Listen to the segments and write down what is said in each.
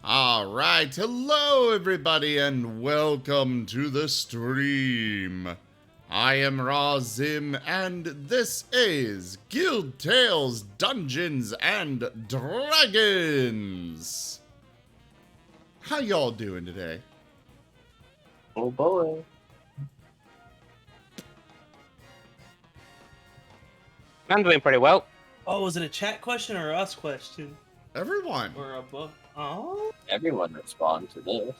All right, hello everybody and welcome to the stream. I am Razim and this is Guild Tales Dungeons and Dragons. How y'all doing today? Oh boy. I'm doing pretty well. Oh, was it a chat question or us question? Everyone. Or a book? Oh. Everyone respond to this.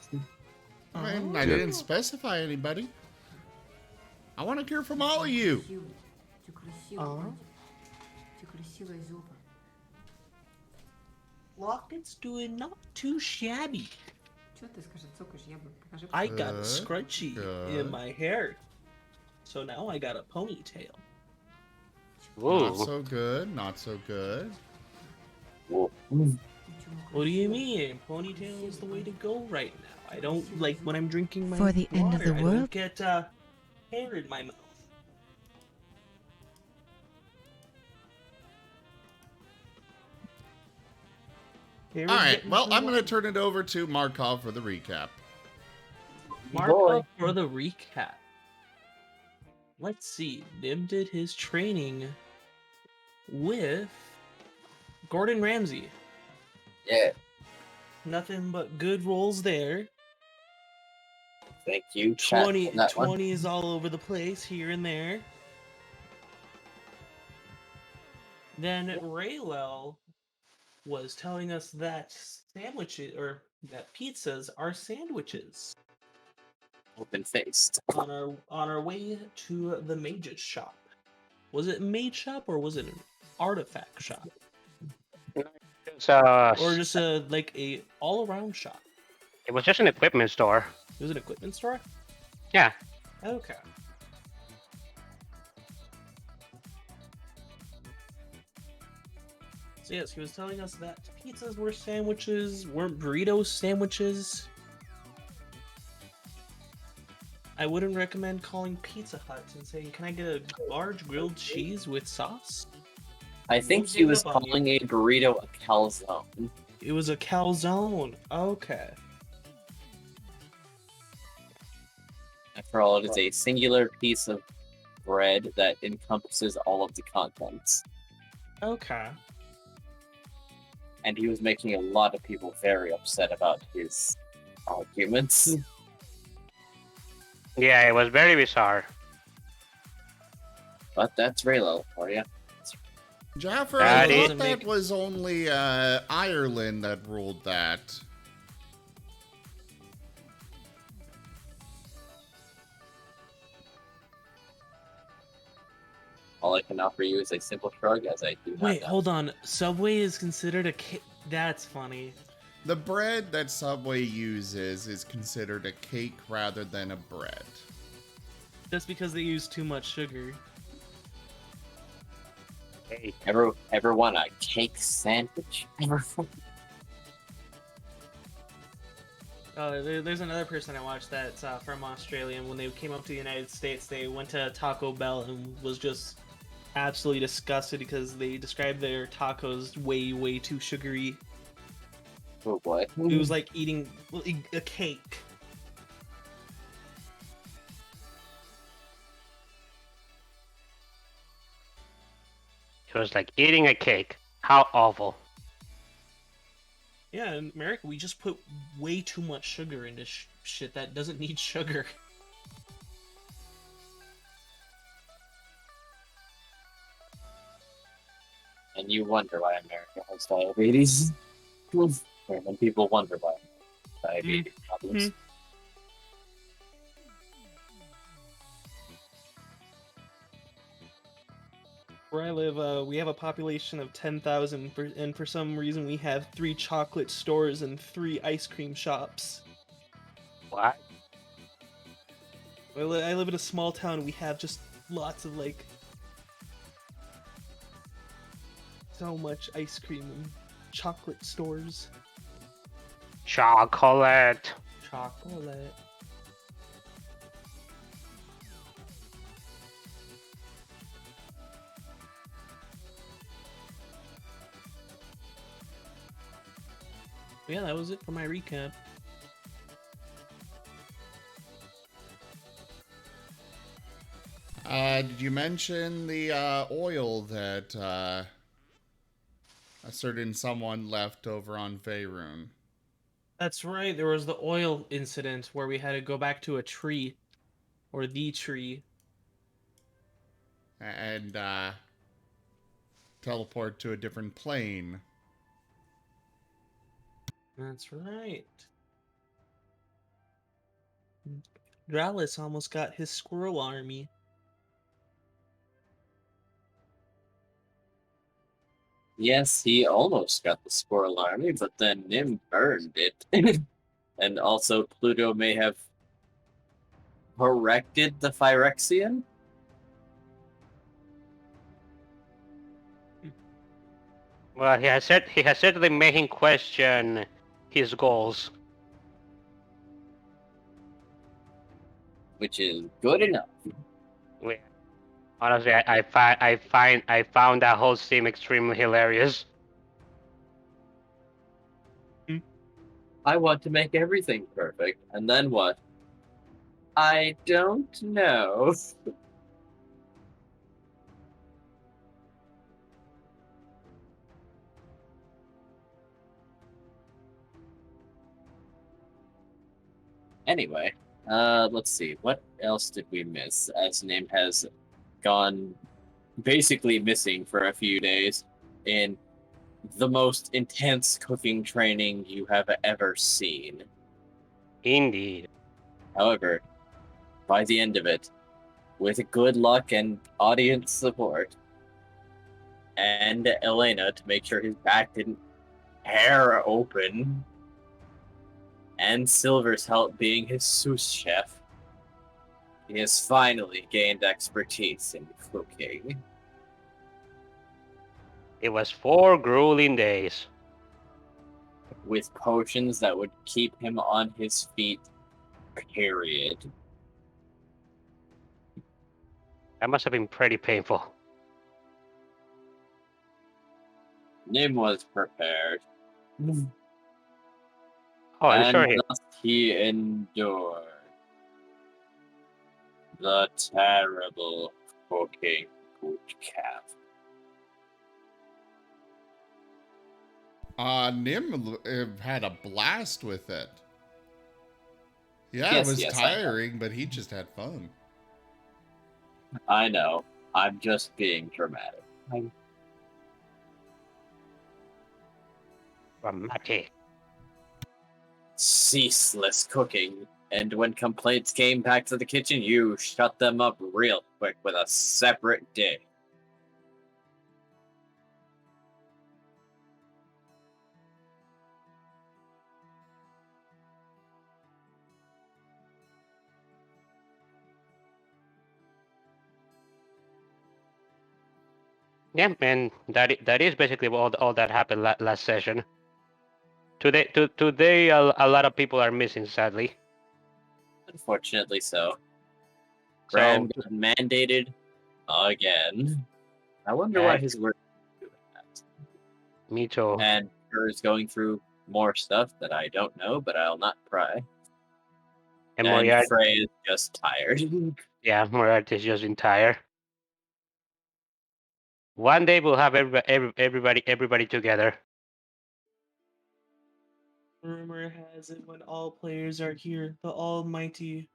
I mean, I didn't specify anybody. I want to hear from all of you. Locket's doing not too shabby. I got a scrunchie in my hair. So now I got a ponytail. Not Ooh. so good, not so good. Whoa. What do you mean? Ponytail is the way to go right now. I don't like when I'm drinking my For the water, end of the I world? don't get hair in my mouth. All right, well, I'm going to turn it over to Markov for the recap. Mark Boy. up for the recap. Let's see. Nim did his training with Gordon Ramsay. Yeah, Nothing but good rolls there. thank you. Chat 20 on that one. 20s all over the place here and there. Then Raylel was telling us that sandwiches or that pizzas are sandwiches Open faced. on our way to the mage's shop. Was it mage shop or was it an artifact shop? It's, Or just a all-around shop? it was just an equipment store. It was an equipment store? Yeah. Okay. So yes, he was telling us that pizzas were sandwiches, weren't burritos sandwiches. I wouldn't recommend calling Pizza Hut and saying, "Can I get a large grilled cheese with sauce?" I think he was calling a burrito a calzone. It was a calzone. Okay. After all, it is a singular piece of bread that encompasses all of the contents. Okay. And he was making a lot of people very upset about his arguments. Yeah, it was very bizarre. But that's Raylo for you. Jaffer, That I is- thought that was only Ireland that ruled that. All I can offer you is a simple shrug, as I do not Wait, know. hold on. Subway is considered a cake. That's funny. The bread that Subway uses is considered a cake rather than a bread. Just because they use too much sugar. Hey, Ever want a cake sandwich? There's another person I watched that's from Australia, and when they came up to the United States, they went to Taco Bell and was just absolutely disgusted because they described their tacos way too sugary. Oh boy. It was like eating a cake. it was like eating a cake. How awful. Yeah, in America, we just put way too much sugar into shit that doesn't need sugar. And you wonder why America has diabetes. When people wonder why diabetes problems. Where I live, we have a population of 10,000, and for some reason we have 3 chocolate stores and 3 ice cream shops. What? I live in a small town. We have just lots of so much ice cream and chocolate stores. Chocolate. Chocolate. Yeah, that was it for my recap. Did you mention the oil that a certain someone left over on Faerun? That's right. There was the oil incident where we had to go back to a tree, or the tree. And teleport to a different plane. That's right. Dralis almost got his squirrel army. Yes, he almost got the squirrel army, but then Nim burned it. And also, Pluto may have corrected the Phyrexian? Well, he has certainly made him question his goals. Which is good enough. We- Honestly, I found that whole scene extremely hilarious. I want to make everything perfect. And then what? I don't know. Anyway, let's see. What else did we miss? As Nim has gone basically missing for a few days in the most intense cooking training you have ever seen. Indeed. However, by the end of it, with good luck and audience support, and Elena to make sure his back didn't tear open, and Silver's help being his sous chef, he has finally gained expertise in cooking. It was 4 grueling days. With potions that would keep him on his feet, period. That must have been pretty painful. Nim was prepared. Oh, I'm And sure he. thus he endured the terrible cooking boot camp. Nim had a blast with it. Yeah, it Yes, was yes, tiring, but he just had fun. I know. I'm just being dramatic. Dramatic. Ceaseless cooking. And when complaints came back to the kitchen, you shut them up real quick with a separate day. Yeah, and that is basically all that happened last session. Today a lot of people are missing, sadly. Unfortunately so. So Graham got mandated again. I wonder why yeah, his word is doing that. me too. And her is going through more stuff that I don't know, but I'll not pry. And And Moriarty, Frey is just tired. yeah, Moriarty is just entire. One day we'll have everybody together. Rumor has it when all players are here, the almighty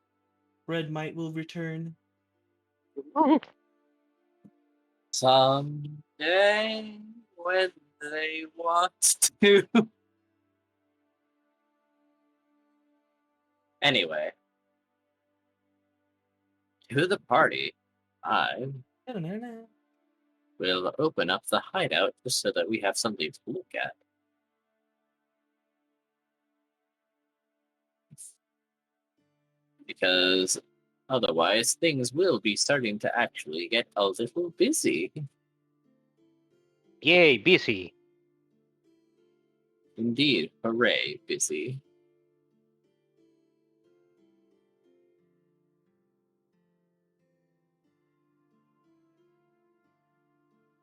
Red Might will return. Someday when they want to. Anyway, to the party, I will open up the hideout just so that we have something to look at. Because otherwise, things will be starting to actually get a little busy. Yay, busy. Indeed, hooray, busy.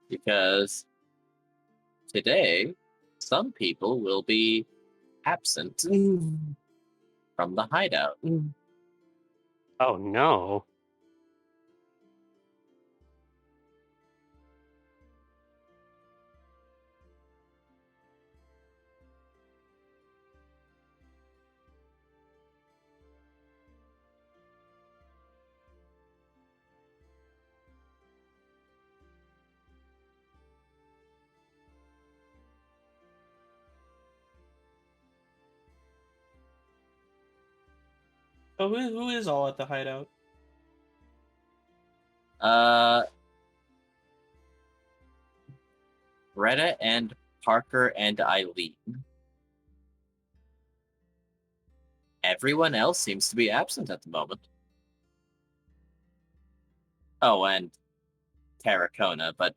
Because today, some people will be absent from the hideout. Oh no. Oh, who is all at the hideout? Greta and Parker and Eileen. Everyone else seems to be absent at the moment. Oh, and Terracona, but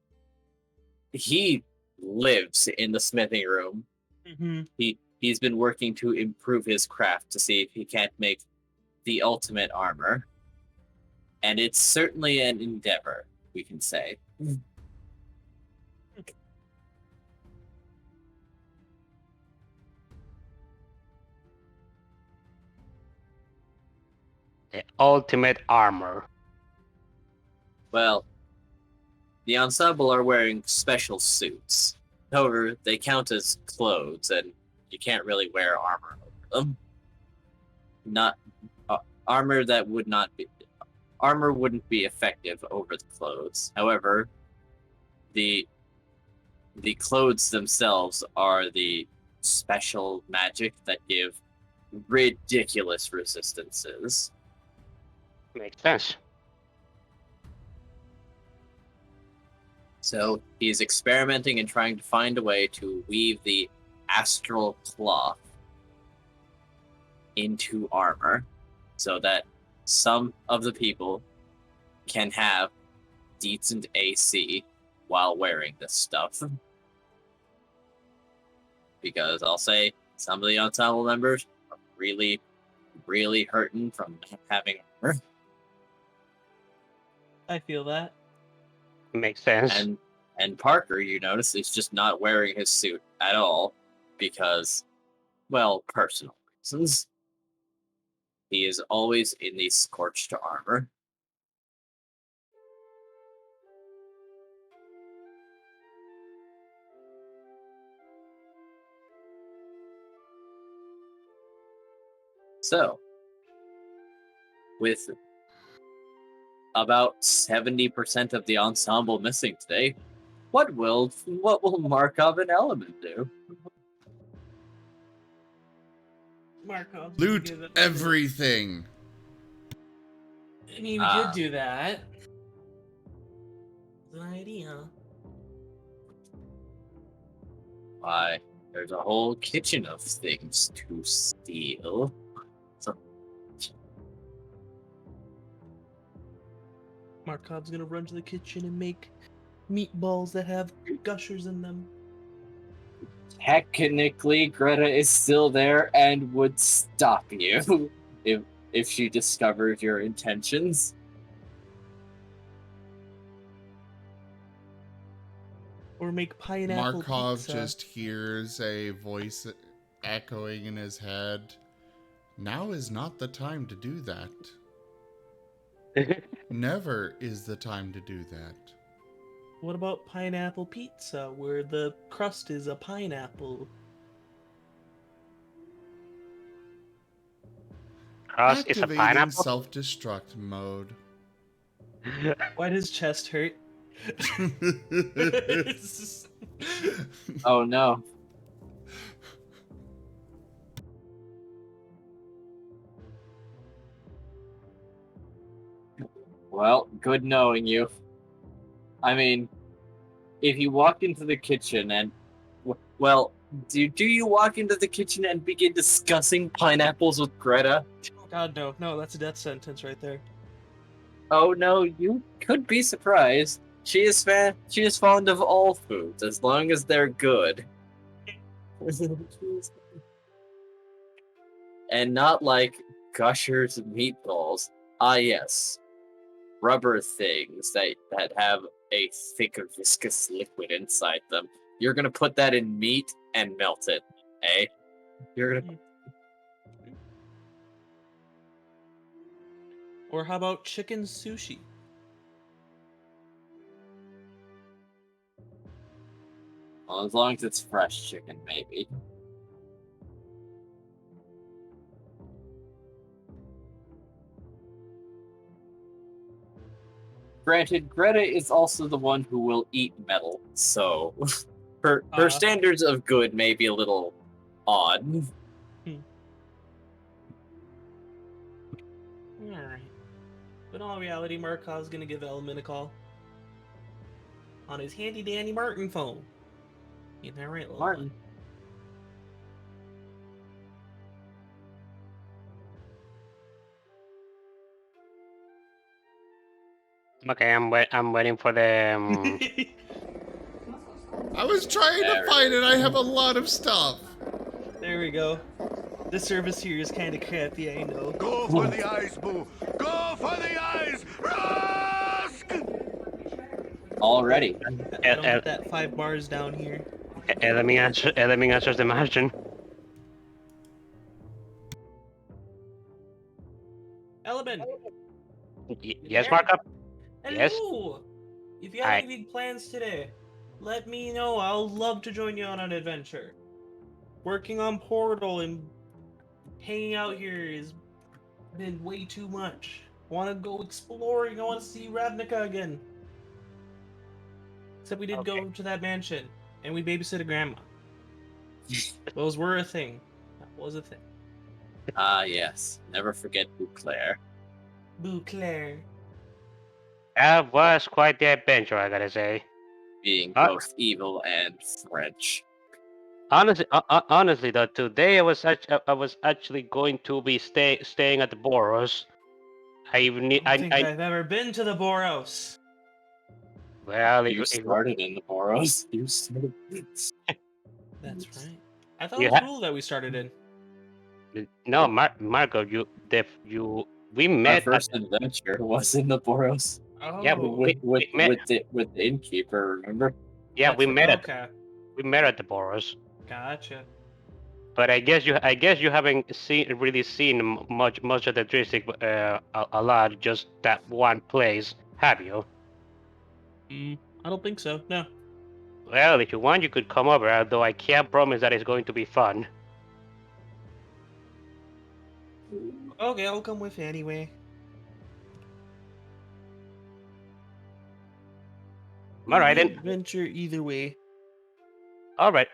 he lives in the smithing room. Mm-hmm. He's been working to improve his craft to see if he can't make the ultimate armor. And it's certainly an endeavor, we can say. The ultimate armor. Well, the ensemble are wearing special suits. However, they count as clothes, and you can't really wear armor over them. Not armor that would not be armor wouldn't be effective over the clothes. However, the clothes themselves are the special magic that give ridiculous resistances. Makes sense. So he's experimenting and trying to find a way to weave the astral cloth into armor so that some of the people can have decent AC while wearing this stuff. Because I'll say some of the ensemble members are really, really hurting from not having armor. I feel that. Makes sense. And Parker, you notice, is just not wearing his suit at all because, well, personal reasons. He is always in the scorched armor. So, with about 70% of the ensemble missing today, what will Markov and Element do? Markov. Loot everything. I mean, we could do that. It's an idea. Why, there's a whole kitchen of things to steal. So, Markov's gonna run to the kitchen and make meatballs that have gushers in them. technically, Greta is still there and would stop you if she discovered your intentions. Or make pineapple Markov pizza. just hears a voice echoing in his head. Now is not the time to do that. Never is the time to do that. What about pineapple pizza, where the crust is a pineapple? Crust is a Activating pineapple. self-destruct mode. Why does chest hurt? Oh no. Well, good knowing you. I mean, if you walk into the kitchen and, well, do you walk into the kitchen and begin discussing pineapples with Greta? God, no, that's a death sentence right there. Oh no, you could be surprised. She is fond of all foods as long as they're good. And not like gushers and meatballs. Ah yes. Rubber things that have a thick viscous liquid inside them. You're gonna put that in meat and melt it, eh? You're gonna. Or how about chicken sushi? Well, as long as it's fresh chicken, maybe. Granted, Greta is also the one who will eat metal, so her standards of good may be a little odd. Alright. But in all reality, Markov's gonna give Element a call. On his handy dandy Marten phone. Ain't that right, little Marten. Okay, I'm waiting for the. bud? I was trying to find it. I have a lot of stuff. There we go. The service here is kind of crappy, I know. Go for the eyes, Boo! Go for the eyes! Rusk! Already. I don't get that 5 bars down here. Let me answer the Marten. Element! Yes, Markup. Yes. Hello! If you have any big plans today, let me know. I'll love to join you on an adventure. Working on Portal and hanging out here has been way too much. I want to go exploring. I want to see Ravnica again. Except we did go to that mansion, and we babysit a grandma. Those were a thing. That was a thing. Ah, yes. Never forget Bouclair. Bouclair. That was quite the adventure, I gotta say. Being both evil and French. Honestly, though, today I was actually going to be staying at the Boros. I don't think I've ever been to the Boros. Well, You started in the Boros. You started. That's right. I thought it was rule that we started in. No, Marco, we met. Our first adventure was in the Boros. Oh. Yeah, with the innkeeper. Remember? Yeah, we met okay. We met at the Boros. Gotcha. But I guess you haven't really seen much of the district a lot, just that one place, have you? I don't think so. No. Well, if you want, you could come over. Although I can't promise that it's going to be fun. Okay, I'll come with you anyway. All right then. Adventure either way. All right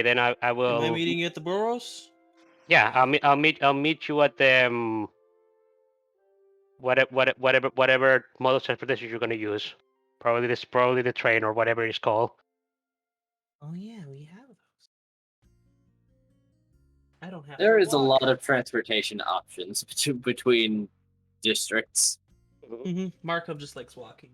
then. I will. Am I meeting you at the Boros? Yeah, I'll meet you at the whatever mode of transportation you're gonna use. Probably the train or whatever it's called. Oh yeah, we have those. I don't have. There is a lot of transportation options between districts. Markov just likes walking.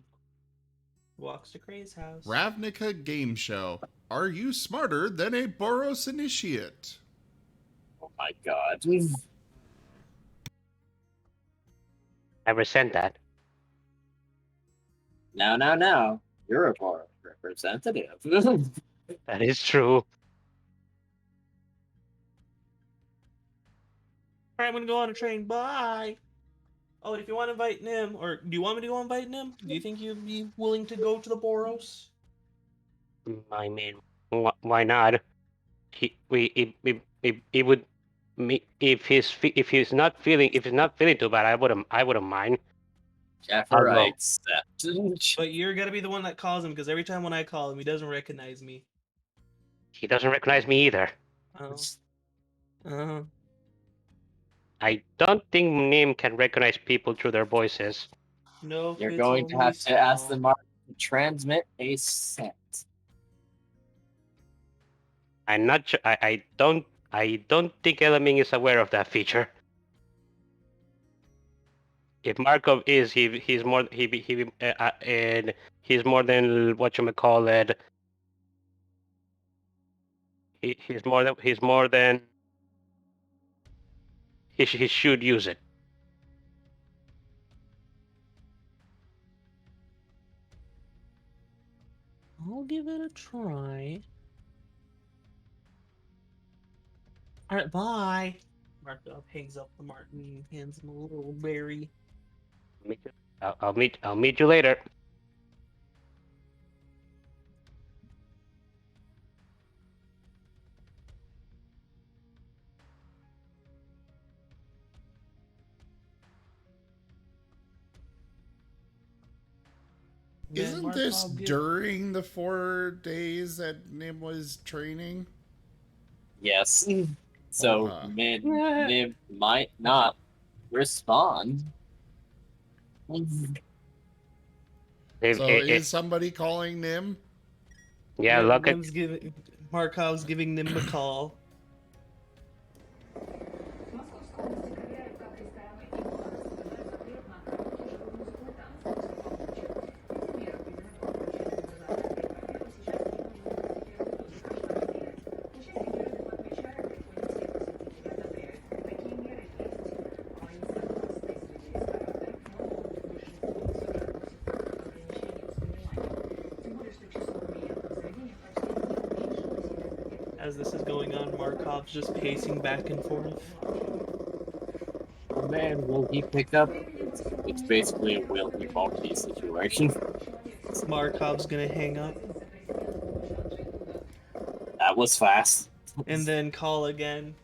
Walks to Cray's house. Ravnica Game Show. Are you smarter than a Boros initiate? Oh my god. I resent that. Now. You're a Boros representative. That is true. Alright, I'm gonna go on a train. Bye! Oh, and if you want to invite Nim, or do you want me to go invite Nim? Do you think you'd be willing to go to the Boros? I mean, why not? He would if he's not feeling too bad, I wouldn't mind. Jaffer, I accept. But you're gonna be the one that calls him, because every time when I call him, he doesn't recognize me. He doesn't recognize me either. Oh. I don't think Nim can recognize people through their voices. No, You're going to have to ask the Marten to transmit a scent. I'm not sure. I don't think Elaming is aware of that feature. If Markov is, he's more and he's more than whatchamacallit. He's more than he should use it. I'll give it a try. All right, bye. Markov hangs up the Marten, hands him a little berry. Meet you. I'll meet you later. Then Isn't this Markov during the 4 days that Nim was training? Yes. So Uh-huh. Nib might not respond. So is somebody calling Nim? Yeah, look at. Markov's giving them a call. As this is going on, Markov's just pacing back and forth. Oh man, will he pick up? It's basically a will he won't he situation. Markov's gonna hang up That was fast. and then call again.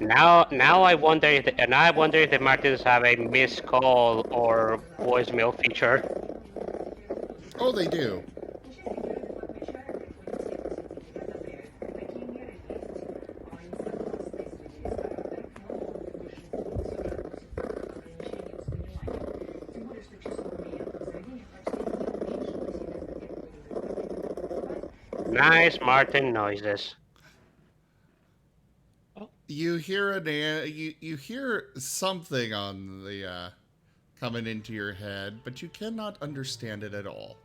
Now I wonder if the Martins have a missed call or voicemail feature. Oh, they do. Nice Martin noises. You hear you hear something on the coming into your head, but you cannot understand it at all.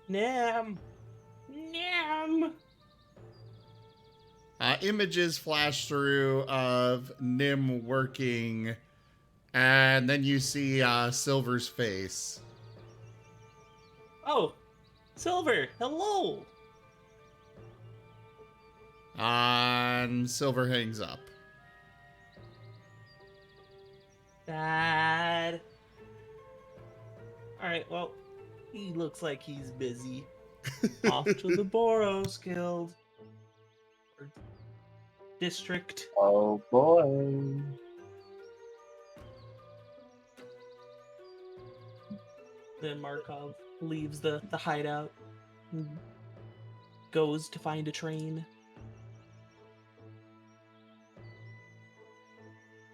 Nam! Images flash through of Nim working, and then you see Silver's face. Oh, Silver, hello! And Silver hangs up. Dad. Alright, well, he looks like he's busy. Off to the Boros Guild. Or district. Oh boy. Then Markov leaves the hideout and goes to find a train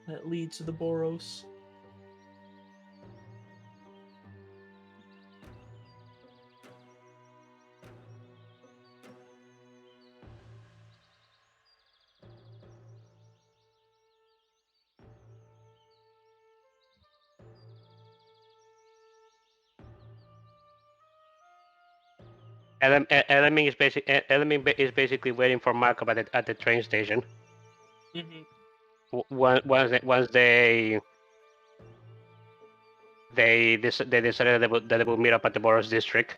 that leads to the Boros. Element is basically waiting for Markov at the train station. Mm-hmm. Once they decided that they will meet up at the Boros district.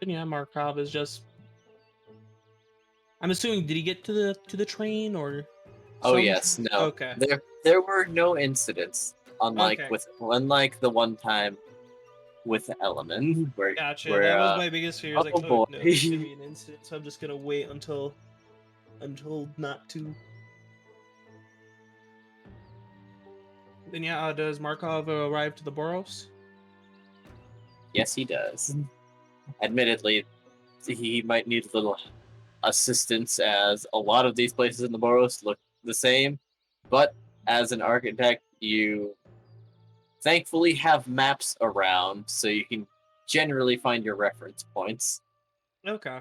And yeah, Markov is just. I'm assuming, did he get to the train or? Oh yes, no. Okay. There were no incidents, unlike Okay. unlike the one time with Element, where Gotcha. where That was my biggest fear. I was like, oh oh boy. no, there's gonna be an incident, so I'm just gonna wait until not to. Then yeah, does Markov arrive to the Boros? Yes, he does. Admittedly, he might need a little assistance, as a lot of these places in the Boros look the same. But as an architect, you thankfully have maps around, so you can generally find your reference points. Okay.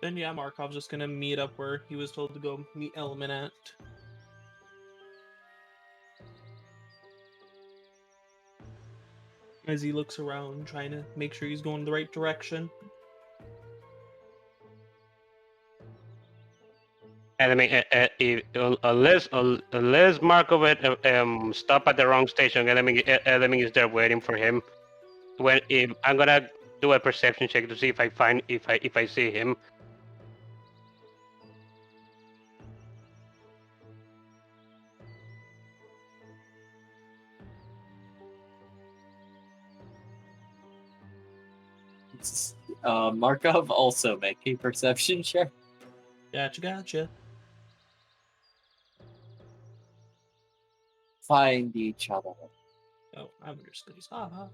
Then yeah, Markov's just gonna meet up where he was told to go meet Element at. As he looks around, trying to make sure he's going the right direction. And I mean, unless Marco would stop at the wrong station, Element is there waiting for him. If I'm gonna do a perception check to see if I see him. Markov also make a perception check. Gotcha. Find each other. Oh, I'm under studies. Haha.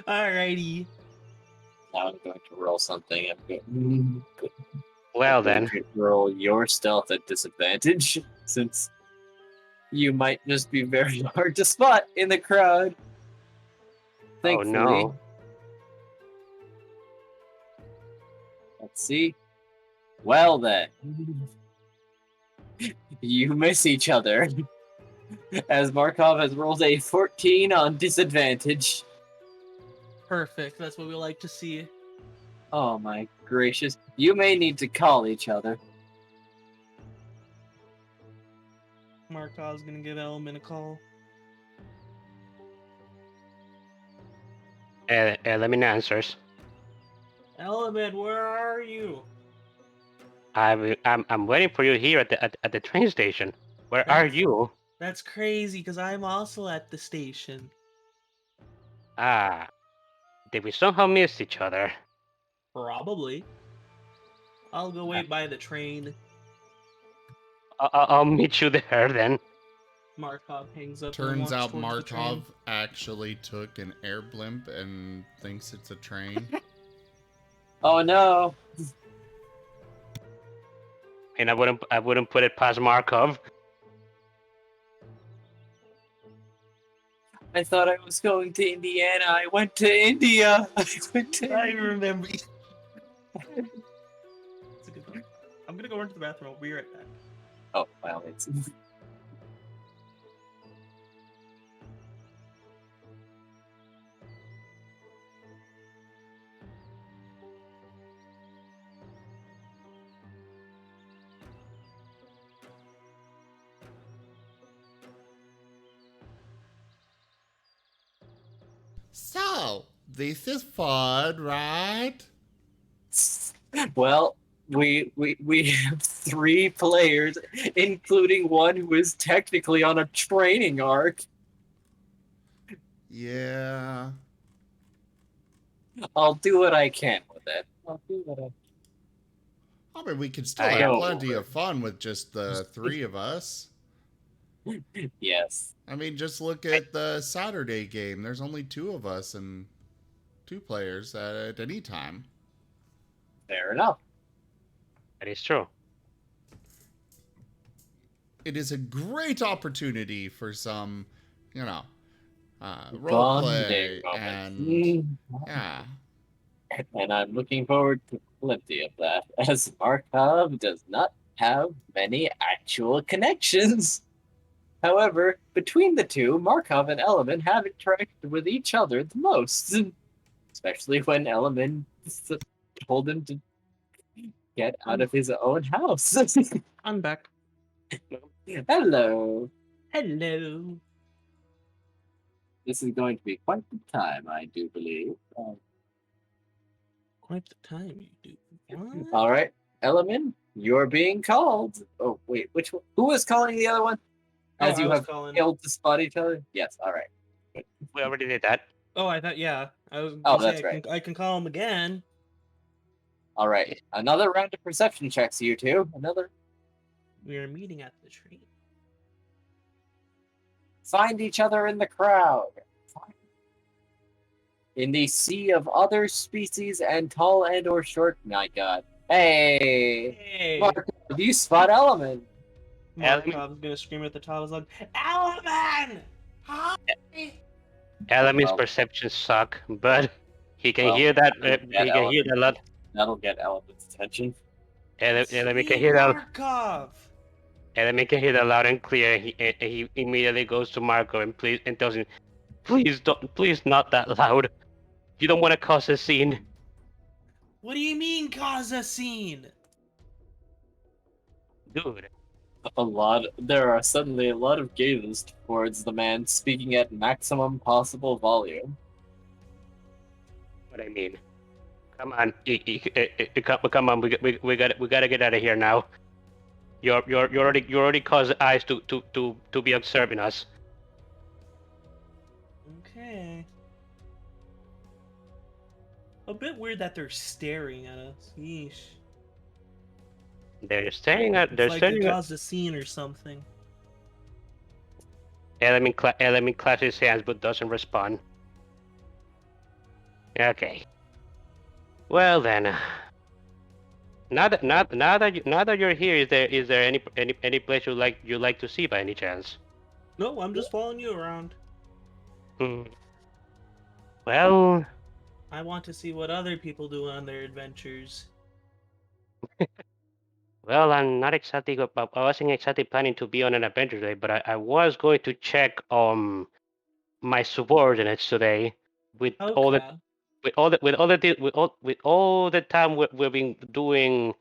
Alrighty. Now I'm going to roll something. I'm Well going then, to roll your stealth at disadvantage, since you might just be very hard to spot in the crowd. Thankfully. oh no. Let's see. Well then. You miss each other. As Markov has rolled a 14 on disadvantage. Perfect. That's what we like to see. Oh my gracious. You may need to call each other. Markov's gonna give Element a call. Element answers. Element, where are you? I'm waiting for you here at the train station. Where are That's- you? That's crazy, because I'm also at the station. Ah, did we somehow miss each other? Probably. I'll go wait by the train. I'll meet you there then. Markov hangs up. and Turns walks out towards the train. Markov actually took an air blimp and thinks it's a train. Oh no. And I wouldn't put it past Markov. I thought I was going to Indiana. I went to India. I remember. It's a good one. I'm gonna go into the bathroom. I'll be right back. Oh, well, it's... So, this is fun, right? Well, we have 3 players, including one who is technically on a training arc. Yeah. I'll do what I can with it. I'll do what I mean, we could still I have know. plenty of fun with just the 3 of us. Yes. I mean, just look at the Saturday game. There's only 2 of us and 2 players at any time. Fair enough. That is true. It is a great opportunity for some, role play Bonding and moments. yeah. And I'm looking forward to plenty of that, as Markov does not have many actual connections. However, between the two, Markov and Element have interacted with each other the most. Especially when Element told him to get out of his own house. I'm back. Hello. Hello. This is going to be quite the time, I do believe. Quite the time you do. What? All right, Element, you're being called. Oh, wait, which one? Who was calling the other one? As I you was have calling- failed to spot each other? Yes, all right. We already did that. Oh, I thought, yeah. I was. Oh, gonna say that's I right. Can, I can call him again. All right, another round of perception checks, you two. Another. We are meeting at the train. Find each other in the crowd. In the sea of other species and tall and or short. My God. Hey, Hey. Mark, do you spot Element? Markov's gonna scream at the top of his lungs. Element! Hi! Element's Well- perceptions suck, but he can Well, hear that. yeah, He can hear that a lot. That'll get Element's attention. Element can See hear that. Markov! Element can hear that loud and clear. He immediately goes to Marco and tells him, Please don't. Please not that loud. You don't want to cause a scene. What do you mean, cause a scene? Dude. There are suddenly a lot of gazes towards the man speaking at maximum possible volume. What I mean. Come on. Come on. We gotta get out of here now. You already caused eyes to be observing us. Okay. A bit weird that they're staring at us. Yeesh. They're staring at. It's They're like staring they at. caused a scene or something. Element claps his hands but doesn't respond. Okay. Well then. Now that you're here, is there any place you like to see by any chance? No, I'm just following you around. Hmm. Well, I want to see what other people do on their adventures. I'm not exactly. I wasn't exactly planning to be on an adventure today, but I was going to check my subordinates today with all the Okay. with all the time we've been doing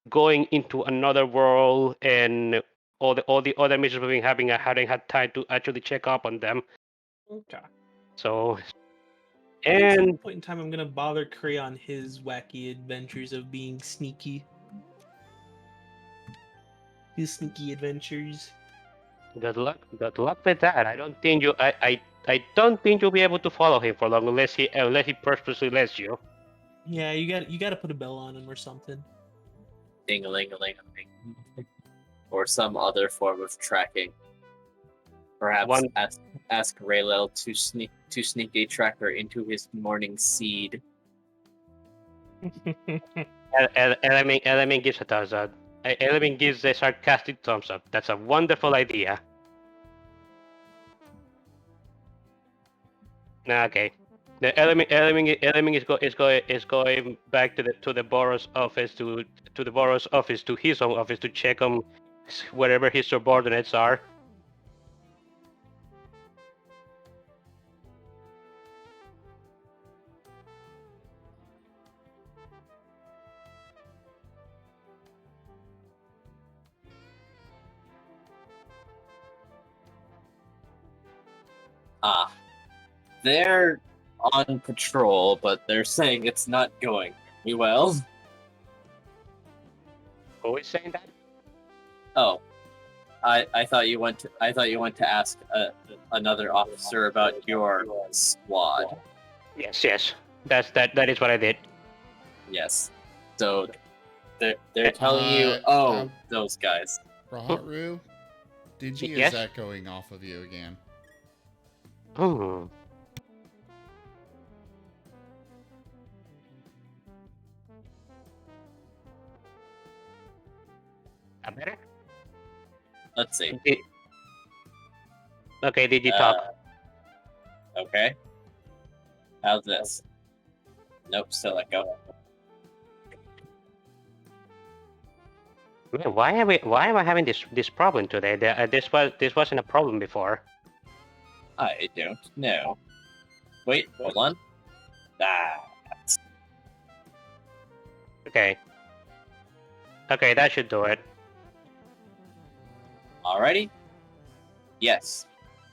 going into another world and all the other missions we've been having. I hadn't had time to actually check up on them. Okay. So At some and point in time, I'm gonna bother Kree on his wacky adventures of being sneaky. His sneaky adventures. good luck with that. I don't think you I don't think you'll be able to follow him for long unless he purposely lets you. Yeah, you got to put a bell on him or something. Ding-a-ling-a-ling-a-ling. Or some other form of tracking. Perhaps One ask Raylel to sneak a tracker into his morning seed. Element gives a thumbs up. Element gives a sarcastic thumbs up. That's a wonderful idea. Okay. The element is going back to the borough's office to the borough's office to his own office to check on wherever his subordinates are. Ah, they're on patrol, but they're saying it's not going very well. Who is saying that? Oh, I thought you went to ask another officer about your squad. Yes. That is what I did. Yes. So they're telling you, those guys. Raharu, Digi Yes? is echoing off of you again. Hmm. Better? Let's see. Okay, did you talk? Okay. How's this? Nope, still echo. Man, why am I having this problem today? This wasn't a problem before. I don't know. Wait, hold on. Okay. Okay, that should do it. Alrighty? Yes.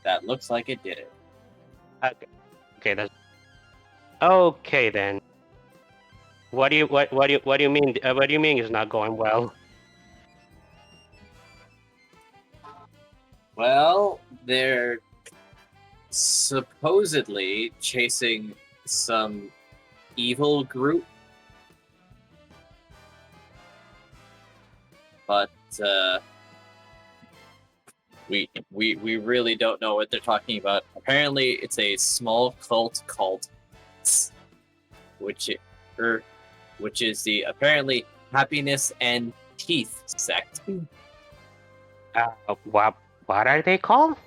That looks like it did it. Okay, that's okay then. What do you mean? What do you mean it's not going well? Well, they're supposedly chasing some evil group. But we really don't know what they're talking about. Apparently, it's a small cult called, which is the apparently happiness and teeth sect. What are they called?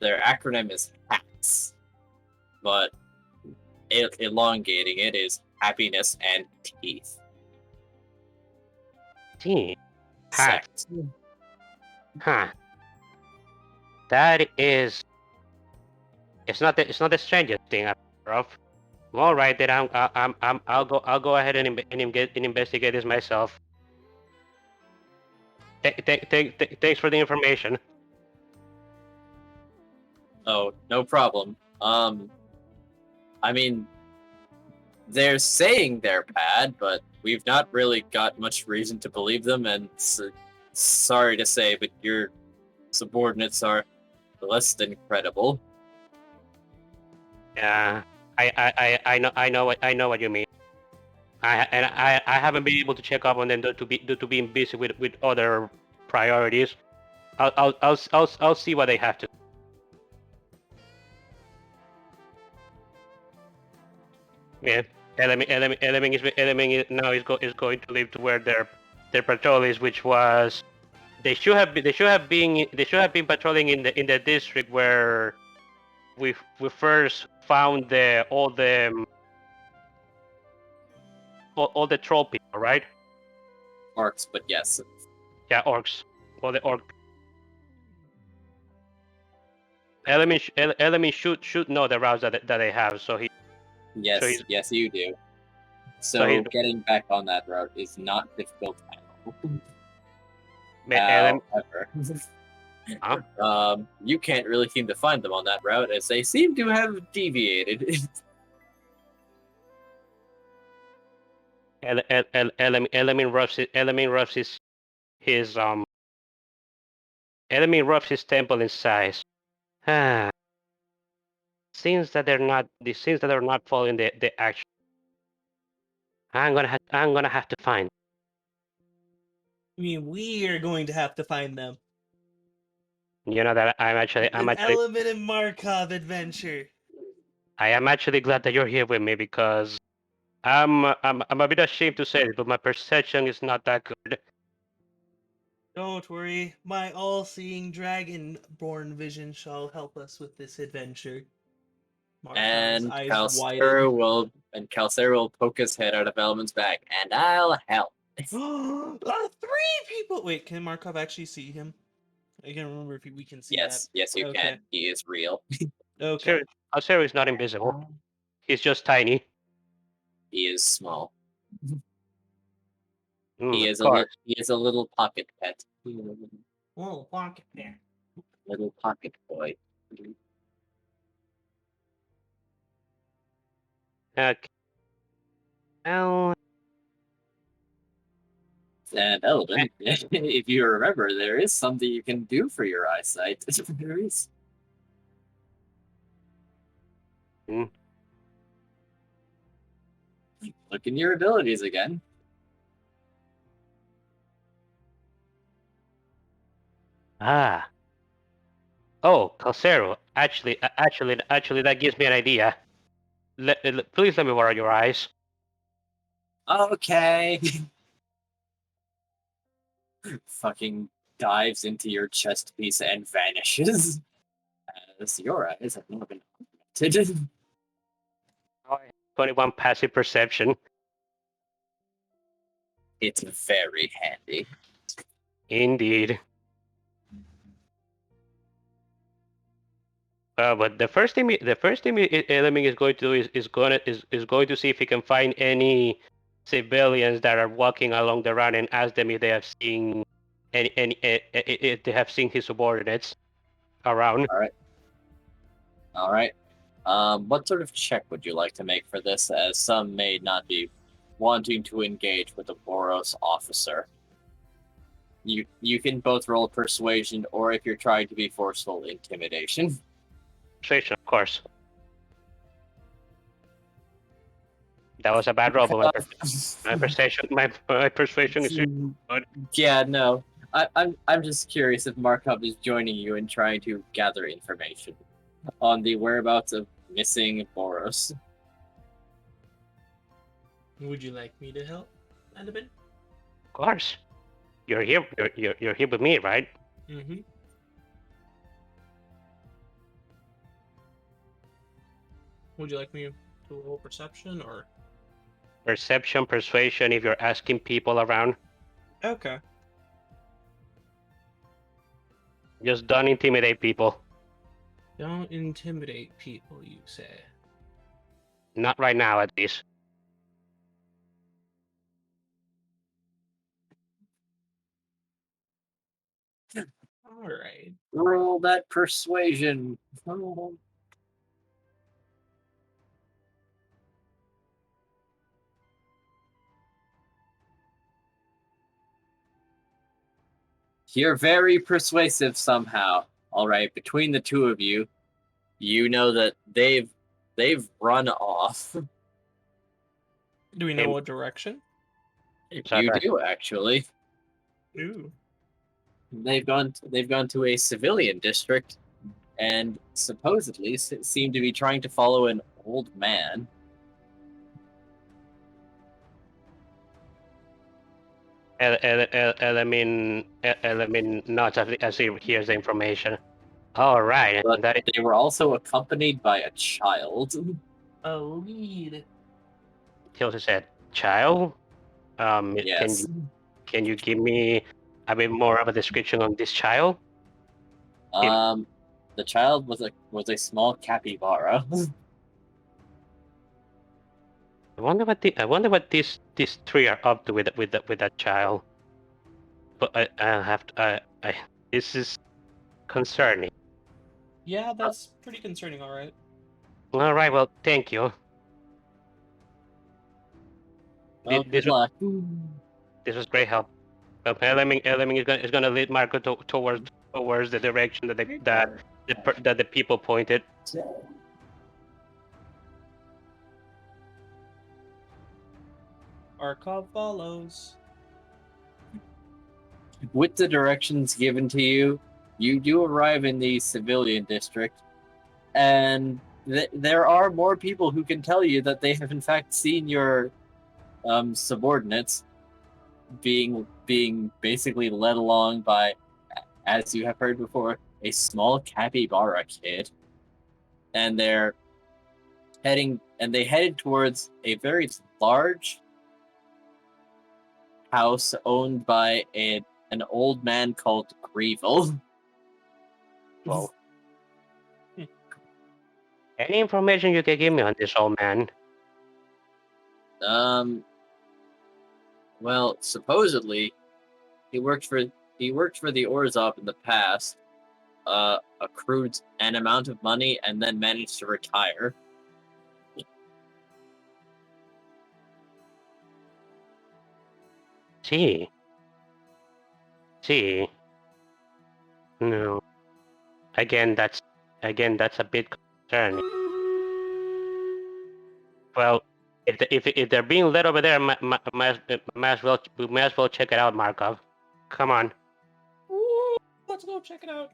Their acronym is HATS, but elongating it is happiness and teeth. Gee, Sect. huh? That is It's not the strangest thing I've heard of. All right, then I'll go ahead and investigate this myself. Thanks for the information. Oh, no problem. I mean, they're saying they're bad, but we've not really got much reason to believe them, and sorry to say, but your subordinates are less than credible. Yeah, I know what you mean. I haven't been able to check up on them due to being busy with other priorities. I'll see what they have to. Yeah, Element now is going to leave to where their patrol is, which was they should have been patrolling in the district where we first found all the troll people, right? Orcs, but yes. Yeah, orcs. All the orc. Element should know the routes that they have, so he. Yes, So yes, you do. So he's- Getting back on that route is not difficult at all. Element, However, Huh? You can't really seem to find them on that route, as they seem to have deviated. Element roughs his temple in size. Seems that they're not following the action. I'm gonna have to find. I mean, we are going to have to find them. You know that I'm An actually Element and Markov adventure. I am actually glad that you're here with me because I'm a bit ashamed to say it, but my perception is not that good. Don't worry, my all-seeing dragon-born vision shall help us with this adventure. Markov's and eyes Calcera widen. will poke his head out of Element's back, and I'll help. 3 people! Wait, can Markov actually see him? I can't remember if we can see that. Yes, you Okay. can. He is real. Okay. Alcero is not invisible. He's just tiny. He is small. Of He course. is a little pocket pet. Whoa, pocket there. Little pocket boy. Okay. Well, And Element, if you remember, there is something you can do for your eyesight. There is. Look in your abilities again. Oh, Calcero. Actually, that gives me an idea. Please let me borrow your eyes. Okay. Fucking dives into your chest piece and vanishes. As your eyes have not been augmented. 21 passive perception. It's very handy. Indeed. But the first thing Element is going to do is going to see if he can find any civilians that are walking along the route and ask them if they have seen if they have seen his subordinates around. All right. What sort of check would you like to make for this, as some may not be wanting to engage with a Boros officer? You can both roll persuasion, or if you're trying to be forceful, intimidation. Persuasion, of course. That was a bad roll, but my persuasion is good. Yeah, no. I'm just curious if Markov is joining you in trying to gather information on the whereabouts of missing Boros. Would you like me to help, Element? Of course. You're here. You're here with me, right? Mm-hmm. Would you like me to roll perception or? Perception, persuasion. If you're asking people around, Okay. just don't intimidate people. Don't intimidate people, you say. Not right now, at least. Alright. Roll that persuasion. You're very persuasive somehow. All right, between the two of you, you know that they've run off. Do we know what direction? You do actually. Ooh. They've gone to a civilian district, and supposedly seem to be trying to follow an old man. Element nods as he hears the information. All right, But that is, they were also accompanied by a child. A lead. Tilda said, "Child, Yes. can you give me a bit more of a description on this child?" The child was a small capybara. I wonder what these three are up to with that child. But I have to. This is concerning. Yeah, that's pretty concerning, alright. All right, well, thank you. Well, good luck. This was great help. Element is gonna lead Marco towards the direction that the people pointed. Arkhov follows. With the directions given to you, you do arrive in the civilian district, and there are more people who can tell you that they have in fact seen your subordinates being basically led along by, as you have heard before, a small capybara kid, and they headed towards a very large house owned by an old man called Grievel. Whoa. Any information you can give me on this old man? Well, supposedly he worked for the Orzhov in the past, accrued an amount of money, and then managed to retire. See. No. Again, that's a bit concerning. Well, if they're being led over there, might as well check it out, Markov. Come on. Ooh, let's go check it out.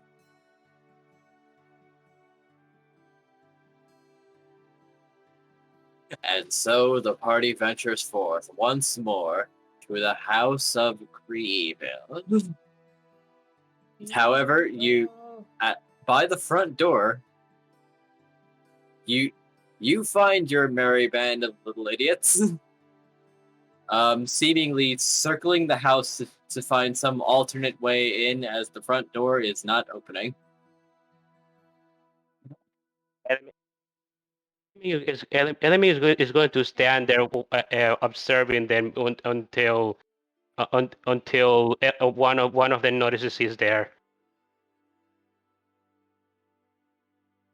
And so the party ventures forth once more to the house of Grievel. However, by the front door, you find your merry band of little idiots, seemingly circling the house to find some alternate way in, as the front door is not opening. Enemy is going to stand there observing them until one of them notices he's there.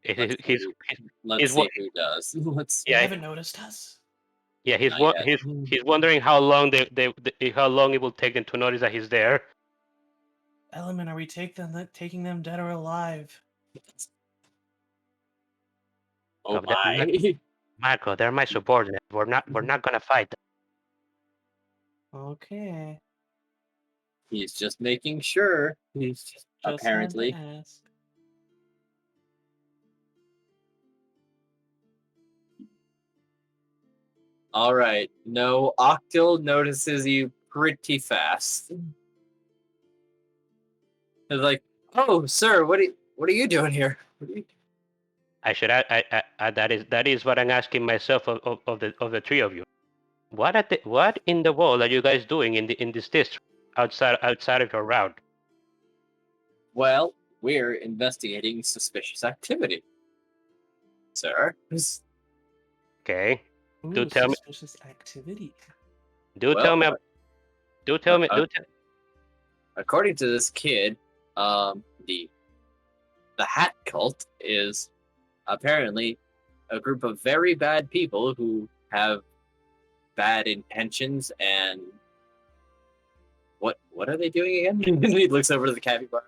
Let's see who does. You haven't noticed us? Yeah, Not yet. he's wondering how long how long it will take them to notice that he's there. Element, are we taking them dead or alive? Oh my! Marco, they're my subordinates. We're not gonna fight them. Okay. He's just making sure. He's Just apparently. had to ask. All right. No, Octil notices you pretty fast. It's like, oh, sir, what are you doing here? I should that is what I'm asking myself of the three of you. What in the world are you guys doing in this district outside of your route? Well, we're investigating suspicious activity, sir. Okay. Ooh, Do tell me. suspicious activity. Do Well, tell me. Do tell me. According to this kid, the Hat Cult is apparently a group of very bad people who have bad intentions and what are they doing again? He looks over to the capybara.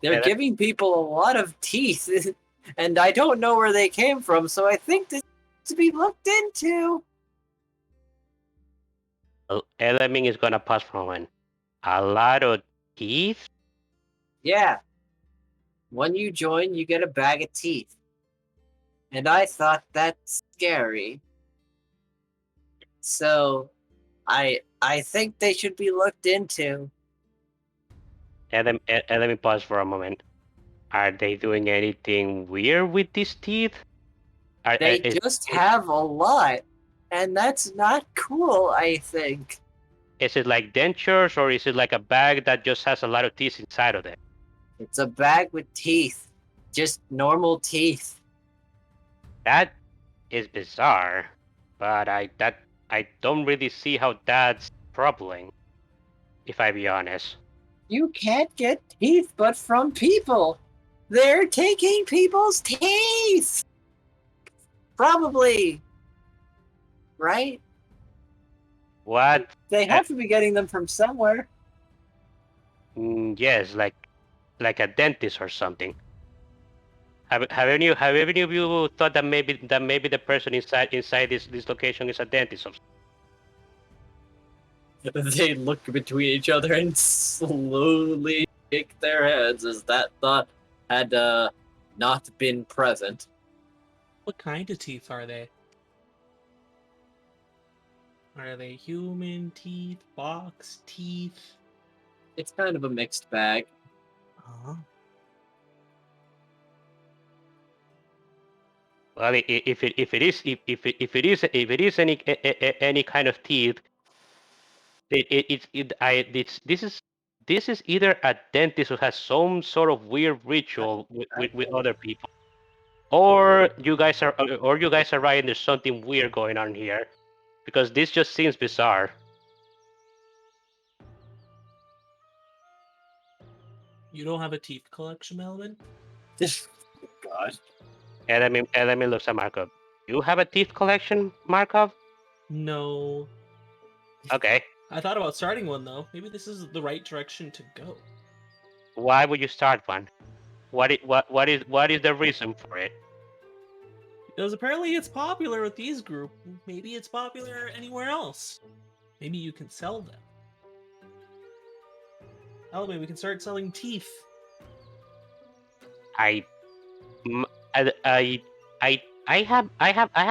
They're giving people a lot of teeth, and I don't know where they came from, so I think this needs to be looked into. Element is gonna pass from one. A lot of teeth. Yeah. When you join, you get a bag of teeth. And I thought that's scary. So, I think they should be looked into. Let me pause for a moment. Are they doing anything weird with these teeth? They just have a lot, and that's not cool, I think. Is it like dentures, or is it like a bag that just has a lot of teeth inside of it? It's a bag with teeth. Just normal teeth. That is bizarre, but I don't really see how that's troubling, if I be honest. You can't get teeth but from people. They're taking people's teeth. Probably. Right? What? They have to be getting them from somewhere. Yes, like a dentist or something. Have any of you thought that maybe the person inside this location is a dentist? They look between each other and slowly shake their heads as that thought had not been present. What kind of teeth are they? Are they human teeth, box teeth? It's kind of a mixed bag. Uh-huh. Well, if it is any kind of teeth, this is either a dentist who has some sort of weird ritual with other people, or you guys are right and there's something weird going on here, because this just seems bizarre. You don't have a teeth collection, Melvin? God. Element looks at Markov. You have a teeth collection, Markov? No. Okay. I thought about starting one though. Maybe this is the right direction to go. Why would you start one? What is the reason for it? Because apparently it's popular with these group. Maybe it's popular anywhere else. Maybe you can sell them. Oh, maybe we can start selling teeth. I have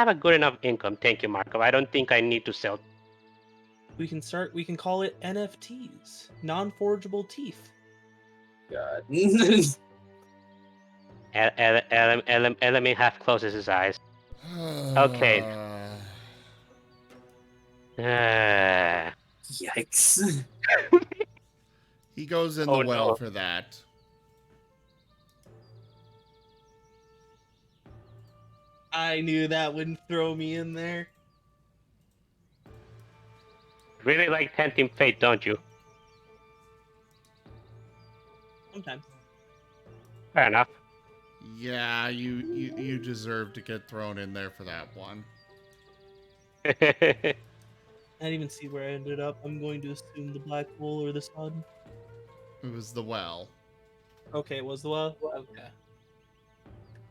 a good enough income, thank you, Markov. I don't think I need to sell. We can call it NFTs. Non-forgeable teeth. God. Element half closes his eyes. Okay. Yikes. He goes in the Oh, well no. for that. I knew that wouldn't throw me in there. Really like tempting fate, don't you? Sometimes. Fair enough. Yeah, you deserve to get thrown in there for that one. I didn't even see where I ended up. I'm going to assume the black hole or the sun. It was the well. Okay, it was the well? Okay.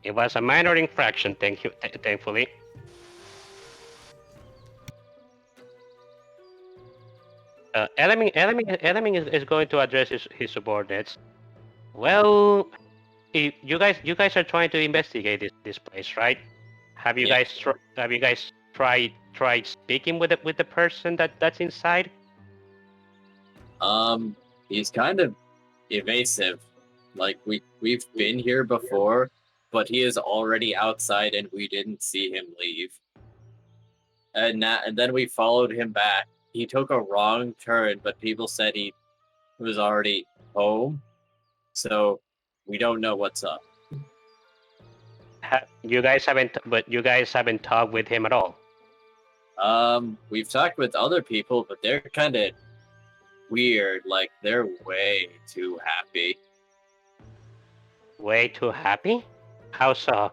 It was a minor infraction, thankfully. Element is going to address his subordinates. Well, you guys are trying to investigate this place, right? Have you Yeah. guys tried speaking with the person that's inside? He's kind of evasive. Like we've been here before, but he is already outside and we didn't see him leave. And then we followed him back. He took a wrong turn, but people said he was already home, so we don't know what's up. You guys haven't talked with him at all. We've talked with other people, but they're kind of weird. Like, they're way too happy. Way too happy? How so?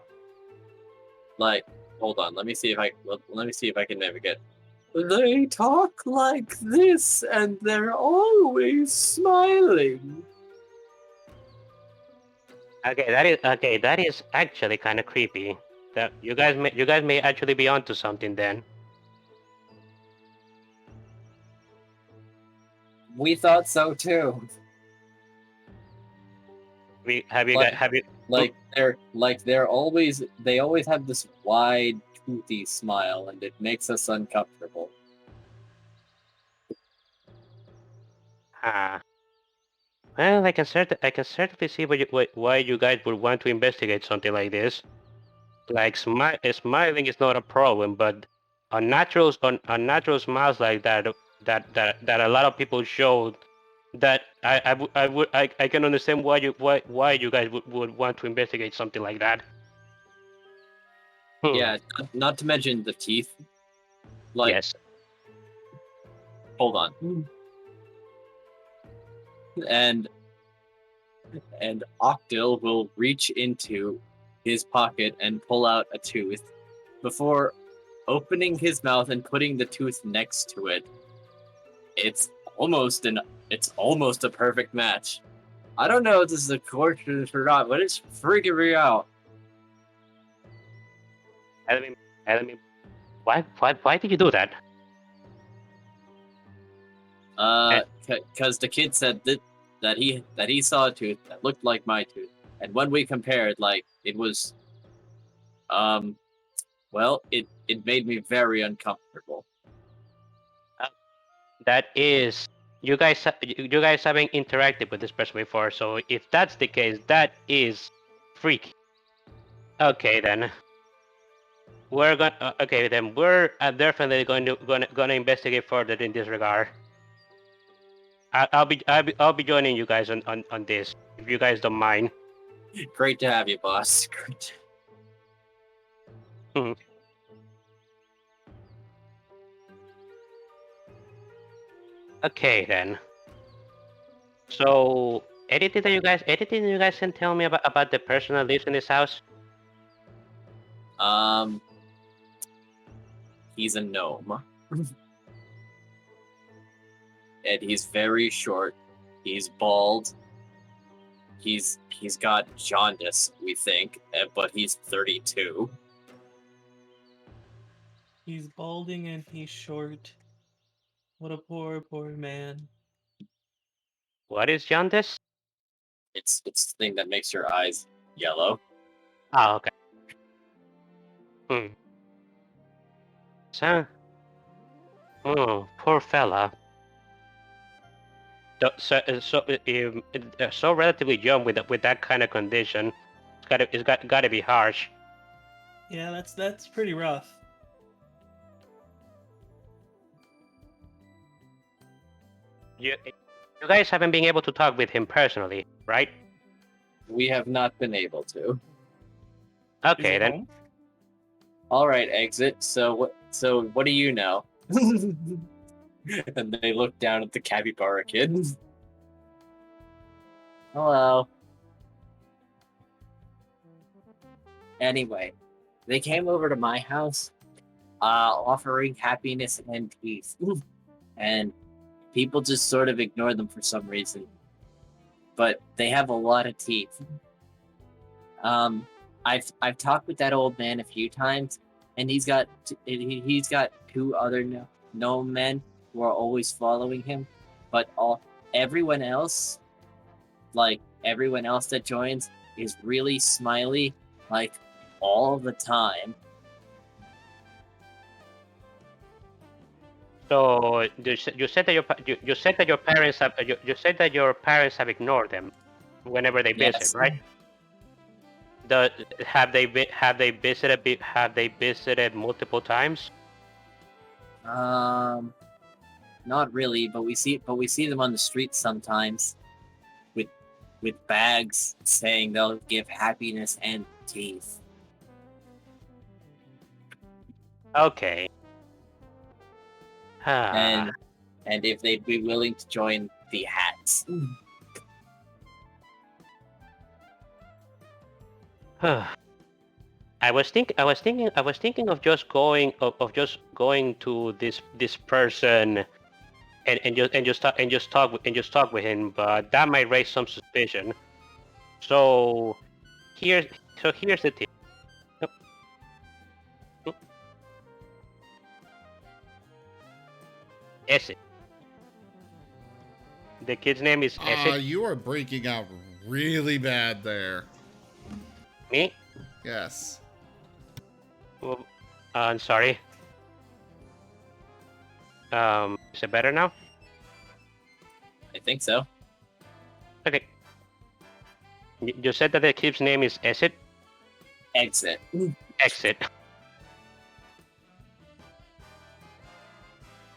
Like, hold on, let me see if I can navigate. They talk like this, and they're always smiling. Okay, that is actually kind of creepy. That you guys may actually be onto something then. We thought so too. Have you They always have this wide, toothy smile, and it makes us uncomfortable. Well, I can certainly see why you guys would want to investigate something like this. Like smiling is not a problem, but unnatural smiles like that a lot of people show. That I can understand why you guys would want to investigate something like that. Yeah, not to mention the teeth. Like, Yes. hold on. And Octil will reach into his pocket and pull out a tooth before opening his mouth and putting the tooth next to it. It's almost a perfect match. I don't know if this is a coincidence or not, but it's freaking me out. I mean, why did you do that? Because the kid said that he saw a tooth that looked like my tooth, and when we compared, like, it was, well, it made me very uncomfortable. That is, you guys haven't interacted with this person before, so if that's the case, that is freaky. Okay then. We're definitely going to investigate further in this regard. I'll be joining you guys on this if you guys don't mind. Great to have you, boss. Great. Okay then. So anything you guys can tell me about the person that lives in this house? He's a gnome. And he's very short. He's bald. He's got jaundice, we think, but he's 32. He's balding and he's short. What a poor man. What is jaundice? It's the thing that makes your eyes yellow. Oh, okay. So, poor fella. So relatively young with that kind of condition. It's got to be harsh. Yeah, that's pretty rough. You guys haven't been able to talk with him personally, right? We have not been able to. Okay then. Home? All right, exit. So what do you know? And they look down at the capybara kid. Hello. Anyway, they came over to my house, offering happiness and peace, and people just sort of ignore them for some reason. But they have a lot of teeth. I've talked with that old man a few times, and he's got two other gnome men who are always following him, but everyone else that joins is really smiley, like, all the time. So you said that your parents have ignored them whenever they visit, Yes. right? Have they visited multiple times? Not really, but we see them on the streets sometimes, with bags saying they'll give happiness and teeth. Okay. And if they'd be willing to join the hats. I was thinking of just going to this person and just talk with him, but that might raise some suspicion. So here's the thing. Esset. The kid's name is Esset. You are breaking out really bad there. Me? Yes. Well, I'm sorry. Is it better now? I think so. Okay. You said that the kid's name is Esset? Exit. Exit.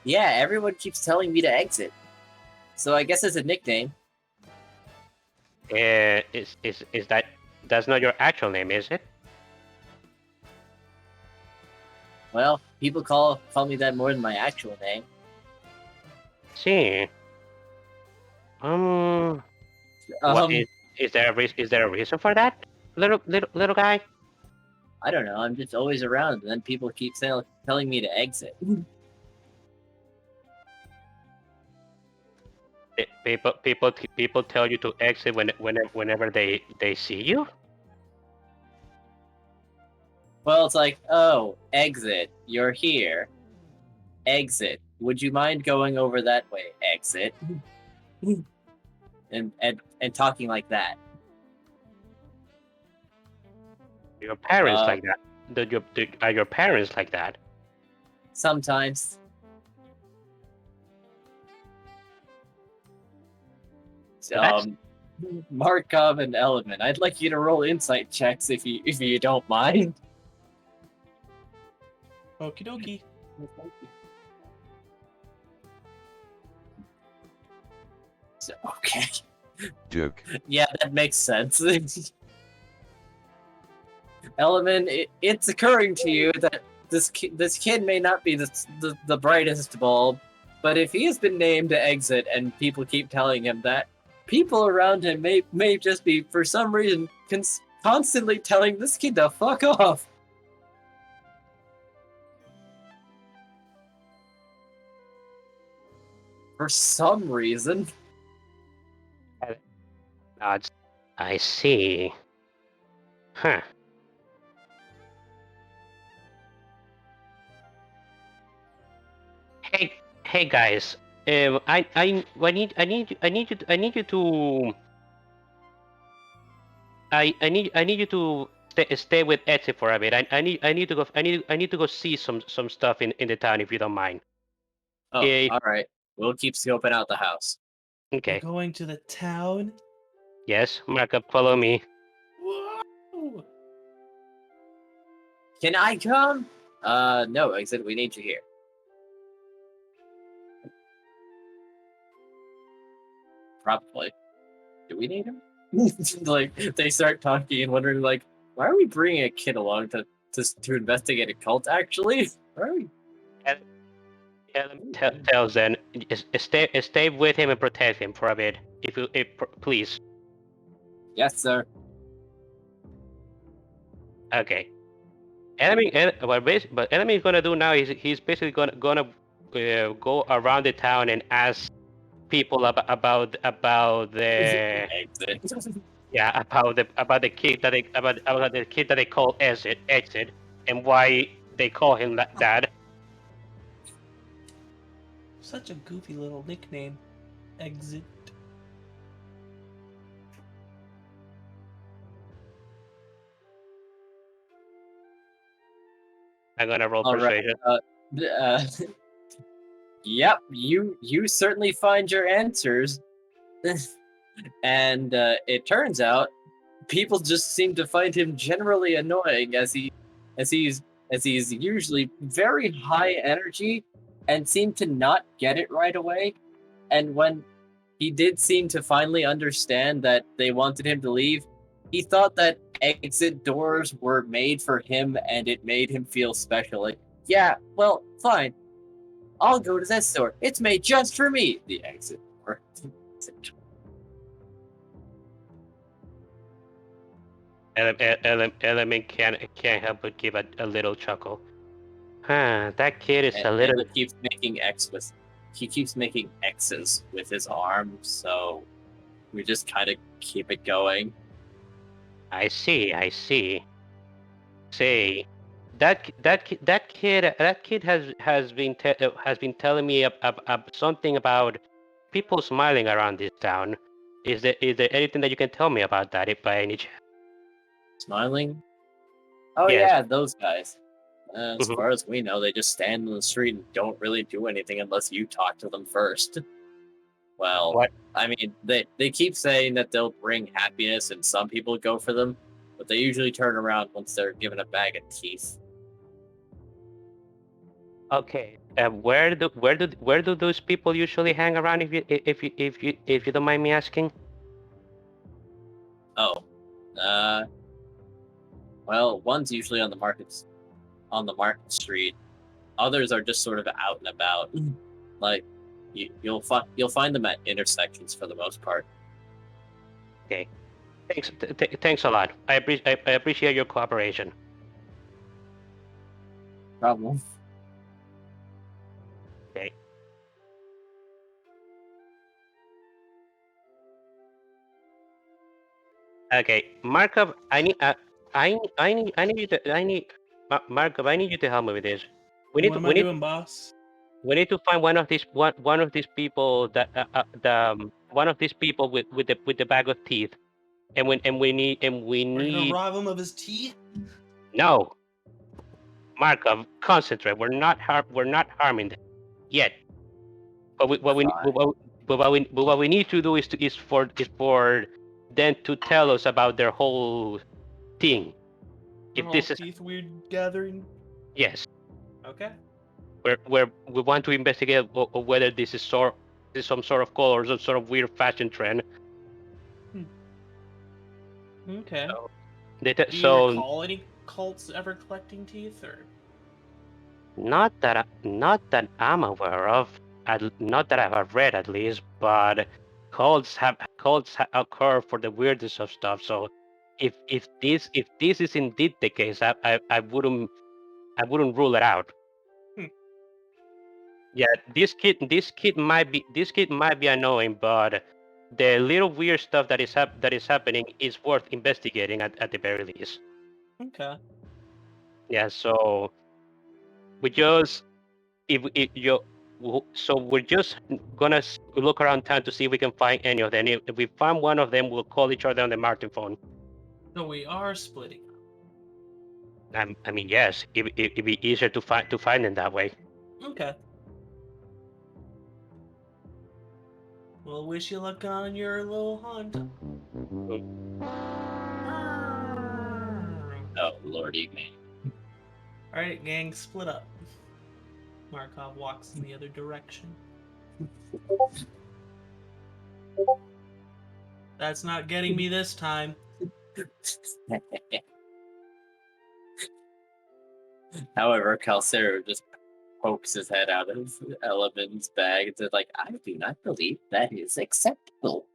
Yeah, everyone keeps telling me to exit. So I guess it's a nickname. Is that's not your actual name, is it? Well, people call me that more than my actual name. See. What is there a reason for that, little guy? I don't know. I'm just always around, and then people keep telling me to exit. People tell you to exit whenever they see you. Well, it's like, oh, exit. You're here. Exit. Would you mind going over that way? Exit. and talking like that. Your parents like that? Are your parents like that? Sometimes. Markov and Element, I'd like you to roll insight checks if you don't mind. Okie dokie. So, okay. Duke. Yeah, that makes sense. Element, it's occurring to you that this kid may not be the brightest bulb, but if he has been named to exit and people keep telling him that, people around him may just be, for some reason, constantly telling this kid to fuck off. For some reason. Nods. I see. Huh. Hey guys. I need you to stay with Etsy for a bit. I need to go see some stuff in the town if you don't mind. Oh, all right. We'll keep scoping out the house. Okay. We're going to the town? Yes, Markup, follow me. Whoa! Can I come? No, exit. We need you here. Probably. Do we need him? Like, they start talking and wondering, like, why are we bringing a kid along to investigate a cult, actually? Why are we? Tells then, stay with him and protect him for a bit, please. Yes, sir. Okay. What Enemy is gonna do now is he's basically gonna go around the town and ask people about the yeah about the kid that they call Exit, and why they call him that. Such a goofy little nickname. Exit. I'm gonna roll All right. persuasion. Yep, you certainly find your answers. And it turns out people just seem to find him generally annoying as he's usually very high energy and seemed to not get it right away. And when he did seem to finally understand that they wanted him to leave, he thought that exit doors were made for him and it made him feel special. Like, yeah, well, fine. I'll go to this door. It's made just for me. The exit door. Element can't help but give a little chuckle. Huh, that kid is a little. Ella keeps making he keeps making X's with his arm, so we just kind of keep it going. I see. Say, that kid has been telling me something about people smiling around this town. Is there anything that you can tell me about that, if by any chance? Smiling? Oh Yes. yeah, those guys. As Mhm. far as we know, they just stand in the street and don't really do anything unless you talk to them first. Well, What? I mean, they keep saying that they'll bring happiness and some people go for them, but they usually turn around once they're given a bag of teeth. Okay. Where do those people usually hang around? If you don't mind me asking. Oh, well, one's usually on the market street. Others are just sort of out and about. Like you'll find them at intersections for the most part. Okay. Thanks a lot. I appreciate your cooperation. Problem. Okay. Okay, Markov, Markov, I need you to help me with this. We need What to am we I need doing, boss? we need to find one of these people that one of these people with the bag of teeth, and we We're gonna need rob him of his teeth? no, Markov, concentrate. We're not harming them yet. But what we need to do is for them to tell us about their whole thing. The If whole this is teeth we're gathering? yes. Okay. Where we want to investigate whether this is some sort of color or some sort of weird fashion trend. Okay. So, Do you so recall any cults ever collecting teeth, or? not that I'm aware of, not that I have read at least, but cults occur for the weirdest of stuff. So if this is indeed the case, I wouldn't rule it out. Hmm. Yeah, this kid might be annoying, but the little weird stuff that is happening is worth investigating at the very least. Okay. Yeah, so we just if you so we're just gonna look around town to see if we can find any of them. If we find one of them, we'll call each other on the Martin phone. So we are splitting up. I mean, yes, it'd be easier to find them that way. Okay. Well, wish you luck on your little hunt. Oh lordy me. Alright, gang, split up. Markov walks in the other direction. That's not getting me this time. However, Calcero just pokes his head out of Element's bag and says, like, I do not believe that is acceptable.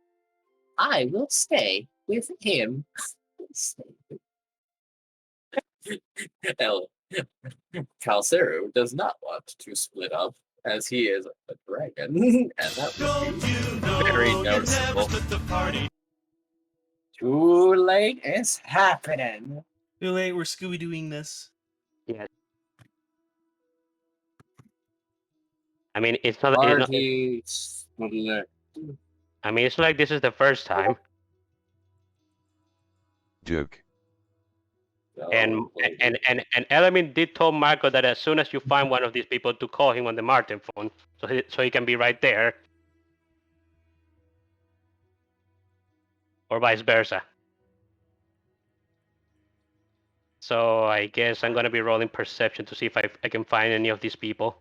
I will stay with him. Calcero does not want to split up as he is a dragon, and that would be very noticeable. Too late is happening. Too late, we're Scooby-Dooing this. Yeah. I mean, it's not. It's not Party. I mean, it's not like this is the first time. Duke. And Element did tell Marco that as soon as you find one of these people, to call him on the Martin phone, so he can be right there, or vice versa. So I guess I'm gonna be rolling perception to see if I can find any of these people.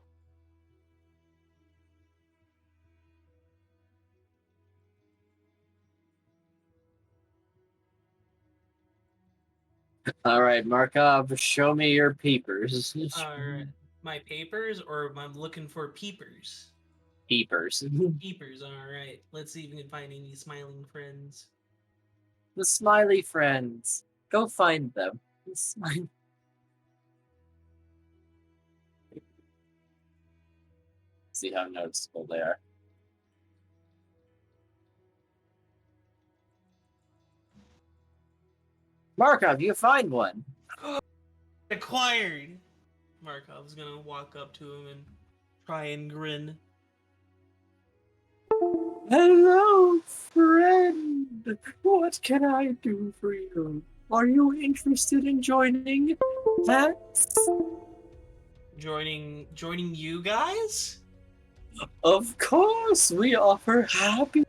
All right, Markov, show me your peepers. Alright. My papers, or I'm looking for peepers? Peepers. Peepers, alright. Let's see if we can find any smiling friends. The smiley friends. Go find them. The smiley. See how noticeable they are. Markov, you find one. Acquired! Markov's gonna walk up to him and try and grin. Hello, friend. What can I do for you? Are you interested in joining pets? Joining you guys? Of course, we offer happy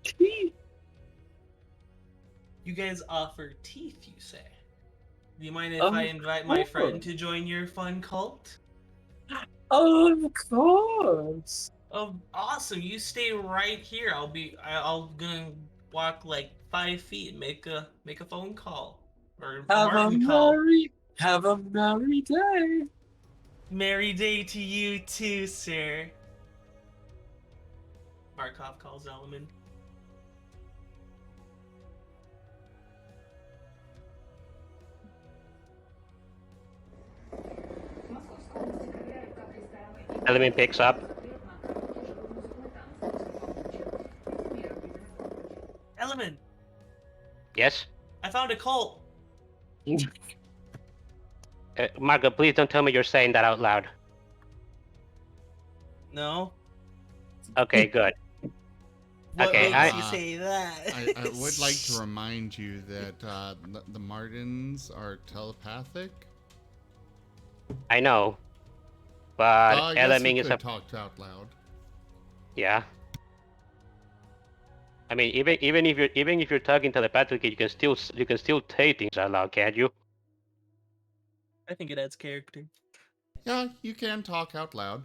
teeth. You guys offer teeth, you say? Do you mind if Of I invite my friend course. to join your fun cult? Of course. Oh, awesome! You stay right here. I'll gonna walk like 5 feet and make a phone call or a Martin call. Have a merry day. Merry day to you too, sir. Markov calls Elman. Element picks up. Elman, Yes? I found a cult. Marco, please don't tell me you're saying that out loud. No. Okay, good. What Okay, makes I- you say that? I would like to remind you that the Martens are telepathic. I know. But I guess Element you is could a... talk out loud. Yeah. I mean, even if you're talking telepathically, you can still say things out loud, can't you? I think it adds character. Yeah, you can talk out loud.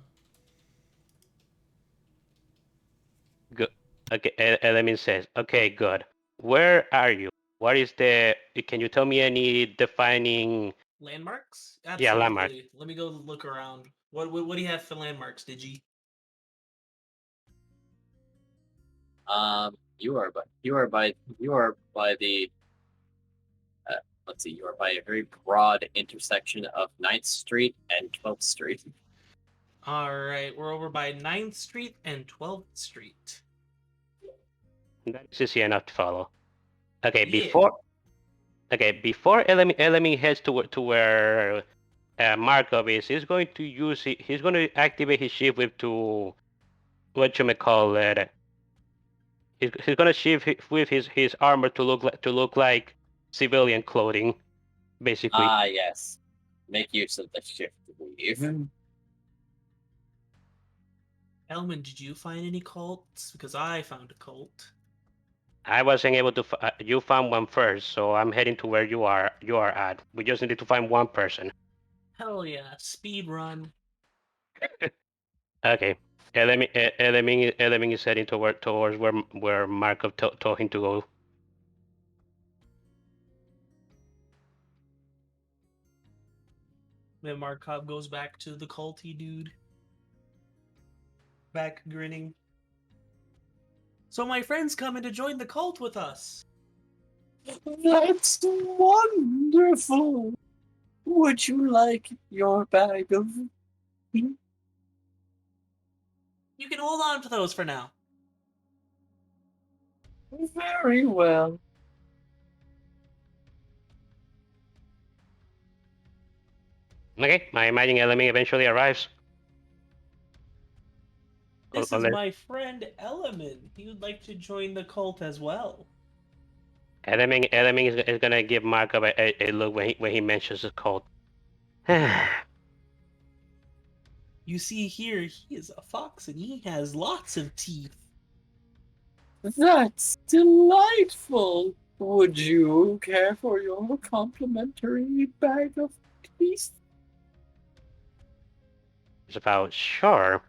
Good. Okay, Element says, okay, good. Where are you? What is the... Can you tell me any defining... Landmarks? Yeah, Absolutely. landmark. Let me go look around. What do you have for landmarks, Digi? You are by the let's see, you are by a very broad intersection of 9th Street and 12th Street. Alright, we're over by 9th Street and 12th Street. That is easy enough to follow. Okay, Yeah. before Element heads to where Markov is, he's going to activate his shift whip to whatchamacallit. He's going to shift with his armor to look like civilian clothing, basically. Ah, yes. Make use of the shift weave. Elman, did you find any cults? Because I found a cult. I wasn't able to. You found one first, so I'm heading to where you are at. We just needed to find one person. Hell yeah, speed run. Okay. Element is heading towards where Markov told him to go. Then Markov goes back to the culty dude. Back grinning. So my friend's coming to join the cult with us. That's wonderful. Would you like your bag of... You can hold on to those for now. Very well. Okay, I imagine Element eventually arrives. This is Unless- my friend Element. He would like to join the cult as well. Element is gonna give Markov a look when he mentions the cult. You see here, he is a fox and he has lots of teeth. That's delightful. Would you care for your complimentary bag of teeth? It's about sure.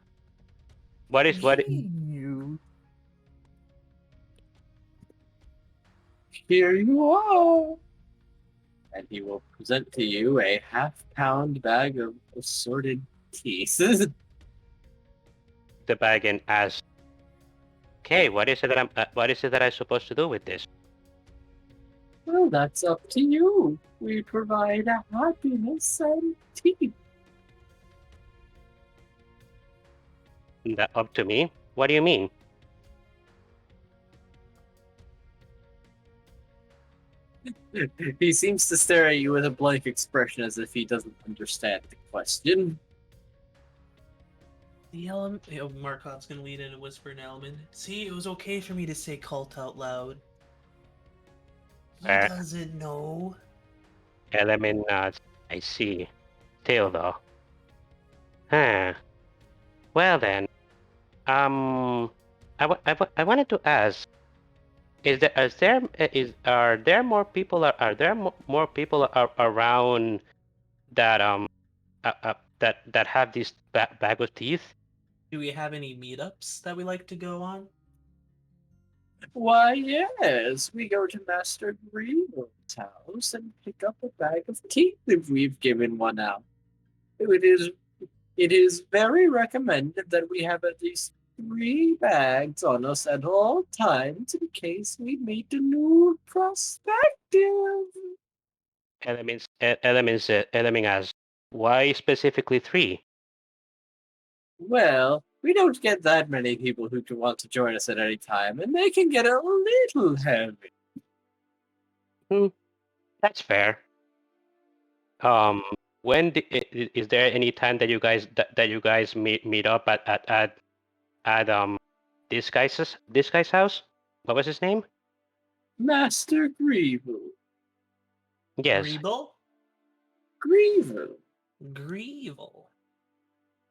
What? You. Here you are. and he will present to you a half-pound bag of assorted teeth. The bag and ask, "Okay, what is it that I'm supposed to do with this?" Well, that's up to you. We provide happiness and teeth. That up to me? What do you mean? He seems to stare at you with a blank expression as if he doesn't understand the question. The element. Oh, Markov's gonna lead in and whisper an element. See, it was okay for me to say cult out loud. He doesn't know. Element nods. I see. Still though. Huh. Well then. I wanted to ask. Are there more people more people around that that have this bag of teeth? Do we have any meetups that we like to go on? Why, yes, we go to Master Greenwood's house and pick up a bag of teeth if we've given one out. It is very recommended that we have at least 3 bags on us at all times in case we meet a new prospective. Element asks, why specifically 3? Well, we don't get that many people who can want to join us at any time, and they can get a little heavy. That's fair. Is there any time that you guys meet up at this guy's house? What was his name? Master Grievel. Yes. Greeble? Grievel. Greevel.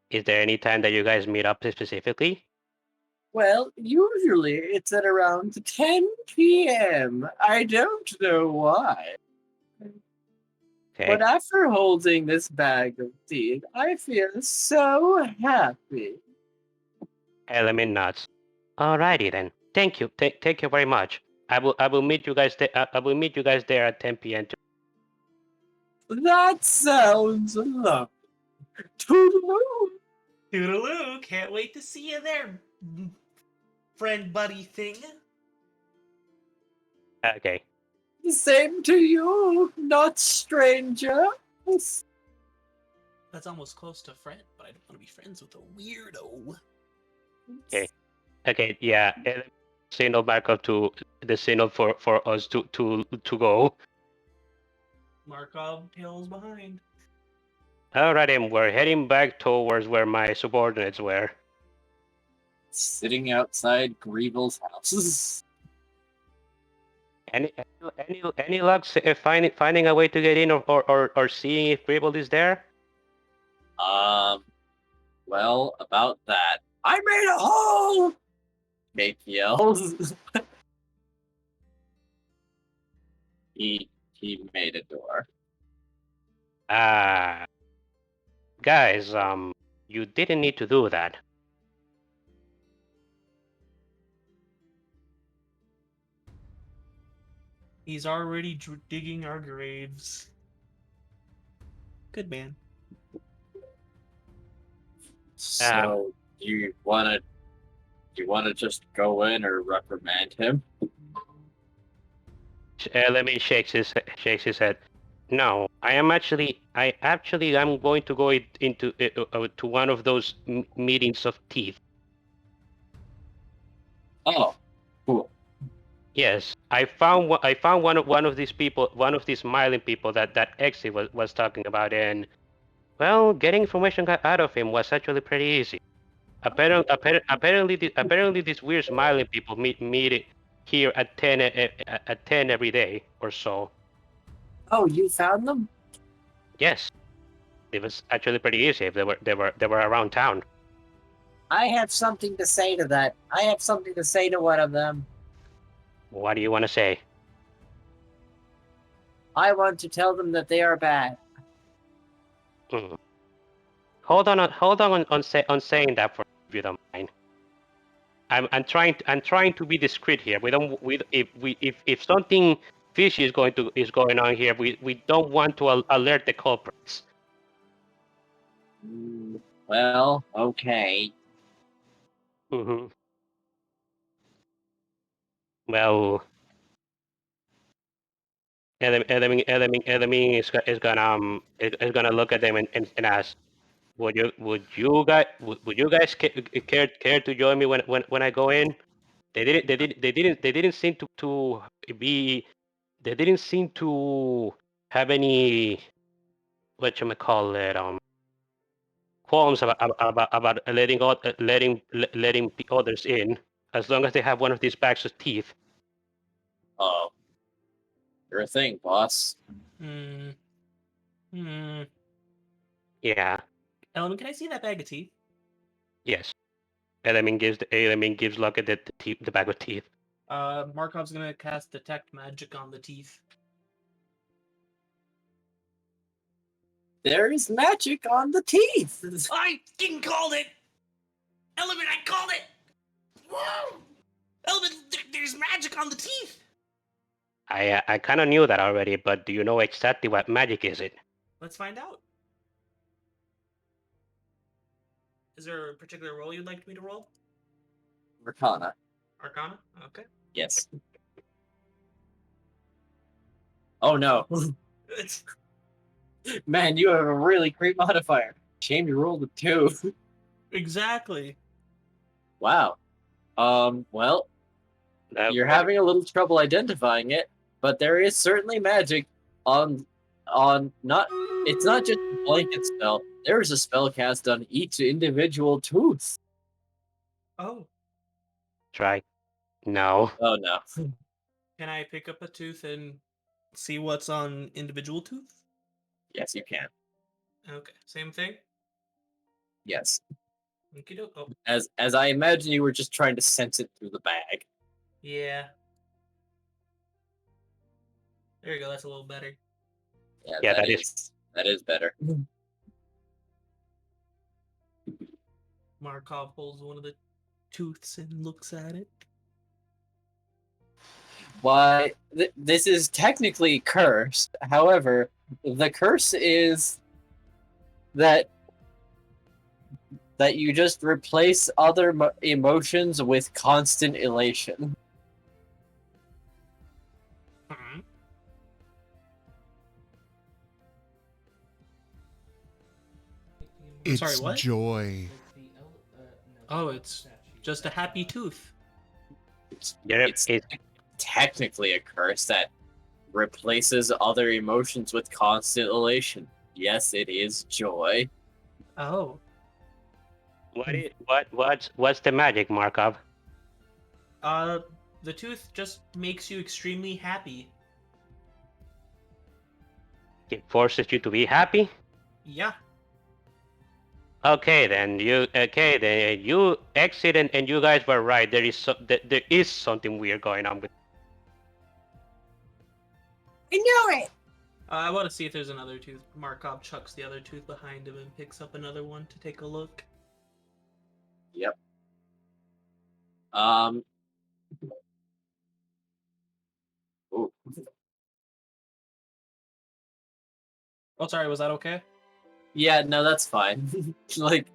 Is there any time that you guys meet up specifically? Well, usually it's at around 10 p.m. I don't know why. Okay. But after holding this bag of teeth, I feel so happy. Element nods. Alrighty then. Thank you. Thank you very much. I will meet you guys there. I will meet you guys there at 10 p.m. That sounds lovely. Toodaloo. Toodaloo! Can't wait to see you there, friend buddy thing. Okay. The same to you, not stranger. That's almost close to friend, but I don't want to be friends with a weirdo. Okay. Okay. Yeah. Signal back up to the signal for us to go. Markov tails behind. Alright, and we're heading back towards where my subordinates were. Sitting outside Grievel's house. Any luck finding a way to get in or seeing if Grable is there? Well, about that. I made a hole! Jake yells. He made a door. Guys, you didn't need to do that. He's already digging our graves. Good man. So, you wanna just go in or reprimand him? Lemmy shakes his head. No, I'm going to go into to one of those meetings of teeth. Oh, cool. Yes, I found one of these people, one of these smiling people that Exy was talking about, and well, getting information out of him was actually pretty easy. Apparently, these weird smiling people meet here at 10 every day or so. Oh, you found them? Yes, it was actually pretty easy if they were around town. I have something to say to that. I have something to say to one of them. What do you want to say? I want to tell them that they are bad. Hold on saying that for if you don't mind. I'm trying to be discreet here. If something fishy is going on here. We don't want to alert the culprits. Well, okay. Mm-hmm. Well, Edemin is gonna look at them and ask, would you guys care to join me when I go in? They didn't seem to be they didn't seem to have any whatchamacallit qualms about letting the others in, as long as they have one of these bags of teeth. Oh, you're a thing, boss. Hmm. Yeah. Element, can I see that bag of teeth? Yes. Elamin gives Luck the bag of teeth. Markov's gonna cast detect magic on the teeth. There is magic on the teeth. I fucking called it! Element, I called it! Whoa! Element, there's magic on the teeth! I kind of knew that already, but do you know exactly what magic is it? Let's find out. Is there a particular roll you'd like me to roll? Arcana. Arcana? Okay. Yes. Oh no. It's... Man, you have a really great modifier. Shame you rolled a 2. Exactly. Wow. Well, you're What- having a little trouble identifying it, but there is certainly magic on not. It's not just a blanket spell. There is a spell cast on each individual tooth. Oh. Try. No. Oh no. Can I pick up a tooth and see what's on individual tooth? Yes, you can. Okay. Same thing? Yes. Okey-doke. Oh, As I imagine, you were just trying to sense it through the bag. yeah. There you go. That's a little better. Yeah, that that is better. Markov pulls one of the tooths and looks at it. Why, this is technically cursed. However, the curse is that you just replace other emotions with constant elation. Mhm. It's Sorry, what? joy. Oh, it's just a happy tooth. It's technically a curse that replaces other emotions with constant elation. Yes, it is joy. Oh. What's the magic, Markov? The tooth just makes you extremely happy. It forces you to be happy? Yeah. Okay, then you exit and you guys were right. There is something weird going on with. I know it. I want to see if there's another tooth. Markov chucks the other tooth behind him and picks up another one to take a look. Yep. Ooh. Oh, sorry, was that okay? Yeah, no, that's fine. Like,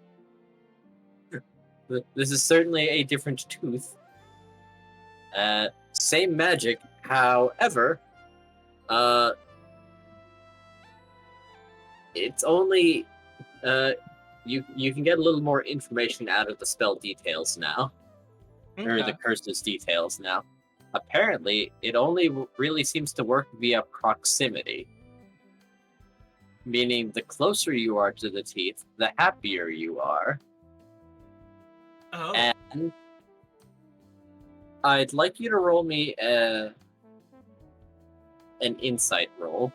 this is certainly a different tooth. Same magic, however, it's only, you can get a little more information out of the spell details now, or the curse's details now. Apparently, it only really seems to work via proximity. Meaning, the closer you are to the teeth, the happier you are. Oh. And I'd like you to roll me an insight roll.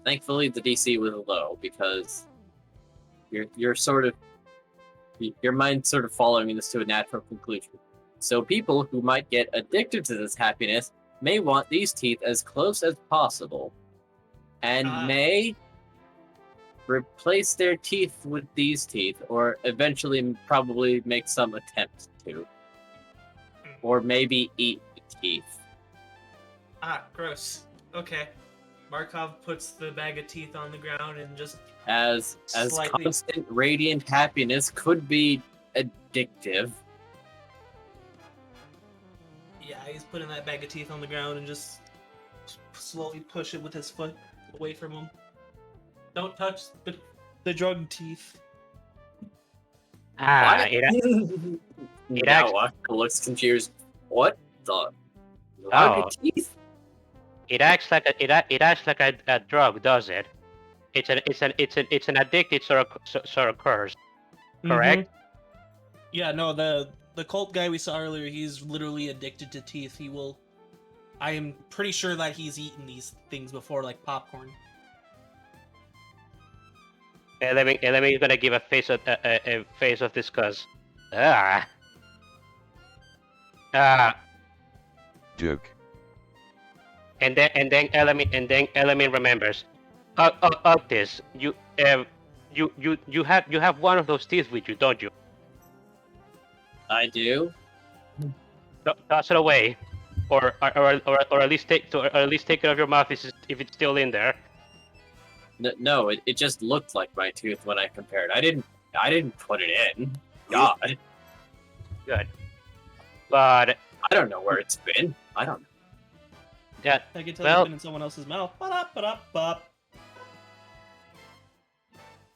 Thankfully, the DC was low because you're sort of your mind's sort of following this to a natural conclusion. So people who might get addicted to this happiness may want these teeth as close as possible, and may replace their teeth with these teeth, or eventually probably make some attempt to. Or maybe eat the teeth. Ah, gross. Okay. Markov puts the bag of teeth on the ground and just As Slightly. constant radiant happiness could be addictive. yeah, he's putting that bag of teeth on the ground and just slowly push it with his foot away from him. Don't touch the drug teeth. Ah, What? it Now Aqua looks confused. What the? Oh. Teeth? acts like a drug, does it? It's an addicted sort of curse, correct? Yeah, no, the cult guy we saw earlier, he's literally addicted to teeth. He will. I am pretty sure that he's eaten these things before, like popcorn. Element gonna give a face of disgust. Ah. Duke. And then element remembers. This you have one of those teeth with you, don't you? I do. Toss it away, or at least take it out of your mouth if it's still in there. No, it just looked like my tooth when I compared. I didn't put it in. God. Good. But I don't know where it's been. I don't know. yeah, I can tell well, it's been in someone else's mouth. Ba-da-ba-da-ba.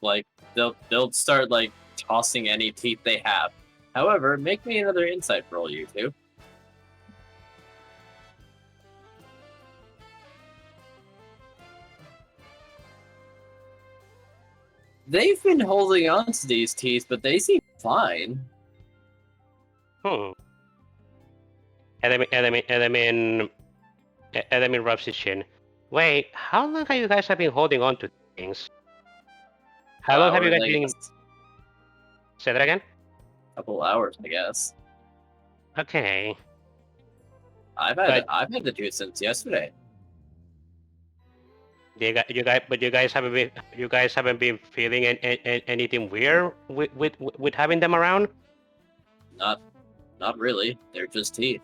Like they'll start like tossing any teeth they have. However, make me another insight roll, you two. They've been holding on to these teeth, but they seem fine. Element rubs his chin. Wait, how long have you guys been holding on to things? How long have you guys been? Say that again. Couple hours, I guess. Okay. I've had the tooth since yesterday. You guys haven't been feeling anything weird with having them around? Not really. They're just teeth,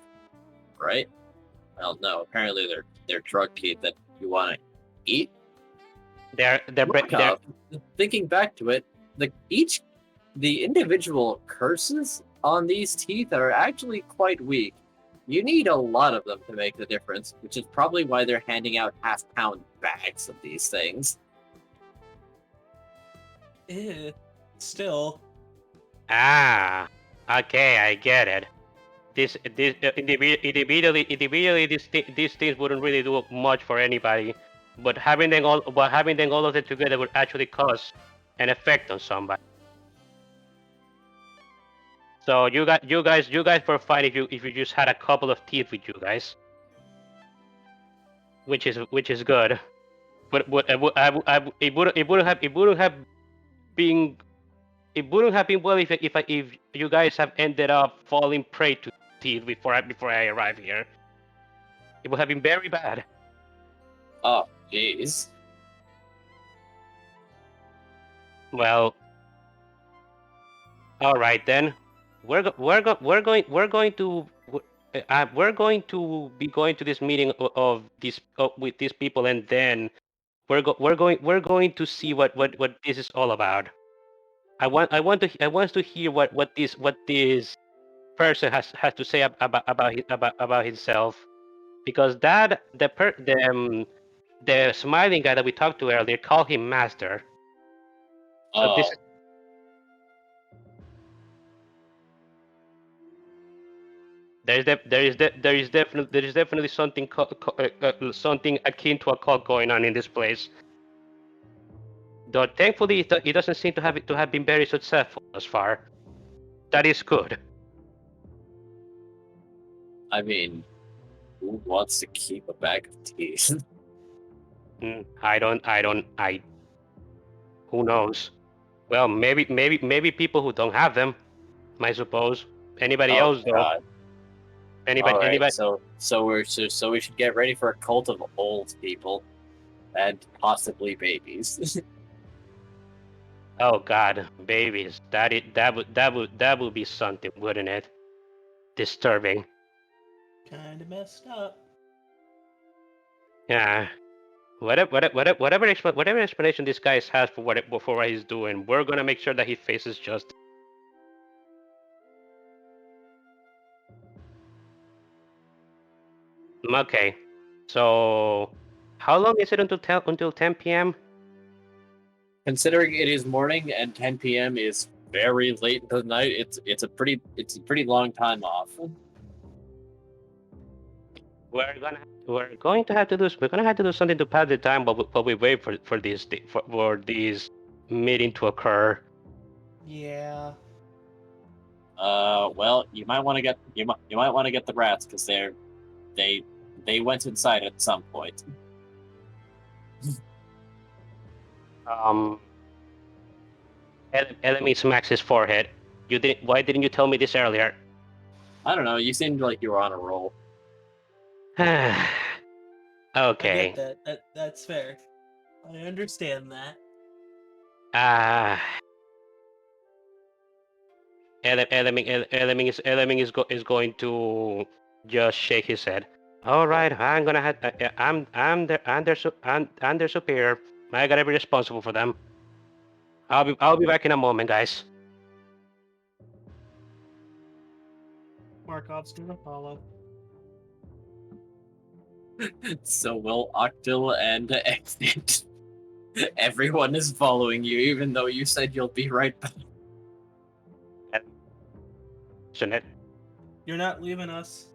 right? Well, no. Apparently, they're drug teeth that you want to eat. They're Thinking back to it, the individual curses on these teeth are actually quite weak. You need a lot of them to make the difference, which is probably why they're handing out half-pound bags of these things. Still. Ah, okay, I get it. Individually, these things wouldn't really do much for anybody, but having them all of them together would actually cause an effect on somebody. So you guys were fine if you just had a couple of teeth with you guys, which is good. But it wouldn't have been well if you guys have ended up falling prey to teeth before I arrived here. It would have been very bad. Oh, jeez. Well, all right then. We're going to be going to this meeting with these people, and then we're going to see what this is all about. I want to hear what this person has to say about himself, because the smiling guy that we talked to earlier called him master. So this is there is definitely something something akin to a cult going on in this place. Though thankfully it doesn't seem to have been very successful thus far. That is good. I mean, who wants to keep a bag of teeth? Who knows? Well, maybe people who don't have them, I suppose. Anybody else though? God. Anybody? So we should get ready for a cult of old people, and possibly babies. Oh God, babies. That would be something, wouldn't it? Disturbing. Kind of messed up. Yeah. Whatever explanation this guy has for what he's doing, we're gonna make sure that he faces justice. Okay. So, how long is it until 10 p.m.? Considering it is morning and 10 p.m. is very late into the night, it's a pretty long time off. We're gonna have to do something to pass the time, but we wait for this meeting to occur. Yeah. Well, you might want to get the rats because they went inside at some point. Um, Elemi smacks his forehead. Why didn't you tell me this earlier? I don't know. You seemed like you were on a roll. I Okay. get that. That's fair. I understand that. Ah. Elemi is going to just shake his head. All right, I'm gonna have. I'm their superior. I gotta be responsible for them. I'll be back in a moment, guys. Markov's gonna follow. So will Octil and Exit. Everyone is following you, even though you said you'll be right back. Shouldn't it? You're not leaving us.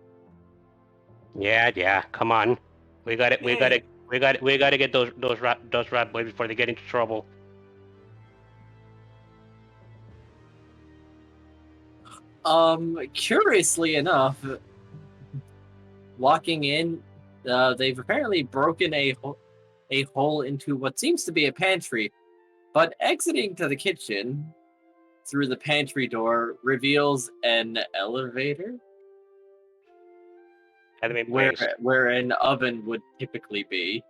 Yeah. Come on. We got it. Hey. We gotta get those rat boys before they get into trouble. Curiously enough, walking in, they've apparently broken a hole into what seems to be a pantry, but exiting to the kitchen through the pantry door reveals an elevator Element where blinks. an oven would typically be.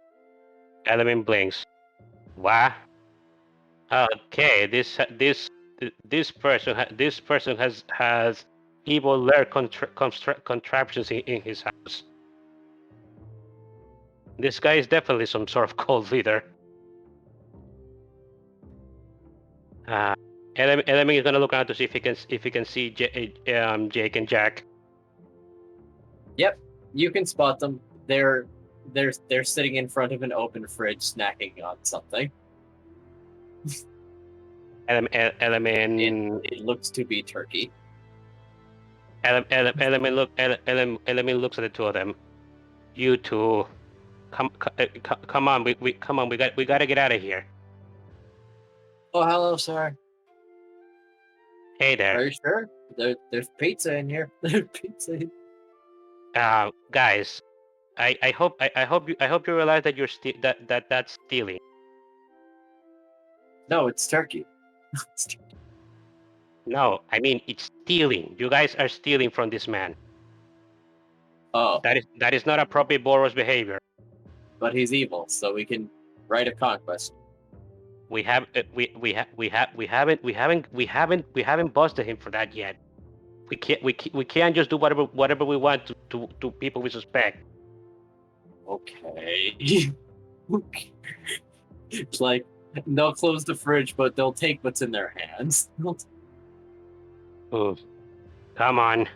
Element blinks. What? Okay. This person has evil lair contraptions in his house. This guy is definitely some sort of cult leader. Element is gonna look out to see if he can see Jake and Jack. Yep, you can spot them. They're sitting in front of an open fridge, snacking on something. Element It looks to be turkey. Element looks at the two of them. You two, come on, we gotta get out of here. Oh, hello, sir. Hey Are there, you sure? There's pizza in here. There's pizza. guys. I hope you realize that that's stealing. No, it's turkey. No, I mean it's stealing. You guys are stealing from this man. Oh, That is not appropriate Boros behavior. but he's evil, so we can write a conquest. We haven't busted him for that yet. We can't just do whatever we want to people we suspect. Okay. It's like they'll close the fridge, but they'll take what's in their hands. Ooh, come on.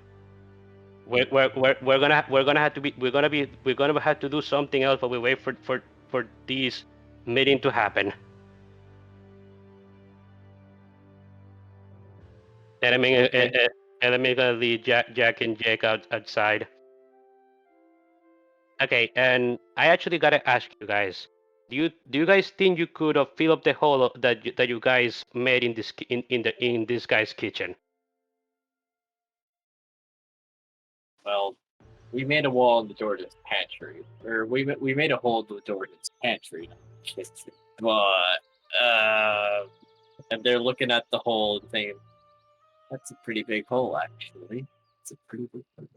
We're gonna have to do something else, but we wait for this meeting to happen. And I mean, Okay. and I'm gonna lead Jack and Jake outside. Okay, and I actually gotta ask you guys: do you guys think you could fill up the hole that you guys made in in this guy's kitchen? Well, we made a wall in the door to his pantry, or we made a hole in the door to his pantry, not kitchen. But and they're looking at the hole and thinking, "That's a pretty big hole, actually. It's a pretty big hole."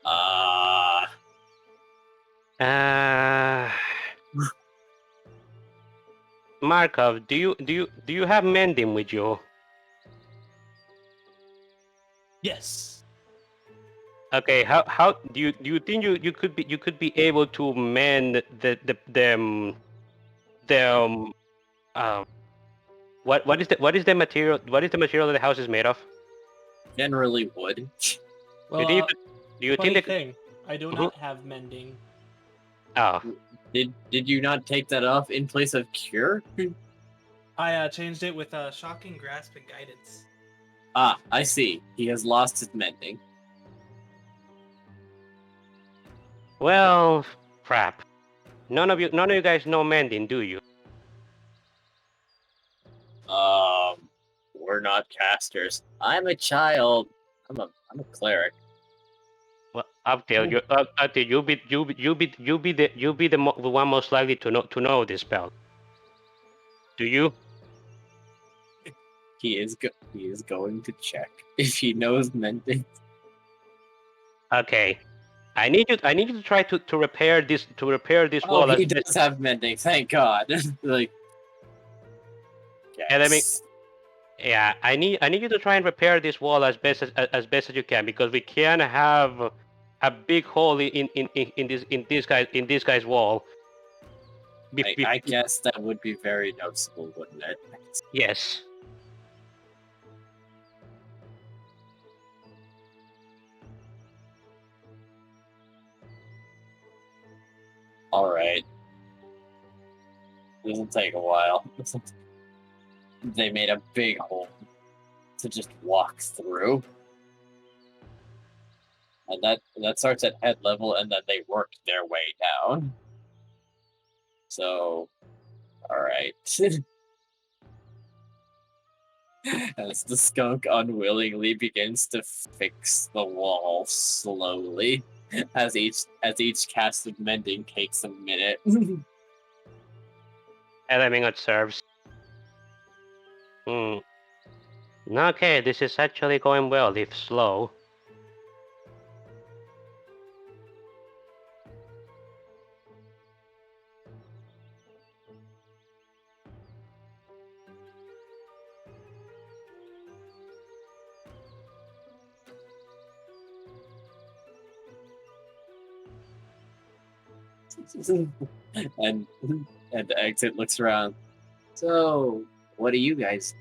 Uh, Markov, do you have mending with you? Yes. Okay, how do you think you could be able to mend the um what is the material that the house is made of? Generally wood. Well, Do you think funny they could? thing, I do not have mending. Oh, Did you not take that off in place of cure? I changed it with shocking grasp and guidance. Ah, I see. He has lost his mending. well, crap. None of you guys know mending, do you? We're not casters. I'm a child. I'm a cleric. Well, I'll tell you. I'll tell you. The one most likely to know this spell. Do you? He is going to check if he knows mending. Okay. I need you to try to repair this Oh, wall he as does have mending. Thank God. Like, and I mean, yes. yeah, I need you to try and repair this wall as best as you can, because we can't have a big hole in this guy's wall. I guess that would be very noticeable, wouldn't it? Yes. All right. Doesn't take a while. They made a big hole to just walk through, and that starts at head level, and then they work their way down. So, all right. As the skunk unwillingly begins to fix the wall slowly, as each cast of mending takes a minute. And I mean, it serves. Okay, this is actually going well, if slow. and the exit looks around. So, what do you guys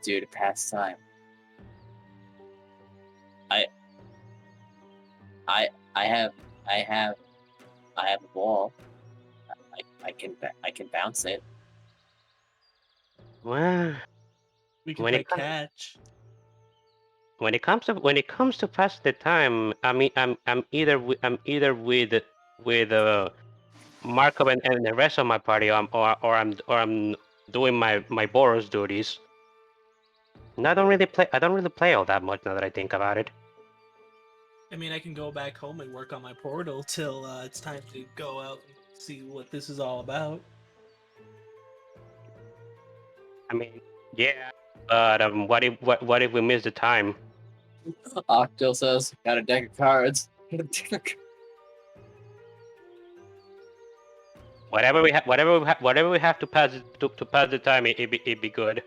do to pass time? I have a ball. I can bounce it. Well, We can when play it comes catch. when it comes to pass the time, I mean, I'm either with Markov and the rest of my party, or I'm doing my Boros duties. And I don't really play all that much now that I think about it. I mean, I can go back home and work on my portal till it's time to go out and see what this is all about. I mean, yeah, but what if we miss the time? Octil says, "Got a deck of cards." Whatever we have to pass the time, it'd be good.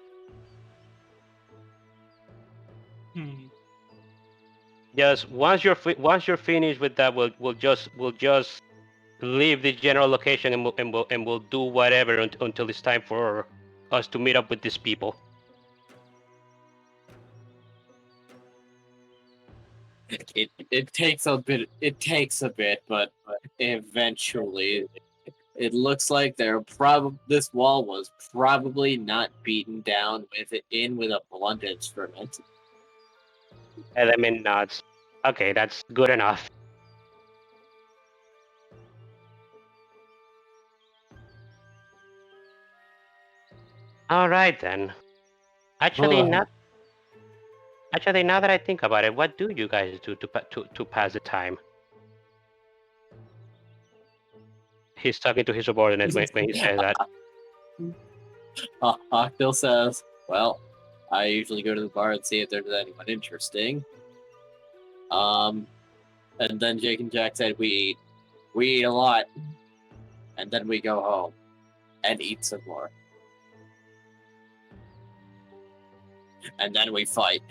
Just once you're finished with that, we'll just leave the general location, and we'll do whatever until it's time for us to meet up with these people. It takes a bit. It takes a bit, but eventually, it looks like this wall was probably not beaten down with a blunt instrument. And I mean, nods. Okay, that's good enough. All right then. Actually, not. Actually, now that I think about it, what do you guys do to pass the time? He's talking to his subordinate when he says that. Octil says, "Well, I usually go to the bar and see if there's anyone interesting." And then Jake and Jack said, "We eat a lot, and then we go home and eat some more." And then we fight.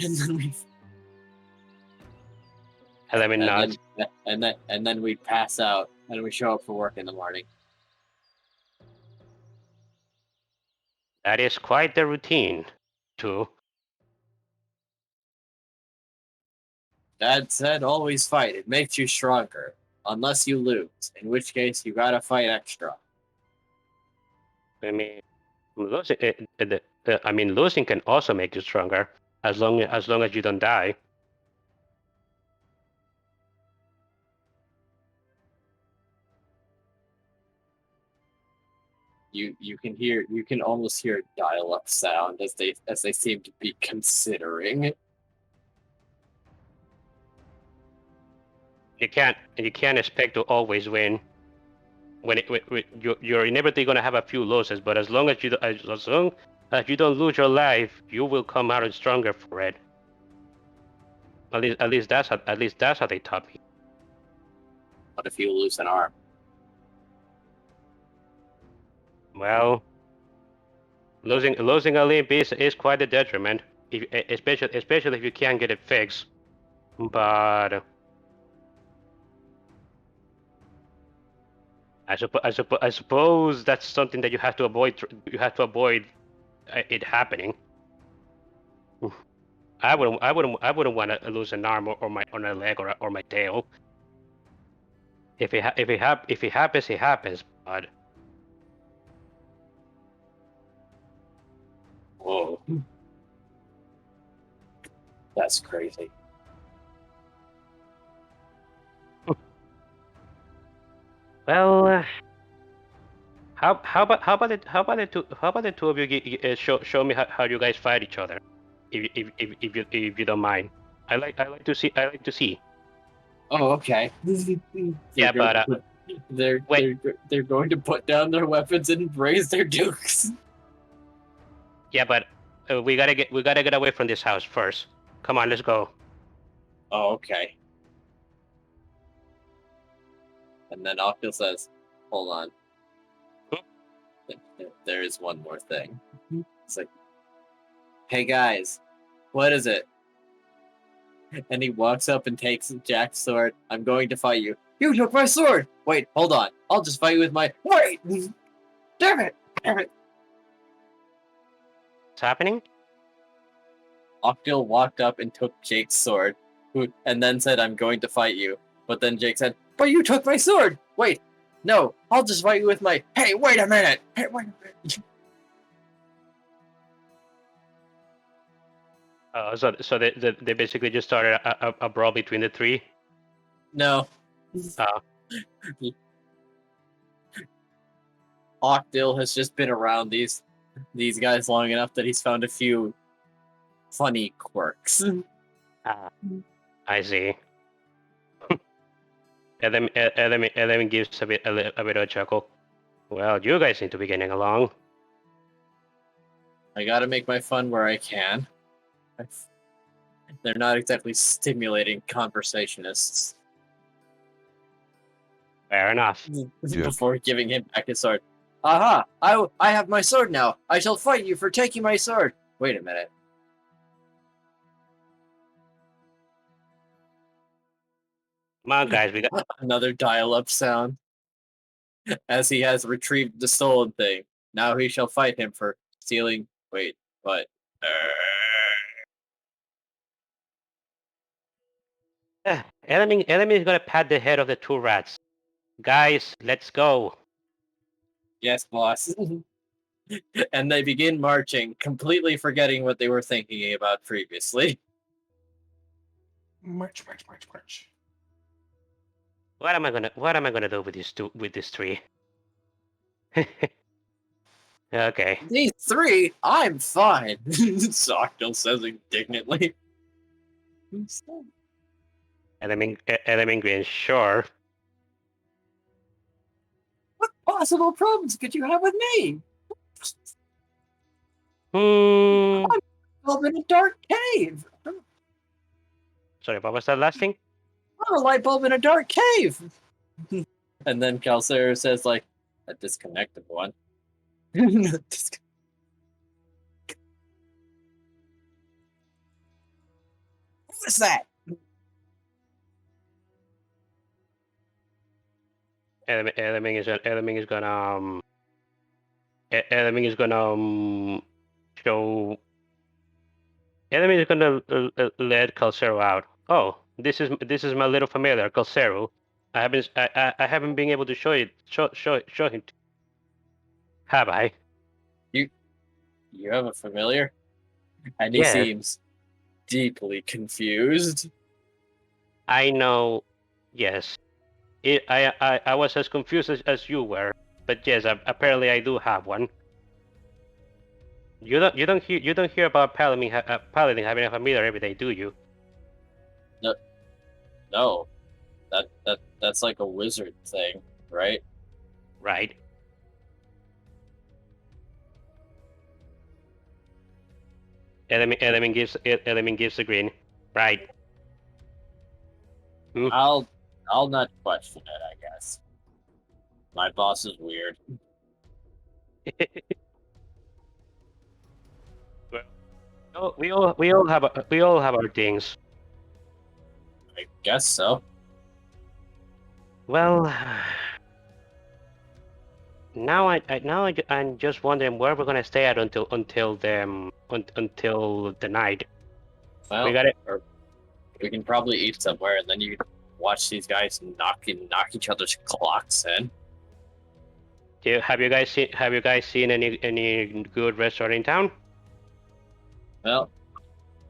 Element nods. And then we pass out and we show up for work in the morning. That is quite the routine, too. Dad said always fight. It makes you stronger. Unless you lose, in which case you gotta fight extra. I mean, losing can also make you stronger, as long as you don't die. You can almost hear dial-up sound as they seem to be considering. You can't expect to always win. You're inevitably gonna have a few losses, but as long as you don't lose your life, you will come out stronger for it. At least that's how they taught me. What if you lose an arm? Well, losing a limb is quite a detriment, especially if you can't get it fixed. But I suppose that's something that you have to avoid. You have to avoid it happening. I wouldn't want to lose an arm or a leg or my tail. If it happens, it happens. But Whoa, that's crazy. well, how about the two of you show me how you guys fight each other, if you don't mind. I like to see. Oh, okay. Yeah, but they're going to put down their weapons and raise their dukes. Yeah, but we gotta get away from this house first. Come on, let's go. Oh, okay. And then Octil says, "Hold on. There is one more thing." It's like, "Hey guys, what is it?" And he walks up and takes Jack's sword. "I'm going to fight you." "You took my sword!" "Wait, hold on. I'll just fight you with my... Wait! Damn it! Damn it!" What's happening? Octil walked up and took Jake's sword, and then said, "I'm going to fight you." But then Jake said, "But you took my sword!" "Wait, no, I'll just fight you with my... Hey, wait a minute! Hey, wait a minute!" So they basically just started a brawl between the three. No. Oh. Octil has just been around these guys long enough that he's found a few funny quirks. I see. Element gives a bit of a chuckle. Well, you guys seem to be getting along. I gotta make my fun where I can. They're not exactly stimulating conversationists. Fair enough. Before giving him back his sword. "Aha! I have my sword now! I shall fight you for taking my sword!" Wait a minute. Come on, guys, we got Another dial-up sound. As he has retrieved the stolen thing. Now he shall fight him for stealing... Wait, what? Element is gonna pat the head of the two rats. Guys, let's go. Yes, boss. And they begin marching, completely forgetting what they were thinking about previously. March, march, march, march. What am I gonna do with this tree? Okay. These three, I'm fine. Octil says indignantly. Element grins, sure. What possible problems could you have with me? Hmm. I'm in a dark cave. Sorry, what was that last thing? I'm a light bulb in a dark cave. And then Calcera says, like, a disconnected one. What's that? Element is gonna Element is gonna show. Element is gonna let Calcero out. Oh, this is my little familiar, Calcero. I haven't been able to show him. Have I? You have a familiar? And he Yes. seems deeply confused. I know. Yes. I was as confused as you were, but yes, apparently I do have one. You don't hear about Paladin having a familiar every day, do you? No, that's like a wizard thing, right? Right. Element gives a grin. Right. Hmm. I'll not question it, I guess. My boss is weird. Well, we all have our things. I guess so. Well, now I'm just wondering where we're gonna stay at until the night. Well, We got it. or we can probably eat somewhere, and then you can watch these guys knock each other's clocks in. Have you guys seen any good restaurant in town Well,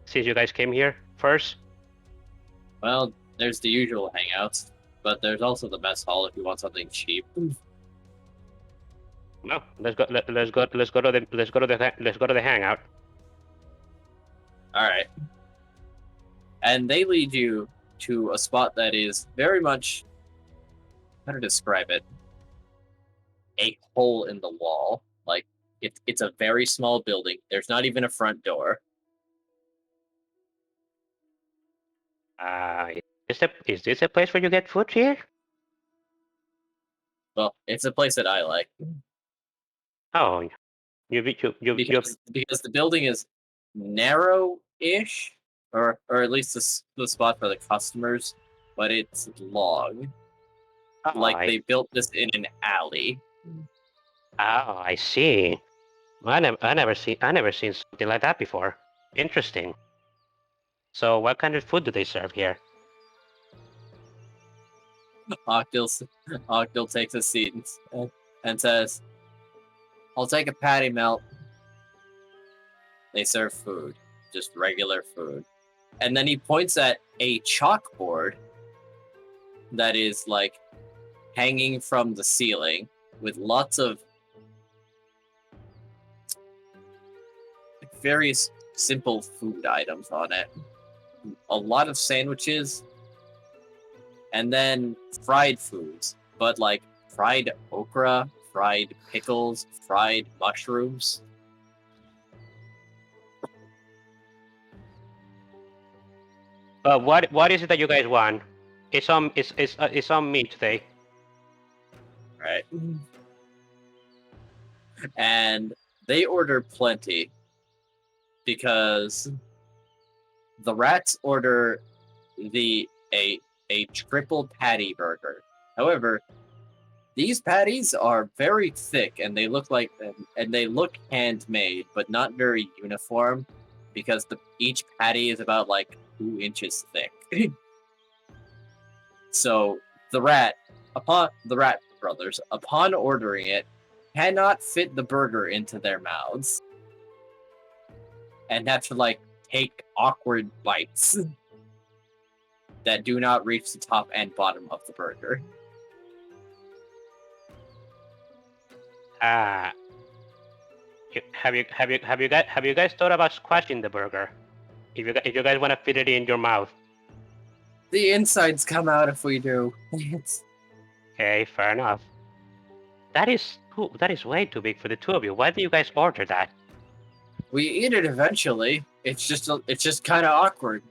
since you guys came here first? well, there's the usual hangouts, but there's also the mess hall if you want something cheap. No, let's go to the hangout. All right. And they lead you to a spot that is very much, how to describe it, a hole in the wall. Like, it's a very small building. There's not even a front door. Is this a place where you get food here? Well, it's a place that I like. Oh, Because the building is narrow-ish, or at least the spot for the customers, but it's long. Like they built this in an alley. Oh, I see. I never seen something like that before. Interesting. So, what kind of food do they serve here? Octil takes a seat and says, "I'll take a patty melt." They serve food, just regular food. And then he points at a chalkboard that is like hanging from the ceiling with lots of various simple food items on it. A lot of sandwiches, and then fried foods, but like fried okra, fried pickles, fried mushrooms. But what is it that you guys want? It's on me today. Right. And they order plenty because the rats order a triple patty burger. However, these patties are very thick and they look handmade, but not very uniform because each patty is about like 2 inches thick. So the rat brothers, upon ordering it, cannot fit the burger into their mouths and have to like take awkward bites that do not reach the top and bottom of the burger. Have you guys thought about squashing the burger? If you guys want to fit it in your mouth. The insides come out if we do. Okay, fair enough. That is way too big for the two of you. Why do you guys order that? We eat it eventually. It's just kind of awkward.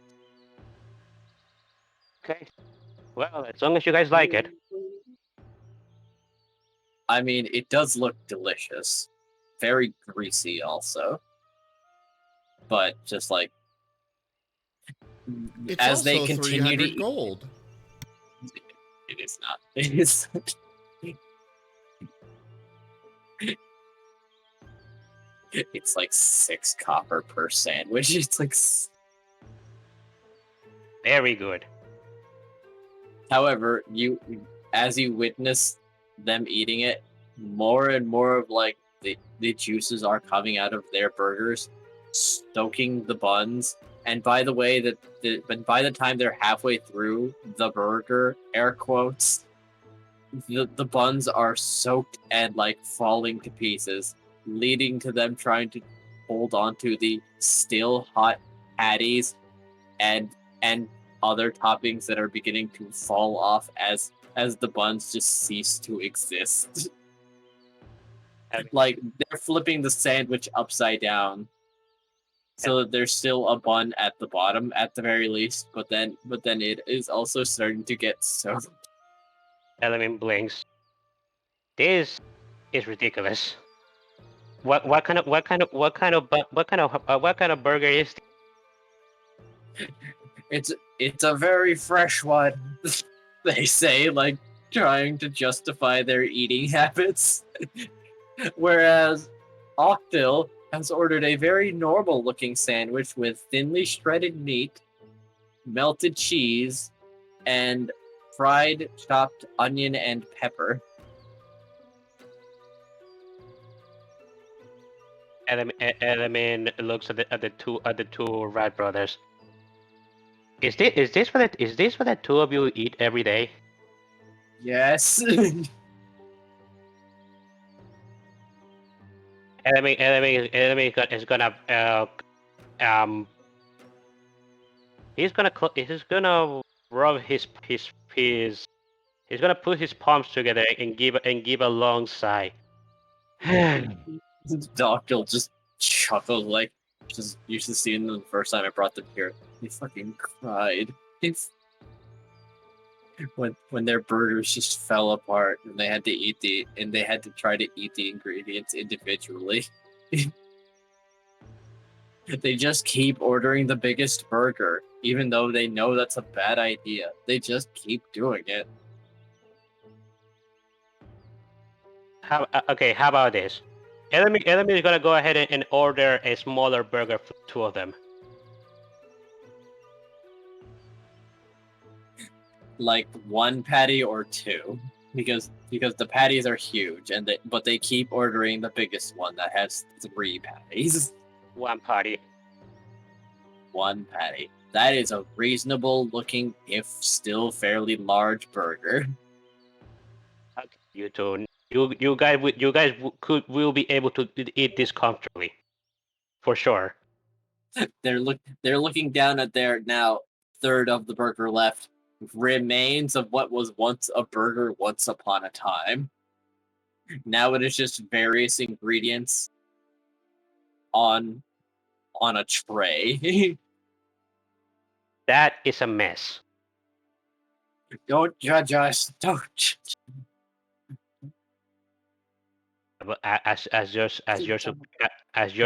Okay. Well, as long as you guys like it. I mean, it does look delicious. Very greasy also. But just like It's as also they continue to 300 eat, gold. it is not. It is. It's like 6 copper per sandwich. It's like. Very good. However, as you witness them eating it, more and more of like the juices are coming out of their burgers, stoking the buns. And by the way, but by the time they're halfway through the burger, air quotes, the buns are soaked and like falling to pieces, leading to them trying to hold on to the still hot patties and other toppings that are beginning to fall off as the buns just cease to exist. Like they're flipping the sandwich upside down, so that there's still a bun at the bottom at the very least. But then it is also starting to get so. Element blinks. This is ridiculous. What kind of burger is this? It's a very fresh one. They say, like trying to justify their eating habits. Whereas Octil has ordered a very normal looking sandwich with thinly shredded meat, melted cheese, and fried chopped onion and pepper. Element looks at the two Wright brothers. Is this what the two of you eat every day? Yes. Element is gonna he's gonna rub his he's gonna put his palms together and give a long sigh. Doctor just chuckled like just you should see him the first time I brought them here. He fucking cried. It's when their burgers just fell apart and they had to try to eat the ingredients individually. They just keep ordering the biggest burger, even though they know that's a bad idea. They just keep doing it. Okay, how about this? Enemy is gonna go ahead and order a smaller burger for two of them. Like 1 patty or 2, because the patties are huge, but they keep ordering the biggest one that has 3 patties. 1 patty. 1 patty. That is a reasonable looking, if still fairly large burger. Okay, you two. You guys will be able to eat this comfortably, for sure. They're looking down at their now third of the burger left, remains of what was once a burger once upon a time. Now it is just various ingredients on a tray. That is a mess. Don't judge us. Don't. But as your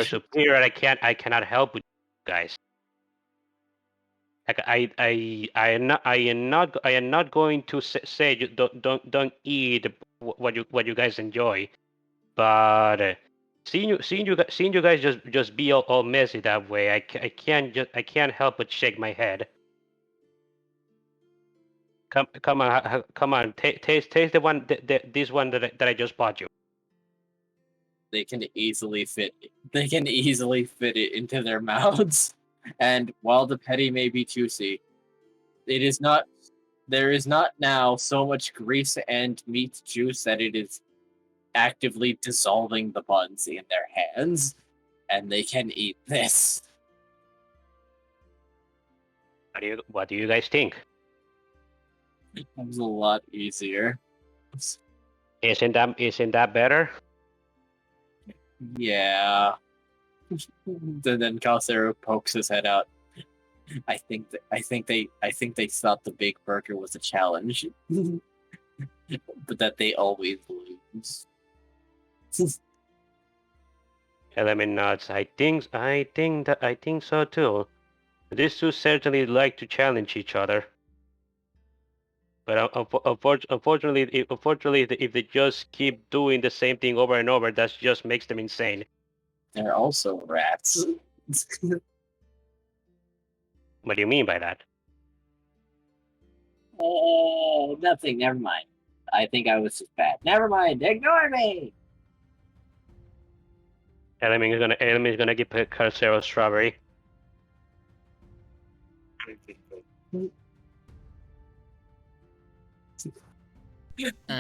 superior, I cannot help with you guys. Like I am not going to say you don't eat what you guys enjoy, but seeing you guys just be all messy that way, I can't help but shake my head. Come on, taste the one this one that I just bought you. They can easily fit it into their mouths. And while the patty may be juicy, there is not now so much grease and meat juice that it is actively dissolving the buns in their hands, and they can eat this. What do you guys think? It was a lot easier. Isn't that better? Yeah. Then Calcero pokes his head out. I think they thought the big burger was a challenge, but that they always lose. Element nods. I think so too. These two certainly like to challenge each other. But unfortunately, if they just keep doing the same thing over and over, that just makes them insane. They're also rats. What do you mean by that? Nothing. Never mind. I think I was just bad. Never mind. Ignore me. Element is gonna give Carcero a strawberry.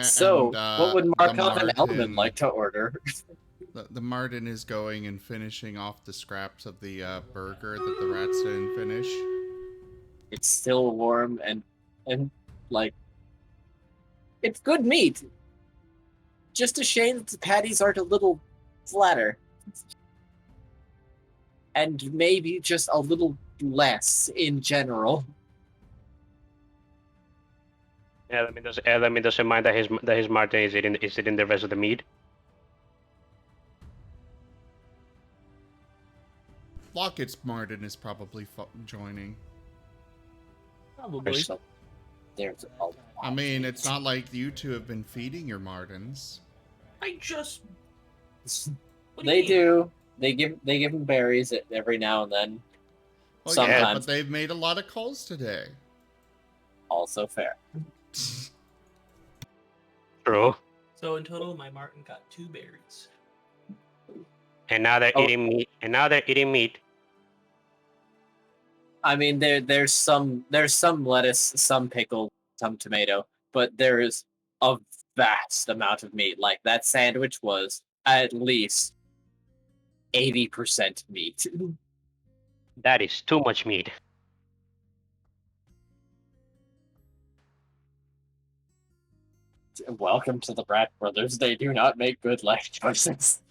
So, what would the Markov and Element Marten- like to order? The Marten is going and finishing off the scraps of the burger that the rats didn't finish. It's still warm and like it's good meat. Just a shame that the patties aren't a little flatter. And maybe just a little less in general. Element doesn't mind that his Marten is eating the rest of the meat. Locket's Marten is probably joining. Probably. There's I mean, it's not like you two have been feeding your Martens. I just. What They you mean? do. They give them berries every now and then. Well, yeah, Sometimes. but they've made a lot of calls today. Also fair. True. So in total, my Marten got 2 berries. And now they're Oh. eating meat. And now they're eating meat. I mean, there's some lettuce, some pickle, some tomato, but there is a vast amount of meat. Like that sandwich was at least 80% meat. That is too much meat. Welcome to the Brat Brothers. They do not make good life choices.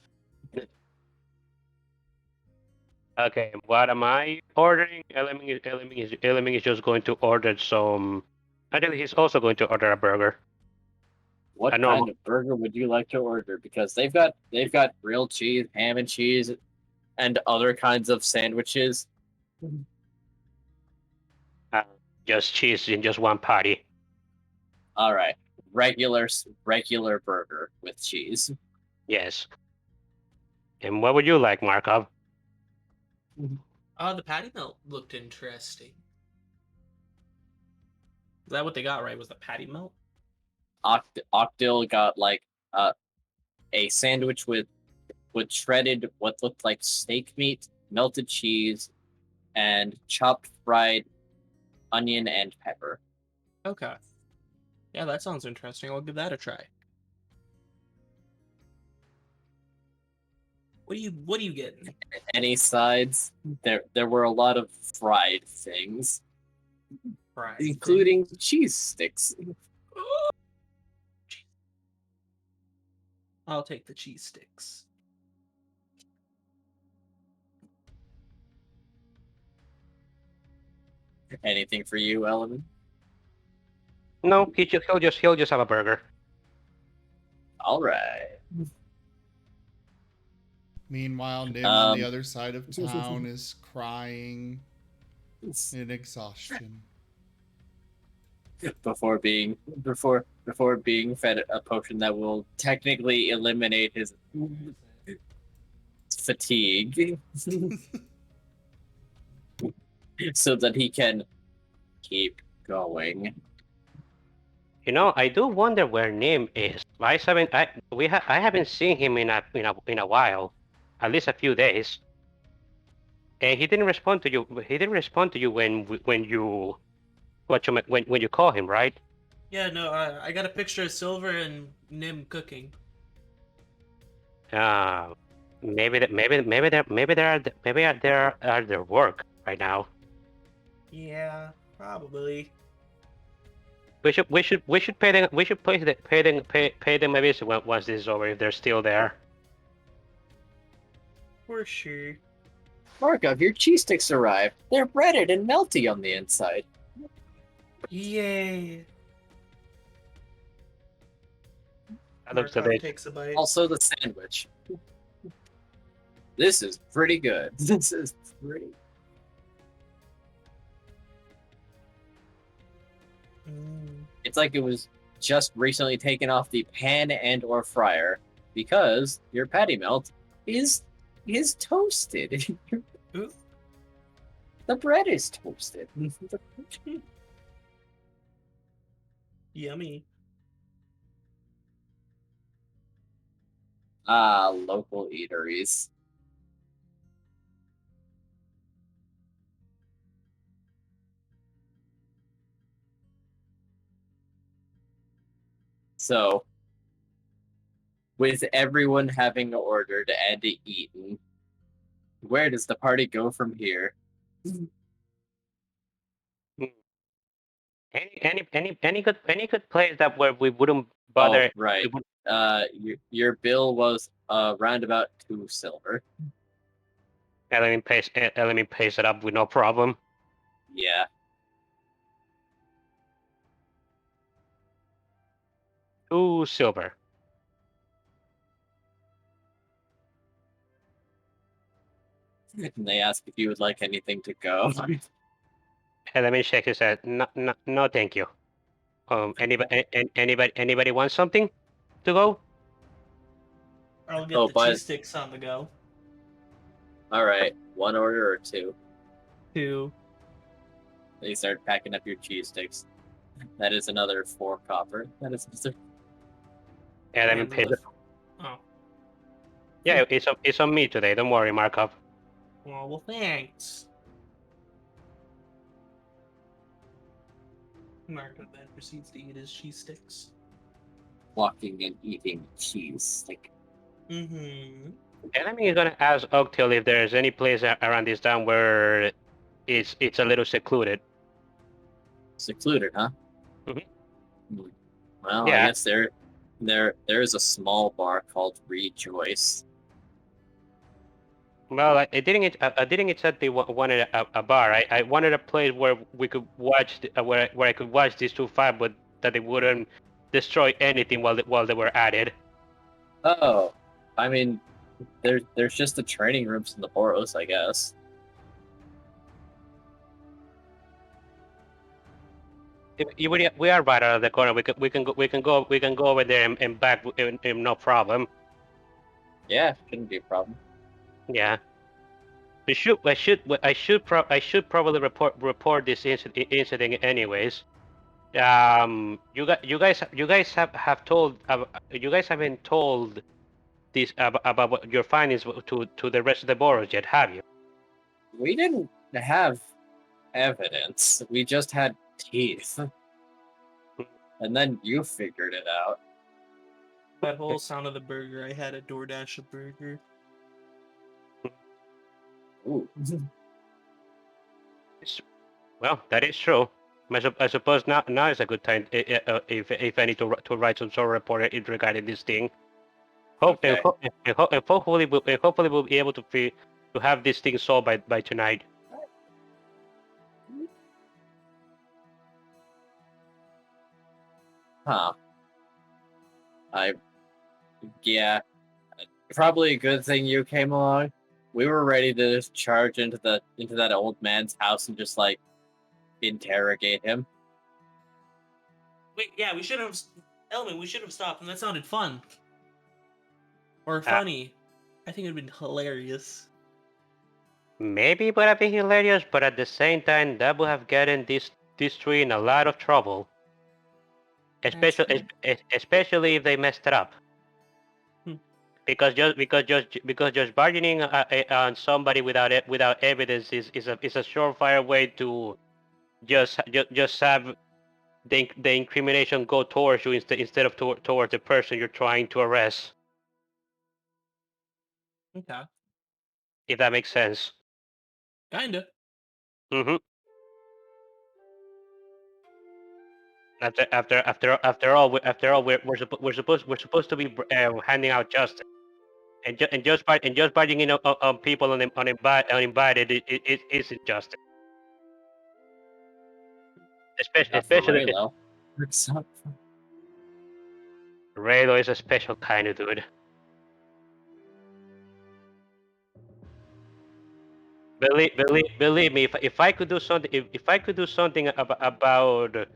Okay, what am I ordering? Element is just going to order some. Actually, he's also going to order a burger. What I know. kind of burger would you like to order? Because they've got grilled cheese, ham and cheese, and other kinds of sandwiches. Just cheese in just one patty. All right, regular burger with cheese. Yes. And what would you like, Markov? The patty melt looked interesting. Is that what they got right? Was the patty melt? Octil got like a sandwich with shredded what looked like steak meat, melted cheese, and chopped fried onion and pepper. Okay. Yeah, that sounds interesting. I'll give that a try. What are you getting? Any sides? There were a lot of fried things, Fried including cheese sticks. I'll take the cheese sticks. Anything for you, Element? No, he'll just have a burger. All right. Meanwhile, Nim on the Um, other side of town is crying in exhaustion. Before being fed a potion that will technically eliminate his fatigue, so that he can keep going. You know, I do wonder where Nim is. I haven't seen him in a while, at least a few days. And he didn't respond to you. He didn't respond to you when you call him, right? Yeah, no, I got a picture of Silver and Nim cooking. Maybe they're at their work right now. Yeah, probably. We should pay them a visit once this is over if they're still there. For sure. Markov, your cheese sticks arrived. They're breaded and melty on the inside. Yay! That looks Markov delicious. takes a bite. Also, the sandwich. This is pretty good. This is pretty. It's like it was just recently taken off the pan and or fryer because your patty melt is toasted. Ooh. The bread is toasted. Yummy. Ah, local eateries. So, with everyone having ordered and eaten, where does the party go from here? Any good place that where we wouldn't bother. Oh, right. Your bill was around about 2 silver. Let me pace it up with no problem. Yeah. Two silver. And they ask if you would like anything to go. And let me check his head. No, thank you. Anybody want something to go? I'll get Oh, the but- cheese sticks on the go. All right, 1 order or 2. 2. They start packing up your cheese sticks. That is another 4 copper. That is another... Yeah, let me And pay. the- Oh, Yeah, it's on me today. Don't worry, Markov. well, thanks. Marco then proceeds to eat his cheese sticks. walking and eating cheese. Like, Mm-hmm. Enemy is gonna ask Oaktail if there's any place around this town where it's a little secluded. secluded, huh? Mhm. Well, Yeah. I guess there is a small bar called Rejoice. Well, I didn't exactly wanted a bar. I wanted a place where we could watch where I could watch these two fight, but that they wouldn't destroy anything while they were at it. Oh, I mean, there's just the training rooms in the Boros, I guess. We are right out of the corner. We can go over there and back no problem. Yeah, shouldn't be a problem. Yeah. I should probably report this incident anyways. You guys have told you guys haven't told this about what your findings to the rest of the boroughs yet, have you? We didn't have evidence. We just had teeth. And then you figured it out. That whole sound of the burger, I had a DoorDash burger. Ooh. Well, that is true. I suppose now is a good time if I need to write some sort of report regarding this thing. Okay. And hopefully we'll be able to have this thing solved by tonight. Huh. Yeah. Probably a good thing you came along. We were ready to just charge into that old man's house and just like interrogate him. Wait, yeah, we should have. Elman, we should have stopped, and that sounded fun. Or funny. I think it would have been hilarious. Maybe it would have been hilarious, but at the same time, that would have gotten this three in a lot of trouble. Especially if they messed it up. Hmm. Because just bargaining on somebody without evidence is a surefire way to just have the incrimination go towards you instead of towards the person you're trying to arrest. Okay. If that makes sense. Kinda. Mm-hmm. After all, we're supposed to be handing out justice, and just barging in on people uninvited it isn't justice. Especially Raylo. What's up? Raylo is a special kind of dude. Believe me, if I could do something, if I could do something about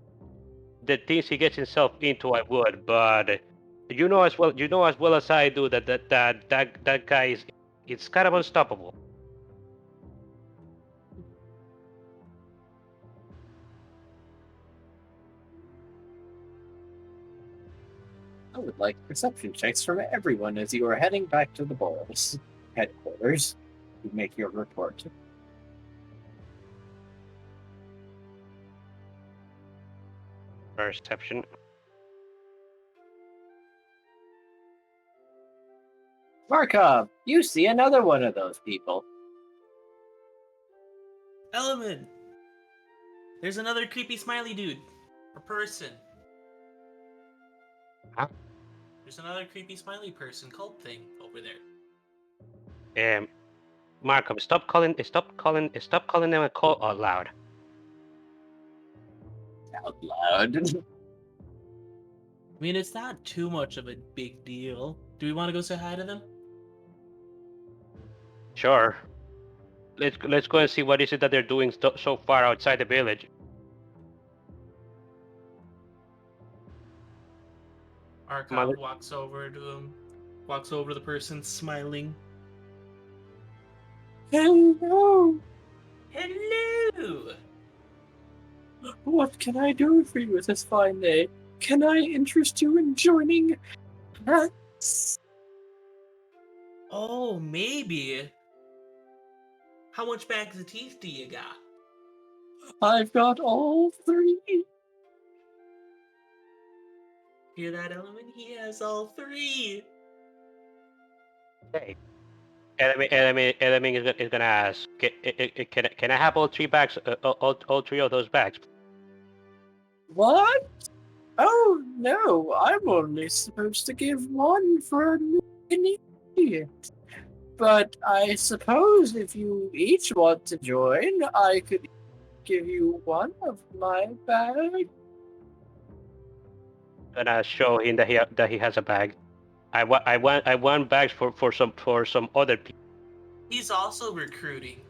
the things he gets himself into, I would. But you know as well as I do that guy is it's kind of unstoppable. I would like perception checks from everyone as you are heading back to the Boros headquarters to make your report. Perception. Markov, you see another one of those people. Element! There's another creepy smiley dude. Or person. Huh? There's another creepy smiley person cult thing over there. Markham, stop calling them a call out loud. Out loud. I mean, it's not too much of a big deal. Do we want to go say hi to them? Sure. Let's go and see what is it that they're doing so far outside the village. Arkav walks over to him. Walks over to the person, smiling. Hello. Hello! What can I do for you this fine day? Can I interest you in joining us? Oh, maybe. How much bags of teeth do you got? I've got all three. Hear that, Element? He has all three. Hey. Element is gonna ask, can I have all three bags, all three of those bags? What? Oh no, I'm only supposed to give one for an idiot. But I suppose if you each want to join, I could give you one of my bags. Gonna show him that he has a bag. I want bags for some other people. He's also recruiting.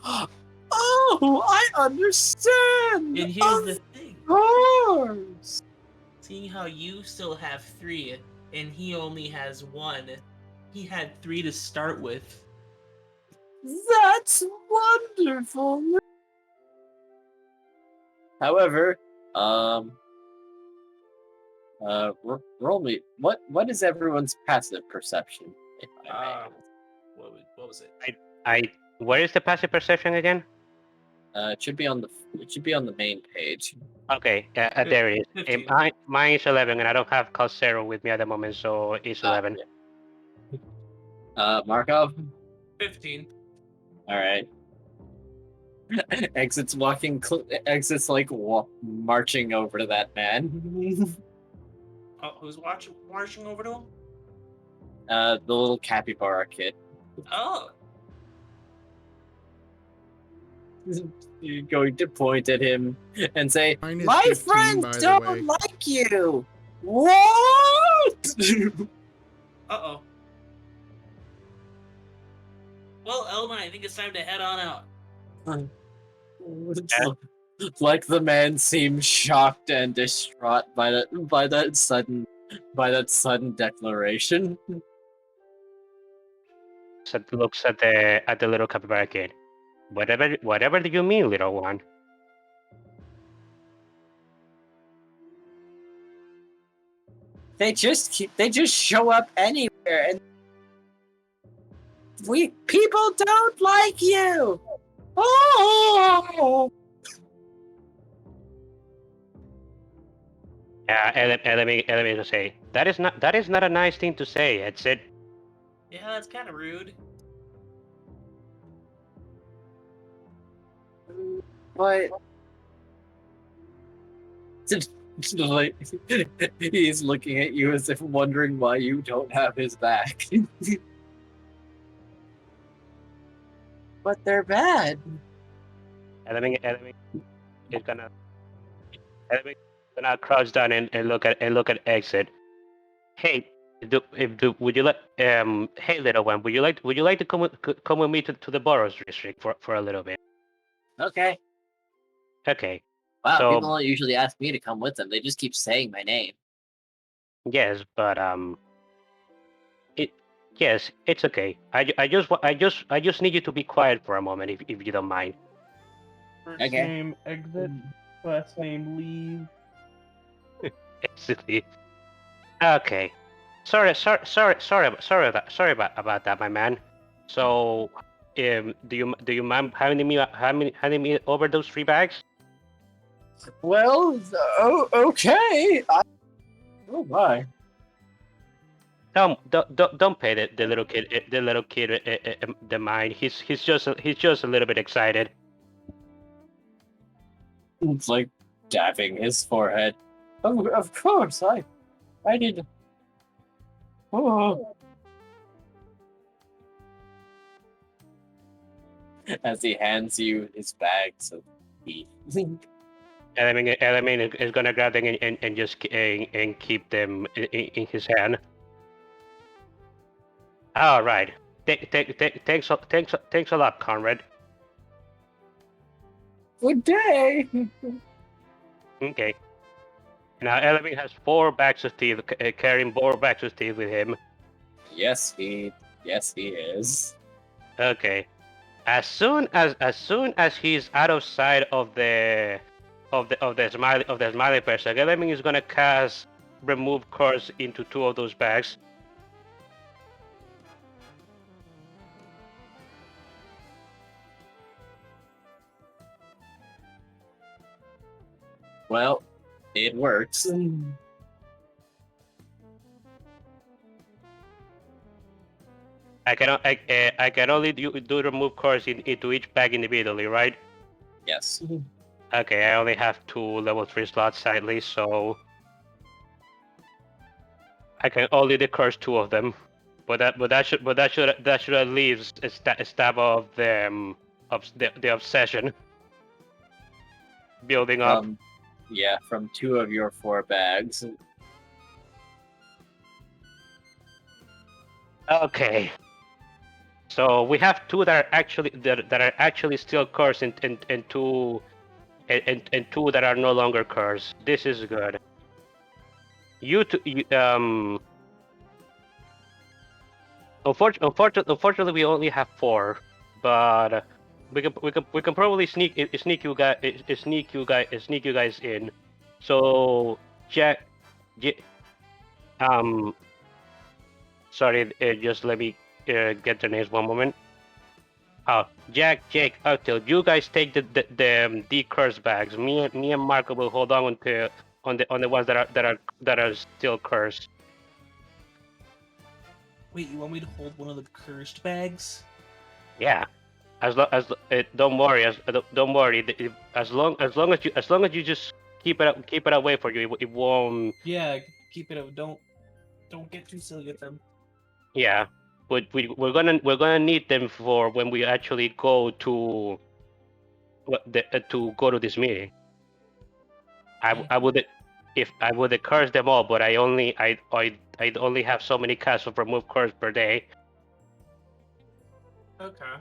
Oh, I understand. And here's the thing. Of course. Seeing how you still have three, and he only has one, he had three to start with. That's wonderful. However, roll me. What is everyone's passive perception? If I may? What was it? Where is the passive perception again? It should be on the main page. Okay, there it is. 15. Mine is 11, and I don't have Calcero with me at the moment, so it's 11. Markov. 15. All right. Exit's marching over to that man. Oh, who's marching over to him? The little capybara kid. Oh. You're going to point at him and say, Mine is "My 15, by friends the don't way." like you." What? Uh-oh. Well, Elman, I think it's time to head on out. It's like the man seems shocked and distraught by that sudden declaration. So looks at the little capybara kid. Whatever do you mean, little one? They just show up anywhere, and people don't like you. Oh. Yeah, let me just say that is not a nice thing to say. It's it. Yeah, that's kind of rude. What? Like, he's looking at you as if wondering why you don't have his back. But they're bad. Enemy is gonna crouch down and look at exit. Hey, would you like hey little one, would you like to come with me to the Boros district for a little bit? Okay. Okay. Wow, So- people don't usually ask me to come with them. They just keep saying my name. Yes, but yes, it's okay. I just need you to be quiet for a moment, if you don't mind. First Okay. name exit, last name leave. Basically. Okay. Sorry about that, my man. So, do you mind handing me over those 3 bags? Well, okay. Oh my. Don't pay the little kid the mind. He's just a little bit excited. It's like dabbing his forehead. Oh, of course, I did. Oh. As he hands you his bags of teeth. Element is gonna grab them and just and keep them in his hand. All right. Thanks a lot, Conrad. Good day. Okay. Now Element has 4 bags of teeth, carrying 4 bags of teeth with him. Yes, he is. Okay. As soon as he's out of sight of the smiley person, Element is gonna cast remove curse into 2 of those bags. Well, it works. I can only do remove curse into each bag individually, right? Yes. Okay, I only have 2 level 3 slots sadly, so I can only curse 2 of them. But that should at least stab of them of the obsession building up. From 2 of your 4 bags. Okay. So we have 2 that are actually still cursed and 2 and 2 that are no longer cursed. This is good. Unfortunately, we only have 4, but we can probably sneak you guys in. So Jack, J- sorry, just let me get the names one moment. Jack, Jake, Octil, you guys take the curse bags. Me and Marco will hold on to on the ones that are still cursed. Wait, you want me to hold one of the cursed bags? Yeah. Don't worry, don't worry. As long as you just keep it away for you, it won't. Yeah, keep it up. Don't get too silly with them. Yeah, but we're gonna need them for when we actually go to to go to this meeting. I would if I would curse them all, but I'd only have so many casts of remove curse per day. Okay.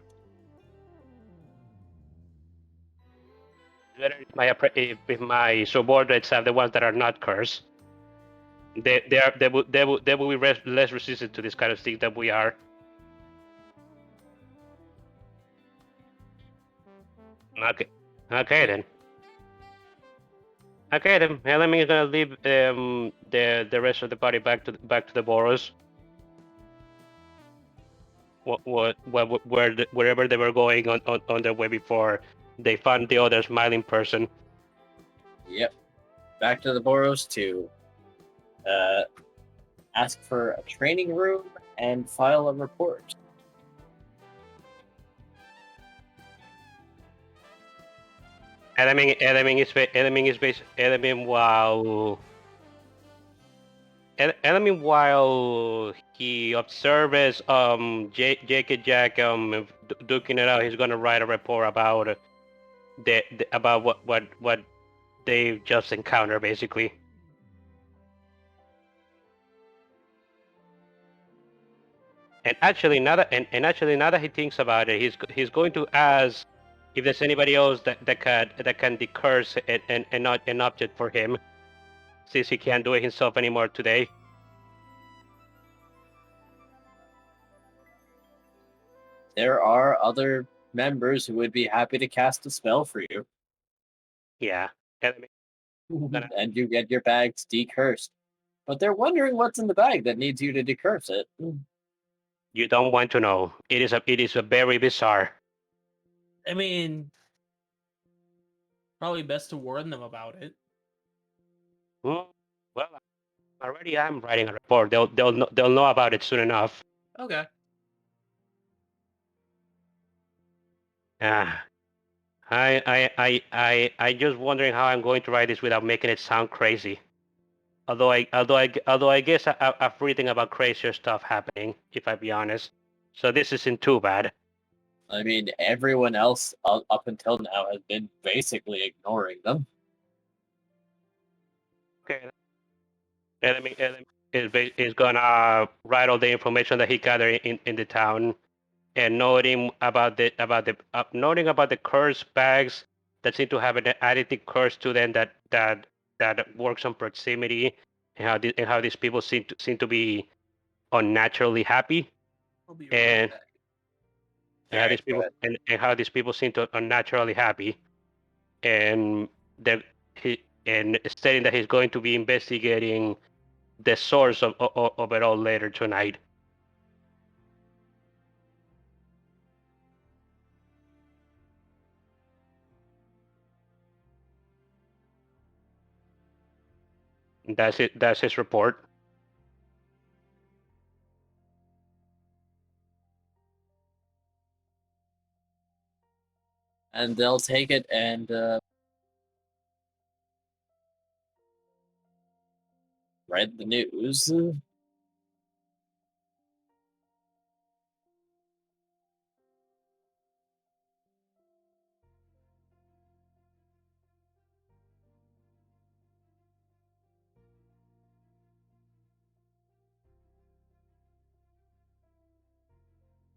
Better if my subordinates have the ones that are not cursed. They will be less resistant to this kind of thing than we are. Okay, okay then. Okay then. Element is gonna leave the rest of the party back to the Boros. Wherever they were going on their way before they found the other smiling person. Yep. Back to the Boros to ask for a training room and file a report. Element while he observes Jake and Jack duking it out, he's gonna write a report about about what they've just encountered basically. And actually now that he thinks about it, he's going to ask if there's anybody else that can decurse and not an object for him, since he can't do it himself anymore today. There are other members who would be happy to cast a spell for you, Yeah. Gonna- and you get your bags decursed. But they're wondering what's in the bag that needs you to decurse it. You don't want to know. It is a very bizarre. I mean, probably best to warn them about it. Well, already I'm writing a report. They'll know about it soon enough. Okay. Ah, I just wondering how I'm going to write this without making it sound crazy. Although I guess I've reading about crazier stuff happening, if I be honest. So this isn't too bad. I mean, everyone else up until now has been basically ignoring them. Okay. Enemy is gonna write all the information that he gathered in the town, and noting about the curse bags that seem to have an additive curse to them that works on proximity, and how these people seem to be unnaturally happy, I'll be and right back. and how these people and how these people seem to unnaturally happy, and that he and stating that he's going to be investigating the source of it all later tonight. That's it. That's his report. And they'll take it and read the news.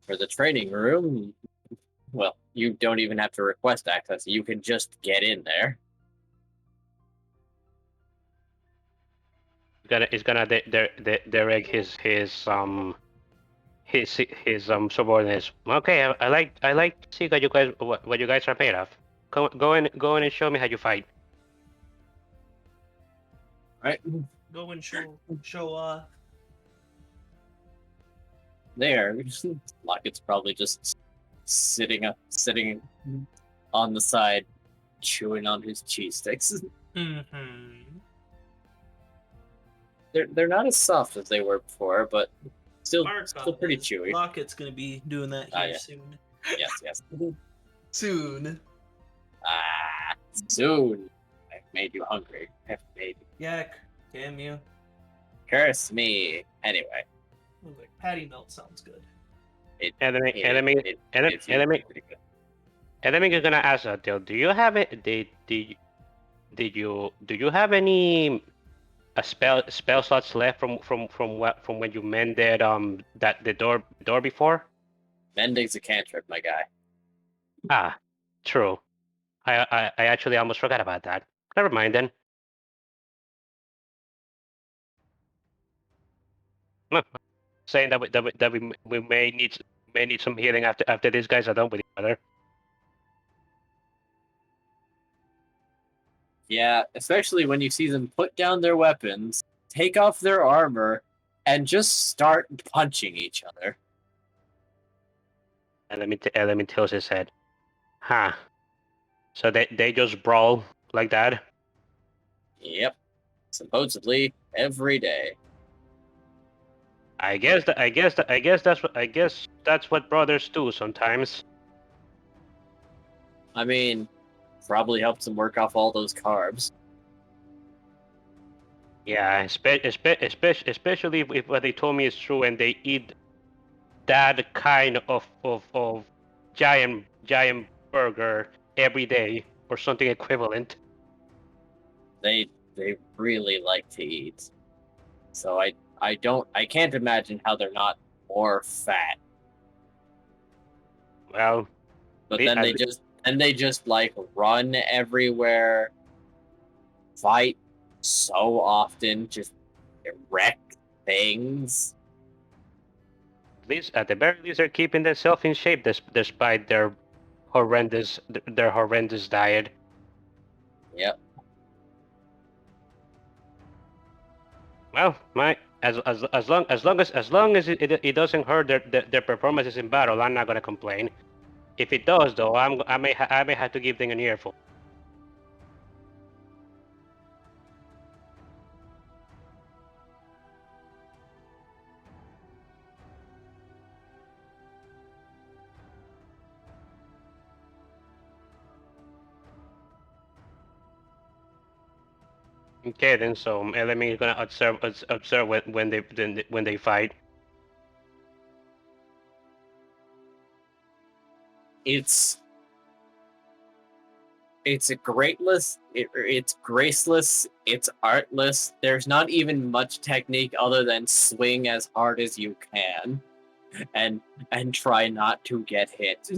For the training room, well, you don't even have to request access. You can just get in there. He's gonna direct his subordinates. Okay, I like to see what you guys are made of. Go in and show me how you fight. Right Go and show off. there, Locket's probably just sitting on the side, chewing on his cheese sticks. Mm-hmm. They're not as soft as they were before, but still pretty is chewy. Locket's gonna be doing that here soon. Yes. Soon. Soon. I've made you hungry. I've made you. Yeah, damn you. Curse me. Anyway. I was like, patty melt sounds good. Enemy It's usually pretty good. is gonna ask Adele, do you have it? Do you have any spell slots left from when you mended that the door before? Mending's a cantrip, my guy. Ah, true. I actually almost forgot about that. Never mind then. Huh. Saying that we may need some healing after these guys are done with each other. Yeah, especially when you see them put down their weapons, take off their armor, and just start punching each other. And let me tilt his head. Huh. So they just brawl like that? Yep. Supposedly every day. I guess that's what brothers do sometimes. I mean, probably helps them work off all those carbs. Yeah, especially if what they told me is true and they eat that kind of giant burger every day or something equivalent. They really like to eat. So I can't imagine how they're not more fat. Well, But the- then at they le- just And they just like run everywhere, fight so often, just wreck things. At the very least, they're keeping themselves in shape despite their horrendous diet. Yep. Well, as long as it doesn't hurt their performances in battle, I'm not gonna complain. If it does, though, I may have to give them an earful. Okay, then. So Elemi is gonna observe when they fight. It's a it's graceless, it's artless. There's not even much technique other than swing as hard as you can and try not to get hit.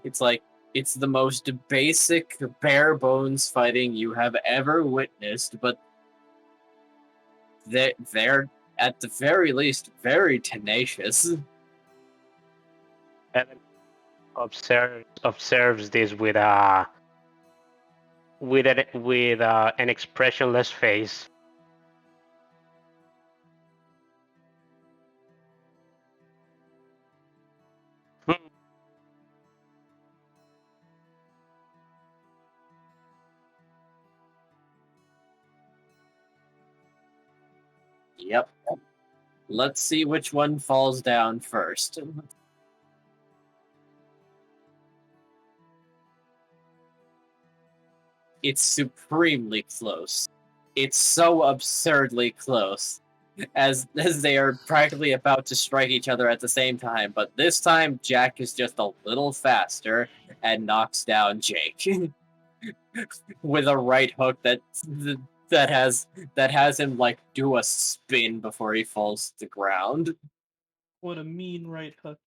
It's like it's the most basic bare bones fighting you have ever witnessed, but they're at the very least very tenacious. Elemi observes this with an expressionless face. Yep. Let's see which one falls down first. It's supremely close. It's so absurdly close. As they are practically about to strike each other at the same time, but this time Jack is just a little faster and knocks down Jake with a right hook that has him like do a spin before he falls to the ground. What a mean right hook.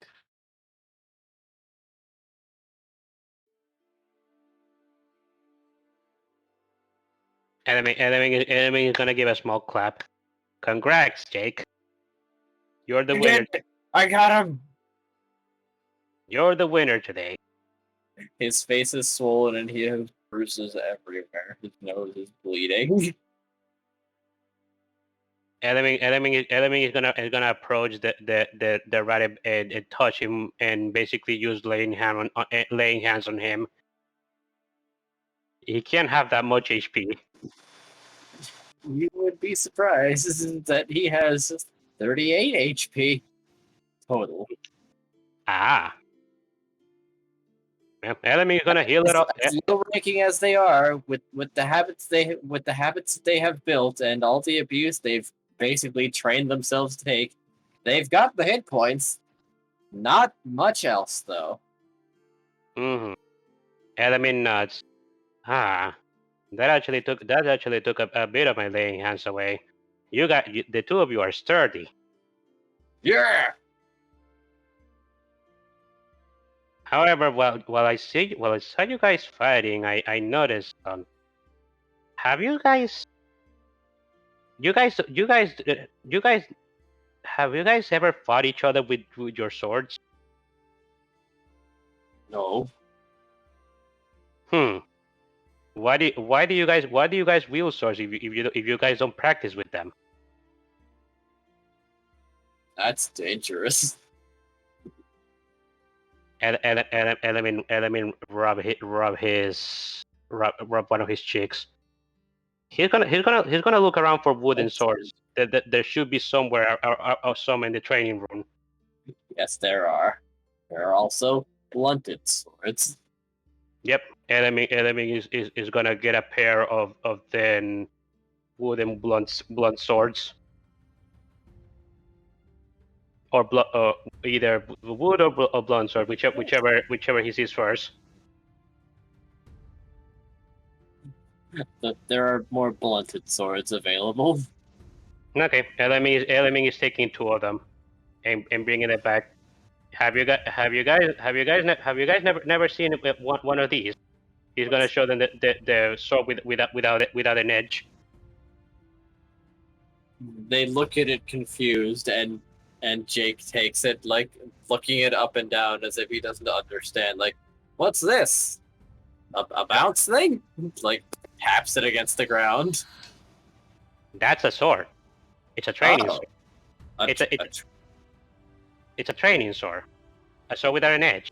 Enemy is gonna give a small clap. Congrats, Jake. You're the You winner. did it! I got him! You're the winner today. His face is swollen and he has bruises everywhere. His nose is bleeding. Enemy is gonna approach the rat and touch him and basically use laying hands on him. He can't have that much HP. You would be surprised that he has 38 HP total. Ah. Well, enemy is gonna heal it up. As low ranking as they are, with the habits they have built and all the abuse they've basically trained themselves to take, they've got the hit points. Not much else though. Mm-hmm. Enemy nuts. Ah. That actually took a bit of my laying hands away. The two of you are sturdy. Yeah. However, while I saw you guys fighting, I noticed. Have you guys have you guys ever fought each other with your swords? No. Why do you guys wield swords if you guys don't practice with them? That's dangerous. Element rub one of his cheeks. He's gonna look around for wooden swords. There should be somewhere or some in the training room. Yes, there are. There are also blunted swords. Yep, enemy is gonna get a pair of then wooden blunt swords, or either wood or blunt sword, whichever he sees first. There are more blunted swords available. Okay, enemy is taking two of them, and bringing it back. Have you guys never seen one of these? He's gonna show them the sword without an edge. They look at it confused, and Jake takes it, like looking it up and down as if he doesn't understand. Like, what's this? A bounce thing? Like taps it against the ground. That's a sword. It's a training sword. A- It's a- a- It's a training sword. A sword without an edge.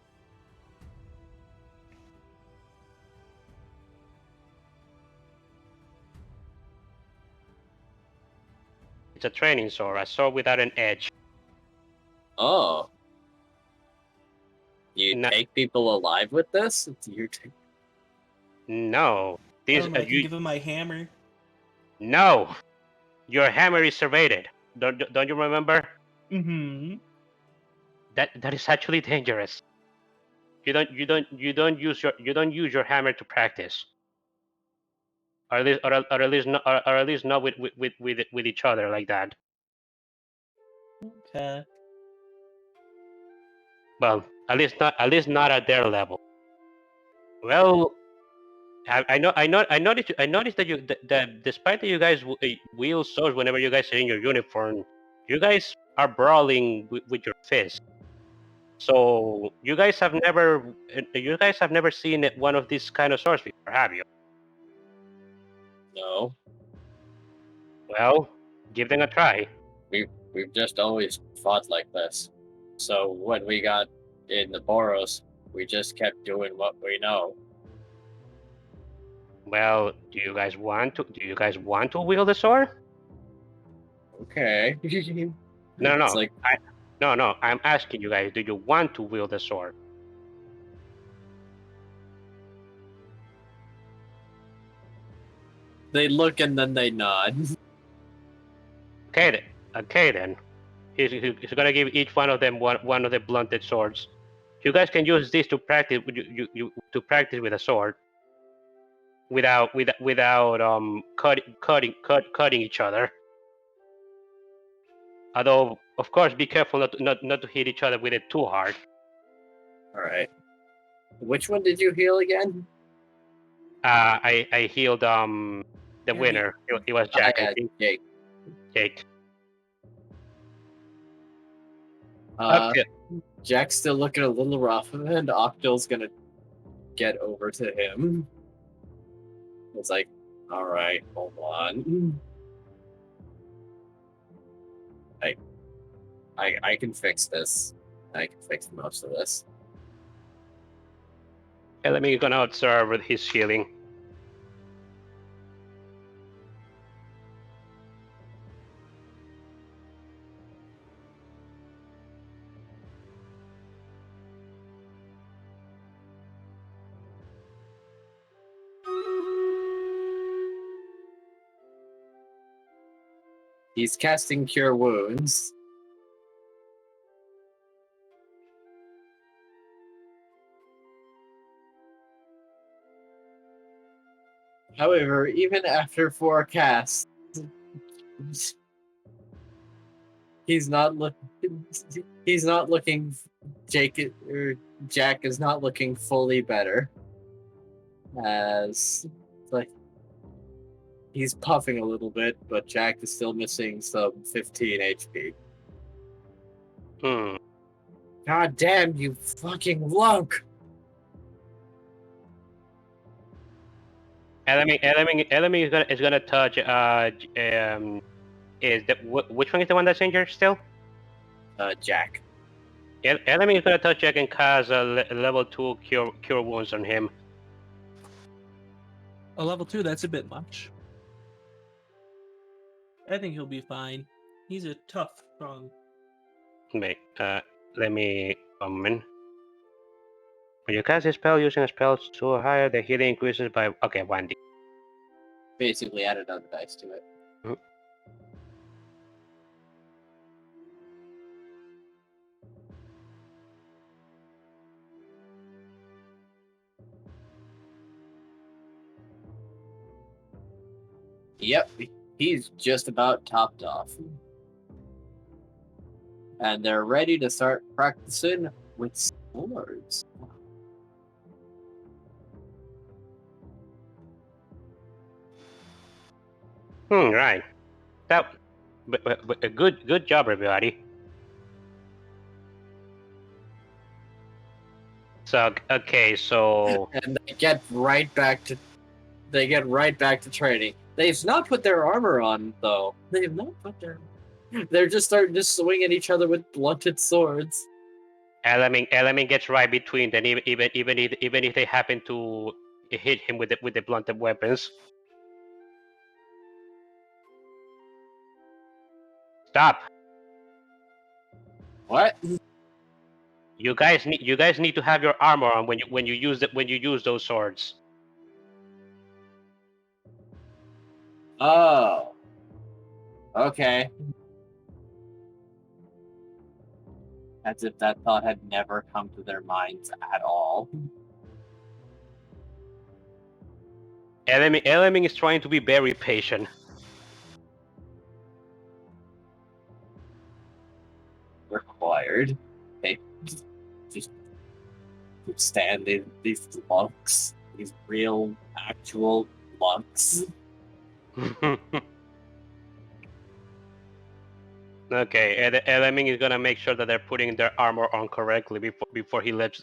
It's a training sword. A sword without an edge. oh. You No. take people alive with this? No. These I can give him my hammer. No. Your hammer is serrated. Don't you remember? Mm-hmm. That is actually dangerous. You don't use your hammer to practice. Or at least not with each other like that. Okay. Well, at least not at their level. Well, I noticed that that despite that you guys wield swords whenever you guys are in your uniform, you guys are brawling with your fists. So you guys have never seen one of these kind of swords before, have you? No. Well, give them a try. We've just always fought like this. So when we got in the Boros, we just kept doing what we know. Well, do you guys want to wield a sword? Okay. No, It's like, no. I'm asking you guys, do you want to wield a sword? they look and then they nod. Okay then. He's gonna give each one of them one of the blunted swords. You guys can use this to practice to practice with a sword without cutting each other. Although, of course, be careful not to hit each other with it too hard. Alright. Which one did you heal again? I healed the winner. It was Jack. I think Jake. Jake. Uh, Jack's still looking a little rough, and Octil's gonna get over to him. It's like, alright, hold on. I can fix this. I can fix most of this. Let me gonna observe his healing. He's casting Cure Wounds. However, even after 4 casts, he's not looking. Jack is not looking fully better. As like he's puffing a little bit, but Jack is still missing some 15 HP. God damn, you fucking lunk! Enemy is gonna touch. Which one is the one that's injured still? Jack. Enemy is gonna touch Jack and cast a level 2 cure wounds on him. A level 2, that's a bit much. I think he'll be fine. He's a tough, strong. Wait, let me comment. When you cast a spell using a spell so higher, the healing increases by 1d. Basically add another dice to it. Yep, he's just about topped off. and they're ready to start practicing with swords. Right. That. But a good job, everybody. So okay, so And they get right back to training. They've not put their armor on though. They've not put their. They're just starting to swing at each other with blunted swords. element gets right between them, even if they happen to hit him with the blunted weapons. Stop! What? You guys need to have your armor on when you use those swords. Oh. Okay. As if that thought had never come to their minds at all. Element is trying to be very patient. Required. They just stand in these monks. These real, actual monks. Okay, Element is gonna make sure that they're putting their armor on correctly before he lets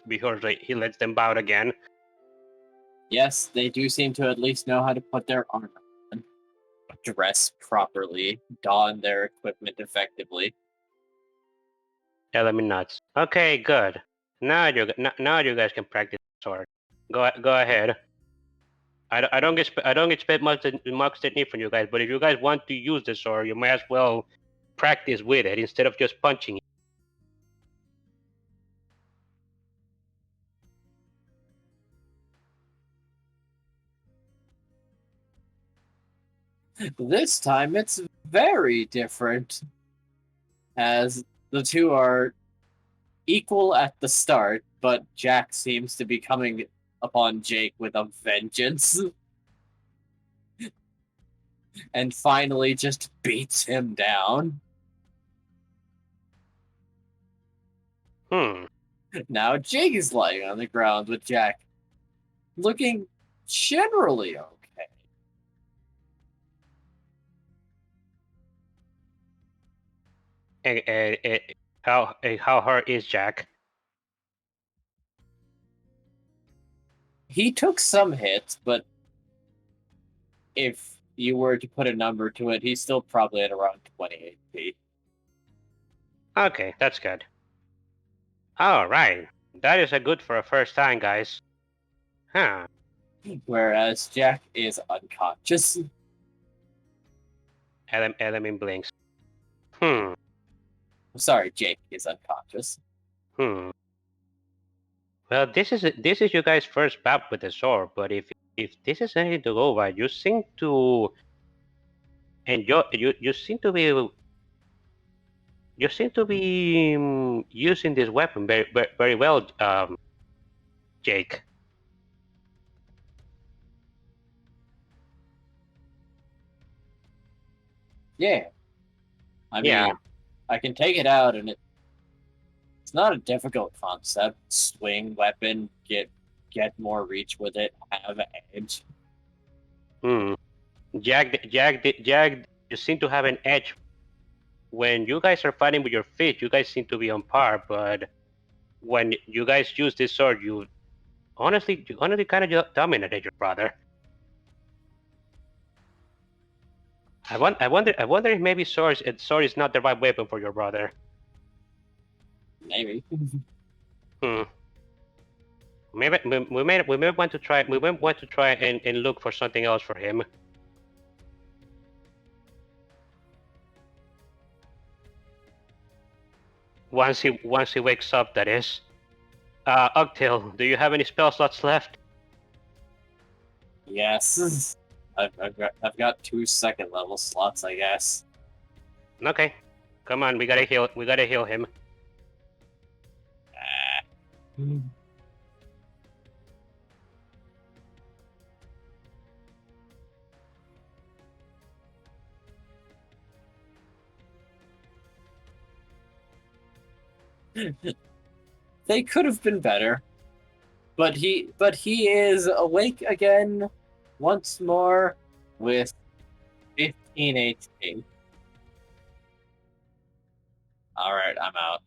them bow again. Yes, they do seem to at least know how to put their armor on, dress properly, don their equipment effectively. Element nuts. Okay, good. Now you guys can practice sword. Go ahead. I don't expect much technique from you guys, but if you guys want to use the sword, you might as well practice with it instead of just punching it. This time it's very different, as the two are equal at the start, but Jack seems to be coming upon Jake with a vengeance. And finally just beats him down. Now Jake is lying on the ground with Jack, looking generally okay. How hurt is Jack? He took some hits, but if you were to put a number to it, he's still probably at around 20 HP. Okay, that's good. All right, that is a good for a first time, guys. Huh? Whereas Jack is unconscious. Element blinks. Sorry, Jake is unconscious. Well, this is you guys' first bout with the sword, but if this is anything to go by, you seem to enjoy. You seem to be using this weapon very well, Jake. Yeah. I mean, Yeah. I can take it out, and it's not a difficult concept. Swing weapon, get more reach with it, have edge. Jack, you seem to have an edge. When you guys are fighting with your feet, you guys seem to be on par, but when you guys use this sword, you honestly kind of dominated your brother. I wonder if maybe sword is not the right weapon for your brother. Maybe. Maybe we may want to try and look for something else for him. Once he wakes up, that is. Octil, do you have any spell slots left? Yes. I've got 2 second level slots, I guess. Okay, come on, we gotta heal him. They could have been better. But he is awake again once more with 15 HP. Alright, I'm out.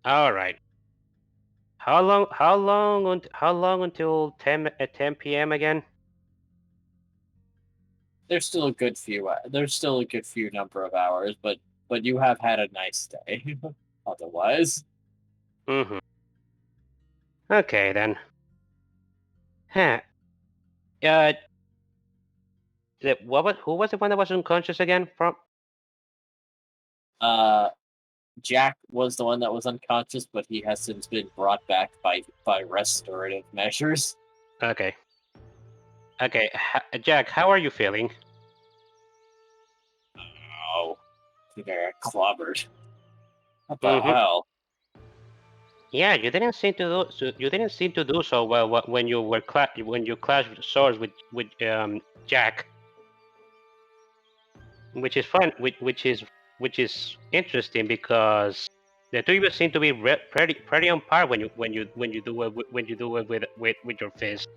All right. How long until 10 p.m. again? There's still a good few number of hours, but you have had a nice day. Otherwise. Mm-hmm. Okay then. Huh. Who was the one that was unconscious again? From Jack was the one that was unconscious, but he has since been brought back by restorative measures. Okay. Jack, how are you feeling? Oh, they're clobbered. What the Mhm. hell? Yeah, you didn't seem to do so well when you were when you clashed swords with Jack, which is fun, which is interesting because the two of you seem to be pretty on par when you do it with your fist.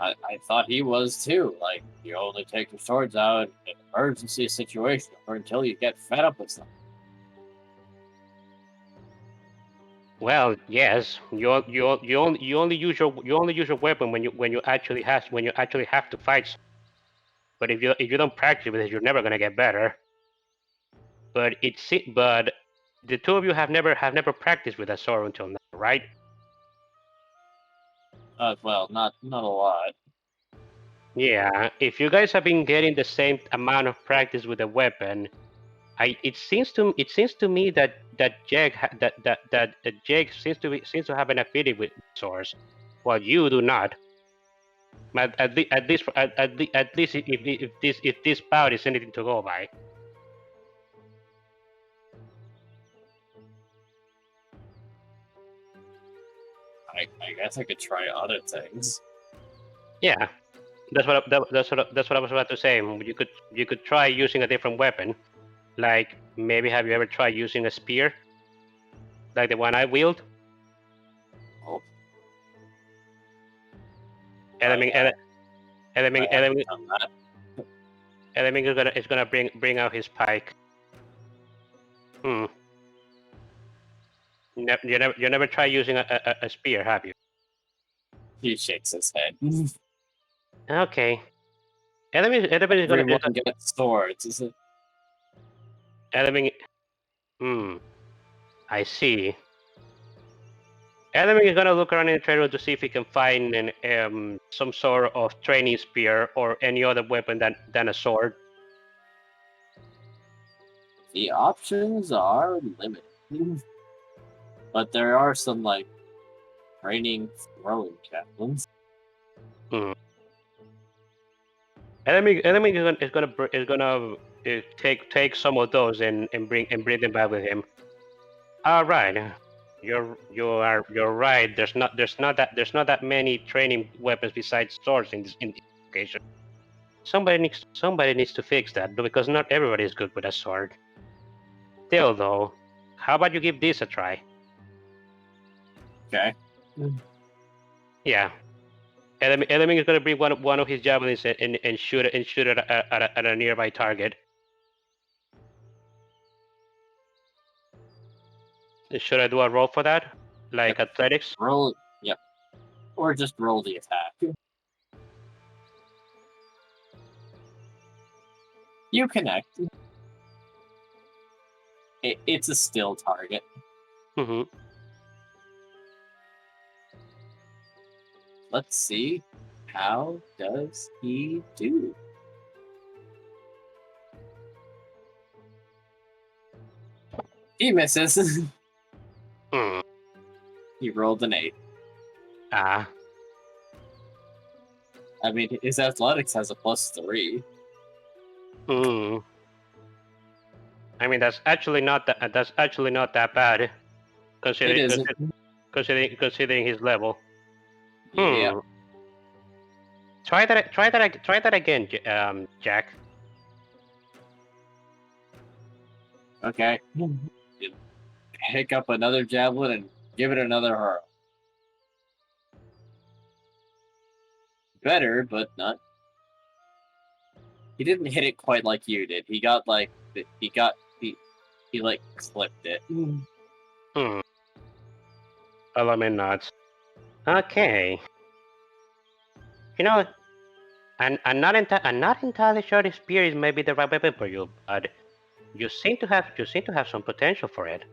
I thought he was too. Like, you only take your swords out in an emergency situation or until you get fed up with something. Well, yes, you only use your weapon when you actually have to fight. But if you don't practice with it, you're never gonna get better. But but the two of you have never practiced with a sword until now, right? Well, not a lot. Yeah. If you guys have been getting the same amount of practice with a weapon, it seems to me that Jake seems to have an affinity with swords, while you do not. At least if this bout is anything to go by. I guess I could try other things. Yeah, that's what I was about to say. You could try using a different weapon. Like maybe have you ever tried using a spear, like the one I wield? Oh, Enemy I enemy haven't enemy done that. enemy is gonna bring out his pike. Hmm. You never try using a spear, have you? He shakes his head. Okay. Enemy is gonna Everyone gets swords, is it? enemy. Hmm. I see. Enemy is gonna look around in the trade room to see if he can find some sort of training spear or any other weapon than a sword. The options are limited. But there are some, like, training throwing javelins. Enemy is gonna take some of those and bring them back with him. All right, you're right. There's not that many training weapons besides swords in this location. Somebody needs to fix that because not everybody is good with a sword. Still though, how about you give this a try? Okay. Yeah. Enemy is gonna bring one of his javelins and shoot it at a nearby target. Should I do a roll for that? Like Yep. athletics? Roll. Yep. Or just roll the attack. You connect. It's a still target. Mm-hmm. Let's see. How does he do? He misses. Hmm. He rolled an 8. Ah. I mean, his athletics has a +3. Hmm. I mean, that's actually not that bad, considering isn't. considering his level. Yeah. Try that again, Jack. Okay. You pick up another javelin and give it another hurl. Better, but not. He didn't hit it quite like you did. He got like he like clipped it. Element nuts. Okay. You know, I'm not entirely sure this spear is maybe the right weapon for you, but you seem to have some potential for it,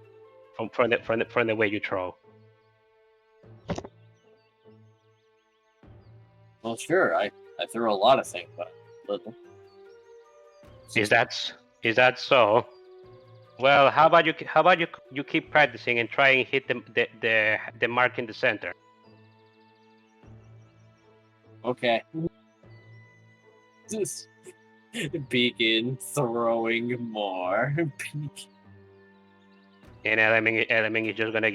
from the way you throw. Well, sure. I threw a lot of things, but little. Is that so? Well, how about you keep practicing and try and hit the mark in the center. Okay. Just begin throwing more. And Element is just gonna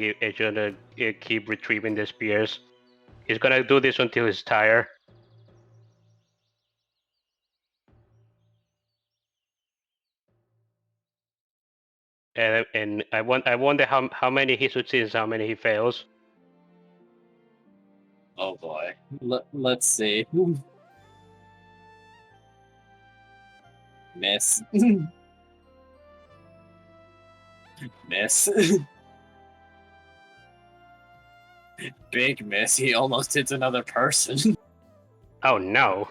keep retrieving the spears. He's gonna do this until he's tired. And I wonder how many he succeeds, how many he fails. Oh boy. Let's see. Miss. Miss. Big miss. He almost hits another person. Oh no!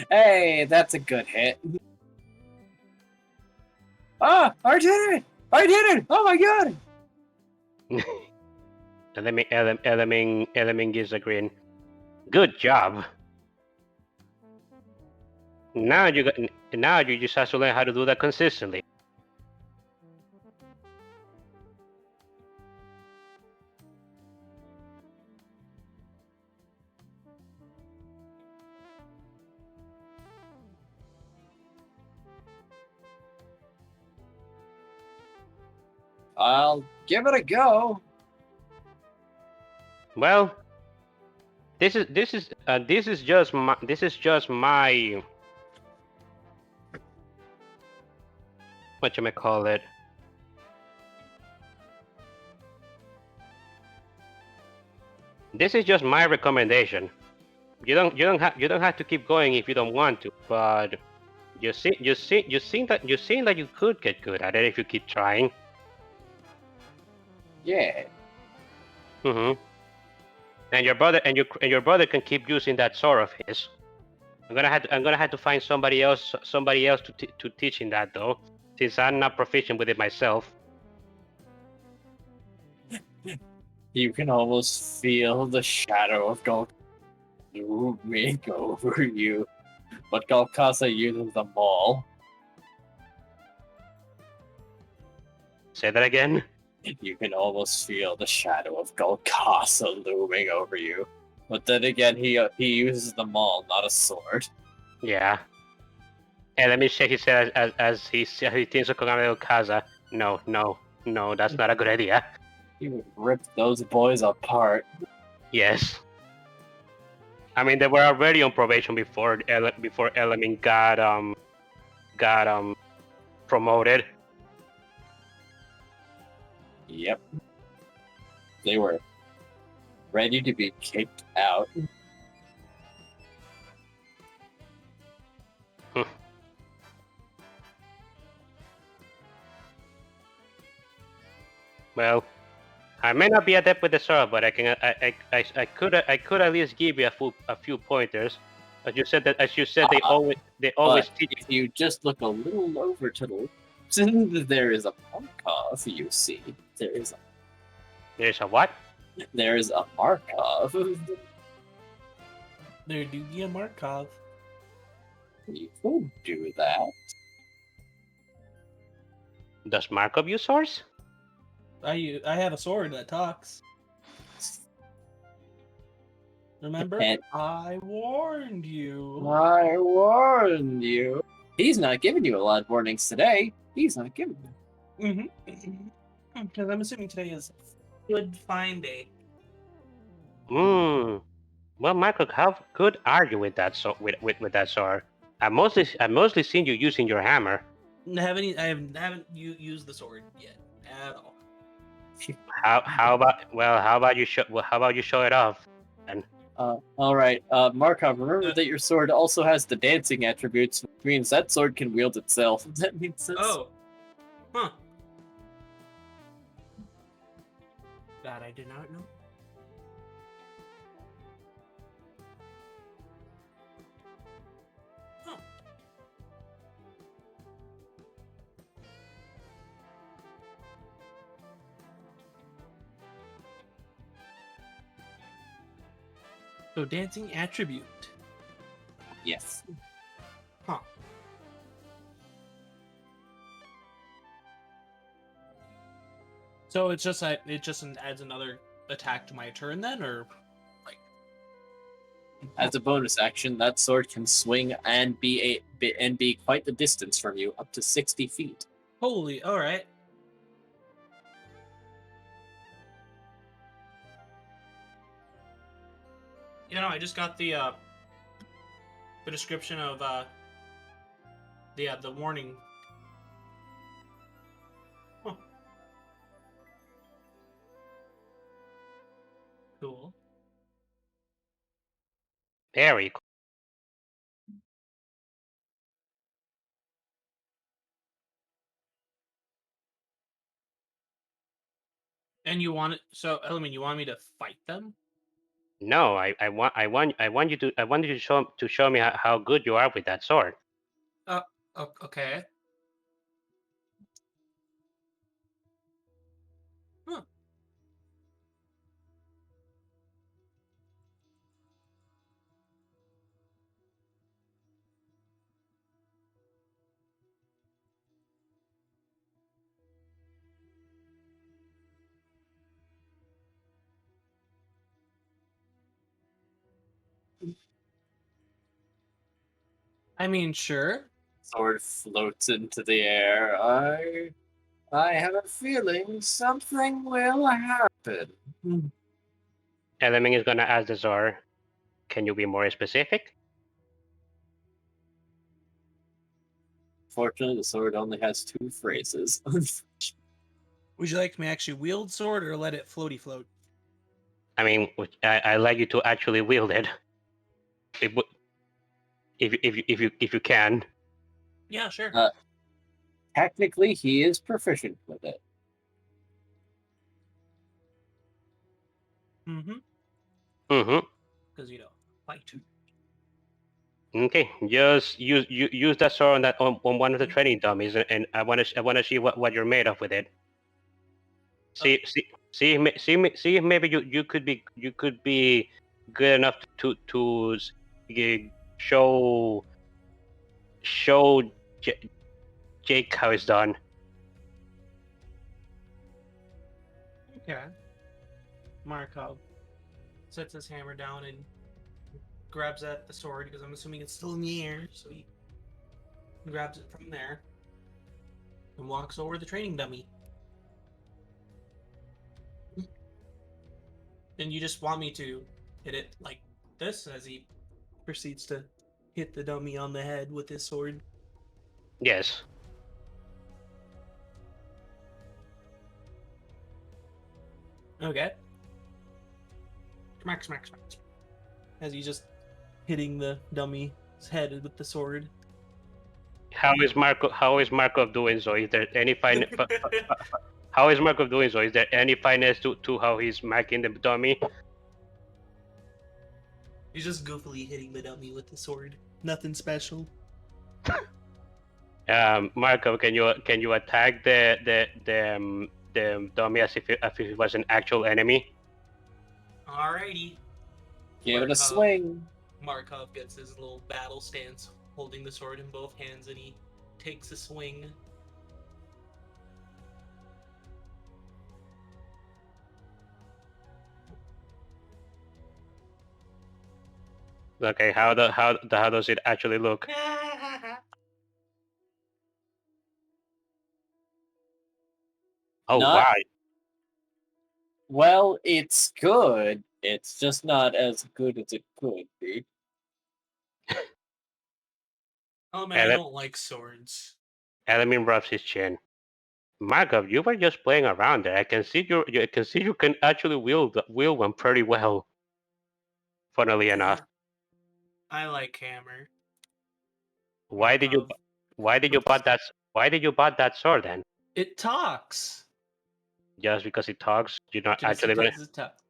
Hey, that's a good hit. Ah, I did it! I did it! Oh my god! Element gives a grin. Good job. Now you just have to learn how to do that consistently. I'll give it a go. Well, this is just my whatchamacallit. This is just my recommendation. You don't have to keep going if you don't want to, but you seem that you could get good at it if you keep trying. Yeah. Mm-hmm. And your brother can keep using that sword of his. I'm gonna have to find somebody else to teach him that though, since I'm not proficient with it myself. You can almost feel the shadow of Golk looming over you. But Golkasa uses the maul. Say that again. You can almost feel the shadow of Golkasa looming over you. But then again, he uses the maul, not a sword. Yeah. And let me shake his head as he thinks of Kagame Okaza. No, that's not a good idea. He would rip those boys apart. Yes. I mean, they were already on probation before Element got promoted. Yep. They were ready to be kicked out. Well, I may not be adept with the sword, but I could at least give you a few pointers. As you said, they always teach. If you just look a little over to the left, there is a Markov, you see. There's a what? There's a Markov. There do be a Markov. You won't do that. Does Markov use swords? I have a sword that talks. Remember? And I warned you. I warned you. He's not giving you a lot of warnings today. He's not giving you. Because I'm assuming today is Good Find Day. Hmm. Well, Michael, how good are you with that with that sword? I mostly seen you using your hammer. I haven't used the sword yet at all. How about you show it off? And All right, Markov. Remember that your sword also has the dancing attributes, which means that sword can wield itself. Does that make sense? Oh, huh. That I did not know. Huh. So dancing attribute. Yes. Huh. So it just adds another attack to my turn then, or like As a bonus action, that sword can swing and be quite the distance from you, up to 60 feet. holy, all right. You know, I just got the description of the warning. Huh. Cool. very cool. And you want it? So, I mean, you want me to fight them? No, I want you to show me how good you are with that sword. Okay. Huh. I mean, sure. Sword floats into the air. I have a feeling something will happen. Element is gonna ask the sword. Can you be more specific? Fortunately, the sword only has 2 phrases. Would you like me to actually wield sword or let it floaty float? I mean, I like you to actually wield it. If you can. Yeah, sure. Technically, he is proficient with it. Mm-hmm. Mm-hmm. Because fight. Okay, just use that sword on one of the training dummies, and I wanna see what you're made of with it. See if maybe you could be good enough to show Jake how it's done. Okay. Markov sets his hammer down and grabs at the sword because I'm assuming it's still in the air, so he grabs it from there and walks over the training dummy. And you just want me to hit it like this as he proceeds to hit the dummy on the head with his sword. Yes. Okay. Smack, smack, smack, smack. As he's just hitting the dummy's head with the sword. How is Markov doing so? Is there any fine? How is Markov doing so? Is there any finesse to how he's smacking the dummy? He's just goofily hitting the dummy with the sword. Nothing special. Markov, can you attack the dummy as if it was an actual enemy? Alrighty. Give it a swing. Markov gets his little battle stance, holding the sword in both hands, and he takes a swing. Okay, how does it actually look? Oh, Not- wow. Well, it's good. It's just not as good as it could be. Oh man, I Ele- don't like swords. Elamin rubs his chin. Markov, you were just playing around there. I can see you can actually wield one pretty well. Funnily enough, I like hammer. why did you Markov. why did you buy that sword then? It talks. Just because it talks, you're not Just actually gonna. because it talks.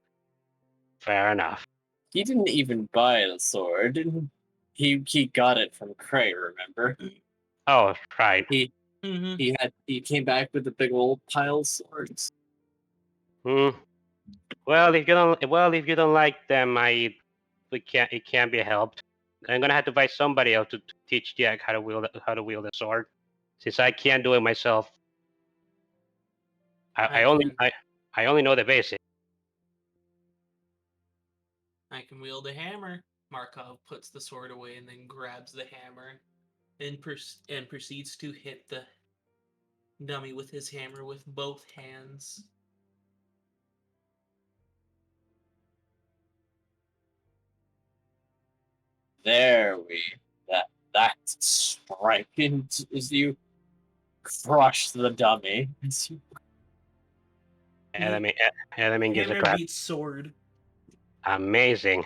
Fair enough. He didn't even buy the sword. He got it from Cray, remember? Oh, right. Mm-hmm. He came back with a big old pile of swords. Hmm. Well, if you don't like them, it can't be helped. I'm gonna have to find somebody else to teach Jack how to wield a sword, since I can't do it myself. I only know the basics. I can wield a hammer. Markov puts the sword away and then grabs the hammer and proceeds to hit the dummy with his hammer with both hands. That's striking as you crush the dummy. Element gives a Hammer clap. beats sword. Amazing.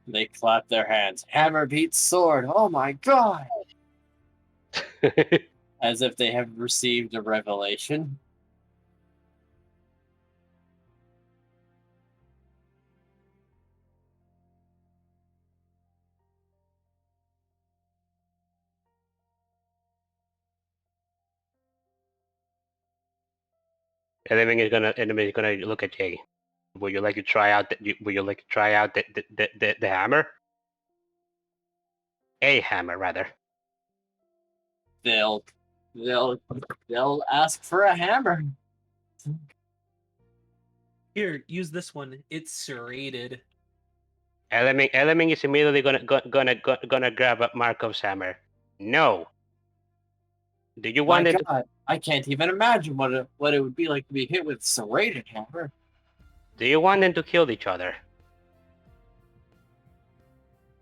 They clap their hands. Hammer beats sword. Oh my god! As if they have received a revelation. Element is gonna look at Jay. Would you like to try out? Would you like to try out the hammer? A hammer, rather. They'll ask for a hammer. Here, use this one. It's serrated. Element is immediately gonna grab up Markov's hammer. No. Do you My want them to? god, I can't even imagine what it would be like to be hit with a serrated hammer. Do you want them to kill each other?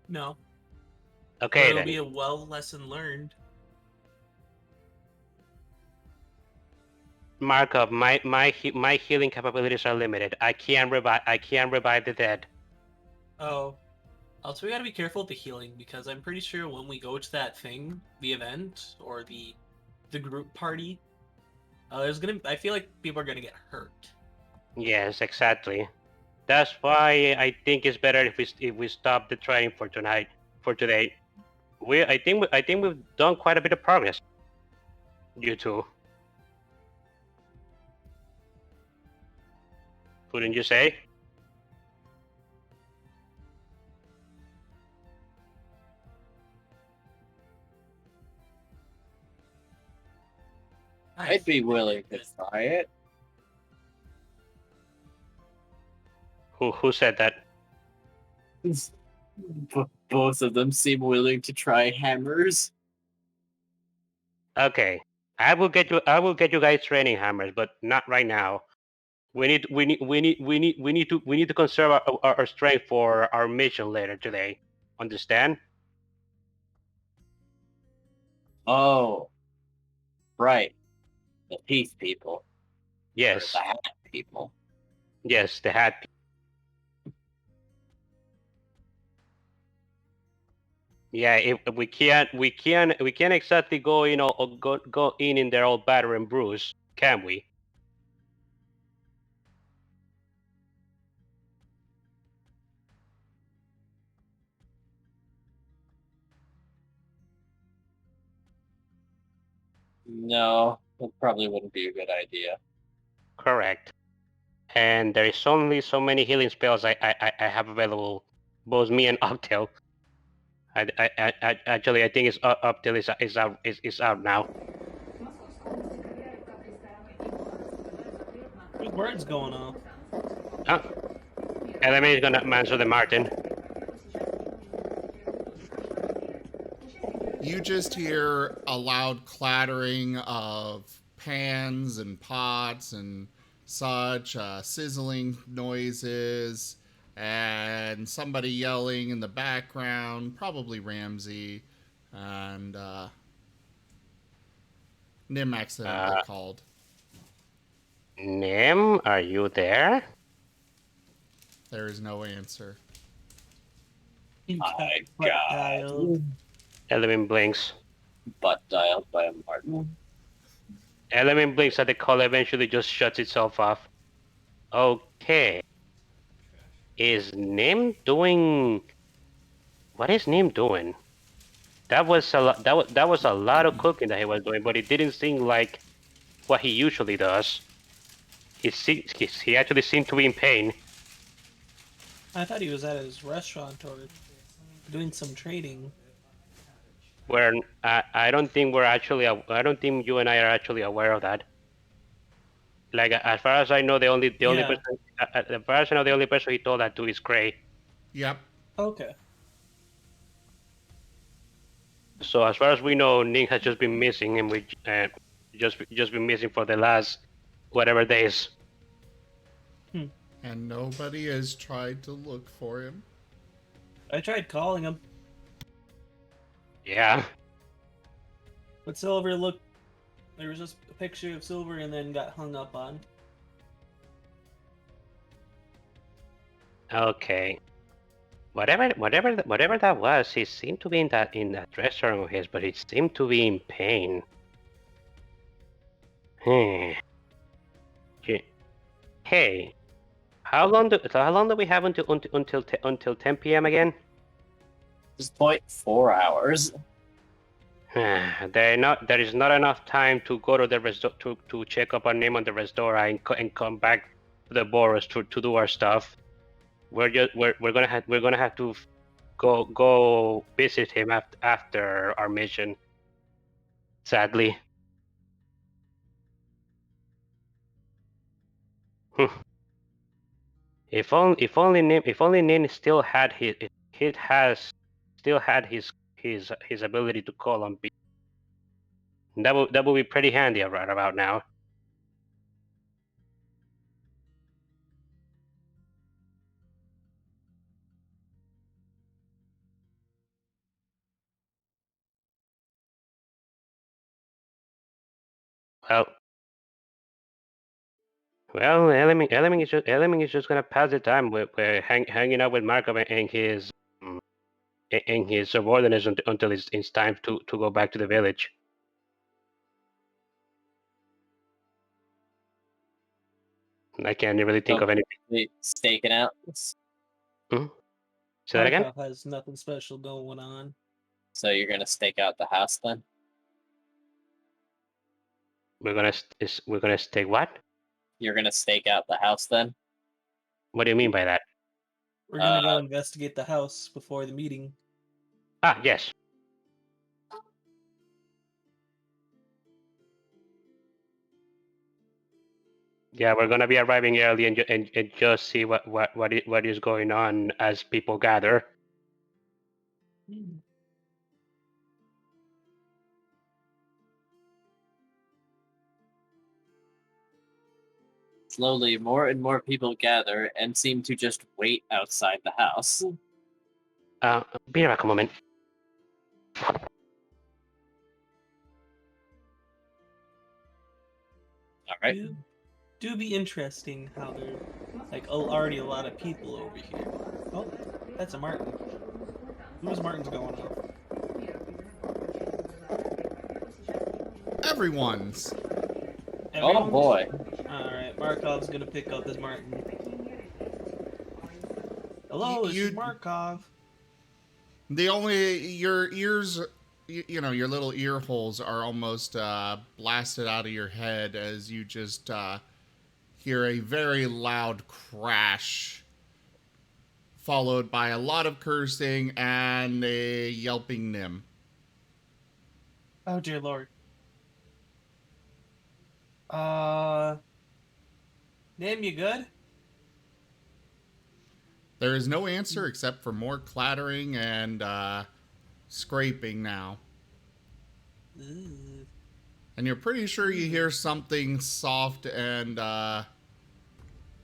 No. Okay But it'll then. be a well lesson learned. Markov, my healing capabilities are limited. I can't revive the dead. Oh. Also, we gotta be careful with the healing because I'm pretty sure when we go to that thing, the event or the group party, I feel like people are gonna get hurt. Yes, exactly. That's why I think it's better if we stop the training for today. I think we've done quite a bit of progress. You two. Wouldn't you say? I'd be willing to try it. Who said that? Both of them seem willing to try hammers. Okay. I will get you guys training hammers, but not right now. We need to conserve our strength for our mission later today. Understand? Oh, right. The peace people. Or Yes. the hat people. Yes, the hat. Yeah, if we can't exactly go, go in their old batter and bruise, can we? No, that probably wouldn't be a good idea. Correct. And there is only so many healing spells I have available, both me and Optel. Actually I think it's Optel is out now. Whose bird's going off? Huh? Element is gonna answer the Marten. You just hear a loud clattering of pans and pots and such, sizzling noises, and somebody yelling in the background, probably Ramsey, and Nim accidentally called. Nim, are you there? There is no answer. My Butt God. dialed. Element blinks. Butt dialed by a Marten. Element blinks at the call, eventually just shuts itself off. Okay. Is Nim doing... What is Nim doing? That was a lot. That was a lot of cooking that he was doing, but it didn't seem like what he usually does. He actually seemed to be in pain. I thought he was at his restaurant or doing some trading. Where I don't think we're actually. I don't think you and I are actually aware of that. Like as far as I know, the only Yeah. person. As far as I know, the only person he told that to is Gray. Yep. Okay. So as far as we know, Nick has just been missing, and we just been missing for the last whatever days. And nobody has tried to look for him. I tried calling him, Yeah. but Silver looked. There was just a picture of Silver and then got hung up on. Okay. Whatever that was, he seemed to be in that restaurant of his, but he seemed to be in pain. Hey, how long do we have until 10 p.m. again? This point, 4 hours. There is not enough time to go to the to check up our name on the restaurant and come back to the Boros to do our stuff. We're gonna have to go visit him after our mission. Sadly. If only Nin still had his ability to call on people. That would be pretty handy right about now. Well, Element is just gonna pass the time with hanging out with Markov and his subordinates until it's time to go back to the village. I can't really think of anything. Staking out. Say that again? Markov has nothing special going on. So you're gonna stake out the house then? We're gonna stake what? You're gonna stake out the house then? What do you mean by that? We're gonna go investigate the house before the meeting. Ah, yes. Yeah, we're gonna be arriving early and just see what is going on as people gather. Slowly, more and more people gather and seem to just wait outside the house. Be back a moment. Alright. Do be interesting how there like already a lot of people over here. Oh, that's a Marten. Who's Marten's going off? Everyone's. Oh boy. Alright, Markov's gonna pick up his Marten. Hello, this is Markov. The only your ears, you know, your little ear holes are almost blasted out of your head as you just hear a very loud crash, followed by a lot of cursing and a yelping Nim. Oh dear lord. Nim, you good? There is no answer except for more clattering and scraping now. Ooh. And you're pretty sure you hear something soft and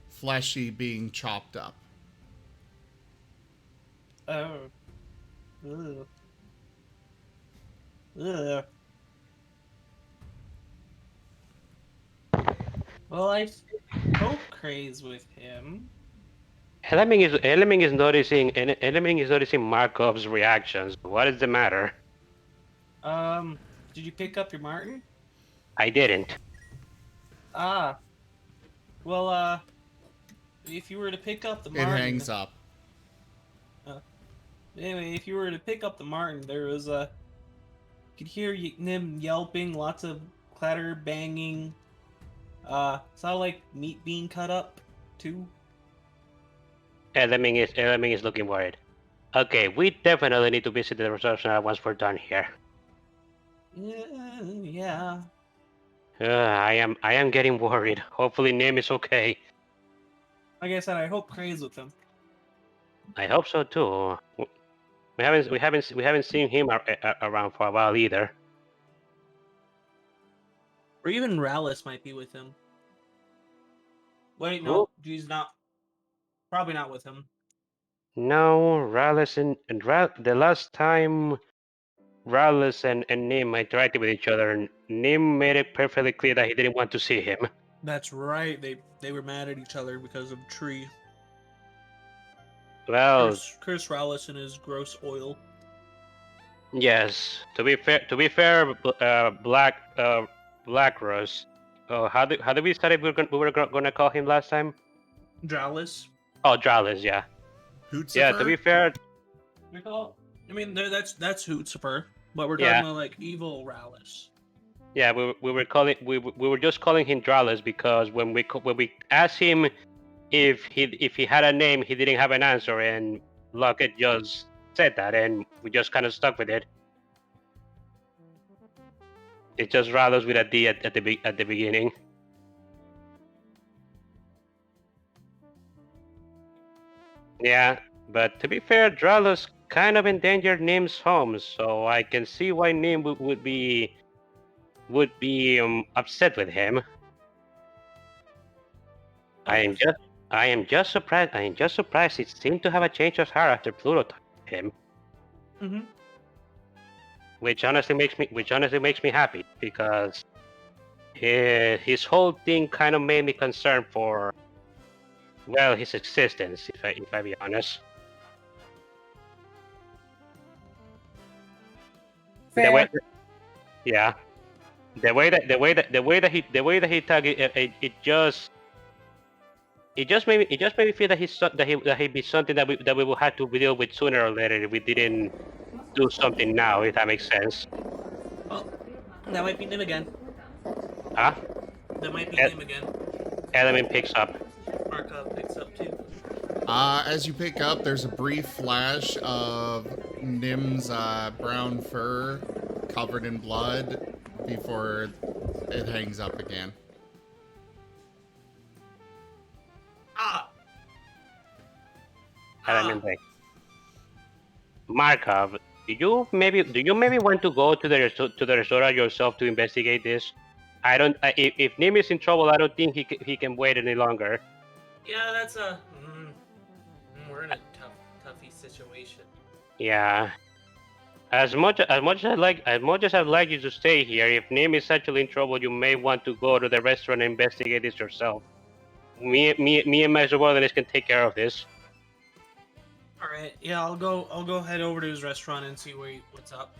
fleshy being chopped up. Oh. Ugh. Ugh. Well, I hope Craze with him. Element is noticing Markov's reactions. What is the matter? Did you pick up your Marten? I didn't. Ah. Well, if you were to pick up the It Marten... hangs up. Anyway, if you were to pick up the Marten, there was you could hear Nim yelping, lots of clatter, banging. Sounded like meat being cut up, too. Element is looking worried. Okay, we definitely need to visit the reserve center once we're done here. Yeah. I am getting worried. Hopefully Nim is okay. Like I said, I hope Craze with him. I hope so too. We haven't seen him around for a while either. Or even Rallis might be with him. Wait, Who? no, he's not. Probably not with him. No, Rallis and the last time Rallis and Nim interacted with each other, Nim made it perfectly clear that he didn't want to see him. That's right. They were mad at each other because of Tree. Well, Curse Rallis and his gross oil. yes. To be fair, Black Rose. Oh, how did we decide we were gonna call him last time? Dralis. Oh, Dralis, yeah. Hootsifer? Yeah, to be fair, We call. I mean, that's Hootsifer, but we're Yeah. talking about like evil Rallis. yeah, we were just calling him Dralis because when we asked him if he had a name, he didn't have an answer, and Lockett just said that, and we just kind of stuck with it. It's just Dralis with a D at the beginning. Yeah, but to be fair, Dralos kind of endangered Nim's home, so I can see why Nim would be upset with him. I am just surprised. I am just surprised he seemed to have a change of heart after Pluto talked to him, Mm-hmm. which honestly makes me happy because his whole thing kind of made me concerned for, well, his existence, if I be honest. The way, yeah, the way that he talked, it just made me feel that he'd be something that we will have to deal with sooner or later if we didn't do something now, if that makes sense. Oh, that might be Nim again. Huh? That might be Ed- Nim again. Element picks up. Markov picks up too. As you pick up, there's a brief flash of Nim's brown fur covered in blood before it hangs up again. Ah! Element break. Markov, do you maybe want to go to the restaurant yourself to investigate this? If Nim is in trouble, I don't think he can wait any longer. Yeah, that's a. We're in a toughy situation. Yeah. As much as I'd like you to stay here, if Nim is actually in trouble, you may want to go to the restaurant and investigate this yourself. Me and my subordinates can take care of this. All right. Yeah, I'll go head over to his restaurant and see what's up.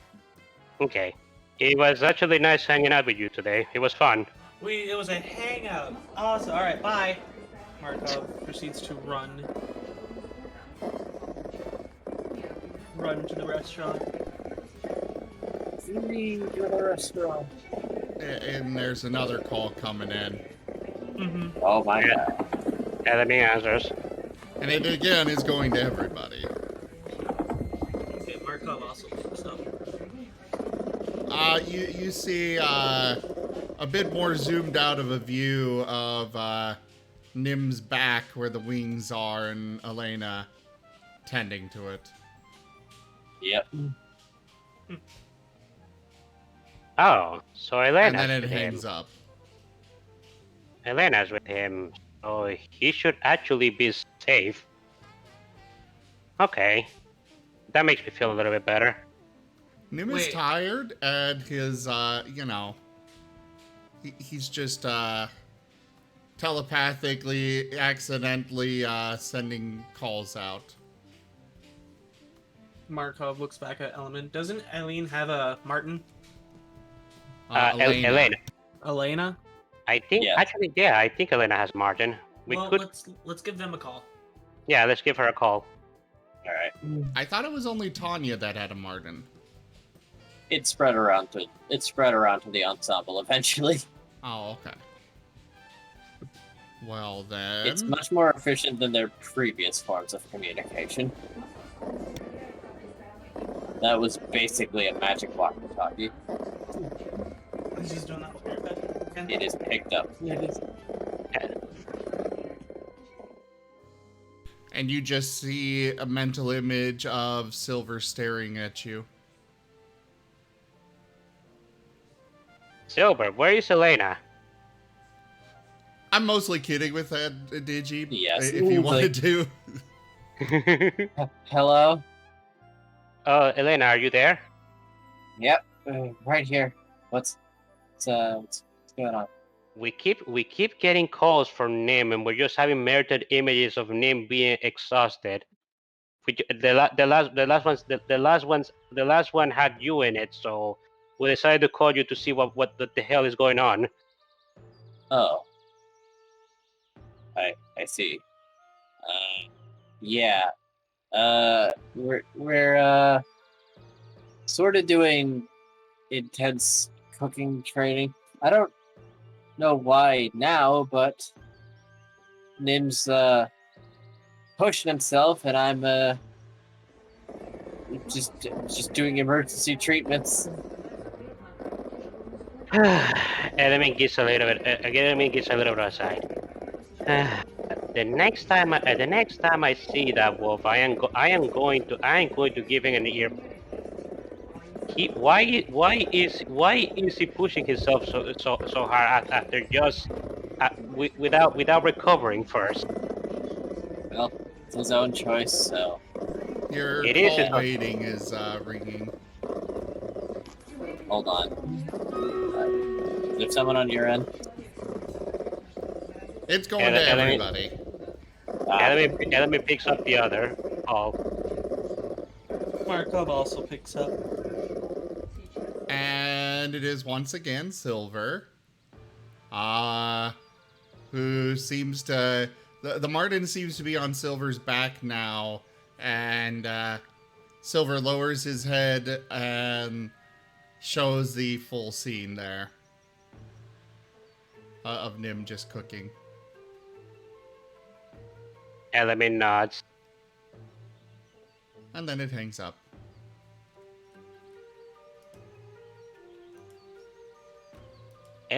Okay. It was actually nice hanging out with you today. It was fun. It was a hangout. Awesome. All right. Bye. Markov proceeds to run to the restaurant. And there's another call coming in. Mm-hmm. Oh my god. Enemy answers. And it again is going to everybody. Okay, Markov also picks up. You see a bit more zoomed out of a view of Nim's back where the wings are and Elena tending to it. Yep. Oh, so And Elena's then it with him. hangs up. Elena's with him, so he should actually be safe. Okay, that makes me feel a little bit better. Nim is Wait. tired, and his, he's just, telepathically, accidentally, sending calls out. Markov looks back at Element. Doesn't Eileen have a Marten? Elena. Elena? I think Yes. actually, yeah, I think Elena has Marten. We Well, could, let's give them a call. yeah, let's give her a call. All right. I thought it was only Tanya that had a Marten. It spread around to the ensemble eventually. Oh, okay. Well then. It's much more efficient than their previous forms of communication. That was basically a magic walkie-talkie. He's just doing that with your bed. Okay. It is picked up. Yeah, it is. And you just see a mental image of Silver staring at you. Silver, where is Elena? I'm mostly kidding with that, Digi. Yes. If you wanted to. Hello? Elena, are you there? Yep. Right here. What's going on? We keep getting calls from Nim, and we're just having mirrored images of Nim being exhausted. The last one had you in it, so we decided to call you to see what the hell is going on. Oh. I see. Yeah. We're sort of doing intense cooking training. I don't know why now, but Nim's pushing himself, and I'm just doing emergency treatments. Element gets a little bit aside. The next time I see that wolf, I am going to give him an ear. Why is he pushing himself so hard after just without recovering first? Well, it's his own choice, so Your It is call his- waiting is ringing. hold on. Is there someone on your end? It's going And- to and I mean- everybody. Element picks up the other. Oh, Markov also picks up. And it is once again Silver. Who seems to... The Marten seems to be on Silver's back now. And Silver lowers his head and shows the full scene there. Of Nim just cooking. Element nods. And then it hangs up.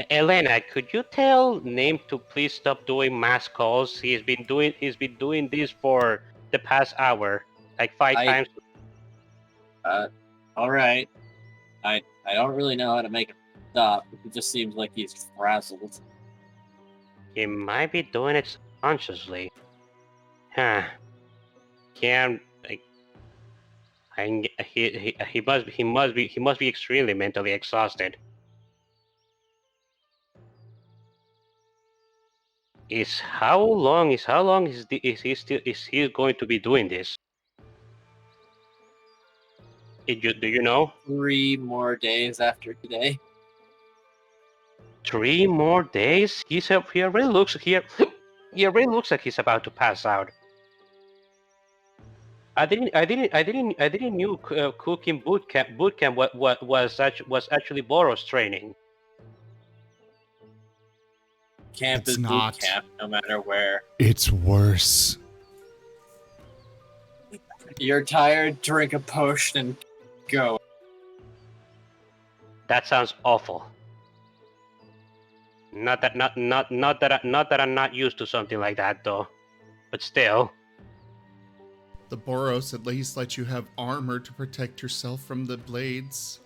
Elena, could you tell Nim to please stop doing mass calls? He's been doing this for the past hour, like 5 times. All right. I don't really know how to make it stop. It just seems like he's frazzled. He might be doing it subconsciously. Huh. Can't like. He must be extremely mentally exhausted. How long is he going to be doing this? Do you know? 3 more days after today. 3 more days? He already looks like he's about to pass out. I didn't knew cooking boot camp was actually Boros training. Camp It's is not. boot camp, no matter where. It's worse. You're tired, drink a potion and go. That sounds awful. Not that I'm not used to something like that though, but still. The Boros at least let you have armor to protect yourself from the blades.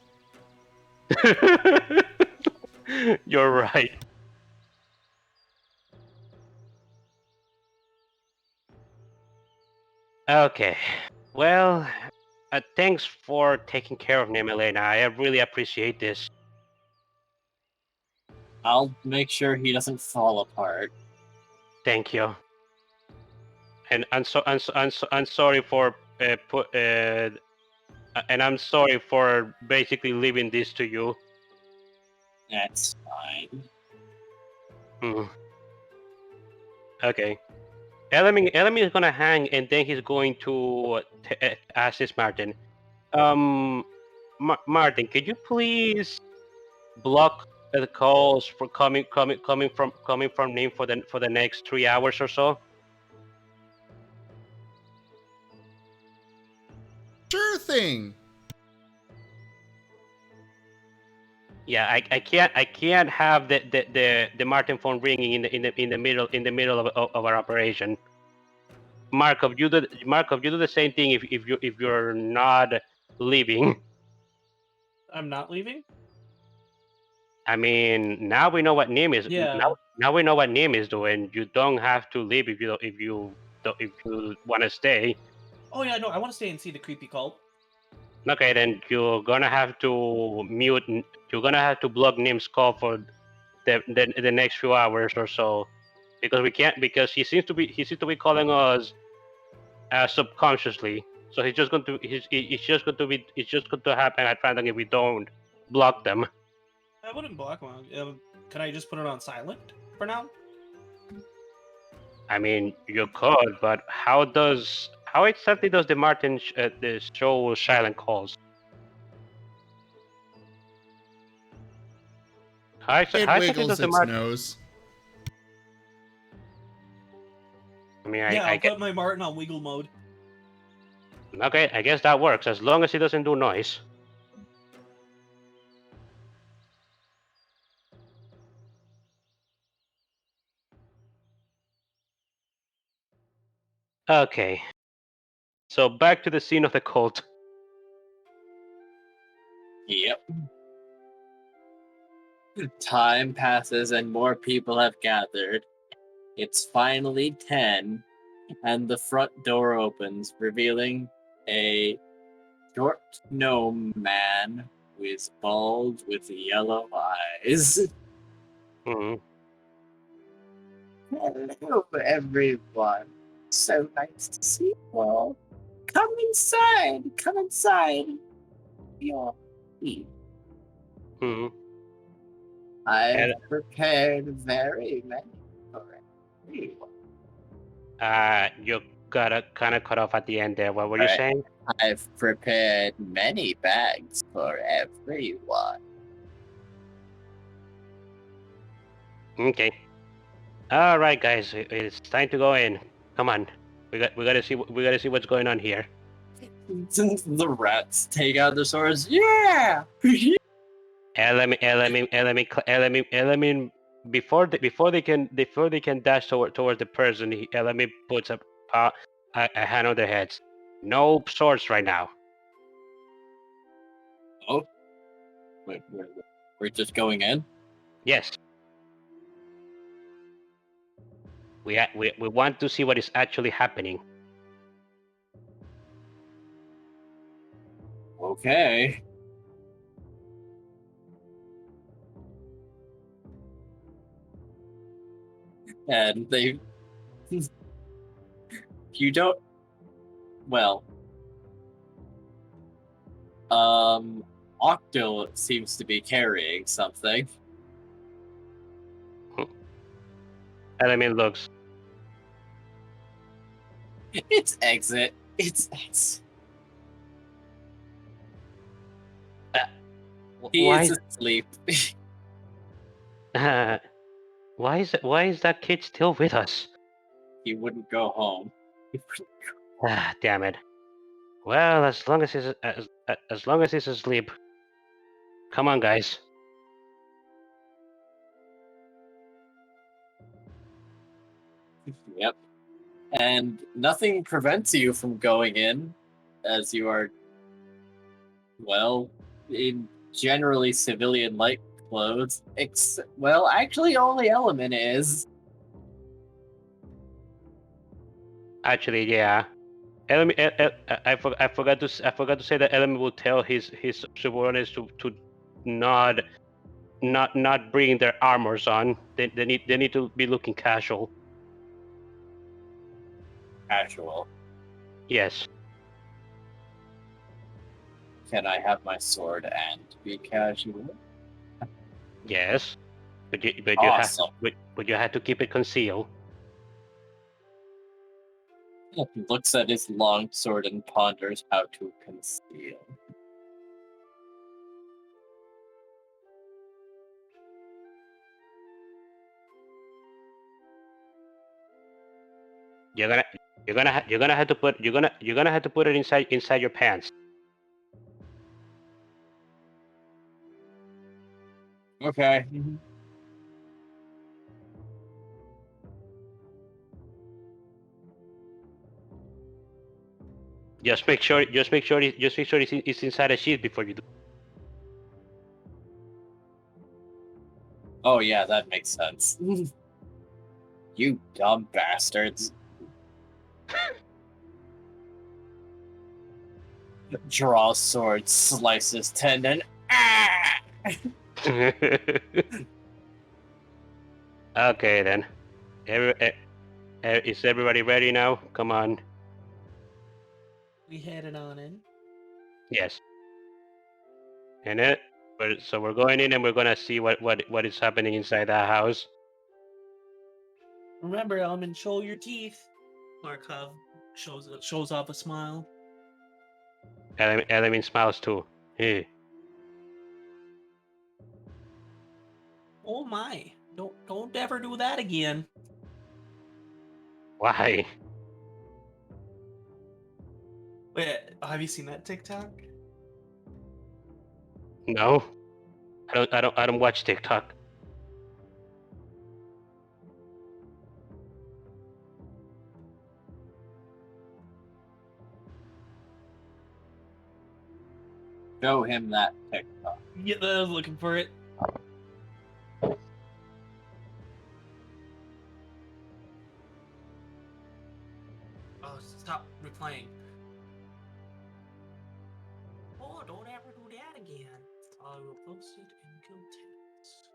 You're right. Okay. Well, thanks for taking care of him, Elena. I really appreciate this. I'll make sure he doesn't fall apart. Thank you. And I'm sorry for and I'm sorry for basically leaving this to you. That's fine. Hmm. Okay. Elemi is gonna hang, and then he's going to ask this Martin. Martin, could you please block the calls for coming from him for the next 3 hours or so? Sure thing. Yeah, I can't have the Martin phone ringing in the middle of our operation. Markov, you do the same thing if you're not leaving. I'm not leaving. I mean, now we know what Nim is. Yeah. Now we know what Nim is doing. You don't have to leave if you want to stay. Oh yeah, no, I want to stay and see the creepy cult. Okay, then you're gonna have to mute. You're gonna have to block Nim's call for the next few hours or so, because we can't because he seems to be calling us subconsciously. So he's just going to it's just going to happen at random if we don't block them. I wouldn't block one. Can I just put it on silent for now? I mean, you could, but how exactly does the Martin the show silent calls? It How exactly wiggles does the its Martin? nose. I mean, Yeah, I'll get, put my Martin on wiggle mode. okay, I guess that works as long as he doesn't do noise. Okay, so back to the scene of the cult. Yep. Time passes and more people have gathered. It's finally 10, and the front door opens, revealing a short gnome man who is bald with yellow eyes. Hmm. Hello, everyone. So nice to see you all. Come inside. Come inside. Your feet. Hmm. I've prepared very many for everyone. You got kind of cut off at the end there. What were you Right. saying? I've prepared many bags for everyone. Okay. All right, guys, it's time to go in. Come on, we gotta see what's going on here. The rats take out their swords. Yeah. Element. Before they can dash towards the person, Element puts a hand on their heads. No swords right now. Oh, wait, we're just going in. Yes. We want to see what is actually happening. Okay. And they, you don't. Well, Octo seems to be carrying something. Element looks. It's exit. It's exit. He Why? is asleep. Why is that kid still with us? He wouldn't go home. Ah, damn it. Well, as long as he's asleep. Come on, guys. Yep. And nothing prevents you from going in, as you are, well, in generally civilian-like clothes. Well, actually, only Element is. Actually, yeah. Element, I forgot to say that Element will tell his subordinates to not bring their armors on. They need to be looking casual. Casual. Yes. Can I have my sword and be casual? Yes. But you Awesome. you had to keep it concealed. He looks at his long sword and ponders how to conceal. You're gonna have to put it inside your pants. Okay. Just make sure it's inside a sheet before you do. Oh yeah, that makes sense. You dumb bastards. Draws sword, slices tendon. Ah! Okay then. Is everybody ready now? Come on. We headed on in. Yes. And so we're going in and we're gonna see what is happening inside that house. Remember, Element, show your teeth. Markov shows off a smile. Element smiles too. Hey. Oh my! Don't ever do that again. Why? Wait, have you seen that TikTok? No. I don't watch TikTok. Show him that TikTok. Yeah, I was looking for it. Oh, stop replaying. Oh, don't ever do that again. I will post it in context.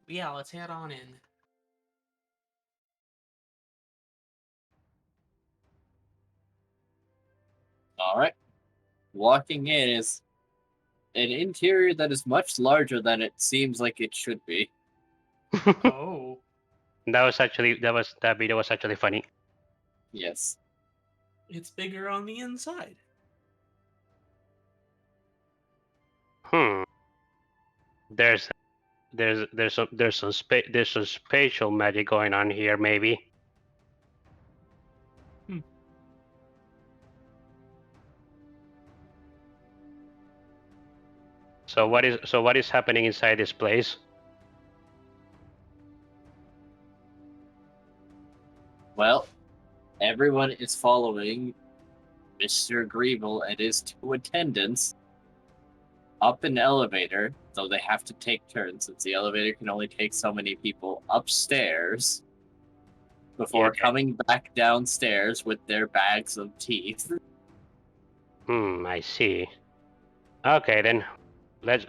Yeah, let's head on in. Alright. Walking in is an interior that is much larger than it seems like it should be. Oh. That video was actually funny. Yes. It's bigger on the inside. There's some spatial magic going on here, maybe. So what is happening inside this place? Well, everyone is following Mr. Grievil and his two attendants up an elevator, though they have to take turns since the elevator can only take so many people upstairs before coming back downstairs with their bags of teeth. I see. Okay then, let's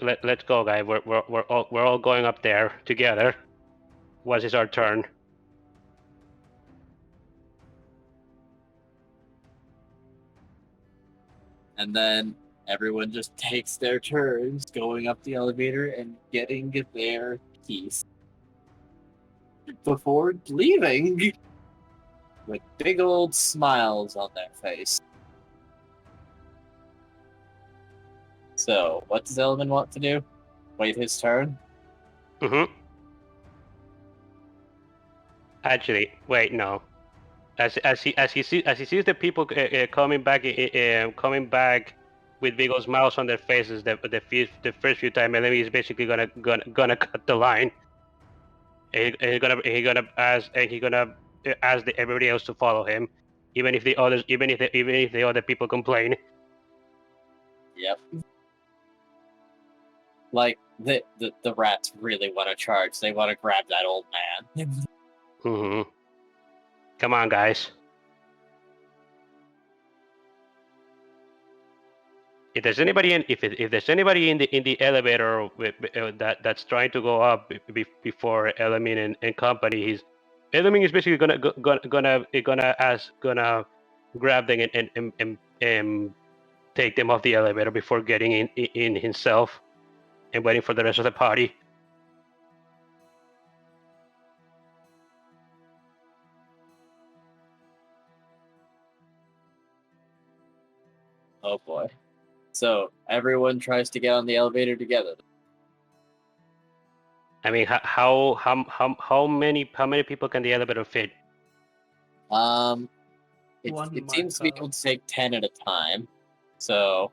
go, guys. We're all going up there together. Once it's our turn. And then everyone just takes their turns going up the elevator and getting their keys before leaving with big old smiles on their face. So, what does Elman want to do? Wait his turn? Actually, wait, no. As he sees the people coming back with big old smiles on their faces, the first few times, and then he's basically gonna cut the line. He gonna ask everybody else to follow him, even if the other people complain. Yep. Like the rats really want to charge. They want to grab that old man. Mm-hmm. Come on, guys. If there's anybody if there's anybody in the elevator that's trying to go up before Elamin and company, Elamin is basically gonna grab them and take them off the elevator before getting in himself and waiting for the rest of the party. Oh boy. So everyone tries to get on the elevator together. I mean, how many people can the elevator fit? It seems to be able to take 10 at a time. So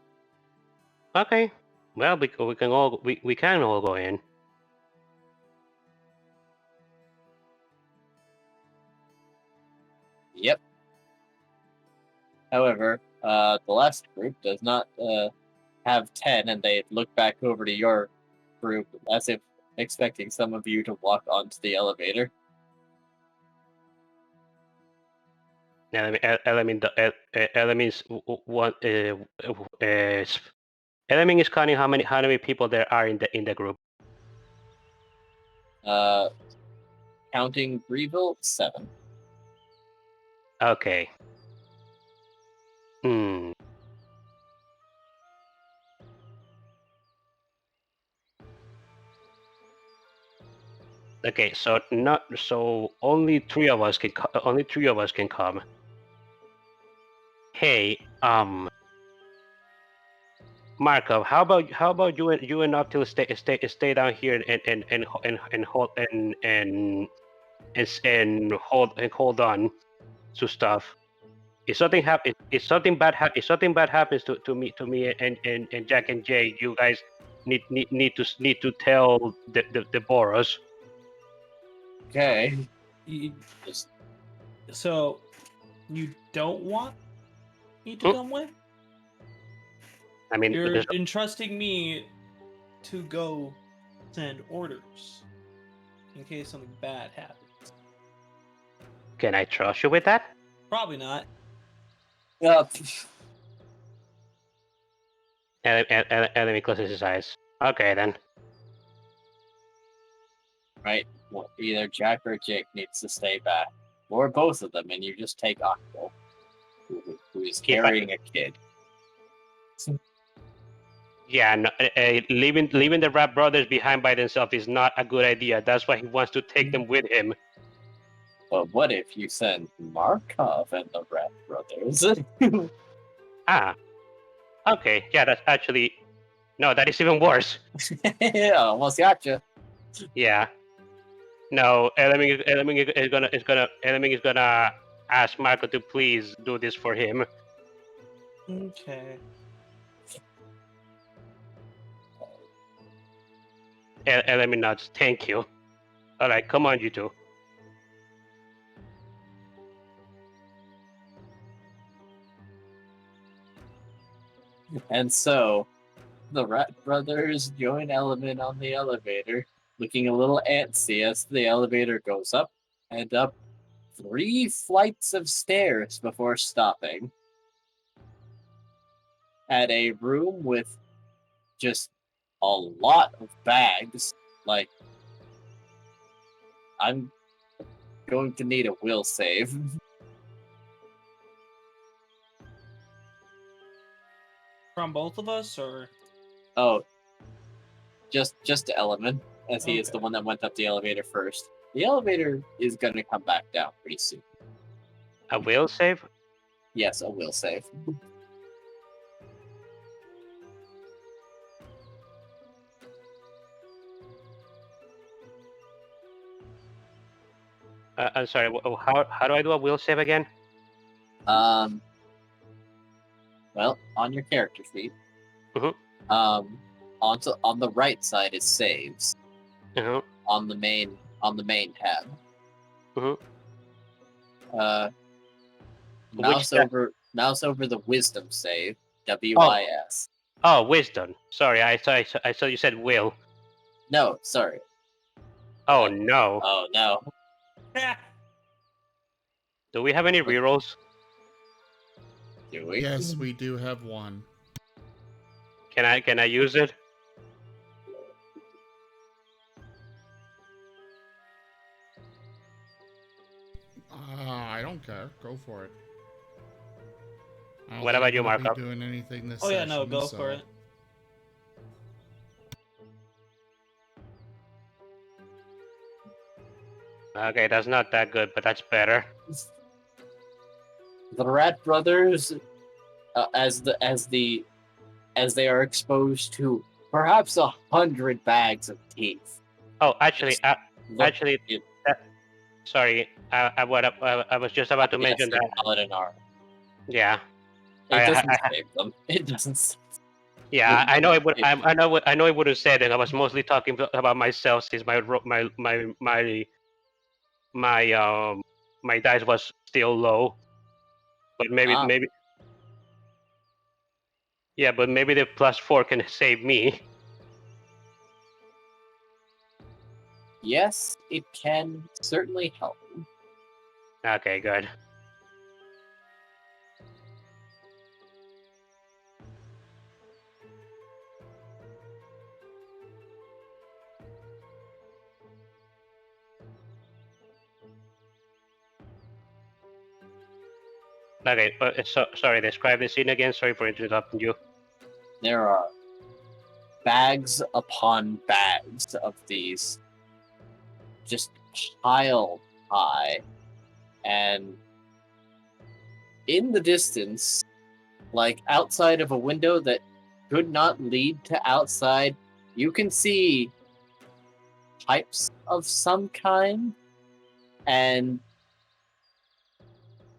Okay, well we can all go in. yep. However, the last group does not have 10, and they look back over to your group as if expecting some of you to walk onto the elevator. Elamin is counting how many people there are in the group. Counting Breville, 7. Okay. Hmm. Okay, so only 3 of us can come. Hey, Markov, how about you and Noctil stay down here and hold on to stuff. If something bad happens to me and Jack and Jay, you guys need to tell the Boros. Okay. So, you don't want me to come with? I mean, You're entrusting me to go send orders in case something bad happens. can I trust you with that? Probably not. Yep. And he closes his eyes. Okay then. Right. Well, either Jack or Jake needs to stay back, or both of them, and you just take Octo, who is carrying a kid. Yeah, no, leaving the Rat Brothers behind by themselves is not a good idea. That's why he wants to take them with him. But what if you send Markov and the Rat Brothers? Okay. Yeah, that's actually that is even worse. Yeah, almost gotcha. Yeah. No, Elaming is gonna ask Marco to please do this for him. Okay. Elaming nods. Thank you. All right, come on, you two. And so, the Rat Brothers join Element on the elevator, looking a little antsy as the elevator goes up and up 3 flights of stairs before stopping at a room with just a lot of bags. Like, I'm going to need a will save. From both of us, or? Oh, just Element, as he is the Okay. one that went up the elevator first. The elevator is going to come back down pretty soon. A will save? Yes, a will save. I'm sorry. How do I do a will save again? Well, on your character sheet, Mhm. on the right side is saves. Uh-huh. On on the main tab. Mhm. Mouse tab? mouse over the wisdom save. Oh. WIS. Oh, wisdom. Sorry, I thought you said will. No, sorry. Oh no. Oh no. Do we have any rerolls? Do we? Yes, we do have one. Can I use it? I don't care. Go for it. I don't What think about I'm you, gonna Marco? be doing anything this Oh yeah, session, no, go so... for it. Okay, that's not that good, but that's better. The Rat Brothers, as they are exposed to perhaps 100 bags of teeth. Oh, actually, Look at sorry, I was just about to mention that. Paladin armor. Yeah, It I- doesn't I- save them. It doesn't. yeah, I know it would. It- I know it would have said it. I was mostly talking about myself since my dice was still low. But maybe yeah, but maybe the +4 can save me. Yes, it can certainly help. Okay, good. Okay, sorry. Describe the scene again. Sorry for interrupting you. There are bags upon bags of these, just piled high, and in the distance, like outside of a window that could not lead to outside, you can see pipes of some kind, and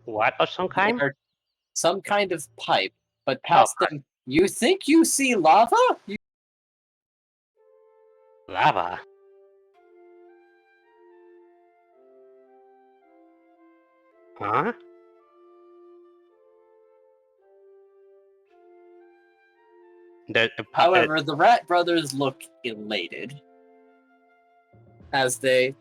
What of some kind? they're some kind of pipe, but Oh, past them, you think you see lava? lava. Huh? However, the Rat Brothers look elated as they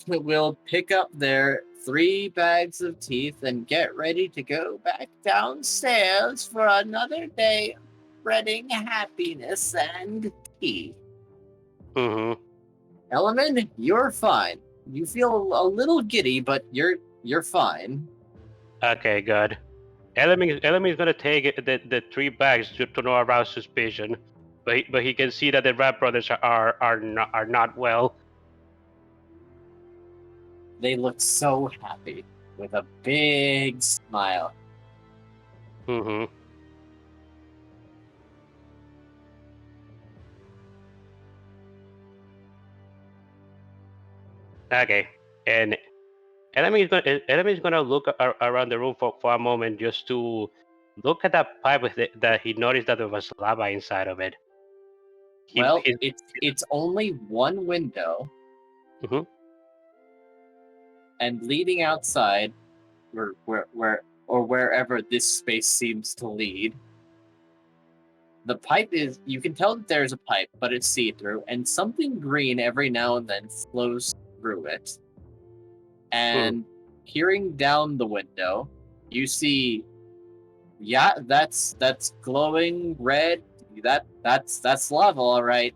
will pick up their 3 bags of teeth and get ready to go back downstairs for another day of spreading happiness and tea. Mm-hmm. Element, you're fine. You feel a little giddy, but you're fine. Okay, good. Element is gonna take the 3 bags to not arouse suspicion, but he can see that the Rat Brothers are not well. They look so happy with a big smile. Mm-hmm. Okay, and Enemy is gonna look around the room for a moment just to look at that pipe that he noticed that there was lava inside of it. It's only one window, Mhm. and leading outside, or wherever this space seems to lead, the pipe is. You can tell that there's a pipe, but it's see-through, and something green every now and then flows through it. And peering down the window, you see, yeah, that's glowing red. That's lava, all right.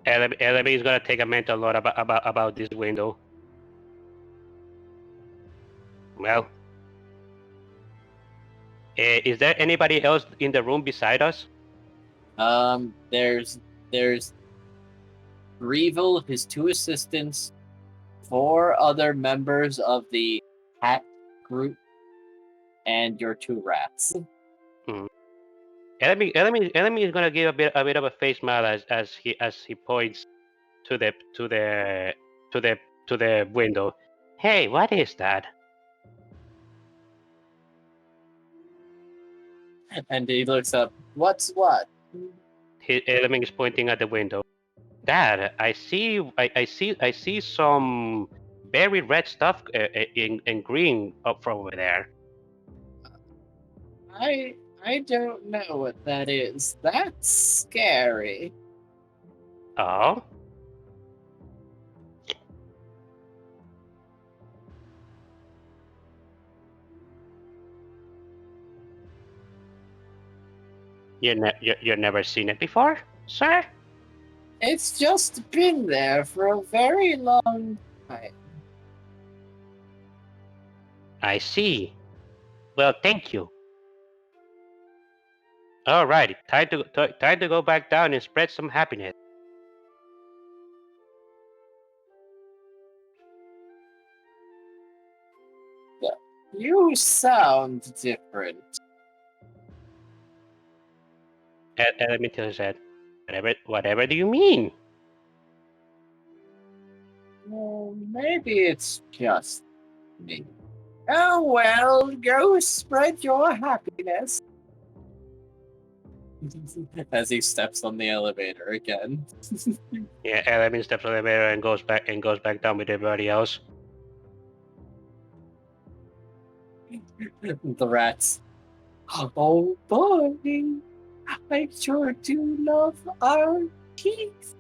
Enemy is gonna take a mental note about this window. Well, is there anybody else in the room beside us? There's Revel, his 2 assistants, 4 other members of the hat group, and your 2 rats. Enemy is gonna give a bit of a face smile as he points to the window. Hey, what is that? And he looks up. What's what? Enemy is pointing at the window. Dad, I see some very red stuff in green up from over there. I don't know what that is. That's scary. Oh? You've never seen it before, sir? It's just been there for a very long time. I see. Well, thank you. Alrighty, time to go back down and spread some happiness. You sound different. Let me tell you that. Whatever do you mean? Well, maybe it's just me. Oh well, go spread your happiness. As he steps on the elevator again. Yeah, Element steps on the elevator and goes back down with everybody else. The rats. Oh boy, I sure do love our teeth.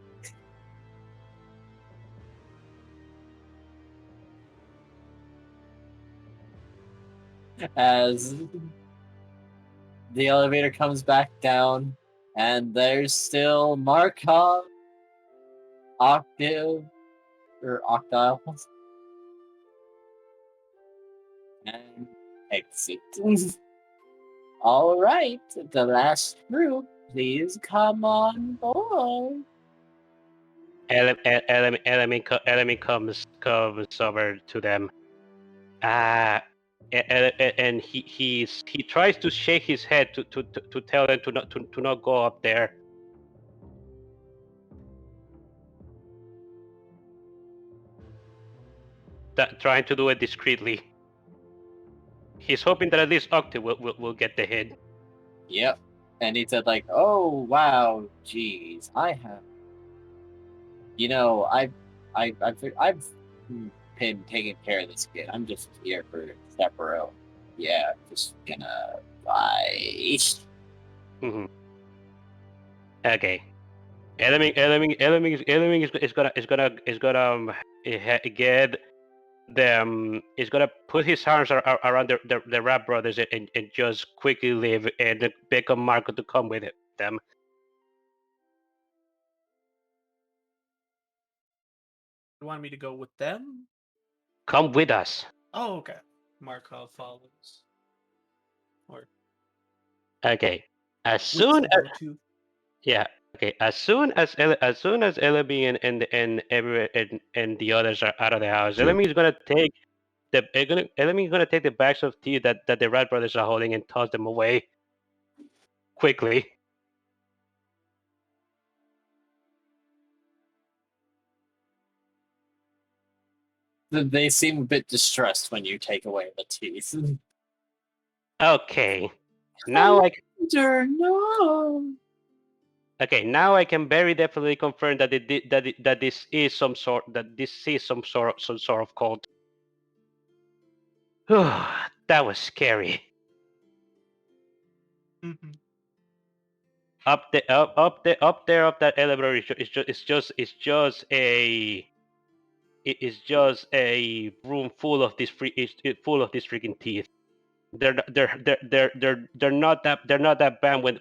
As the elevator comes back down, and there's still Markov, Octave, or Octile, and Exit. All right, the last group, please come on board. Element comes over to them. And he tries to shake his head to tell them to not go up there. Trying to do it discreetly. He's hoping that at least Octave will get the hit. Yep. And he said, like, oh, wow, geez, I have. You know, I've been taking care of this kid. I'm just here for Sephiroth. Yeah, just gonna bye. Mm-hmm. Okay. Element is gonna get them. Is gonna put his arms around the Rat Brothers and just quickly leave and beg on Marco to come with them. You want me to go with them? Come with us. Oh, okay. Markov follows. Or Okay. As with soon as Bluetooth. yeah. Okay. As soon as Elemi and the others are out of the house, Elemi is gonna take Elemi is gonna take the bags of tea that the Rat Brothers are holding and toss them away quickly. They seem a bit distressed when you take away the teeth. Okay. Now I can, No. okay. Now I can very definitely confirm that that this is some sort of cult. That was scary. Mhm. Up there up that elevator is just a room full of full of these freaking teeth. They're not that bad when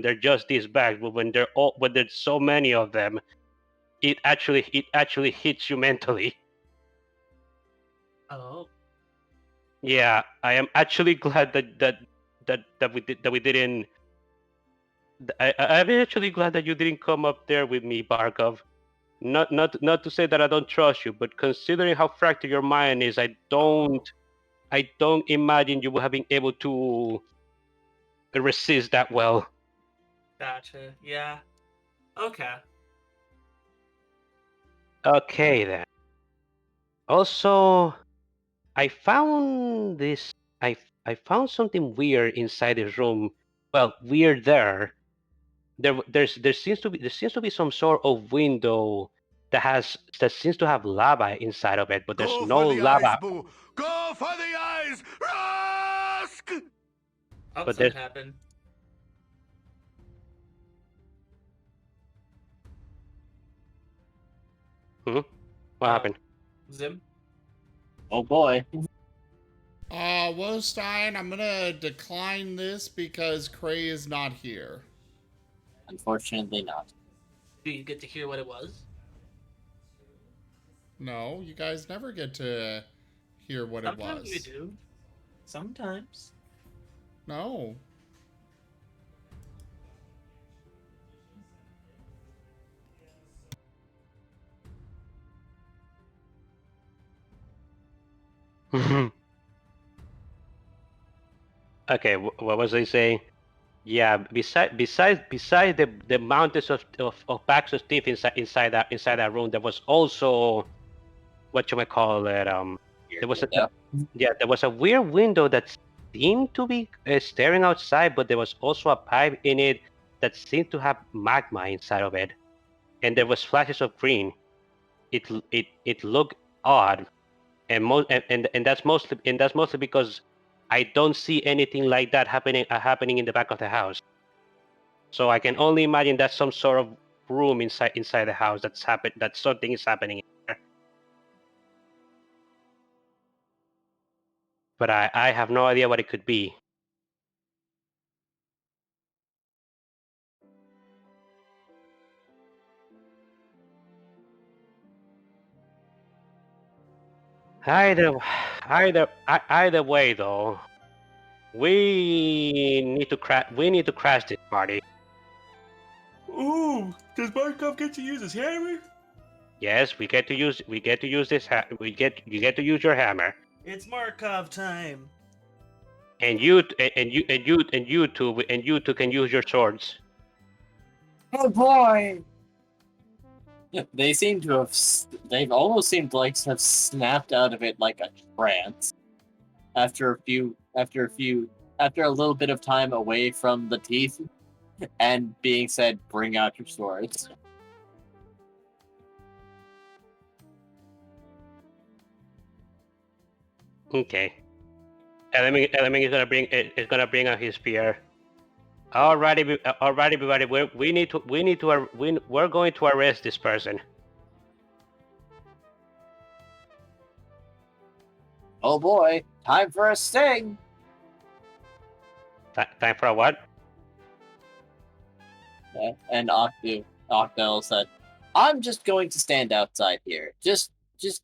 they're just these bags, but when there's so many of them, it actually hits you mentally. Oh. Yeah, I am actually glad that we didn't. I'm actually glad that you didn't come up there with me, Barkov. Not to say that I don't trust you, but considering how fractured your mind is, I don't imagine you would have been able to resist that well. Gotcha. Yeah. Okay. Okay then. Also, I found this. I found something weird inside this room. Well, weird there. there seems to be some sort of window that seems to have lava inside of it, but there's Go no for the eyes, lava. Boo! Go for the eyes! Rusk! Oh, But something there's- happened. What Oh. happened? Zim? Oh boy. Wostein, I'm gonna decline this because Cray is not here. Unfortunately not. Do you get to hear what it was? No, you guys never get to hear what it Sometimes was. we do. Sometimes. No. Okay, what was I saying? Yeah, besides the mountains of packs of teeth inside that room, there was also what you might call it. There was Yeah. there was a weird window that seemed to be staring outside, but there was also a pipe in it that seemed to have magma inside of it, and there was flashes of green. It looked odd, and that's mostly because I don't see anything like that happening in the back of the house. So I can only imagine that's some sort of room inside the house that something is happening in there. But I have no idea what it could be. Either way though, we need to crash this party. Ooh, does Markov get to use his hammer? Yes, we get to use this you get to use your hammer. It's Markov time. And you two can use your swords. Oh boy! They seem to have. They've almost seemed like to have snapped out of it like a trance. After a little bit of time away from the teeth, and being said, "Bring out your swords." Okay. Element is gonna bring out his spear. Alrighty, everybody. We're going to arrest this person. Oh boy! Time for a sting. Time for a what? And Octel said, "I'm just going to stand outside here. Just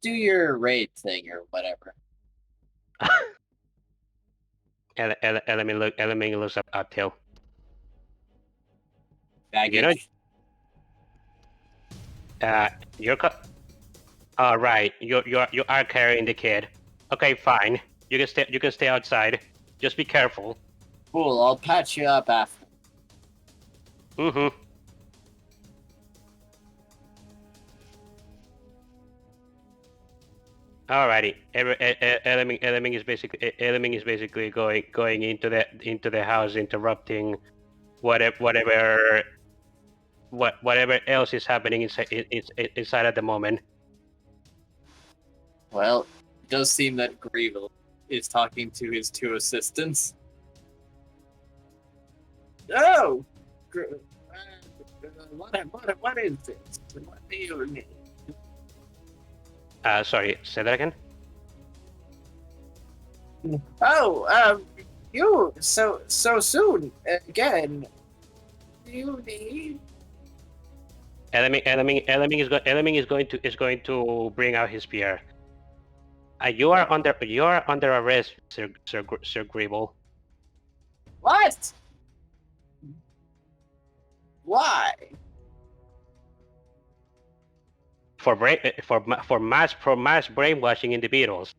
do your raid thing or whatever." Element looks up Till. Baggage. You're all right. You are carrying the kid. Okay, fine. You can stay outside. Just be careful. Cool. I'll patch you up after. Mm-hmm. Alrighty. Element is basically going into the house, interrupting whatever else is happening inside at the moment. Well, it does seem that Grievel is talking to his two assistants. Oh! What is this? What do you need? Sorry, say that again. Oh, you so soon again. You need. Element is going to bring out his spear. You are under arrest, Sir Gribble. What? Why? For mass brainwashing individuals.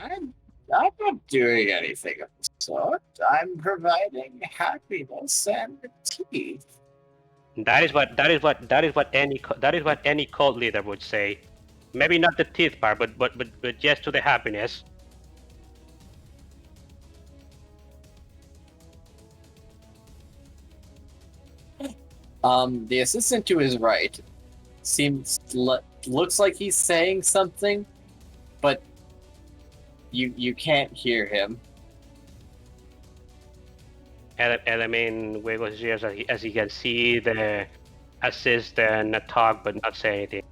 I'm not doing anything of the sort. I'm providing happiness and teeth. That is what any cult leader would say. Maybe not the teeth part, but just to the happiness. The assistant to his right looks like he's saying something, but you can't hear him. Element wiggles his ears as he can see the assistant talk but not say anything.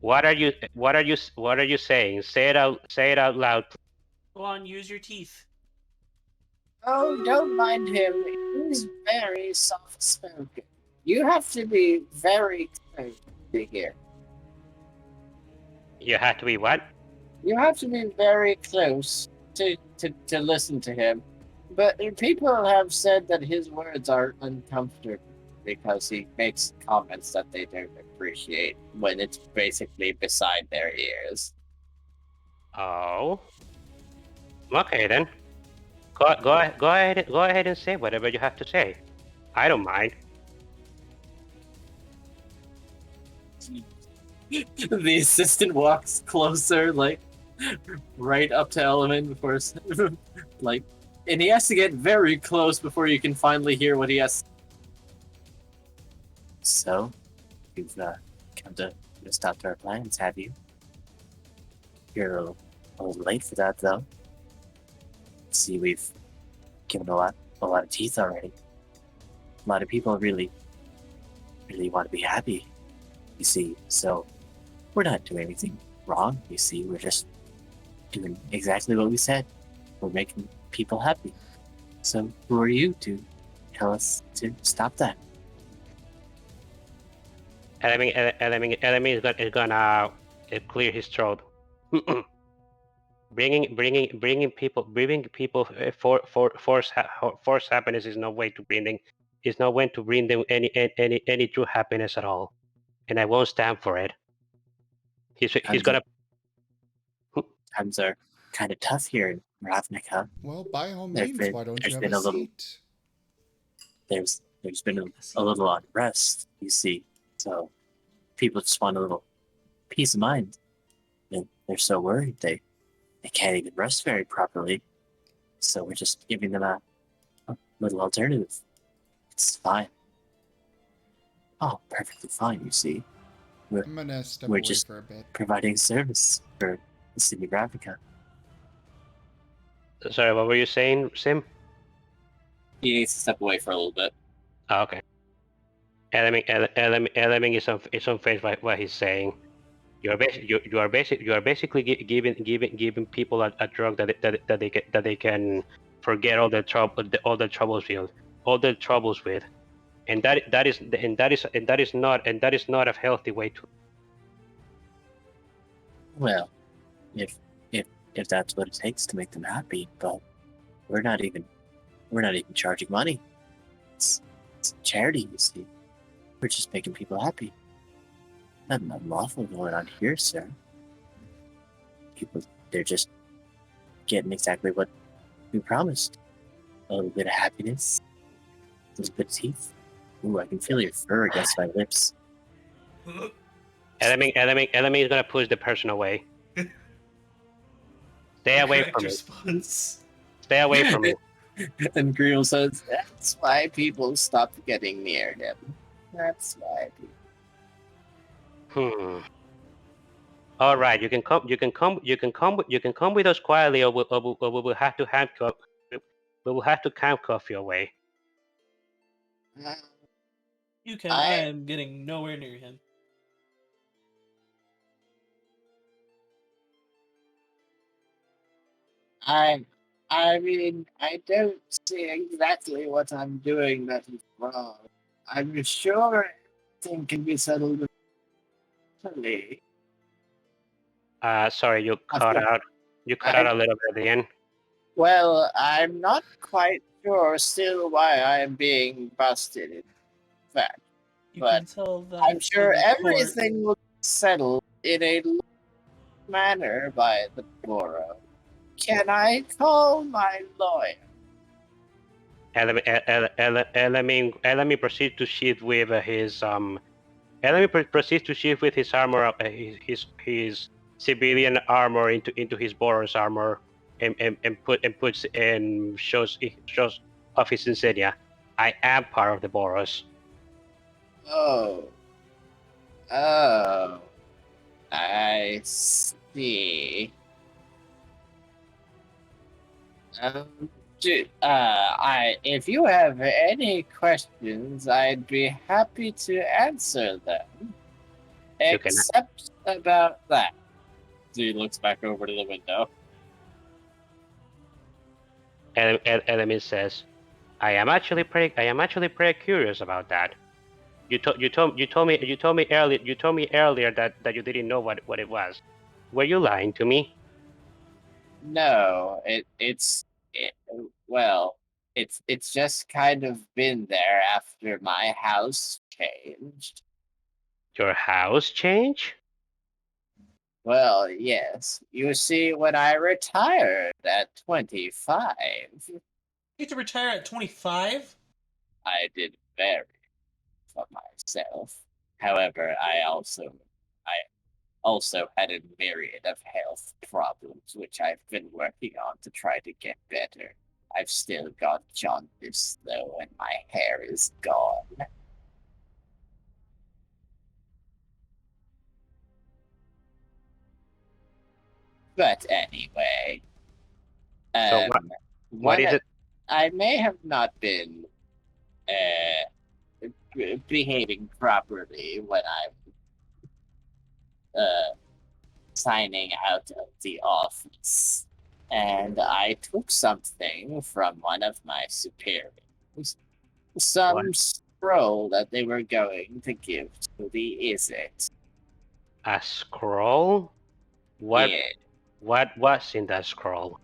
What are you saying? Say it out loud. Go on, use your teeth. Oh, don't mind him. He's very soft-spoken. You have to be very close to hear. You have to be what? You have to be very close to listen to him. But people have said that his words are uncomfortable because he makes comments that they don't appreciate when it's basically beside their ears. Oh. Okay then. Go ahead and say whatever you have to say. I don't mind. The assistant walks closer, like right up to Element before, like, and he has to get very close before you can finally hear what he has. So, you've come to stop our plans, have you? You're a little late for that, though. See, we've given a lot of teeth already. A lot of people really want to be happy. You see, so we're not doing anything wrong. You see, we're just doing exactly what we said. We're making people happy. So who are you to tell us to stop that? Element is gonna clear his throat. bringing people force happiness is no way to bring them any true happiness at all, and I won't stand for it. He's gonna. Times are kind of tough here in Ravnica. Well, by all There's means, been- why don't there's you have been a a little- seat? There's been a little unrest, you see. So people just want a little peace of mind. And they're so worried they can't even rest very properly. So we're just giving them a little alternative. It's fine. Oh, perfectly fine, you see. I'm gonna step we're away just- for a bit. Providing service for the city of Ravnica. Sorry, what were you saying, Sim? He needs to step away for a little bit. Oh, okay. Element is on face by what he's saying. You are basically giving people a drug that they can forget all the troubles with, and that is not a healthy way to. Well, if that's what it takes to make them happy, but we're not even charging money. It's charity, you see. We're just making people happy. Nothing unlawful going on here, sir. People, they're just getting exactly what we promised. A little bit of happiness, a little bit of teeth. Ooh, I can feel your fur against my lips. Element is gonna push the person away. Stay away Correct from me. response. Stay away from me. And Greel says, "That's why people stop getting near him. That's why." All right, you can come with us quietly, or we will have to handcuff. We will have to handcuff you away. You can. I am getting nowhere near him. I mean, I don't see exactly what I'm doing that is wrong. I'm sure everything can be settled eventually. Sorry, you cut out. You cut out a little bit at the end. Well, I'm not quite sure still why I am being busted, in fact. You But can tell that I'm sure in the court- everything will be settled in a manner by the borough. Can I call my lawyer? Element proceeds to sheath with his Element proceeds to sheath with his armor, his civilian armor into his Boros armor, and shows off his insignia. I am part of the Boros. Oh. Oh. I see. If you have any questions, I'd be happy to answer them. You can. Except about that. He looks back over to the window. Element says, I am actually pretty curious about that. You told me earlier that you didn't know what it was. Were you lying to me? No, well, it's just kind of been there after my house changed. Your house change? Well, yes. You see, when I retired at 25, You get to retire at 25? I did very for myself. However, I also had a myriad of health problems, which I've been working on to try to get better. I've still got jaundice, though, and my hair is gone. But anyway, So what one is of, it? I may have not been behaving properly when I'm signing out of the office, and I took something from one of my superiors, some What? scroll that they were going to give to the Izzet. A scroll? What Yeah, what was in that scroll?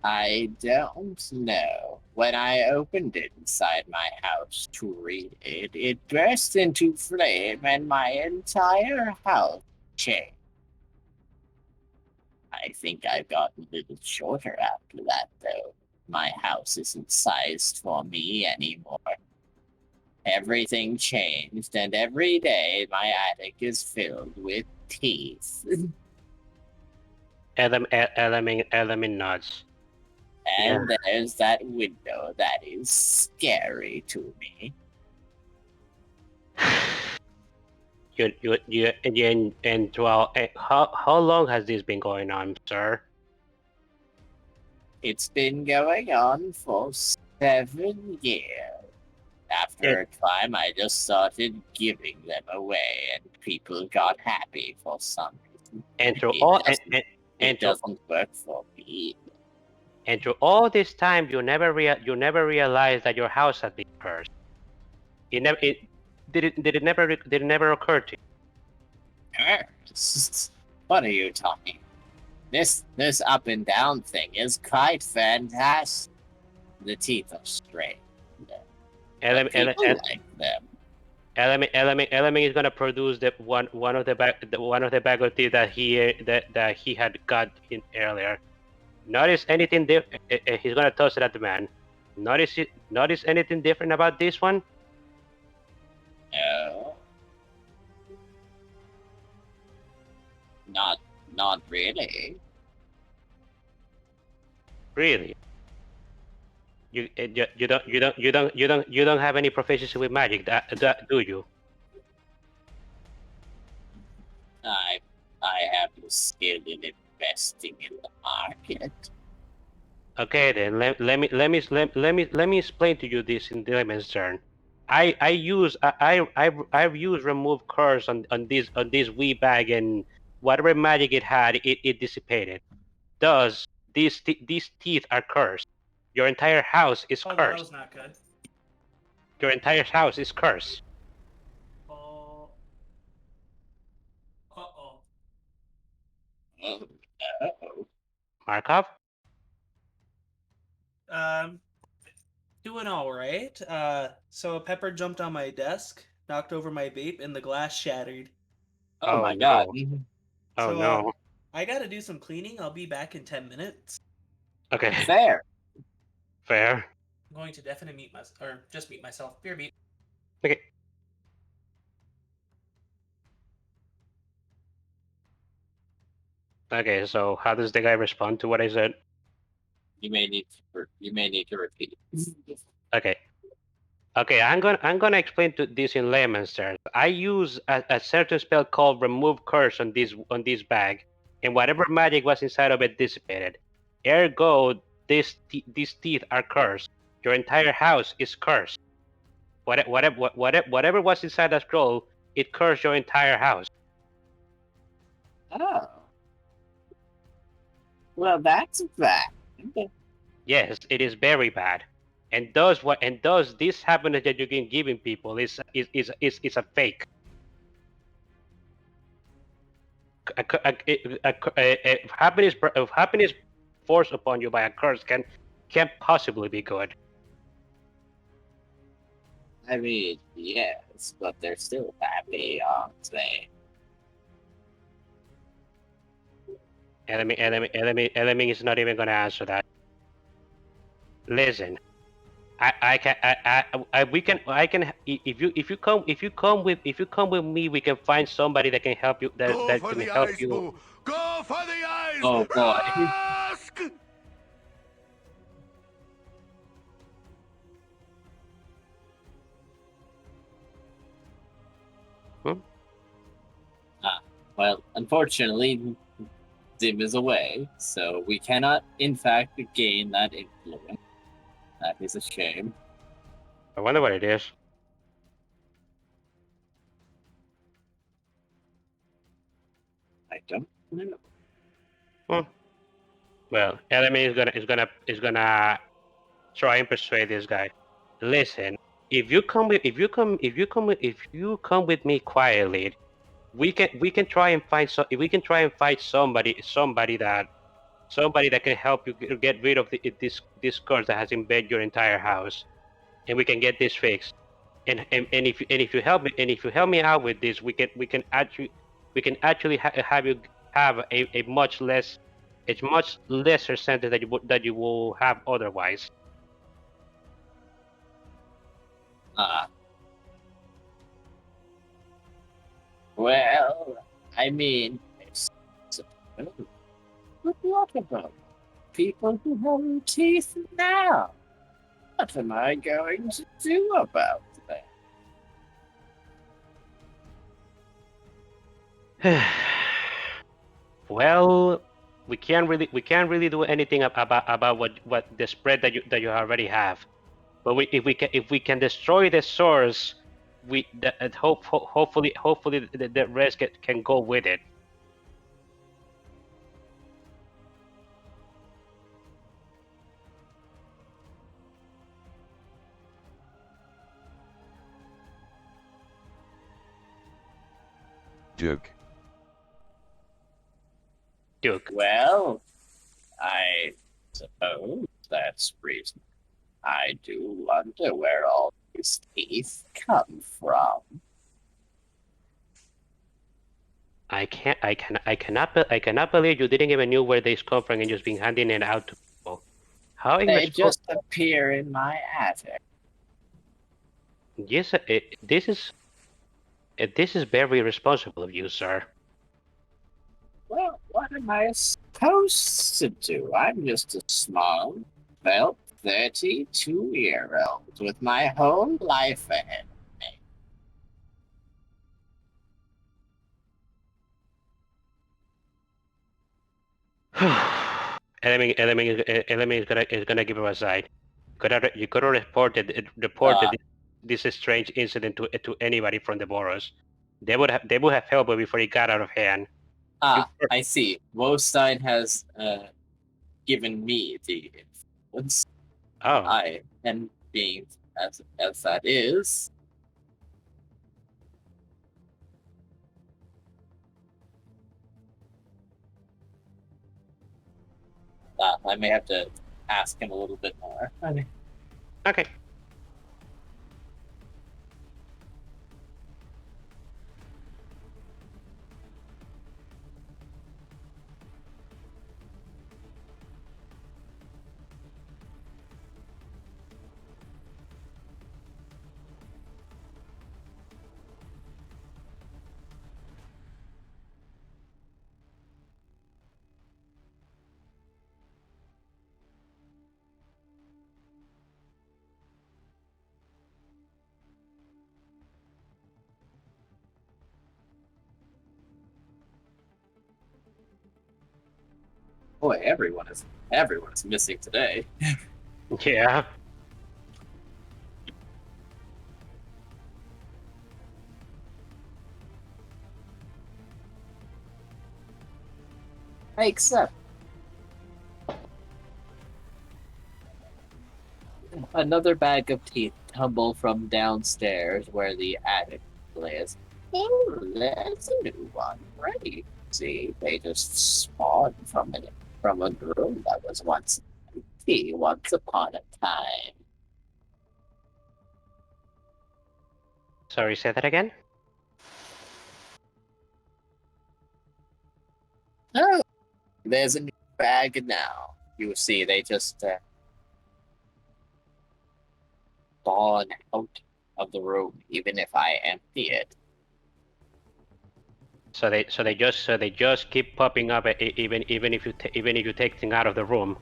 I don't know. When I opened it inside my house to read it, it burst into flame and my entire house changed. I think I got a little shorter after that, though. My house isn't sized for me anymore. Everything changed, and every day my attic is filled with teeth. Element nods. And there's that window that is scary to me. How long has this been going on, sir? It's been going on for 7 years. After a time, I just started giving them away, and people got happy for some reason. And through It all doesn't, and it through, doesn't work for me. and through all this time, you never realized that your house had been cursed. Did it never occur to you? What are you talking? This up and down thing is quite fantastic. The teeth are strange. Element People like them. Element is gonna produce the one of the bag of teeth that he had got in earlier. Notice anything different? He's gonna toss it at the man. Notice anything different about this one? No. Not really. Really? You don't have any proficiency with magic, do you? I have no skill in investing in the market. Okay, then let me explain to you this in Dilemma's turn. I've used remove curse on this wee bag, and whatever magic it had, it dissipated. Thus, these teeth are cursed. Your entire house is Oh, no, that cursed. was not good. Your entire house is cursed. Oh. Uh-oh. Oh, no. Markov? Doing all right. So Pepper jumped on my desk, knocked over my vape, and the glass shattered. Oh Oh my god. no. Oh So, no. I gotta do some cleaning. I'll be back in 10 minutes. Okay. Fair. Fair. I'm going to definitely just meet myself. Beer beat. Okay. Okay, so how does the guy respond to what I said? You may need to repeat. Okay. Okay, I'm gonna explain to this in layman's terms. I use a certain spell called Remove Curse on this bag, and whatever magic was inside of it dissipated. Ergo, these teeth are cursed. Your entire house is cursed. Whatever was inside that scroll, it cursed your entire house. Oh. Well, that's bad. Yes, it is very bad. And does this happiness that you've been giving people is a fake. Happiness forced upon you by a curse can't possibly be good. I mean, yes, but they're still happy, aren't they? Enemy is not even gonna answer that. Listen, I can if you come with me, we can find somebody that can help you Go that for can the help eyes, you. Boo! Go for the eyes! Oh boy. Rask! Hmm? Well, unfortunately, Zim is away, so we cannot, in fact, gain that influence. That is a shame. I wonder what it is. I don't know. Hmm. Well, enemy is gonna try and persuade this guy. Listen, if you come with me quietly, we can try and find somebody that can help you get rid of this curse that has invaded your entire house, and we can get this fixed. And if you help me out with this, we can actually have you have a much lesser sentence that you will have otherwise. Ah, well, I mean, what about people who have teeth now? What am I going to do about that? Well, we can't really do anything about what the spread that you already have. But if we can destroy the source, hopefully the rest can go with it. Duke. Duke. Well, I suppose that's reason. I do wonder where all these teeth come from. I cannot believe you didn't even knew where these come from and just been handing it out to people. How They irresponsible! just appear in my attic. Yes, this is very irresponsible of you, sir. Well, what am I supposed to do? I'm just a small, felt 32-year-old with my whole life ahead. Enemy is gonna give her a side. You could report this strange incident to anybody from the boroughs. They would have helped her before it got out of hand. You Ah, I see. Wostein has given me the influence. oh I am being as that is. I may have to ask him a little bit more. okay. Boy, everyone is missing today. Yeah. Except another bag of teeth tumble from downstairs where the attic is. Oh, there's a new one. Right. See, they just spawned from a room that was once empty once upon a time. Sorry, say that again? Oh, there's a new bag now. You see, they just spawn out of the room, even if I empty it. So they just keep popping up even if you take things out of the room.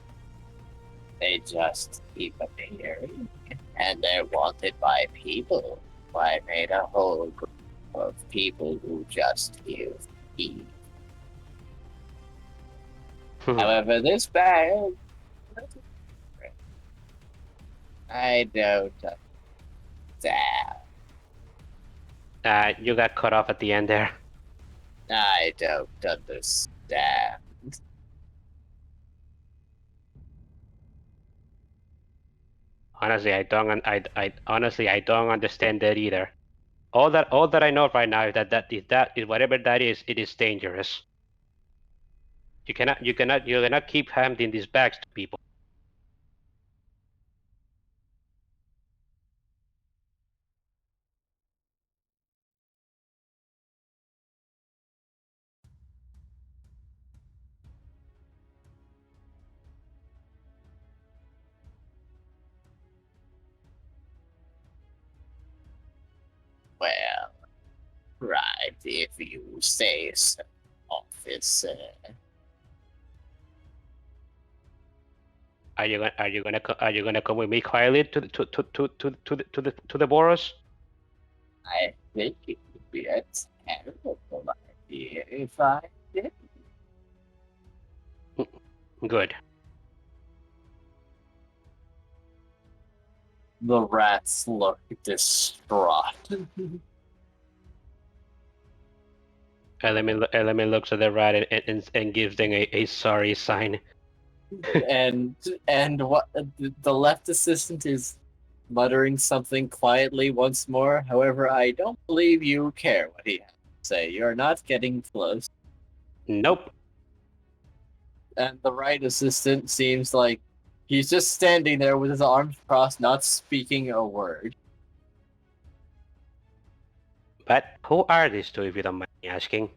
They just keep appearing, and they're wanted by people. So I made a whole group of people who just use E. However, this bag, I don't understand. You got cut off at the end there. I don't understand. Honestly, I honestly I don't understand that either. All that I know right now is that is whatever that is, it is dangerous. You cannot keep handing these bags to people. Well, right, if you say so, officer. Are you gonna come with me quietly to the Boros? I think it would be a terrible idea if I did. Good. The rats look distraught. Element looks at the rat and gives them a sorry sign. and what the left assistant is muttering something quietly once more. However, I don't believe you care what he has to say. You're not getting close. Nope. And the right assistant seems like he's just standing there with his arms crossed, not speaking a word. But who are these two, if you don't mind me asking?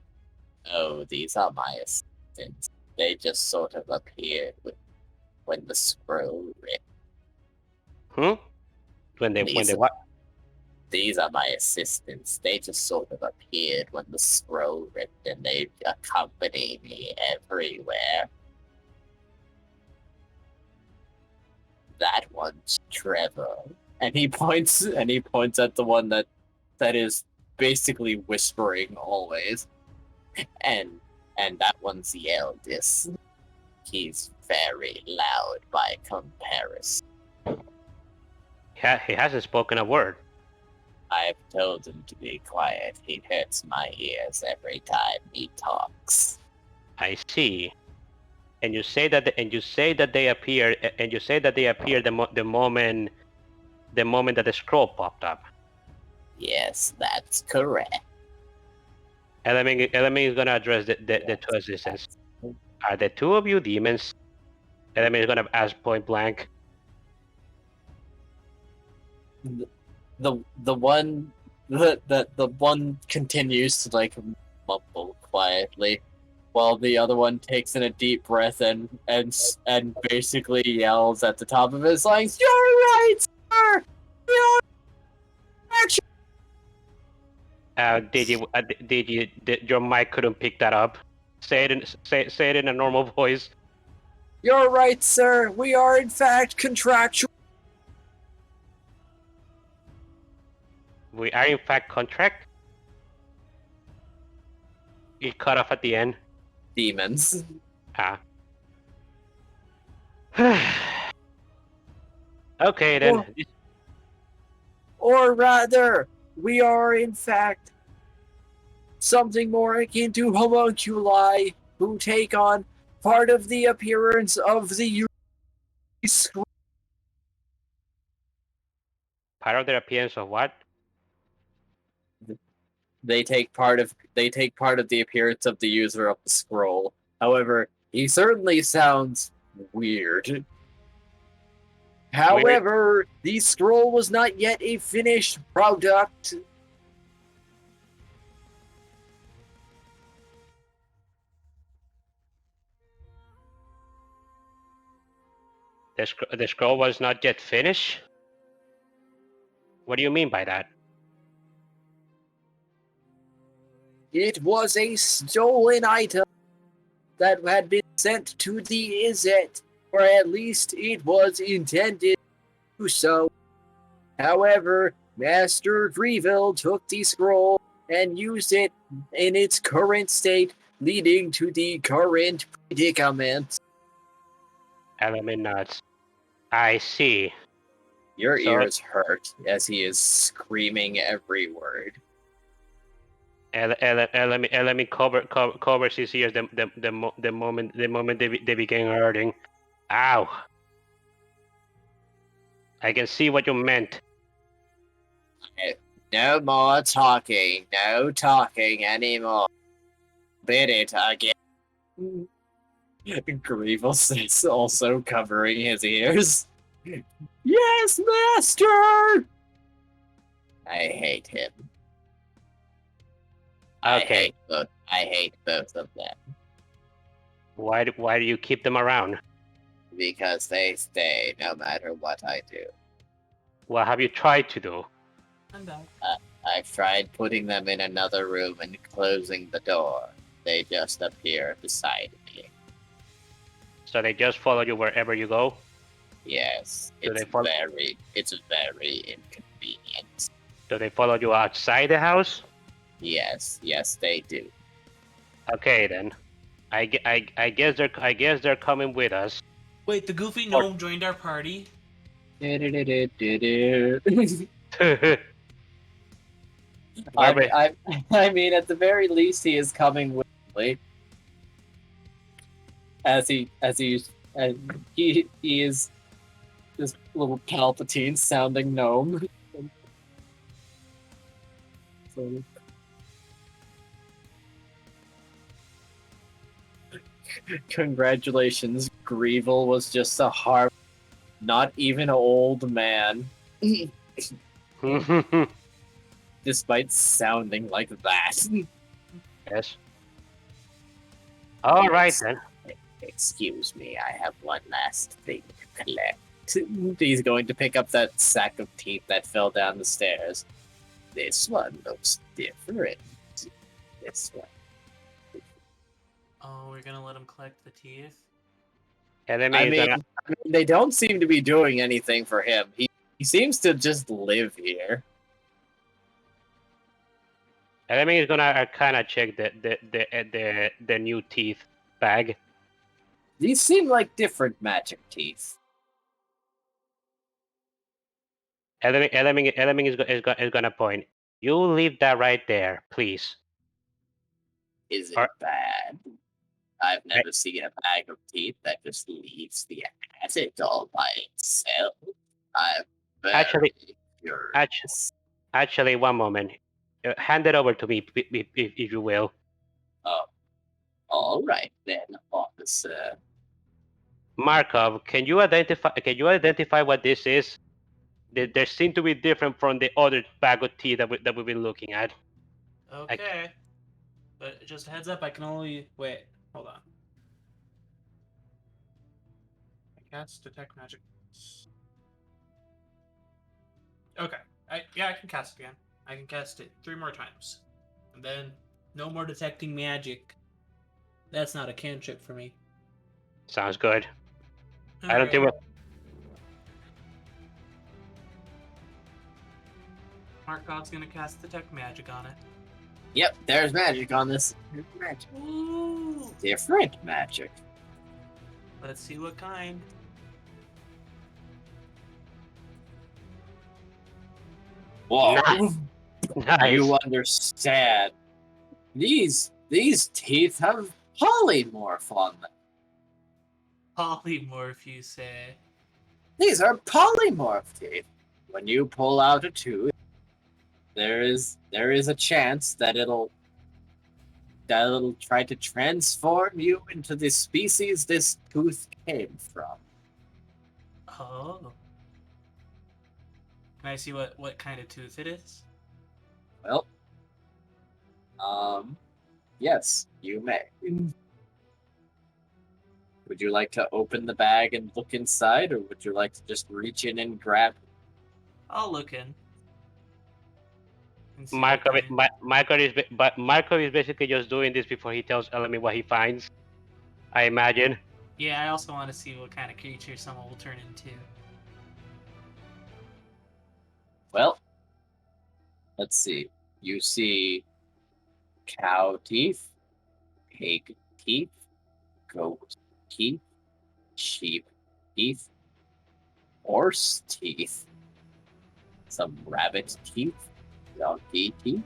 Oh, these are my assistants. They just sort of appeared when the scroll ripped. When they what? These are my assistants. They just sort of appeared when the scroll ripped, and they accompany me everywhere. That one's Trevor, and he points at the one that is basically whispering always, and that one's the eldest. He's very loud by comparison. He hasn't spoken a word. I've told him to be quiet. He hurts my ears every time he talks. I see. And you say that they appeared the moment that the scroll popped up. Yes, that's correct. Element is gonna address the two assistants. Are the two of you demons? Element is gonna ask point blank. The one continues to like mumble quietly, while the other one takes in a deep breath and basically yells at the top of his lungs, "You're right, sir! You're Did your mic couldn't pick that up? Say it in a normal voice. You're right, sir. We are in fact contractual." We are in fact contract. It cut off at the end. Demons. Ah. Okay then. Or rather, we are in fact something more akin to homunculi who take on part of the appearance of the scroll. Part of their appearance of what? They take part of the appearance of the user of the scroll. However, he certainly sounds weird. However, the scroll was not yet a finished product. The scroll was not yet finished? What do you mean by that? It was a stolen item that had been sent to the Izzet, or at least it was intended to do so. However, Master Grieville took the scroll and used it in its current state, leading to the current predicament. Element nuts. I see. Your So- ears hurt as he is screaming every word. Element covers his ears the moment they begin hurting. Ow. I can see what you meant. No more talking. No talking anymore. Bid it again. Grievous is also covering his ears. Yes, master! I hate him. Okay. I hate both of them Why do you keep them around? because they stay no matter what I do. What have you tried to do? I'm back. I've tried putting them in another room and closing the door. They just appear beside me. So they just follow you wherever you go? Yes, Do it's they follow- very inconvenient. Do they follow you outside the house? Yes, they do. Okay then. I guess they're coming with us. Wait, the goofy gnome joined our party? I mean, at the very least, he is coming willingly. He is this little Palpatine sounding gnome. So- Congratulations, Grieville was just a hard, not even old man, despite sounding like that. Yes. All right then. Excuse me, I have one last thing to collect. He's going to pick up that sack of teeth that fell down the stairs. This one looks different. This one. Oh, we're gonna let him collect the teeth? Enemy I is mean, gonna they don't seem to be doing anything for him. He seems to just live here. Enemy is gonna kind of check the new teeth bag. These seem like different magic teeth. Enemy is gonna point. You leave that right there, please. Is it Are- bad? I've never seen a bag of teeth that just leaves the attic all by itself. I'm very Actually- curious. Actually, one moment. Hand it over to me, if you will. Oh, all right then, officer. Markov, can you identify what this is? They seem to be different from the other bag of tea that we've been looking at. Okay. But just a heads up, I can only... Wait, hold on. I cast Detect Magic. Okay. I can cast it again. I can cast it 3 more times. And then, no more detecting magic. That's not a cantrip for me. Sounds good. I don't think Alright. Markov's gonna cast Detect Magic on it. Yep, there's magic on this. Ooh! Different magic. Let's see what kind. Whoa. Nice. Nice. You understand. These teeth have polymorph on them. Polymorph, you say? These are polymorph teeth. When you pull out a tooth, there is a chance that it'll try to transform you into the species this tooth came from. Oh. Can I see what kind of tooth it is? Well, yes, you may. Would you like to open the bag and look inside, or would you like to just reach in and grab it? I'll look in. And see Marco, what kind. Marco is basically just doing this before he tells Elemi what he finds. I imagine. Yeah, I also want to see what kind of creature someone will turn into. Well, let's see. You see cow teeth, pig teeth, goat teeth, sheep teeth, horse teeth, some rabbit teeth, donkey teeth,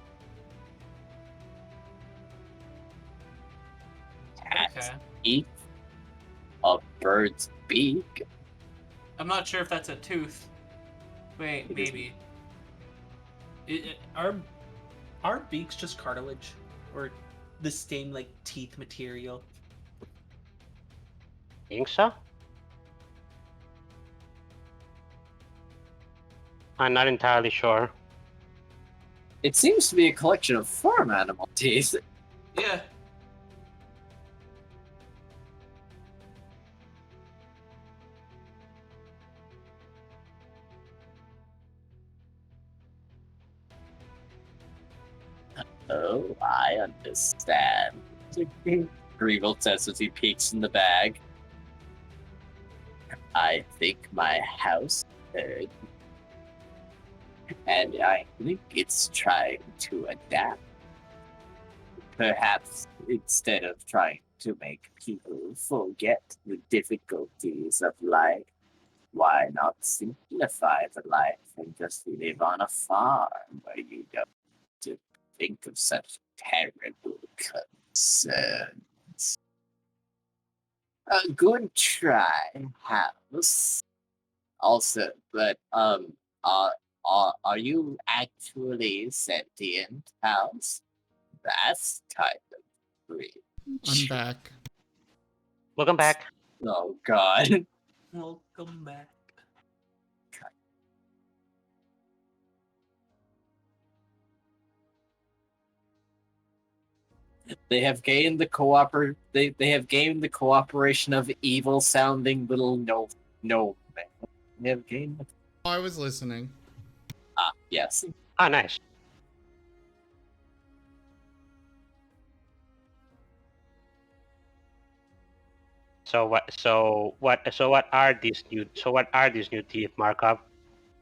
cat Okay. teeth, a bird's beak. I'm not sure if that's a tooth. Wait, It is- maybe. Are beaks just cartilage, or the same like teeth material? Think so? I'm not entirely sure. It seems to be a collection of farm animal teeth. Yeah. Oh, I understand. Grievil says as he peeks in the bag. I think my house heard. And I think it's trying to adapt. Perhaps instead of trying to make people forget the difficulties of life, why not simplify the life and just live on a farm where you don't have to think of such terrible concerns? A good try, house. Also, but are you actually sentient, house? That's kind of weird. I'm back. Welcome back. Oh God. Welcome back. They have gained the they have gained the cooperation of evil sounding little no man. They have gained the... I was listening. Yes. Ah, nice. So what are these new teeth, Markov?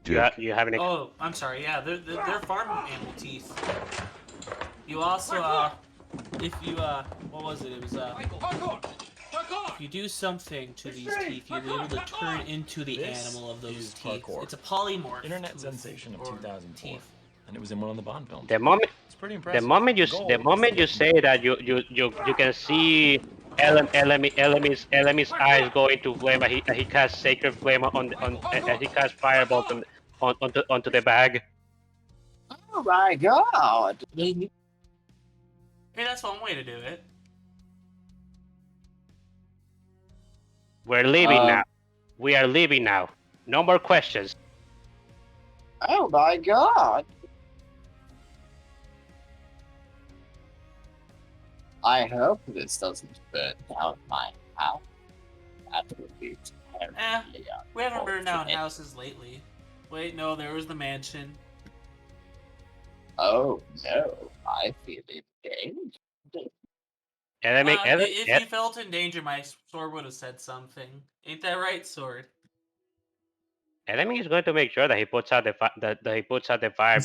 Duke. You have any? Oh, I'm sorry. Yeah, they're farm animal teeth. You also if you what was it? It was if you do something to these teeth, you'll be able to turn into the This animal of those is teeth. parkour. It's a polymorph. Internet tooth, sensation of or 2004, teeth. and it was in one of the Bond films. The moment It's pretty impressive. the moment you goal the is moment to you get say that you can see Elemi's eyes go into flame, and he casts sacred flame and he casts firebolt onto the bag. Oh my God. Hey, that's one way to do it. We're leaving now. We are leaving now. No more questions. Oh my God. I hope this doesn't burn down my house. That would be terribly We haven't burned down unfortunate. houses lately. Wait, no, there was the mansion. Oh no, I feel in danger. If you felt in danger, my sword would have said something. Ain't that right, sword? Elemi is going to make sure that he puts out the fire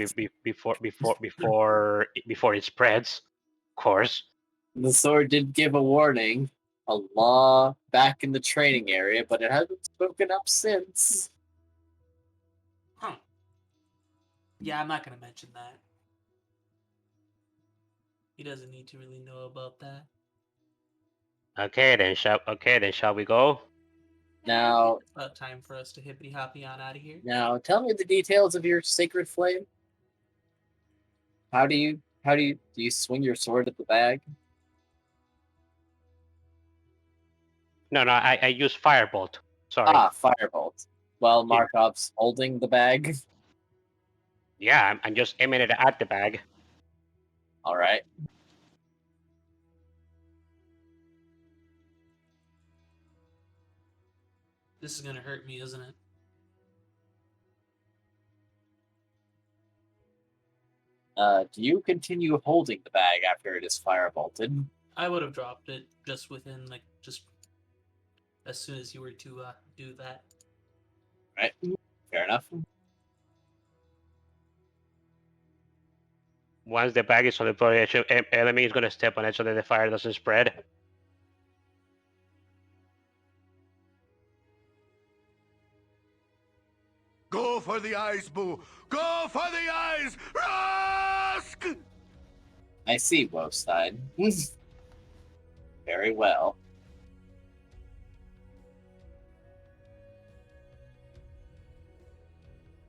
before it spreads. Of course. The sword did give a warning, a law back in the training area, but it hasn't spoken up since. Huh. Yeah, I'm not gonna mention that. He doesn't need to really know about that. Okay, then shall we go? Now, It's about time for us to hippity hoppy on out of here. now, tell me the details of your sacred flame. Do you swing your sword at the bag? No, I use firebolt. Sorry. Ah, firebolt. While Yeah. Markov's holding the bag. Yeah, I'm just aiming it at the bag. All right. This is gonna hurt me, isn't it? Do you continue holding the bag after it is firebolted? I would have dropped it just within, like, just as soon as you were to do that. Right. Fair enough. Once the bag is on the floor, enemy is gonna step on it so that the fire doesn't spread. Go for the eyes, Boo! Go for the eyes! Rusk! I see, Wolfstein. Very well.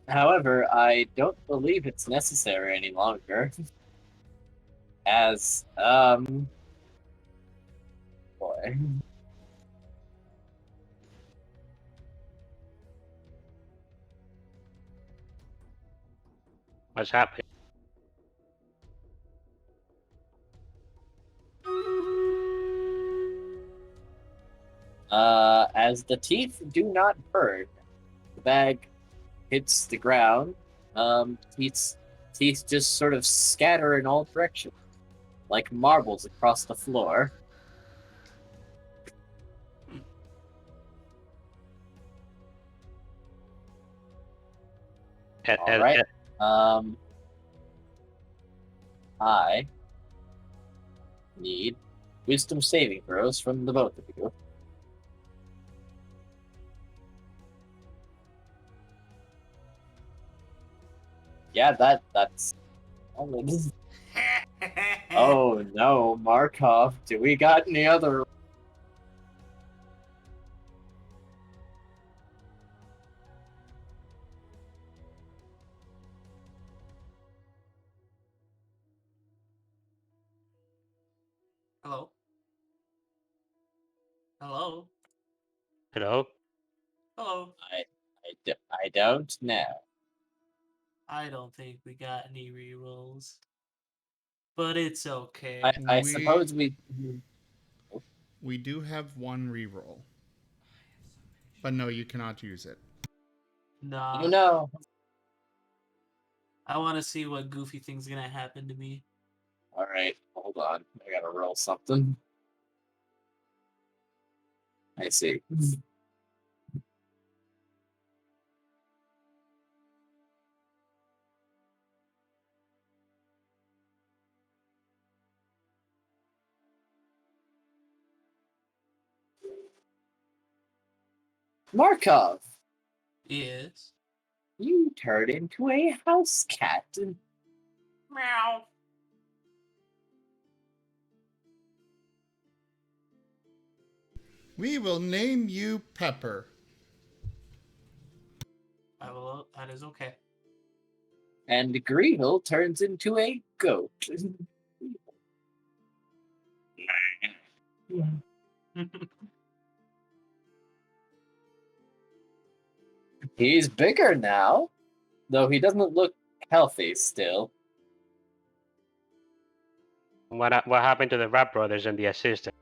However, I don't believe it's necessary any longer. As, boy. What's happening? As the teeth do not burn, the bag hits the ground. Teeth just sort of scatter in all directions, like marbles across the floor. All right. I need wisdom saving throws from the both of you. Yeah, that's. Oh no, Markov. Do we got any other? Hello? Hello? Hello? Hello? I don't know. I don't think we got any rerolls. But it's okay. I suppose we. We do have one reroll. But no, you cannot use it. Nah. Oh no. I want to see what goofy thing's gonna happen to me. All right, hold on. I gotta roll something. I see. Markov, Yes. you turned into a house cat. Meow. We will name you Pepper. I will. That is okay. And Greevil turns into a goat. He's bigger now, though he doesn't look healthy still. What happened to the Rap Brothers and the assistant?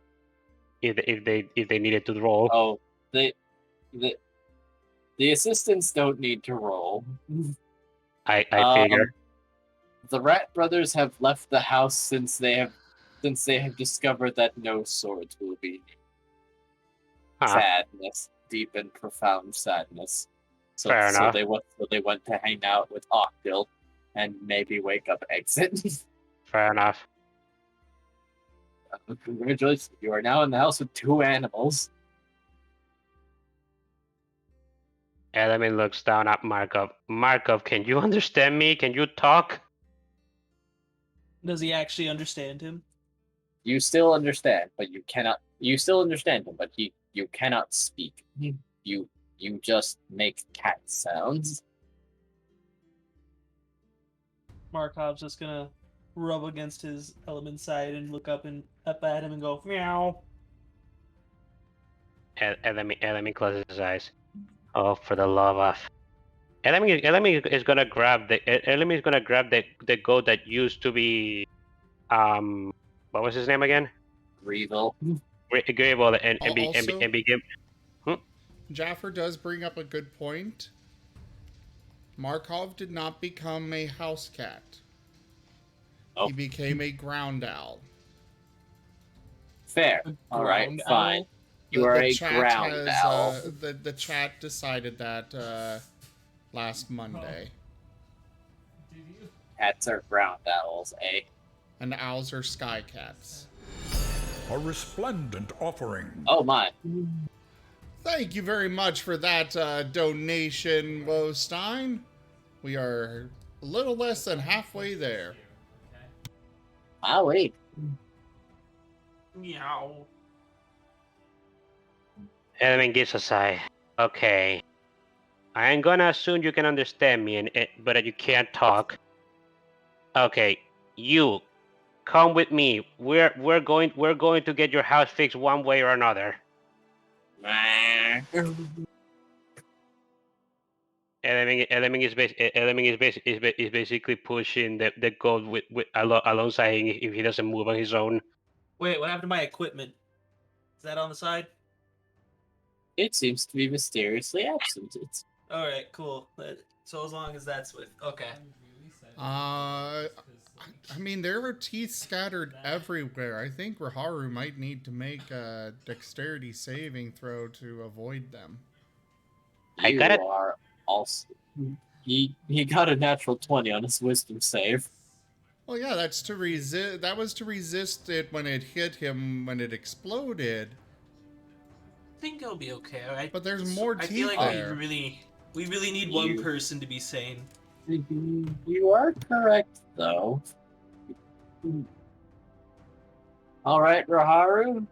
If they needed to roll. Oh, the assistants don't need to roll. I figure. The Rat Brothers have left the house since they have discovered that no swords will be sadness, deep and profound sadness. So, Fair enough. They went to hang out with Octil and maybe wake up exit. Fair enough. Congratulations, you are now in the house with 2 animals. Element looks down at Markov. Markov, can you understand me? Can you talk? Does he actually understand him? You still understand, but you cannot. You still understand him, but you cannot speak. You just make cat sounds. Markov's just gonna rub against his element side and look up at him and go meow. Element closes his eyes. Oh, for the love of. Element is gonna grab the goat that used to be what was his name again? Revel. Grable Also- and begin. Jaffer does bring up a good point. Markov did not become a house cat. Oh. He became a ground owl. Fair. All right, Ground fine. owl? You are a ground owl. The chat decided that last Monday. Cats are ground owls, eh? And owls are sky cats. A resplendent offering. Oh my. Thank you very much for that donation, Wostein. We are a little less than halfway there. Ah, wait. Meow. Element gives a sigh. Okay. I am gonna assume you can understand me, but you can't talk. Okay, you come with me. We're going to get your house fixed one way or another. Element is basically pushing the goat alongside him if he doesn't move on his own. Wait, what happened to my equipment? Is that on the side? It seems to be mysteriously absent. All right, cool. So as long as that's with okay. I mean, there are teeth scattered everywhere. I think Raharu might need to make a dexterity saving throw to avoid them. I got it. You are also. He got a natural 20 on his wisdom save. Well, yeah, that's to resist. That was to resist it when it hit him when it exploded. I think it'll be okay. Right? But there's more I teeth feel like there. we really need one person to be sane. You are correct, though. All right, Raharu.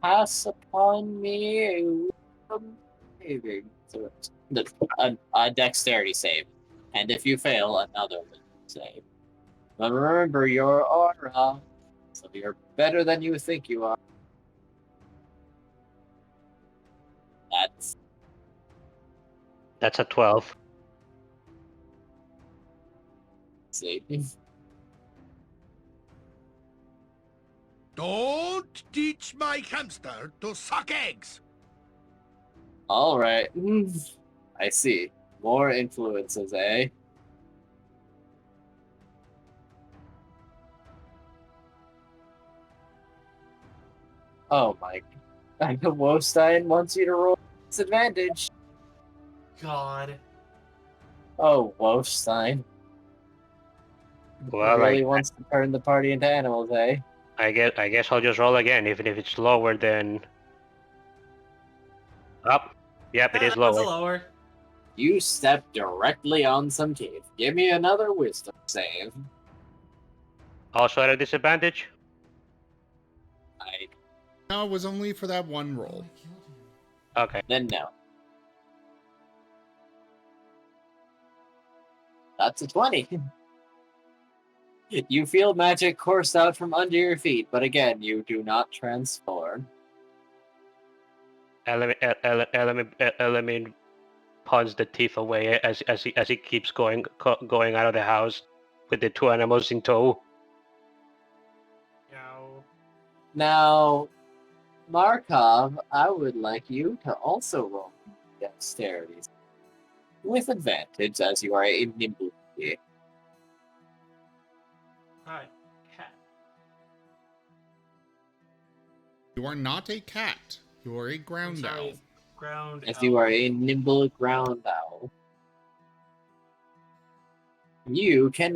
Pass upon me a wisdom saving. A dexterity save. And if you fail, another wisdom save. But remember your aura. So you're better than you think you are. That's a 12. See. Don't teach my hamster to suck eggs. All right. I see. More influences, eh? Oh my. I know Wostein wants you to roll disadvantage. God. Oh, Wostein. Well, Really wants to turn the party into animals, eh? I guess I'll just roll again, even if it's lower than. Up. Yep, it is That was a lower. lower. You stepped directly on some teeth. Give me another wisdom save. Also at a disadvantage. No, it was only for that one roll. Okay. Then no. That's a 20. You feel magic course out from under your feet, but again, you do not transform. Element punches the teeth away as he keeps going out of the house with the two animals in tow. Meow. Now, Markov, I would like you to also roll dexterity with advantage as you are a nimble. Hi, cat. You are not a cat. You are a ground owl. Ground. If you are a nimble ground owl, you can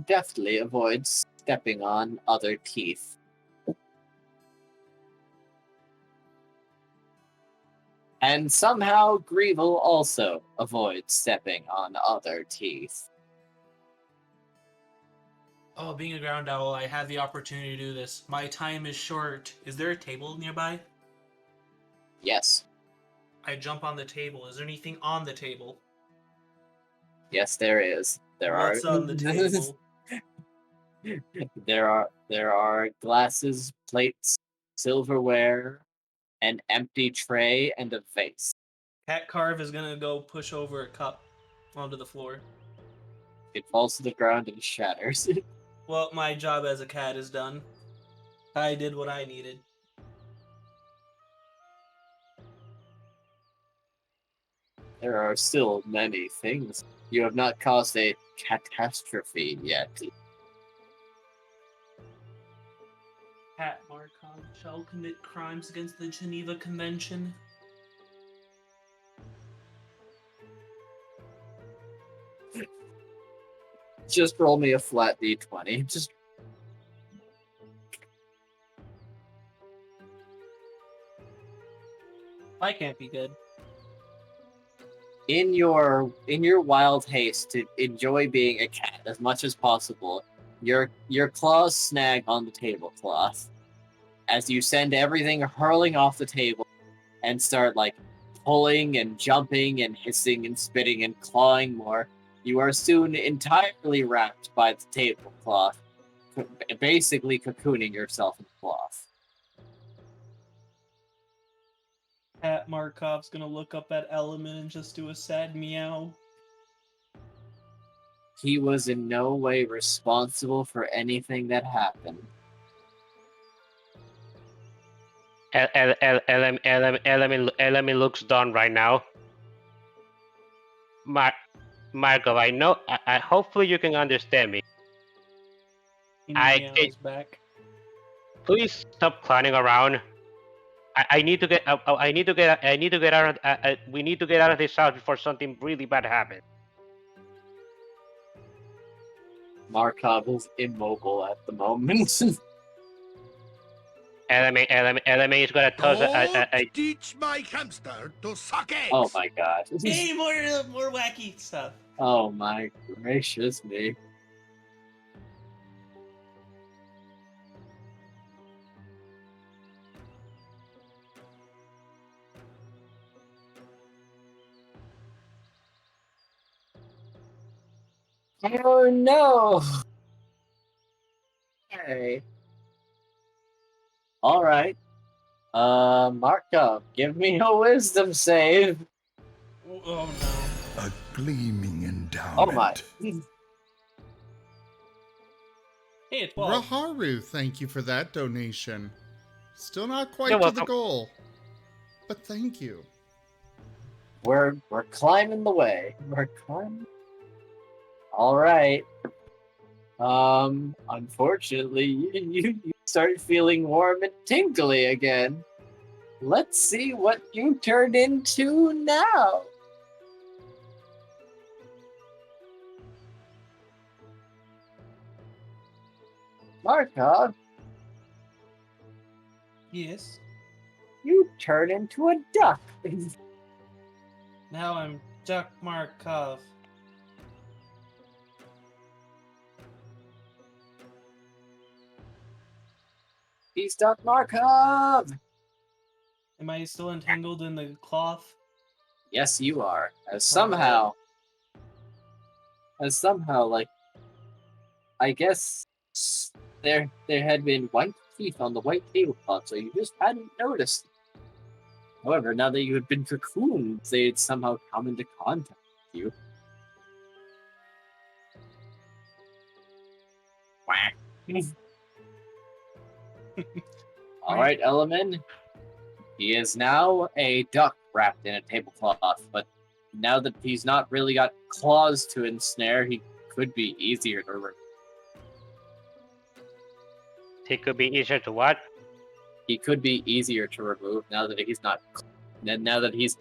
definitely avoid stepping on other teeth. And somehow Grievel also avoids stepping on other teeth. Oh, being a ground owl, I have the opportunity to do this. My time is short. Is there a table nearby? Yes, I jump on the table. Is there anything on the table? yes, there is. What's on the table? There are glasses, plates, silverware, an empty tray, and a vase. Cat Carve is gonna go push over a cup onto the floor. It falls to the ground and shatters. Well, my job as a cat is done. I did what I needed. There are still many things. You have not caused a catastrophe yet. Cat Markov shall commit crimes against the Geneva Convention. Just roll me a flat d20. Just I can't be good. in your wild haste to enjoy being a cat as much as possible, your claws snag on the tablecloth as you send everything hurling off the table and start like pulling and jumping and hissing and spitting and clawing more. You are soon entirely wrapped by the tablecloth, basically cocooning yourself in cloth. Cat Markov's gonna look up at Element and just do a sad meow. He was in no way responsible for anything that happened. Element looks done right now. Markov, I know. I hopefully you can understand me. He I meows back. Please stop clowning around. I need to get. I need to get. I need to get out of. We need to get out of this house before something really bad happens. Markov is immobile at the moment. Element is gonna toss. Don't teach my hamster to suck eggs. Oh my god. Hey, more wacky stuff. Oh my gracious me. Oh no! Hey. Alright. Markov, give me a wisdom save. Oh no. A gleaming endowment. Oh my. Hey, 12. Raharu, thank you for that donation. Still not quite You're to the welcome. goal, but thank you. We're climbing the way. We're climbing. Alright. Unfortunately, you start feeling warm and tingly again. Let's see what you turned into now. Markov, Yes. you turn into a duck. Now I'm Duck Markov. He's Duck Markov. Am I still entangled in the cloth? Yes, you are. As somehow, like, I guess there had been white teeth on the white tablecloth, so you just hadn't noticed. However, now that you had been cocooned, they'd somehow come into contact with you. Quack. All right, Element. He is now a duck wrapped in a tablecloth, but now that he's not really got claws to ensnare, he could be easier to remove. It could be easier to what? He could be easier to remove now that he's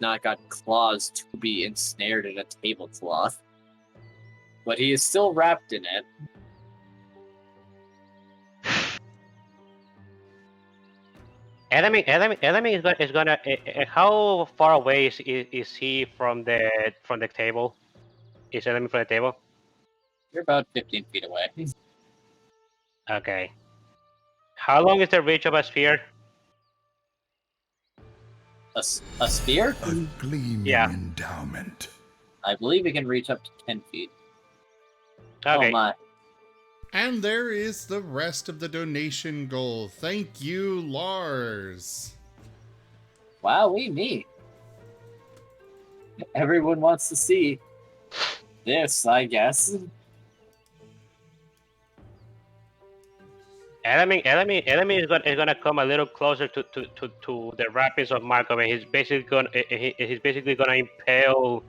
not got claws to be ensnared in a tablecloth. But he is still wrapped in it. Enemy is gonna. How far away is he from the table? Is enemy from the table? You're about 15 feet away. Okay. How long is the reach of a sphere? A spear? A gleaming Yeah. endowment. I believe it can reach up to 10 feet. Okay. Oh my. And there is the rest of the donation goal. Thank you, Lars. Wow, me. Everyone wants to see this, I guess. Enemy is gonna come a little closer to the wrappings of Markov, and he's basically gonna impale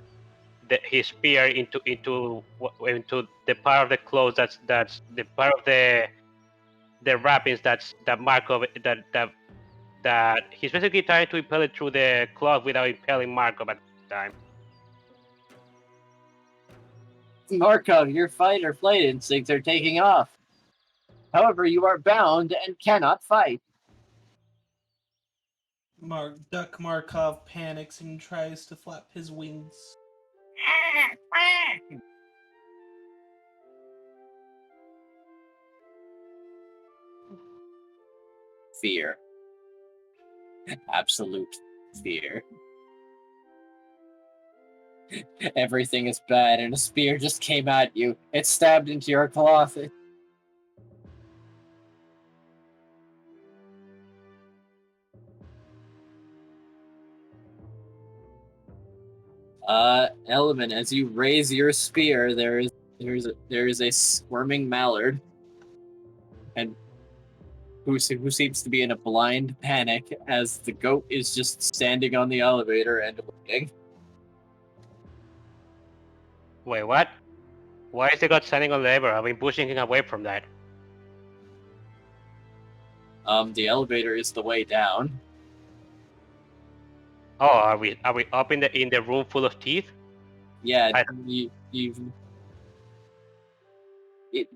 his spear into the part of the clothes that's the part of the wrappings that Markov that he's basically trying to impale it through the cloth without impaling Markov at the time. Markov, your fight or flight instincts are taking off. However, you are bound and cannot fight. Duck Markov panics and tries to flap his wings. Fear. Absolute fear. Everything is bad and a spear just came at you. It stabbed into your cloth. Element, as you raise your spear, there is a squirming mallard, and who seems to be in a blind panic as the goat is just standing on the elevator and waiting. Wait, what? Why is the god standing on the lever? I've been pushing him away from that. The elevator is the way down. Oh, are we up in the room full of teeth? Yeah, I-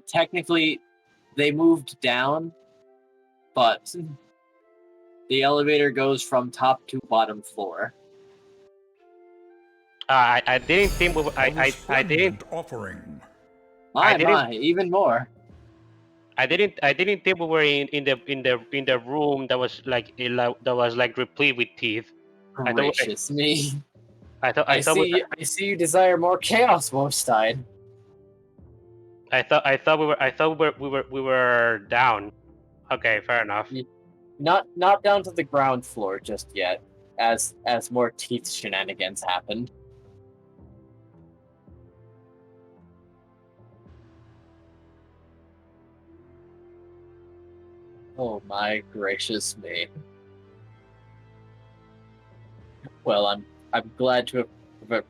technically they moved down, but the elevator goes from top to bottom floor. I didn't think we were, A I didn't resplendent offering. Even more. I didn't think we were in the room that was like replete with teeth. Gracious me. I thought I see you desire more chaos, Wolfstein. I thought we were down. Okay, fair enough. Not down to the ground floor just yet, as more teeth shenanigans happened. Oh my gracious me. Well, I'm glad to have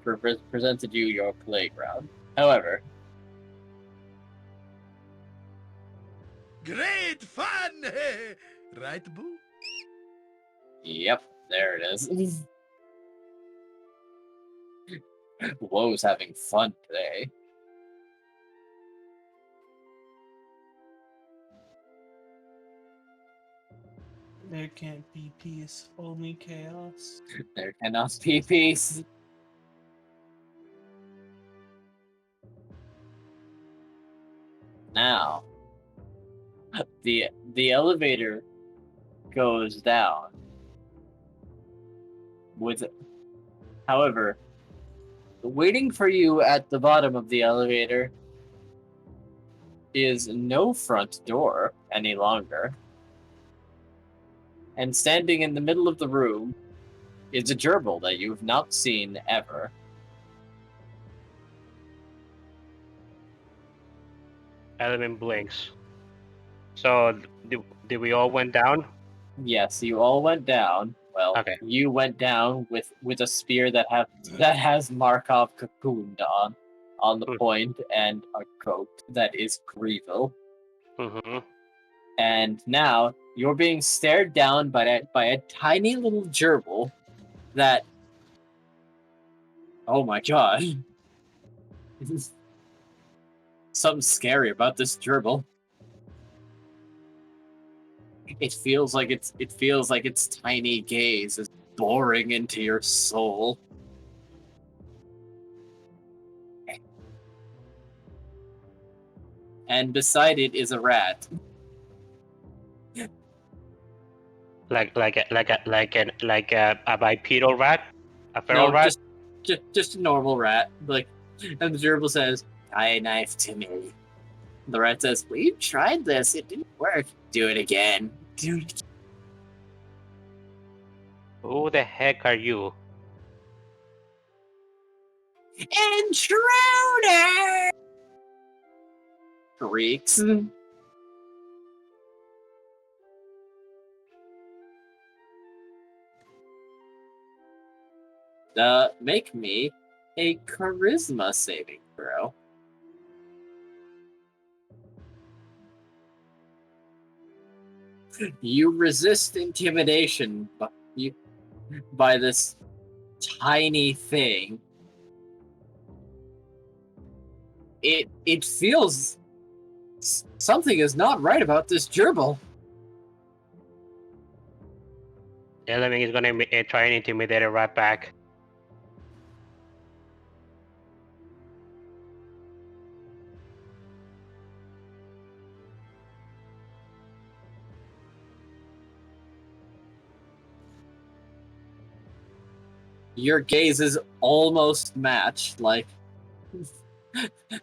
presented you your playground. However, Great fun! Right, Boo? yep, there it is. Woe's having fun today. There can't be peace, only chaos. There cannot be peace. Now, the elevator goes down. However, waiting for you at the bottom of the elevator is no front door any longer. And standing in the middle of the room is a gerbil that you've not seen ever. Element blinks. So did we all went down? Yes, you all went down. Well, Okay. you went down with a spear that has Markov cocooned on the point, and a goat that is Grievil. Mm-hmm. And now you're being stared down by a tiny little gerbil that, oh my god. This is something scary about this gerbil. It feels like its tiny gaze is boring into your soul. And beside it is a rat. Like a bipedal rat, a feral No, rat. just a normal rat. Like, and the gerbil says, "Tie a knife to me." The rat says, "We've tried this. It didn't work. Do it again. Do it." Who the heck are you? Intruder! Shrieks. Make me a charisma saving throw. You resist intimidation by this tiny thing. It feels something is not right about this gerbil. Element is gonna try and intimidate a rat back. Your gazes almost match, like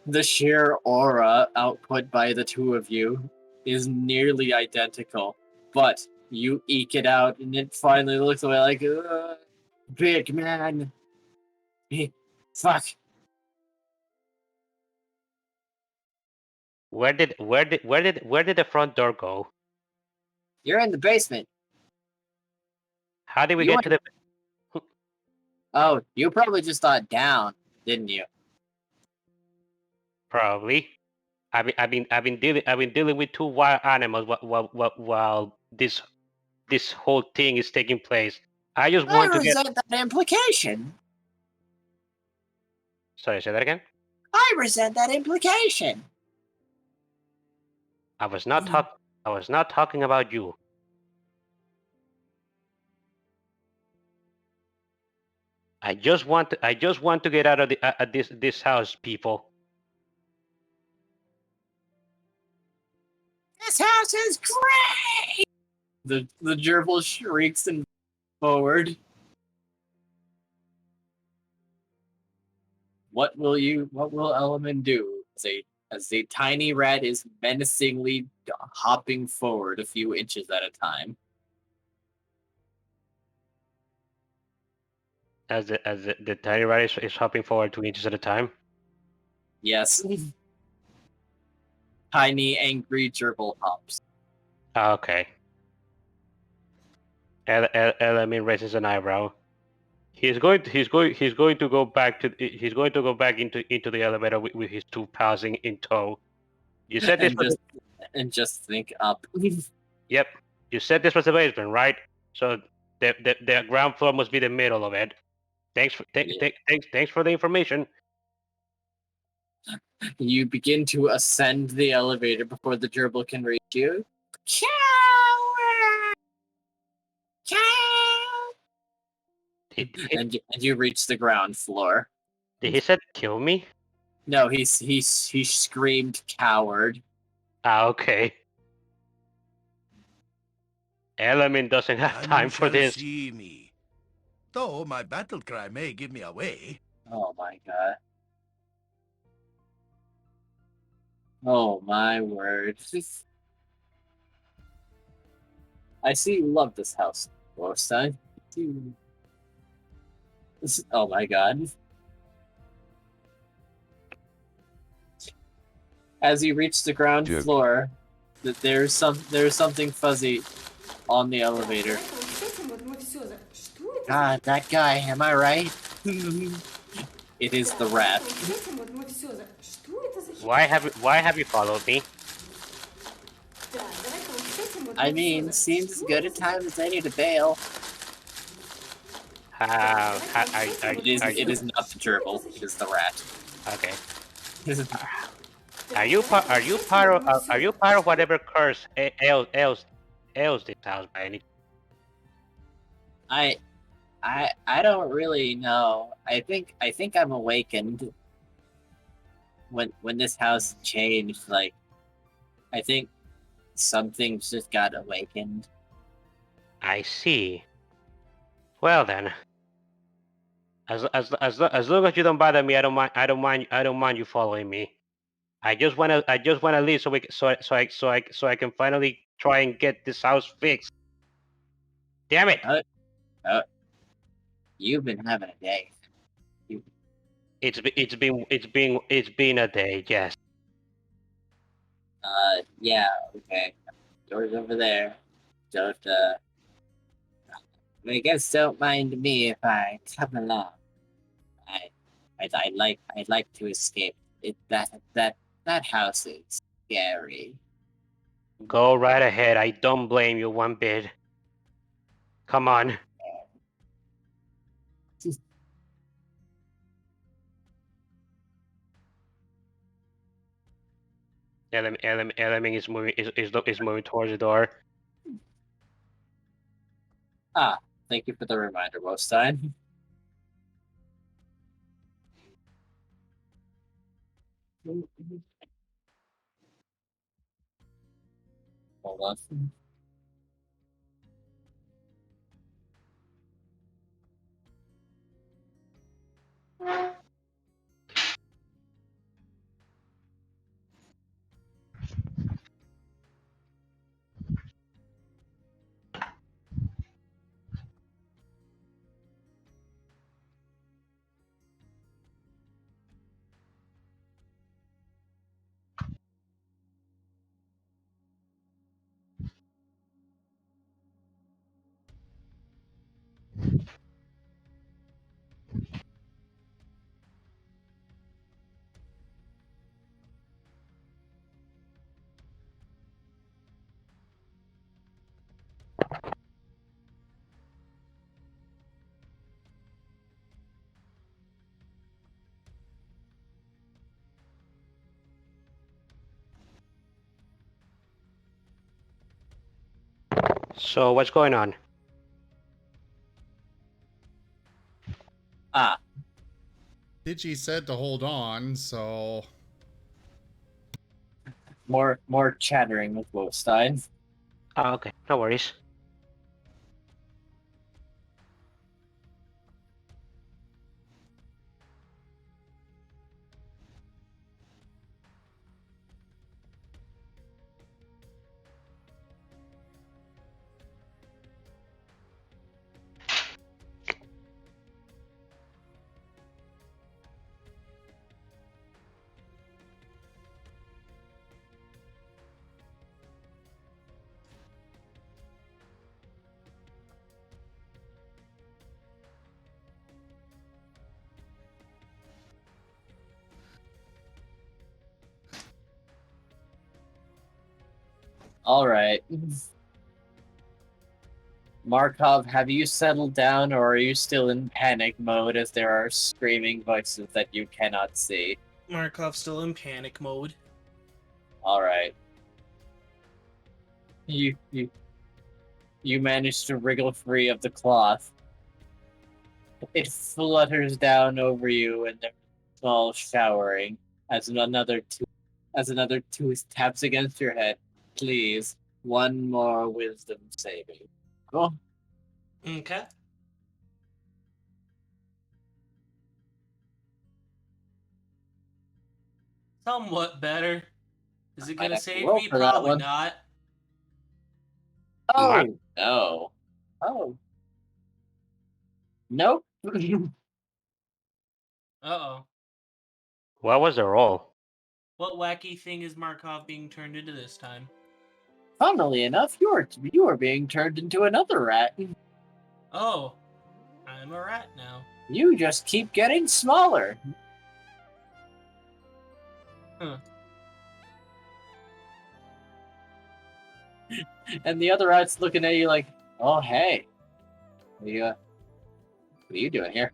the sheer aura output by the two of you is nearly identical, but you eke it out and it finally looks away like, big man. Fuck. Where did the front door go? You're in the basement. How did we You get to the? Oh, you probably just thought down, didn't you? Probably. I've been dealing with two wild animals while this whole thing is taking place. I just I want to get. resent that implication. Sorry, say that again. I resent that implication. I was not talking about you. I just want to get out of this house, people. This house is great. The gerbil shrieks and forward. What will Element do as a tiny rat is menacingly hopping forward a few inches at a time? As the tiny rat is hopping forward 2 inches at a time. Yes. Tiny angry gerbil hops. Okay. Element raises an eyebrow. He's going to go back into the elevator with his two pals in tow. You said this and just think up. Yep. You said this was the basement, right? So the ground floor must be the middle of it. Thanks for the information. You begin to ascend the elevator before the gerbil can reach you. Coward! And you reach the ground floor. Did he said kill me? No, he screamed coward. Ah, okay. Element doesn't have time for this. See me. Though my battle cry may give me away. Oh my god. Oh my word. I see you love this house, Wolfstein. Oh my god. As you reach the ground floor, there's something fuzzy on the elevator. God, that guy, am I right? It is the rat. Why have you followed me? I mean, seems as good a time as any to bail. It is not the gerbil. It is the rat. Okay. Are you part of whatever curse ails ails this house by any? I don't really know. I think I'm awakened. When this house changed, like, I think something just got awakened. I see. Well then, as long as you don't bother me, I don't mind you following me. I just wanna leave so I can finally try and get this house fixed. Damn it! Uh, you've been having a day. It's been a day. Yes. Yeah, okay. Door's over there. Don't I guess don't mind me if I come along. I I'd like to escape. That house is scary. Go right ahead. I don't blame you one bit. Come on. Element is moving towards the door. Ah, thank you for the reminder, Wolfstein. Hold on. So what's going on? Ah, Digi said to hold on, so more chattering with Wolfstein. Oh, okay. No worries. All right. Markov, have you settled down, or are you still in panic mode as there are screaming voices that you cannot see? Markov's still in panic mode. All right. You managed to wriggle free of the cloth. It flutters down over you, and there's a small showering as another tooth taps against your head. Please, one more wisdom saving. Cool. Okay. Somewhat better. Is it Might gonna have to save roll me? for that Probably one. not. Oh no. Oh. Nope. Uh-oh. What was the roll? What wacky thing is Markov being turned into this time? Funnily enough, you are being turned into another rat. Oh, I'm a rat now. You just keep getting smaller. Huh. And the other rat's looking at you like, oh hey. What are you doing here?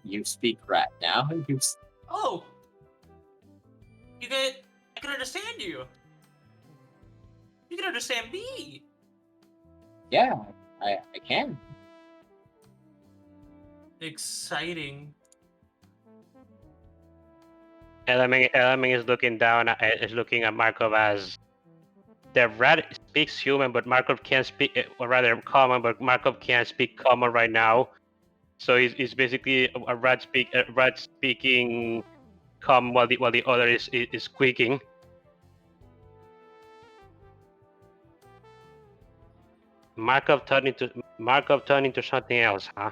You speak rat now. Oh! I can understand you. You can understand me. Yeah, I can. Exciting. Element is looking down. Is looking at Markov as the rat speaks human, but Markov can't speak, or rather common, but Markov can't speak common right now. So he's basically a rat speaking common while the other is squeaking. Markov turned into something else, huh?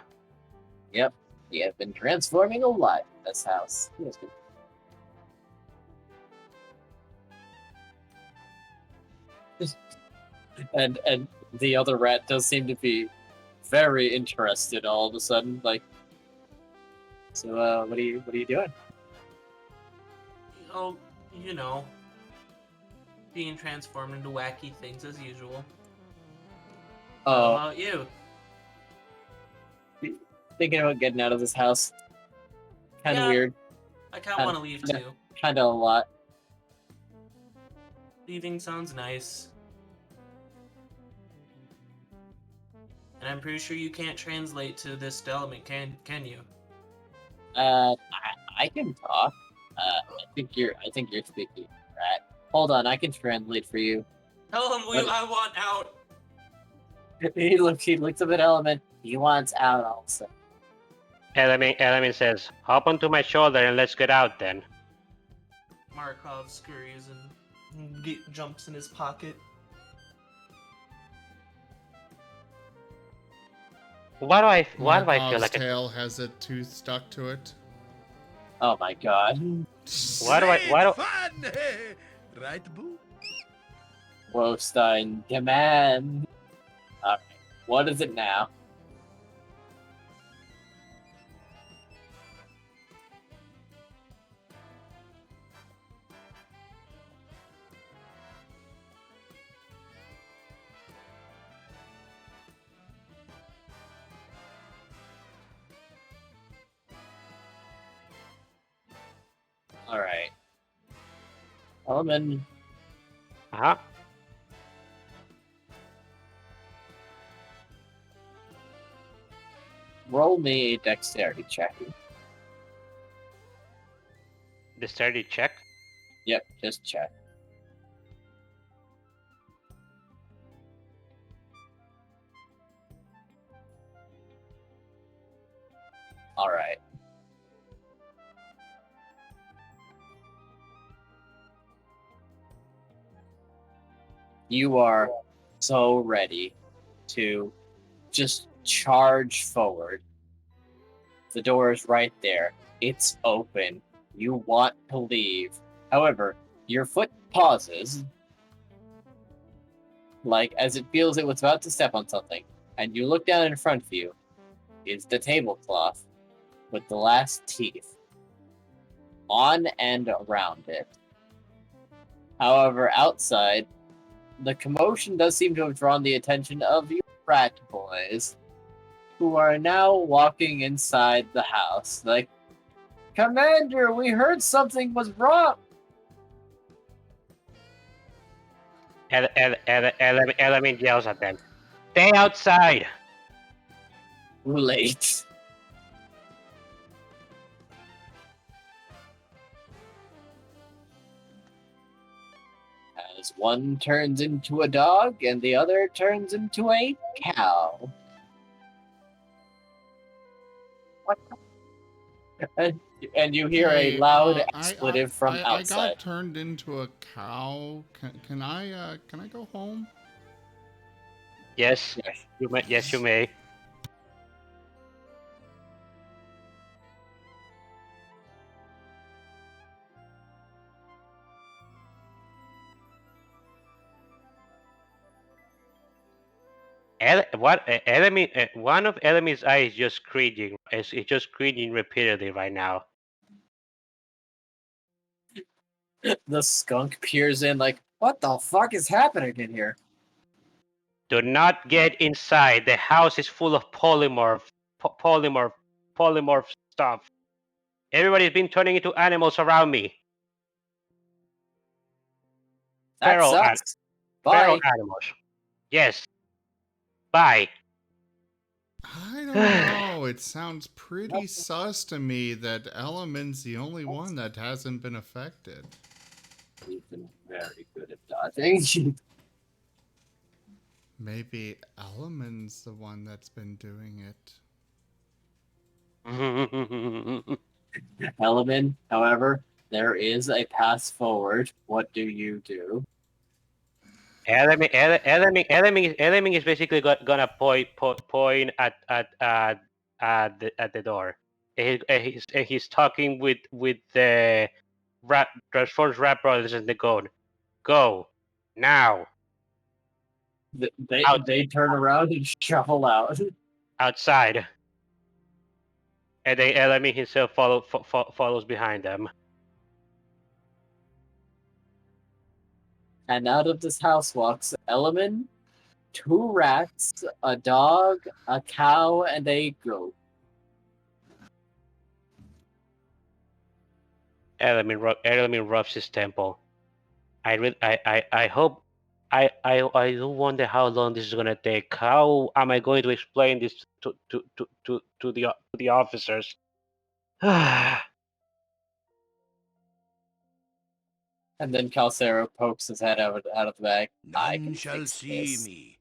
Yep. We have been transforming a lot in this house. Yes. And the other rat does seem to be very interested all of a sudden. Like, so what are you doing? Oh, you know, being transformed into wacky things as usual. How Oh, about you? thinking about getting out of this house. Kind of Yeah. weird. I kind of want to leave too. Kind of a lot. Leaving sounds nice. And I'm pretty sure you can't translate to this element, can you? I can talk. I think you're speaking rat. Hold on, I can translate for you. Tell him I want out. He looks up at Element. He wants out also. Element says, "Hop onto my shoulder and let's get out then." Markov scurries and jumps in his pocket. Why do I feel Markov's like tail has a tooth stuck to it. Oh my god. Why do Fun! Right, boo? Wolfstein command. Alright. What is it now? Alright. Element. huh? Roll me a dexterity check. Dexterity check. Yep, just check. Alright. You are so ready to just charge forward. The door is right there. It's open. You want to leave. However, your foot pauses, like as it feels it was about to step on something, and you look down in front of you. Is the tablecloth with the last teeth on and around it. However, outside, the commotion does seem to have drawn the attention of you rat boys, who are now walking inside the house. Like, Commander, we heard something was wrong. Element yells at them, "Stay outside!" Too late. As one turns into a dog and the other turns into a cow. And you hear a loud expletive from outside. I got turned into a cow. Can I go home? Yes, you may. Yes, you may. One of Element's eyes is just screeching. It's just screeching repeatedly right now. The skunk peers in like, what the fuck is happening in here? Do not get inside. The house is full of polymorph stuff. Everybody's been turning into animals around me. That Feral sucks. feral Bye. animals. Yes. Bye. I don't know. It sounds pretty sus to me that Element's the only one that hasn't been affected. He's been very good at dodging. Maybe Element's the one that's been doing it. Element, however, there is a path forward. What do you do? Element is basically gonna point at the door. He's talking with the Transforce Rap Brothers and the code. Go now Out. They turn around and shuffle out. outside, and then Element himself follows behind them. And out of this house walks Element, 2 rats, a dog, a cow, and a goat. Element rubs his temple. I hope. I do wonder how long this is gonna take. How am I going to explain this to the officers? And then Calcero pokes his head out of the bag. I None can shall fix see this. me.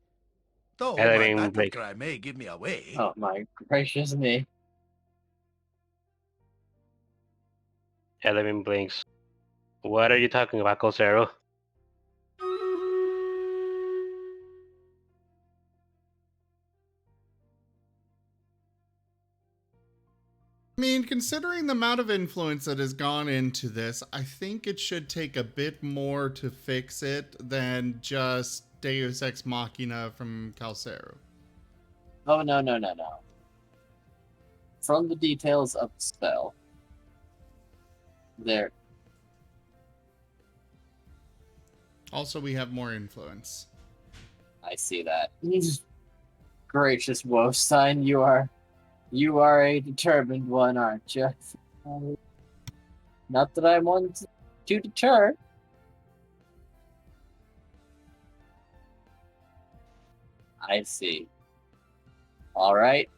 Though And I my mean, battle like- cry may give me away. Oh my gracious me. Element blinks. What are you talking about, Calcero? I mean, considering the amount of influence that has gone into this, I think it should take a bit more to fix it than just Deus Ex Machina from Calcero. Oh no. From the details of the spell, there. Also, we have more influence. I see that. Gracious Wolfstein, you are a determined one, aren't you? Not that I want to deter. I see. All right.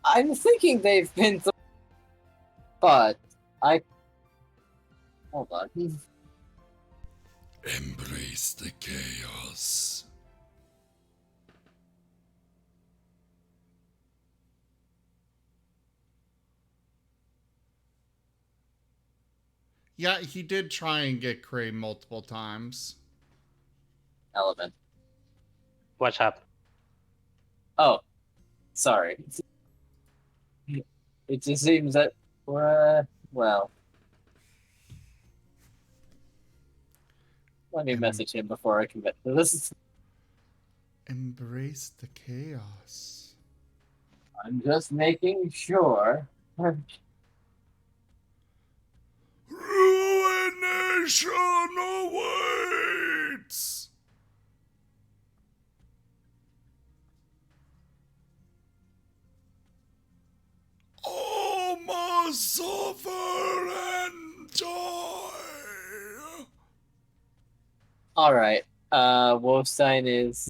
I'm thinking they've been but I... Hold on. Embrace the chaos. Yeah, he did try and get Cray multiple times. Element. What's up? Oh, sorry. It just seems that, well. Let me message him before I commit to this. Embrace the chaos. I'm just making sure. Ruination awaits! All must suffer and die! Alright, Wolfstein is...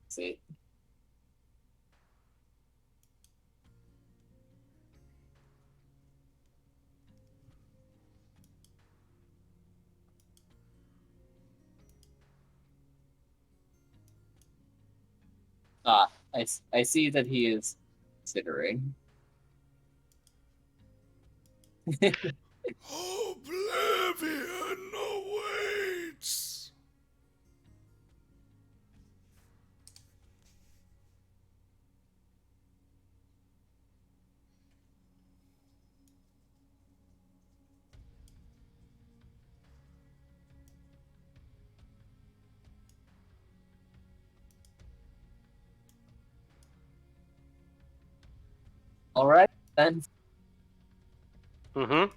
Let's see. I see that he is considering. Oblivion awaits! Alright, then. Mm-hmm.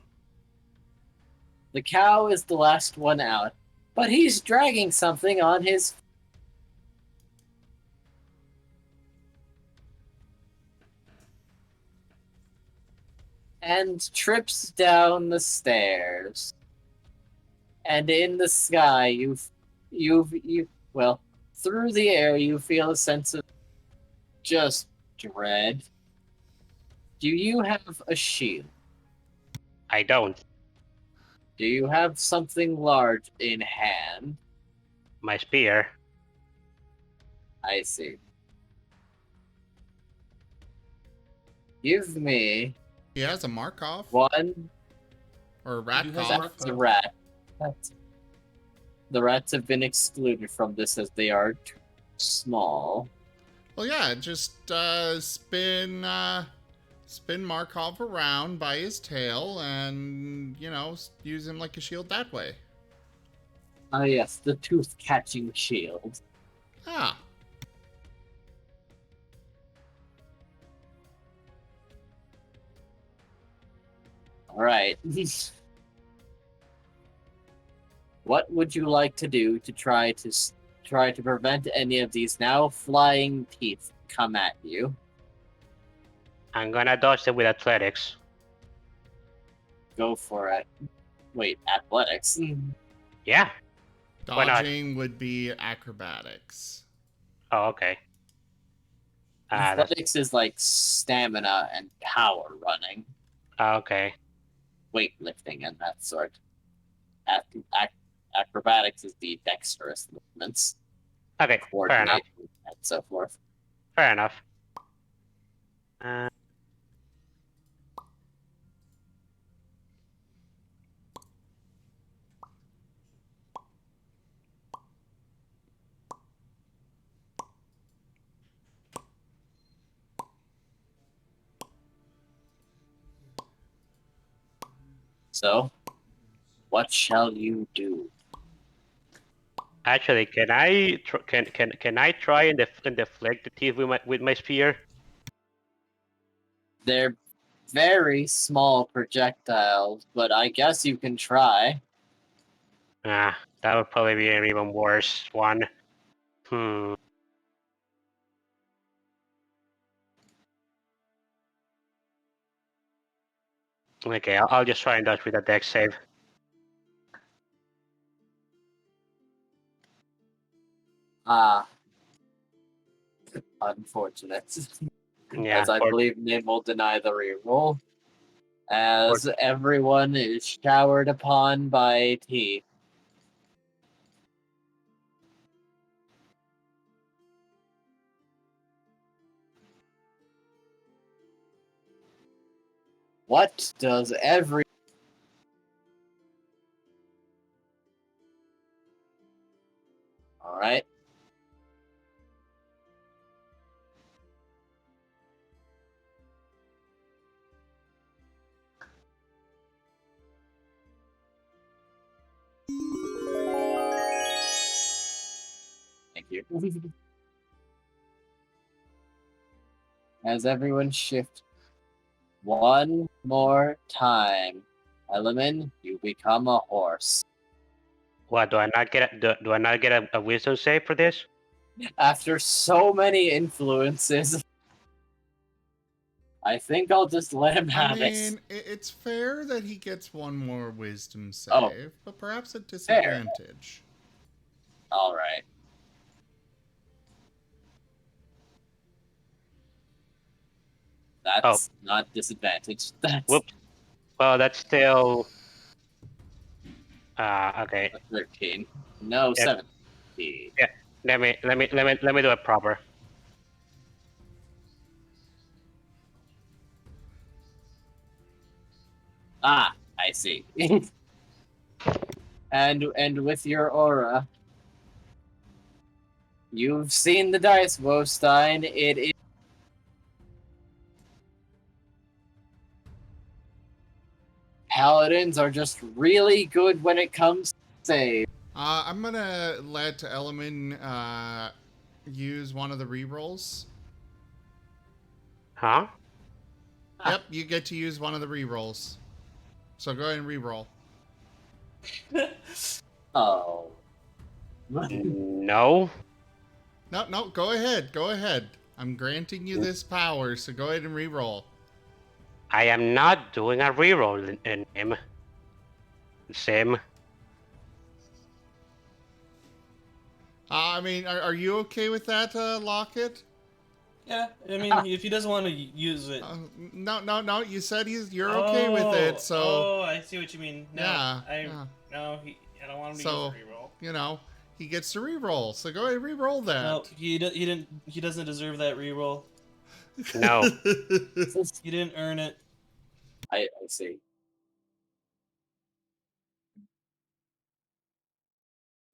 The cow is the last one out. But he's dragging something on his... and trips down the stairs. And in the sky, well, through the air, you feel a sense of just dread. Do you have a shield? I don't. Do you have something large in hand? My spear. I see. Give me He has a Markov one. or a You have Ratkov. That's a rat. The rats have been excluded from this as they are too small. Well, yeah, just spin Markov around by his tail and, use him like a shield that way. Ah, yes, the tooth-catching shield. Ah, All right. What would you like to do to try to prevent any of these now flying teeth come at you? I'm gonna dodge it with athletics. Go for it. Wait, athletics. Yeah. Why not? dodging would be acrobatics. Oh, okay. That's Athletics is like stamina and power running, okay. weightlifting, and that sort. Acrobatics is the dexterous movements, Okay, fair enough. coordination, and so forth. Fair enough. Uh, So, what shall you do? Actually, can I can I try and deflect the teeth with my spear? They're very small projectiles, but I guess you can try. Ah, that would probably be an even worse one. Hmm. Okay, I'll just try and dodge with a dex save. Ah, unfortunate. Yeah. As I believe Nim will deny the reroll, as everyone is showered upon by teeth. What does every... Alright. Thank you. As everyone shift one more time, Elemen, you become a horse. What do I not get? Do I not get a wisdom save for this? After so many influences, I think I'll just let him I have it. mean, it's fair that he gets one more wisdom save, Oh. but perhaps at disadvantage. Alright. That's not disadvantage. That's Whoops. Well, that's still. Okay. a 13. No, Yeah. 17. Let me do it proper. Ah, I see. and with your aura, you've seen the dice, Wostein. It is paladins are just really good when it comes to save. I'm gonna let Elemen use one of the rerolls. Huh? Yep, you get to use one of the rerolls. So go ahead and reroll. Oh, No. No, go ahead. Go ahead. I'm granting you this power, so go ahead and re-roll. I am not doing a reroll in him. Sim. I mean, are you okay with that, Locket? Yeah, I mean, if he doesn't want to use it. No. You said you're okay with it, so Oh, I see what you mean. No, yeah. I don't want him to So use a reroll. you know, he gets to re-roll. So go ahead and re-roll that. No, he doesn't deserve that reroll. No. He didn't earn it. I see.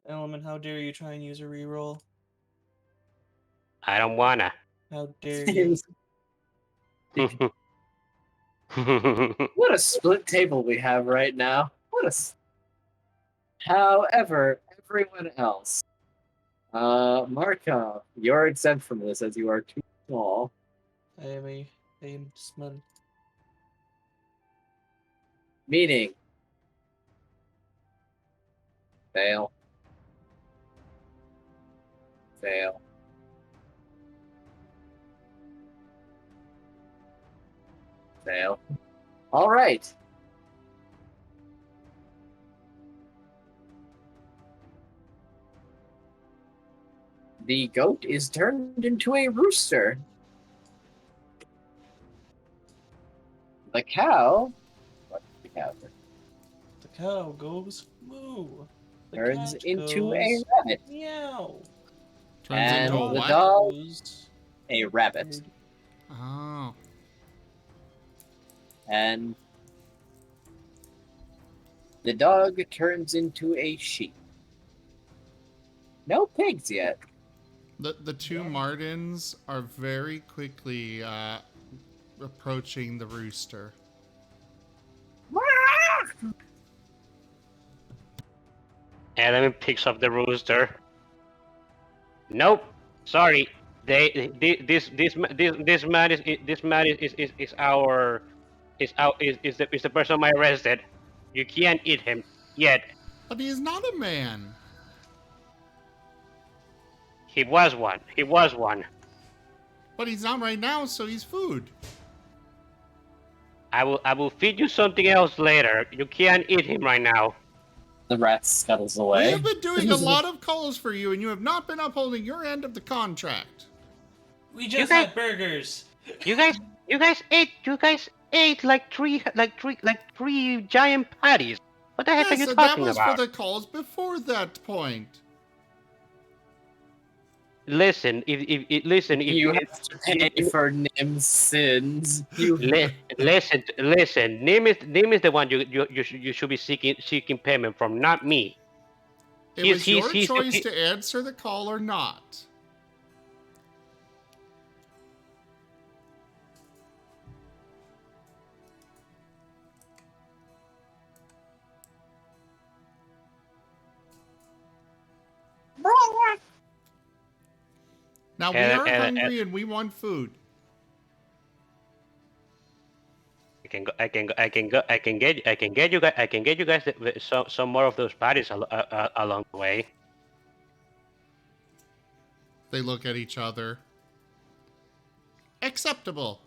Element, how dare you try and use a reroll? I don't wanna. How dare you? What a split table we have right now. However, everyone else. Markov, you're exempt from this as you are too small. I am small. Meaning, fail. Fail. Fail. All right. The goat is turned into a rooster. The cow. What's the cow? The cow goes moo. The Turns cat into a goes rabbit. meow. Turns And into a the what? dog, Goes a rabbit. Oh. And the dog turns into a sheep. No pigs yet. The two Martens are very quickly approaching the rooster. Element picks up the rooster. Nope. Sorry. This man is the person I arrested. You can't eat him yet. But he is not a man. He was one. He was one. But he's not right now, so he's food. I will feed you something else later. You can't eat him right now. The rat scuttles We away. have been doing a lot of calls for you, and you have not been upholding your end of the contract. We just had burgers. You guys ate like three giant patties. What the heck are Yes, you and that talking was about? for the calls before that point. Listen, listen, if You have to pay for Nim's sins. listen. Nim is the one you should be seeking payment from, not me. It was your choice to answer the call or not. Now we are hungry and we want food. I can get you guys some more of those patties along the way. They look at each other. Acceptable.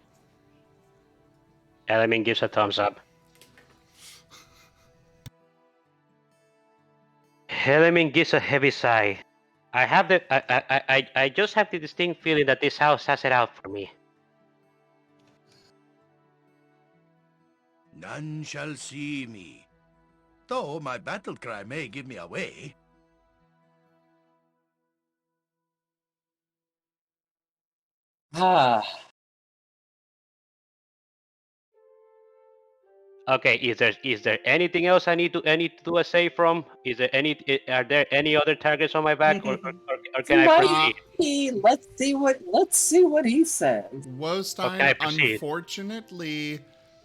Element gives a thumbs up. Element gives a heavy sigh. I just have the distinct feeling that this house has it out for me. None shall see me. Though my battle cry may give me away. Ah. Okay, is there anything else I need to do a save from? Are there any other targets on my back, or can I proceed? Let's see what he says. Wostein, unfortunately,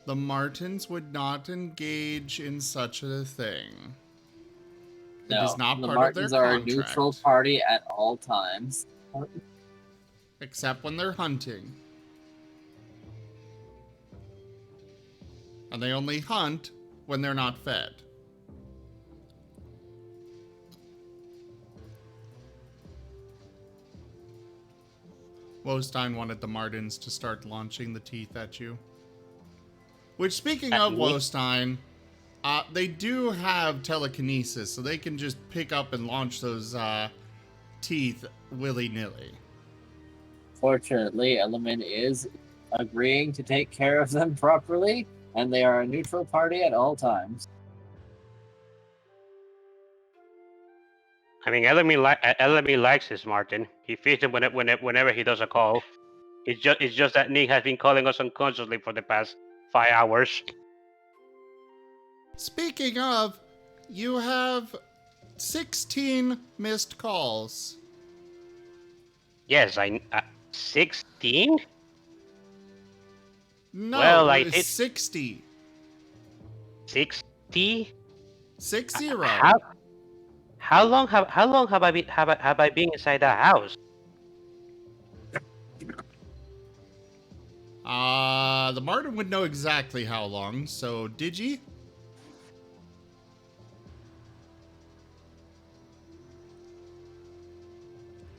the Martens would not engage in such a thing. No, it is not the part Martens of their are contract. a neutral party at all times. Except when they're hunting. And they only hunt when they're not fed. Wostein wanted the Martens to start launching the teeth at you. Which, speaking At of me? Wostein, they do have telekinesis, so they can just pick up and launch those teeth willy-nilly. Fortunately, Element is agreeing to take care of them properly, and they are a neutral party at all times. I mean, Elemi likes his Martin. He feeds him whenever he does a call. It's just that Nick has been calling us unconsciously for the past 5 hours. Speaking of, you have 16 missed calls. Yes, 16. No, Well, I it was did 60. 60. 60. How long have I been inside that house? The Marten would know exactly how long, so Digi?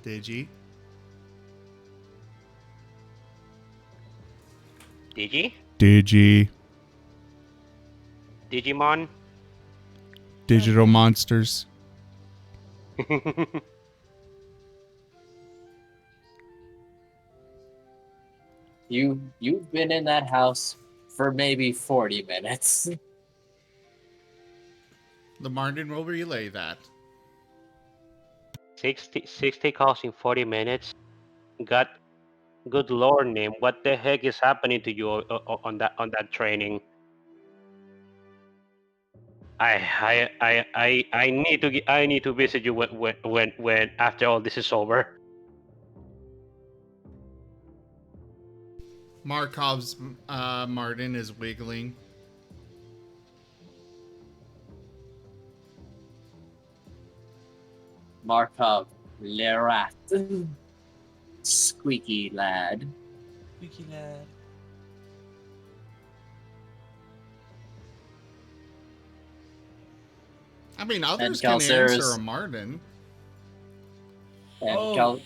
Digi? Digi? Digi. Digimon? Digital monsters. You've been in that house for maybe 40 minutes. The Marten will relay that. 60 calls in 40 minutes. Good lord, name. What the heck is happening to you on that training? I need to visit you when after all this is over. Markov's Marten is wiggling. Markov, le rat. Squeaky lad. Wiki lad. I mean, others And can Calceres. answer a Marten. And Oh.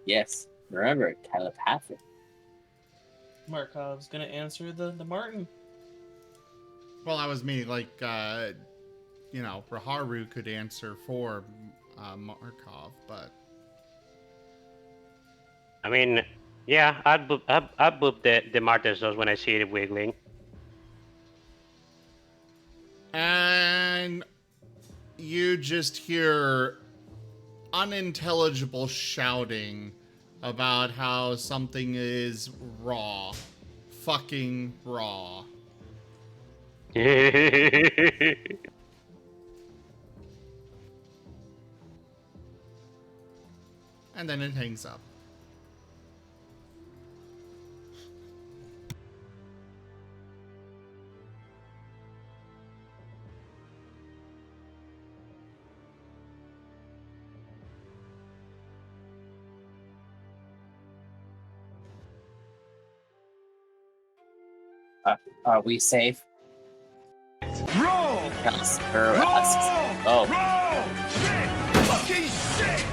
Yes, remember, telepathic. Markov's gonna answer the Marten. Well, that was me. Like, Raharu could answer for Markov, but... I mean, yeah, I'd boop the Martens nose when I see it wiggling. And you just hear unintelligible shouting about how something is raw. Fucking raw. And then it hangs up. Are we safe? Roll! Calceres Roll! asks. Oh, Roll! Shit! Fucking shit!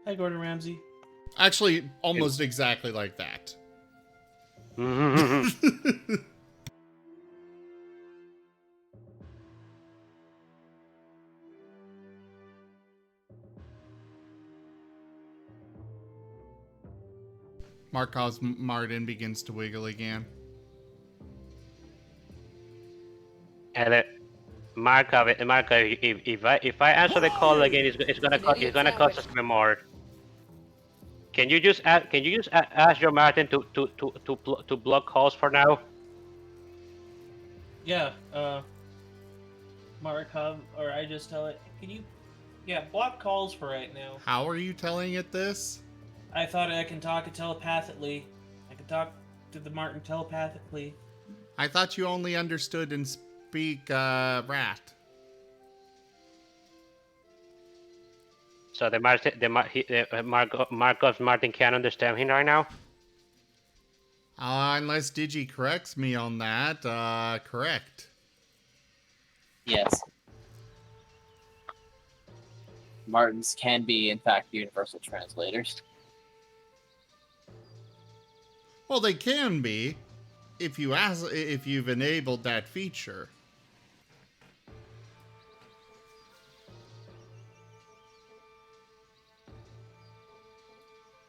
Hi, Gordon Ramsay. Actually, almost exactly like that. Markov's Marten begins to wiggle again. And Markov, if I answer the call again, it's gonna cost us even more. Can you just ask your Martin to block calls for now? Yeah, Markov, or I just tell it, can you, block calls for right now. How are you telling it this? I thought I can talk it telepathically. I can talk to the Marten telepathically. I thought you only understood and speak rat. So Markov's Martin can't understand him right now. Unless Digi corrects me on that, correct. yes. Martens can be, in fact, universal translators. Well, they can be if you've enabled that feature.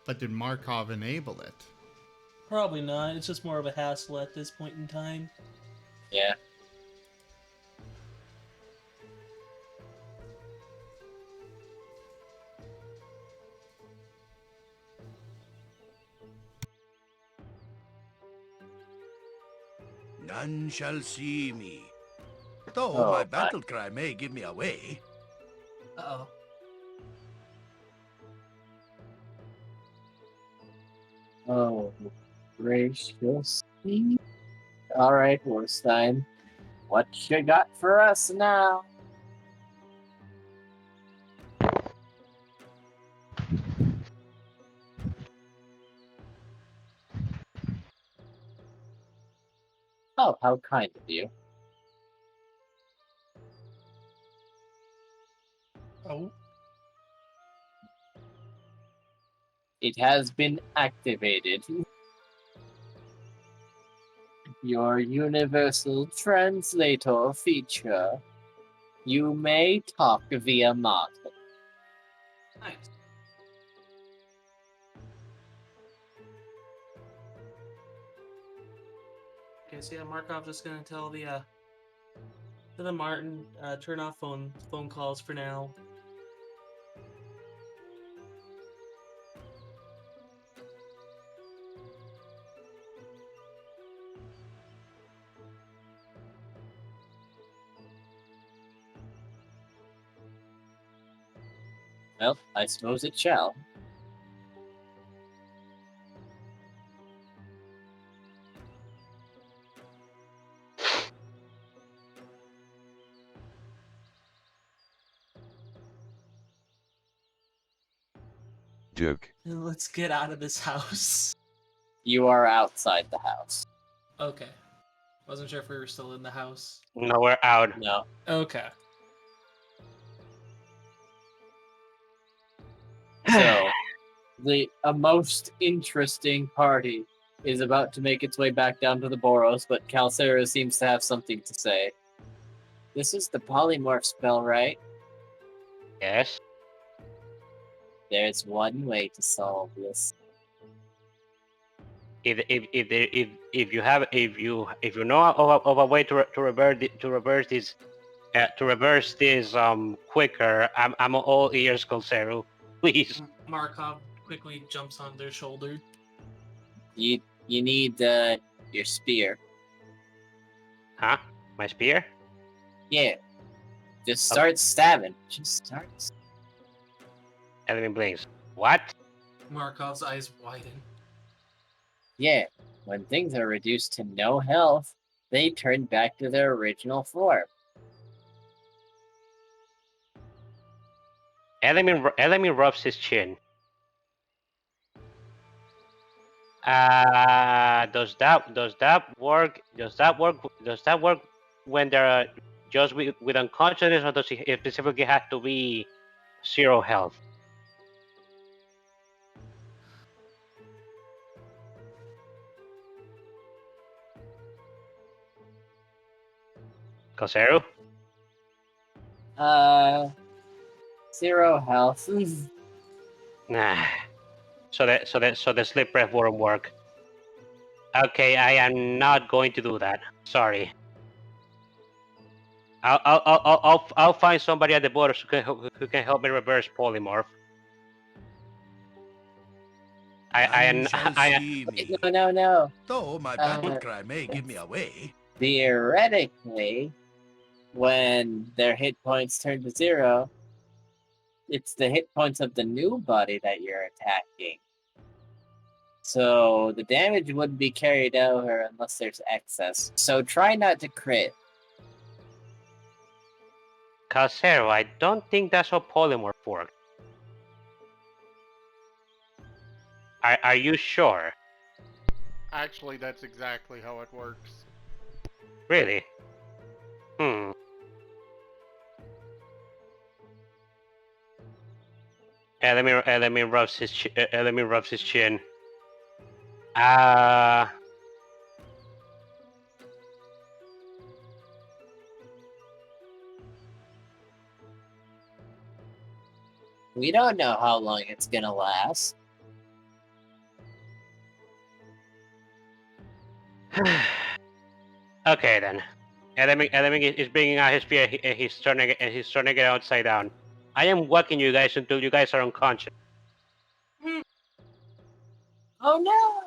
But did Markov enable it? Probably not. It's just more of a hassle at this point in time. Yeah. None shall see me. Though Oh, my my. battle cry may give me away. Uh-oh. Oh, gracious. Alright, Horstein. What you got for us now? Oh, how kind of you. Oh. It has been activated. Your universal translator feature. You may talk via Marten. Nice. Okay, so yeah, Markov just gonna tell the Marten, turn off phone calls for now. Well, I suppose it shall. Duke. Let's get out of this house. You are outside the house. Okay. Wasn't sure if we were still in the house. No, we're out. No. Okay. So, a most interesting party is about to make its way back down to the Boros, but Calcera seems to have something to say. This is the polymorph spell, right? Yes. There's one way to solve this. If you know of a way to reverse this quicker, I'm all ears, Colcero. Please. Markov quickly jumps on their shoulder. You need your spear. Huh? My spear? Yeah. Just start stabbing. Just start. Enemy blinks. What? Markov's eyes widen. Yeah. When things are reduced to no health, they turn back to their original form. Enemy rubs his chin. Does that work? Does that work when they're just with unconsciousness, or does it specifically have to be 0 health? Cosero? 0 health. Nah. So the slip breath won't work. Okay, I am not going to do that. Sorry. I'll find somebody at the border who can help me reverse polymorph. None shall see me. No. Though my battle cry may give me away. Theoretically, when their hit points turn to 0, it's the hit points of the new body that you're attacking. So the damage wouldn't be carried over unless there's excess. So try not to crit. Casero, I don't think that's how polymorph works. Are you sure? Actually, that's exactly how it works. Really? Element rubs his chin. We don't know how long it's gonna last. Okay then. Element is bringing out his spear and he's turning it upside down. I am whacking you guys until you guys are unconscious. Oh no!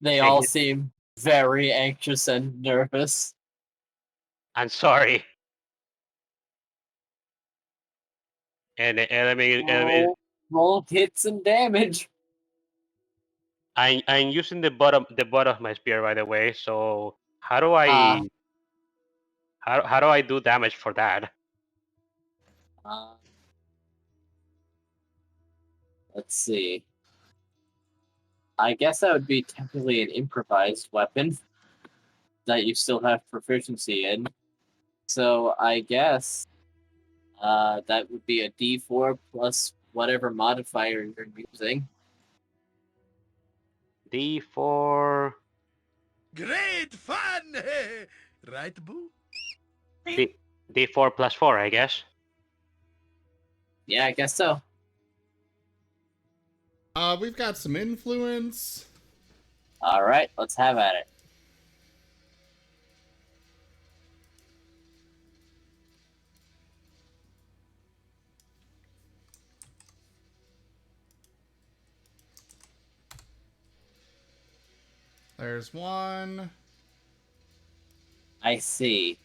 They all seem very anxious and nervous. I'm sorry. And the element, Roll hit some damage. I'm using the butt of my spear, by the way. So how do I how do I do damage for that? Let's see. I guess that would be technically an improvised weapon that you still have proficiency in. So I guess that would be a D4 plus whatever modifier you're using. D4. Great fun! Right, Boo? D4 plus 4, I guess. Yeah, I guess so. We've got some influence. All right, let's have at it. There's one. I see.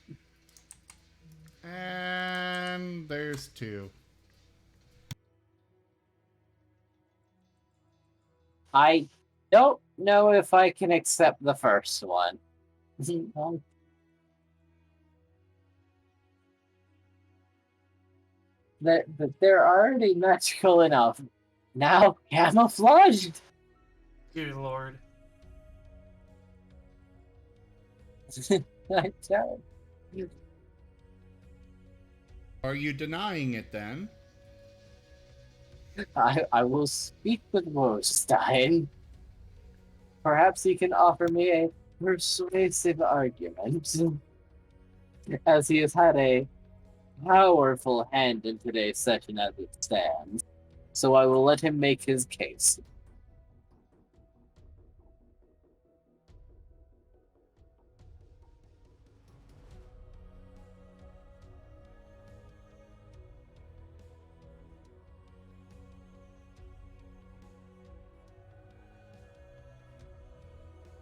And there's two. I don't know if I can accept the first one. But they're already magical enough. Now camouflaged. Dear Lord. I don't. Are you denying it then? I will speak with Rostein. Perhaps he can offer me a persuasive argument, as he has had a powerful hand in today's session as it stands. So I will let him make his case.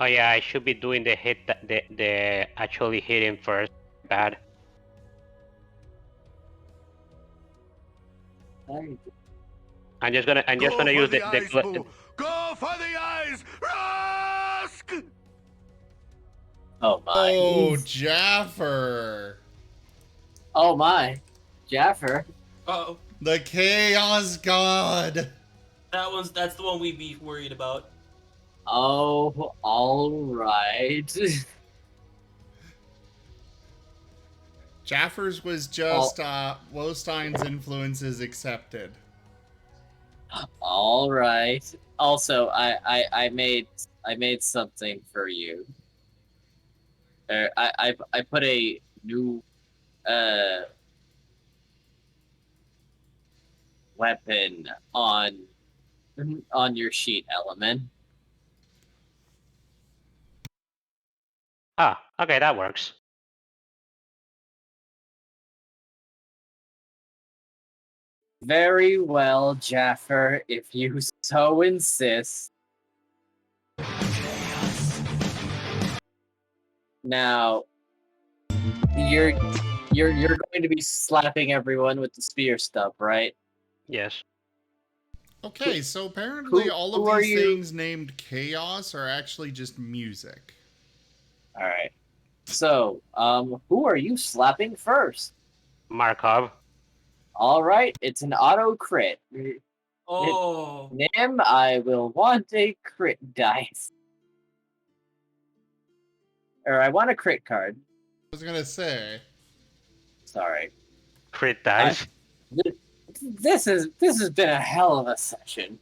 Oh yeah, I should be doing the hit that the actually hit him first. Bad. I'm just gonna use the eyes, Boo. Go for the eyes! Rusk! Oh my. Oh, Jaffer. Oh my. Jaffer. Uh-oh. The Chaos God. That's the one we'd be worried about. Oh, alright. Jaffer's was just Wostein's influences accepted. Alright. Also, I made something for you. I put a new weapon on your sheet, Element. Ah, okay, that works. Very well, Jaffer, if you so insist. Now, you're going to be slapping everyone with the spear stuff, right? Yes. Okay, so apparently Who all are of these you? things named Chaos are actually just music. Alright. So, who are you slapping first? Markov. Alright, it's an auto crit. Oh. Nim, I will want a crit dice. Or I want a crit card. I was gonna say. Sorry. crit dice. This has been a hell of a session.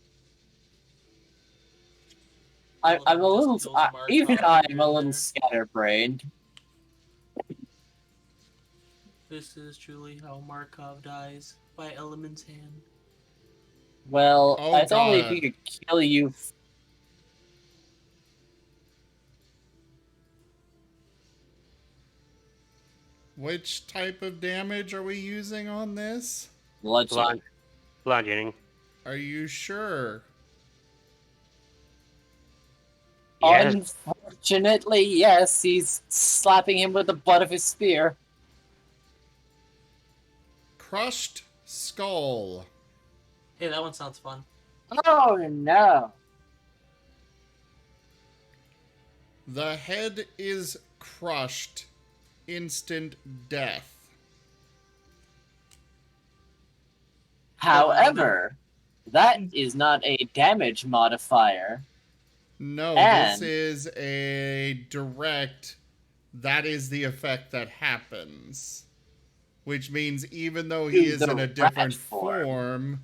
I'm a little, even I'm a little scatterbrained. This is truly how Markov dies, by Element's hand. Well, Oh, it's only if God. he could kill you. Which type of damage are we using on this? Bludgeoning. Bludgeoning. Are you sure? Yes. Unfortunately, yes, he's slapping him with the butt of his spear. Crushed skull. Hey, that one sounds fun. Oh no! The head is crushed. Instant death. However, that is not a damage modifier. No, And- this is a direct. That is the effect that happens. Which means even though he To is the in a rat different form.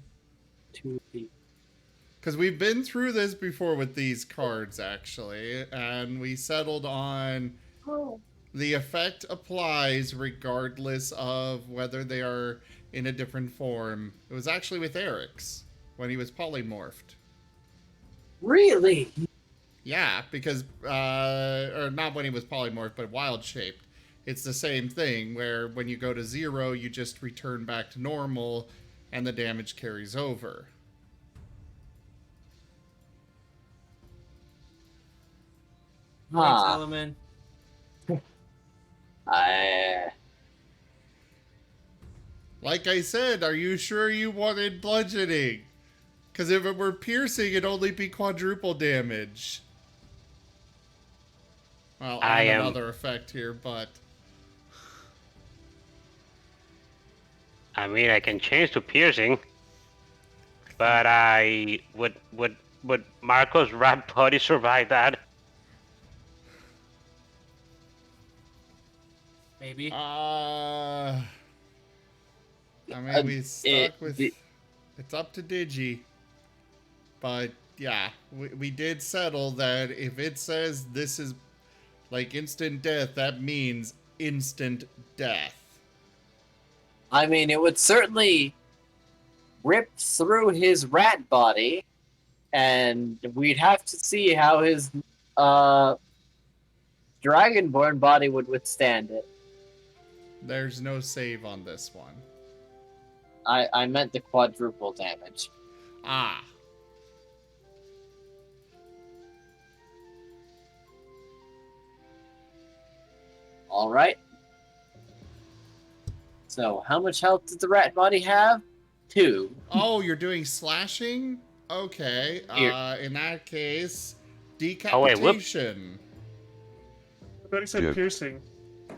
form. Because we've been through this before with these cards, actually. And we settled on the effect applies regardless of whether they are in a different form. It was actually with Eric's when he was polymorphed. Really? Yeah, because, or not when he was polymorphed, but wild shaped. It's the same thing where when you go to 0, you just return back to normal and the damage carries over. Thanks, Huh. Element. Like I said, are you sure you wanted bludgeoning? Because if it were piercing, it'd only be quadruple damage. Well, I and am- another effect here, but... I mean, I can change to piercing, but I would Marco's rat body survive that? Maybe. I mean, we stuck with... It's up to Digi. But, yeah, we did settle that if it says this is, like, instant death, that means instant death. I mean, it would certainly rip through his rat body, and we'd have to see how his dragonborn body would withstand it. There's no save on this one. I meant the quadruple damage. Ah. All right. So, how much health does the rat body have? 2. Oh, you're doing slashing? Okay. Here. In that case, Oh, wait, whoop. decapitation. I thought he said Dude. piercing.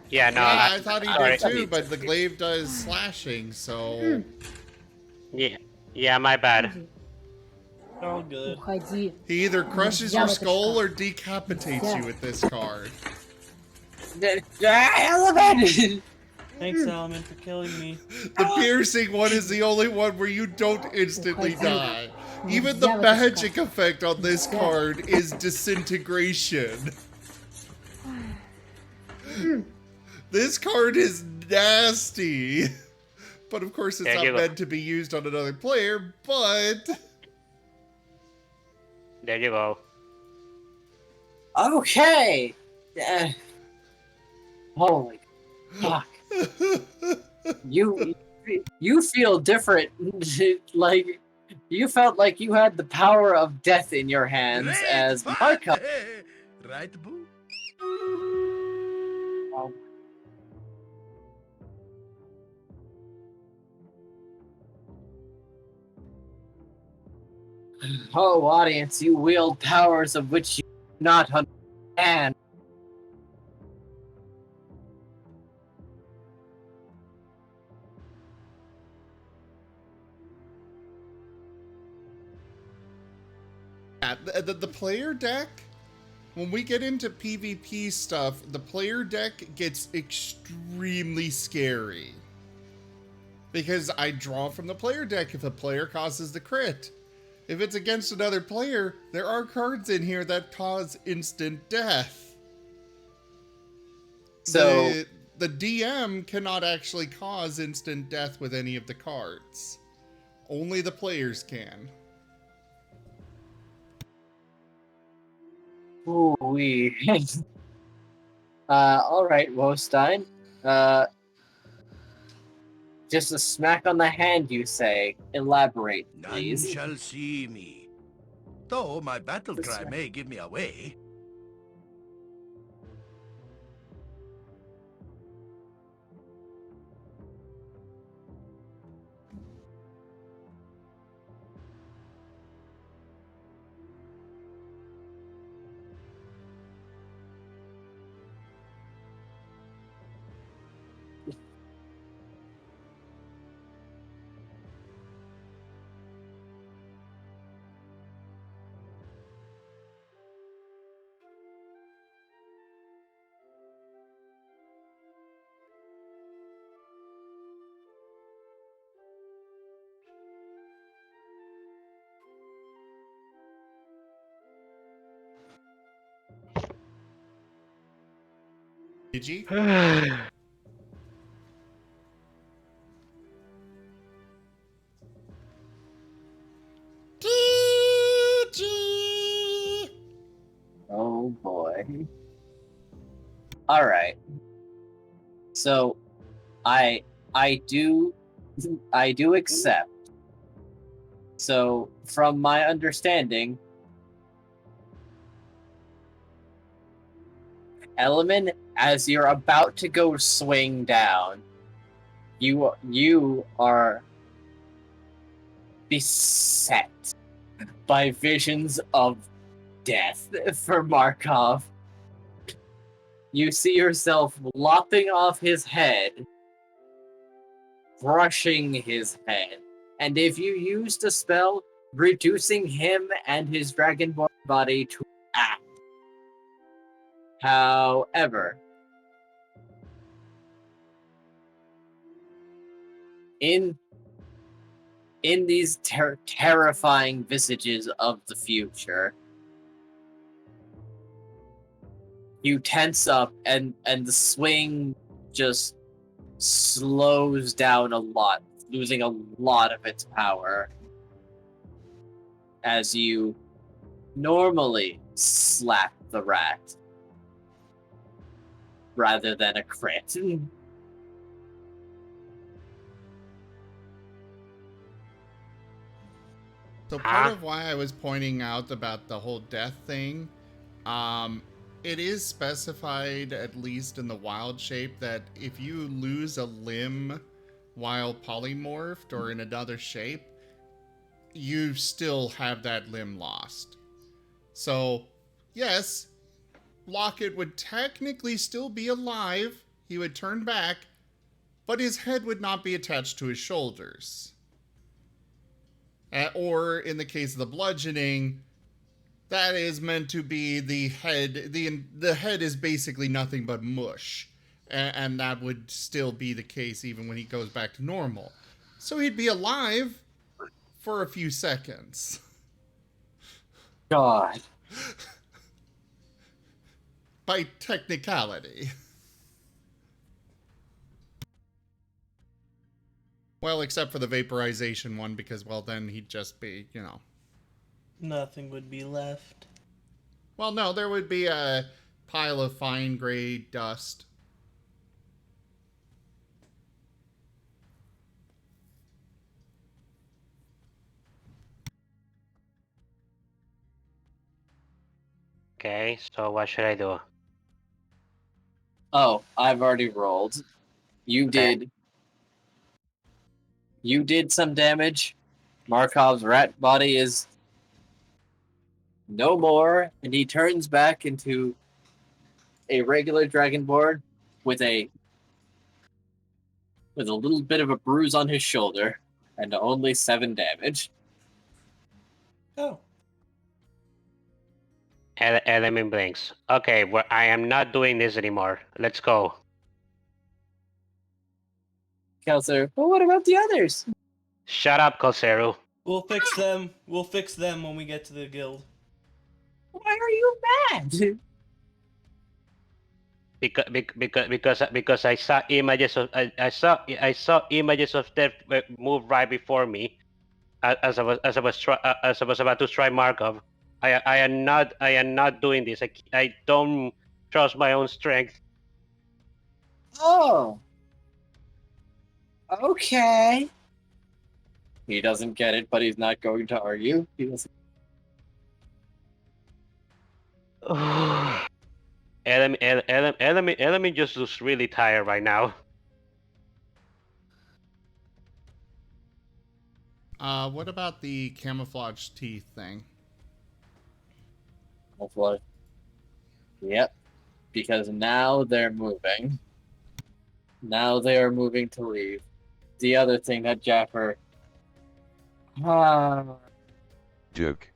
Yeah, no. Yeah, I thought he sorry. did too, but the glaive does slashing, so... Yeah, my bad. All good. He either crushes your skull or decapitates you with this card. Element! Thanks, Element, for killing me. The piercing one is the only one where you don't instantly die. Even the magic effect on this card is disintegration. This card is nasty. But of course it's There not you go. meant to be used on another player, but... There you go. Okay! Holy fuck. You feel different. Like, you felt like you had the power of death in your hands as Marco. Right, boo? Oh, audience, you wield powers of which you do not understand. Yeah, the player deck, when we get into PvP stuff, the player deck gets extremely scary. Because I draw from the player deck if a player causes the crit. If it's against another player, there are cards in here that cause instant death. So The DM cannot actually cause instant death with any of the cards. Only the players can. ooh-wee. All right, Wostein. Just a smack on the hand, you say. Elaborate, None please. shall see me. Though my battle This cry way. may give me away. GG? GG! Oh boy. All right. So, I do accept. So, from my understanding, Element, as you're about to go swing down, you are beset by visions of death for Markov. You see yourself lopping off his head, brushing his head, and if you used a spell, reducing him and his dragonborn body to ash. However, in these terrifying visages of the future, you tense up and the swing just slows down a lot, losing a lot of its power as you normally slap the rat rather than a crit. So part of why I was pointing out about the whole death thing, it is specified, at least in the wild shape, that if you lose a limb while polymorphed or in another shape, you still have that limb lost. So, yes, Lockett would technically still be alive. He would turn back, but his head would not be attached to his shoulders. Or in the case of the bludgeoning, that is meant to be the head. The head is basically nothing but mush, and that would still be the case even when he goes back to normal. So he'd be alive for a few seconds. God. By technicality. Well, except for the vaporization one, because, well, then he'd just be, you know. Nothing would be left. Well, no, there would be a pile of fine gray dust. Okay, so what should I do? Oh, I've already rolled. You Okay. did some damage. Markov's rat body is no more, and he turns back into a regular dragonborn with a little bit of a bruise on his shoulder and only 7 damage. Oh. Element blinks. Okay, well, I am not doing this anymore. Let's go. 'Kay, so what should I do? I am not doing this anymore. Let's go. Okay, well, I am not doing this anymore. Let's go. Okay, well, I am not doing this anymore. Let's go. Okay, well, I am not doing this anymore. Let's go. Okay, well, I am not doing this anymore. Let's go. Counselor, but what about the others? Shut up, Kosero. We'll fix them. We'll fix them when we get to the guild. Why are you mad? Because I saw images of I saw images of death move right before me as I was about to try Markov. I am not doing this. I don't trust my own strength. Oh. Okay. He doesn't get it, but he's not going to argue. He doesn't. Enemy just looks really tired right now. What about the camouflage teeth thing? Hopefully. Yep. Because now they're moving. Now they are moving to leave. The other thing that Jaffer. Joke.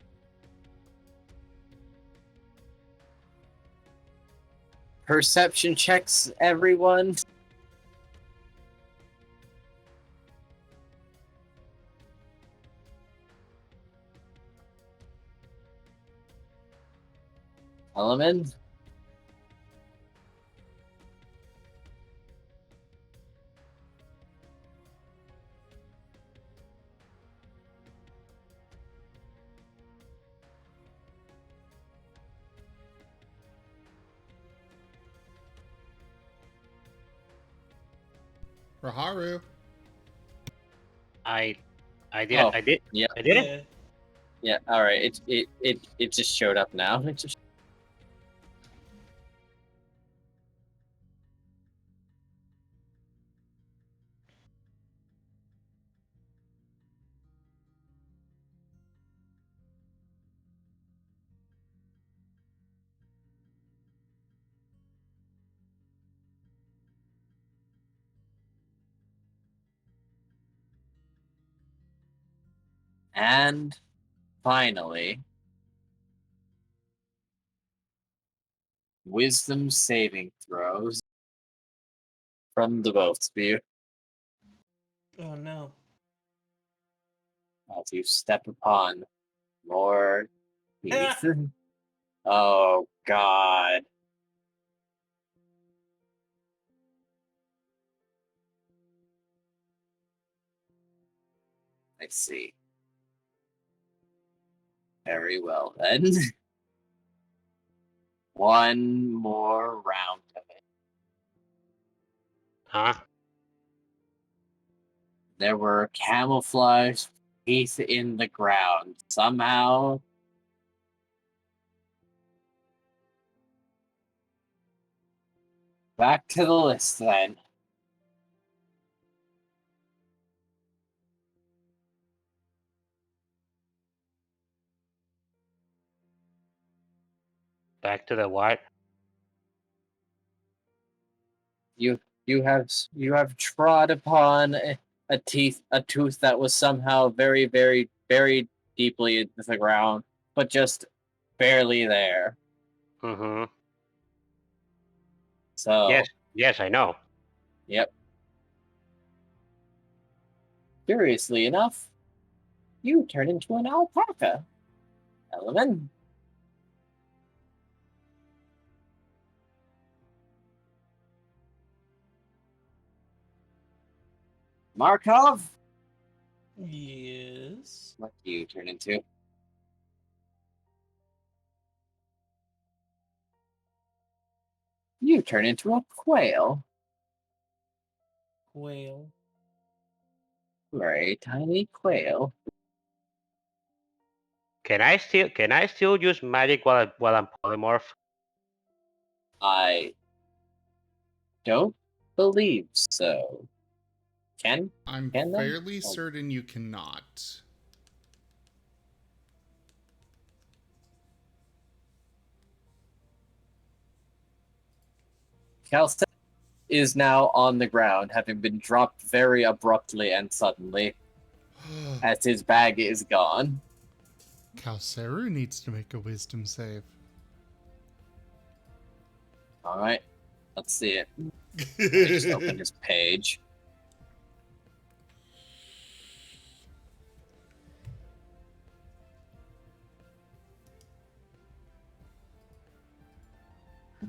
Perception checks, everyone. Element. Raharu. I did. Oh, I did. yeah. I did it. Yeah, alright. It just showed up now. It just... And finally, wisdom saving throws from the both of you Oh no. as you step upon more teeth. Oh god. I see. Very well then. One more round of it. Huh? There were camouflage teeth in the ground. Somehow. Back to the list then. Back to the what? You have trod upon a tooth that was somehow very, very, very deeply into the ground, but just barely there. Mm-hmm. So Yes, I know. yep. Curiously enough, you turn into an alpaca. Element. Markov. Yes. What do you turn into? You turn into a quail. Whale. Very tiny quail. Can I still use magic while I'm polymorph? I don't believe so. Can I'm then? fairly Oh. certain you cannot. Calcet is now on the ground, having been dropped very abruptly and suddenly, as his bag is gone. Kalseru needs to make a wisdom save. Alright, let's see it. I just opened his page.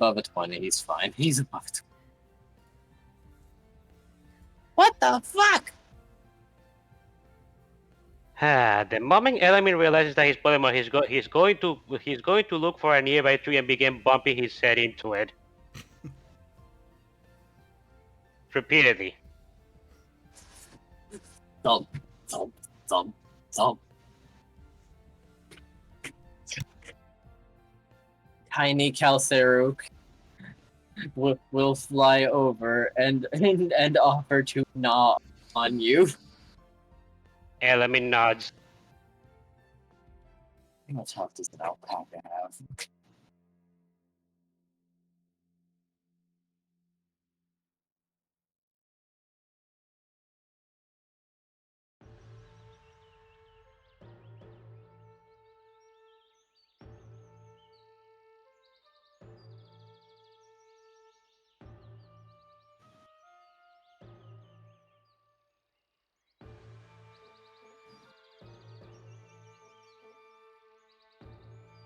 above a 20. He's fine. He's above a 20. What the fuck? The moment Element realizes that his Pokemon, he's going to look for a nearby tree and begin bumping his head into it repeatedly. Thump, thump, thump, thump. Tiny Calceruk will fly over and offer to gnaw on you. Element nods. How much health does an alpaca have?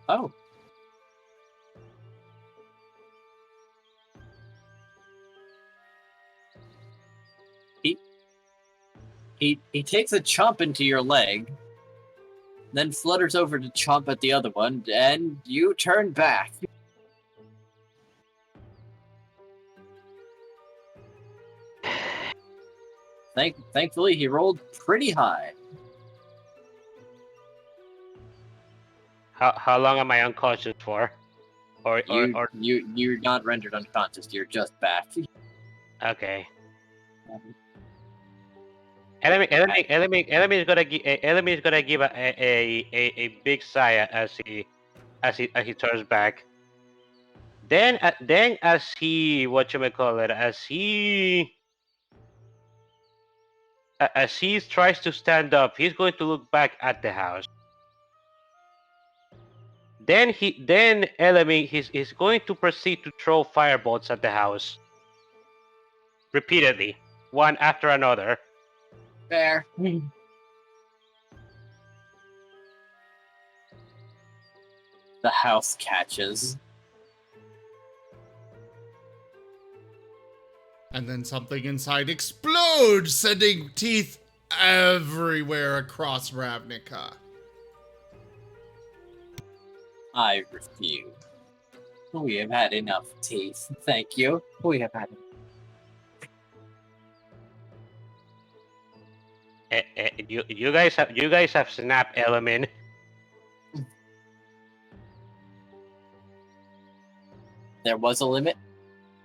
Oh. He takes a chomp into your leg, then flutters over to chomp at the other one, and you turn back. Thankfully, he rolled pretty high. How long am I unconscious for? Or You're not rendered unconscious. You're just back. okay. Enemy is gonna give a big sigh as he turns back. Then as he as he tries to stand up, he's going to look back at the house. Then Enemy is going to proceed to throw firebolts at the house repeatedly, one after another. Fair. The house catches. And then something inside explodes, sending teeth everywhere across Ravnica. I refuse. We have had enough teeth. Thank you. We have had You guys have snap Element. There was a limit.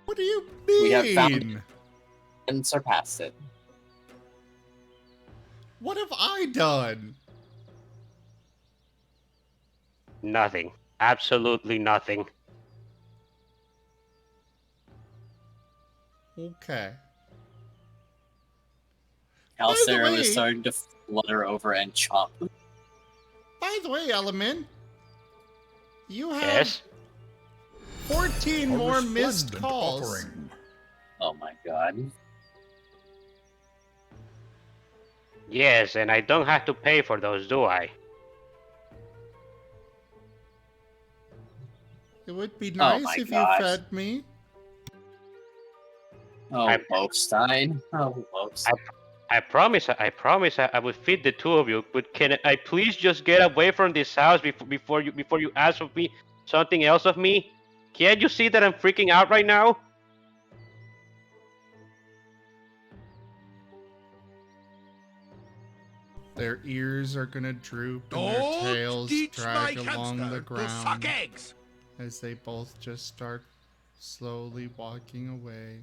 What do you mean? We have found and surpassed it. What have I done? Nothing. Absolutely nothing. Okay. Calcero way- is starting to flutter over and chomp. By the way, Element, you have Yes. 14 A more missed resplendent calls. offering. Oh my god. Yes, and I don't have to pay for those, do I? It would be Oh nice my if gosh. you fed me. Oh, I- Wolfstein. Oh, Wolfstein. I promise I will feed the two of you, but can I please just get away from this house before you ask of me something else of me? Can't you see that I'm freaking out right now? Their ears are gonna droop and their Don't tails teach my drag along the hamster to suck ground eggs. as they both just start slowly walking away.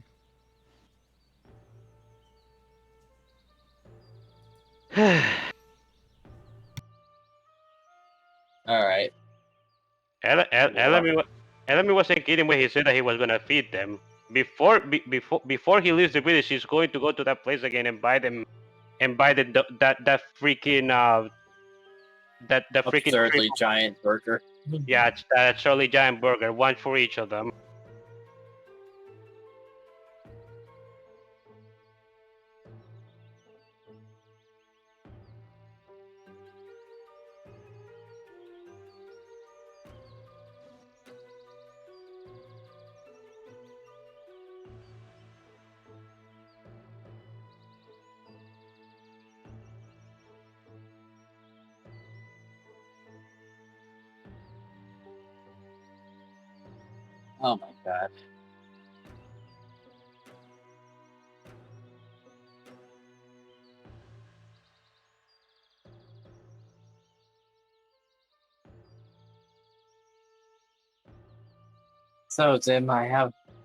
Alright. Elemi wasn't kidding when he said that he was gonna feed them. Before he leaves the village, he's going to go to that place again and buy them, and buy that freaking that freaking Absurdly giant burger. yeah, it's that Charlie Giant burger, one for each of them. Oh my god. So, Tim,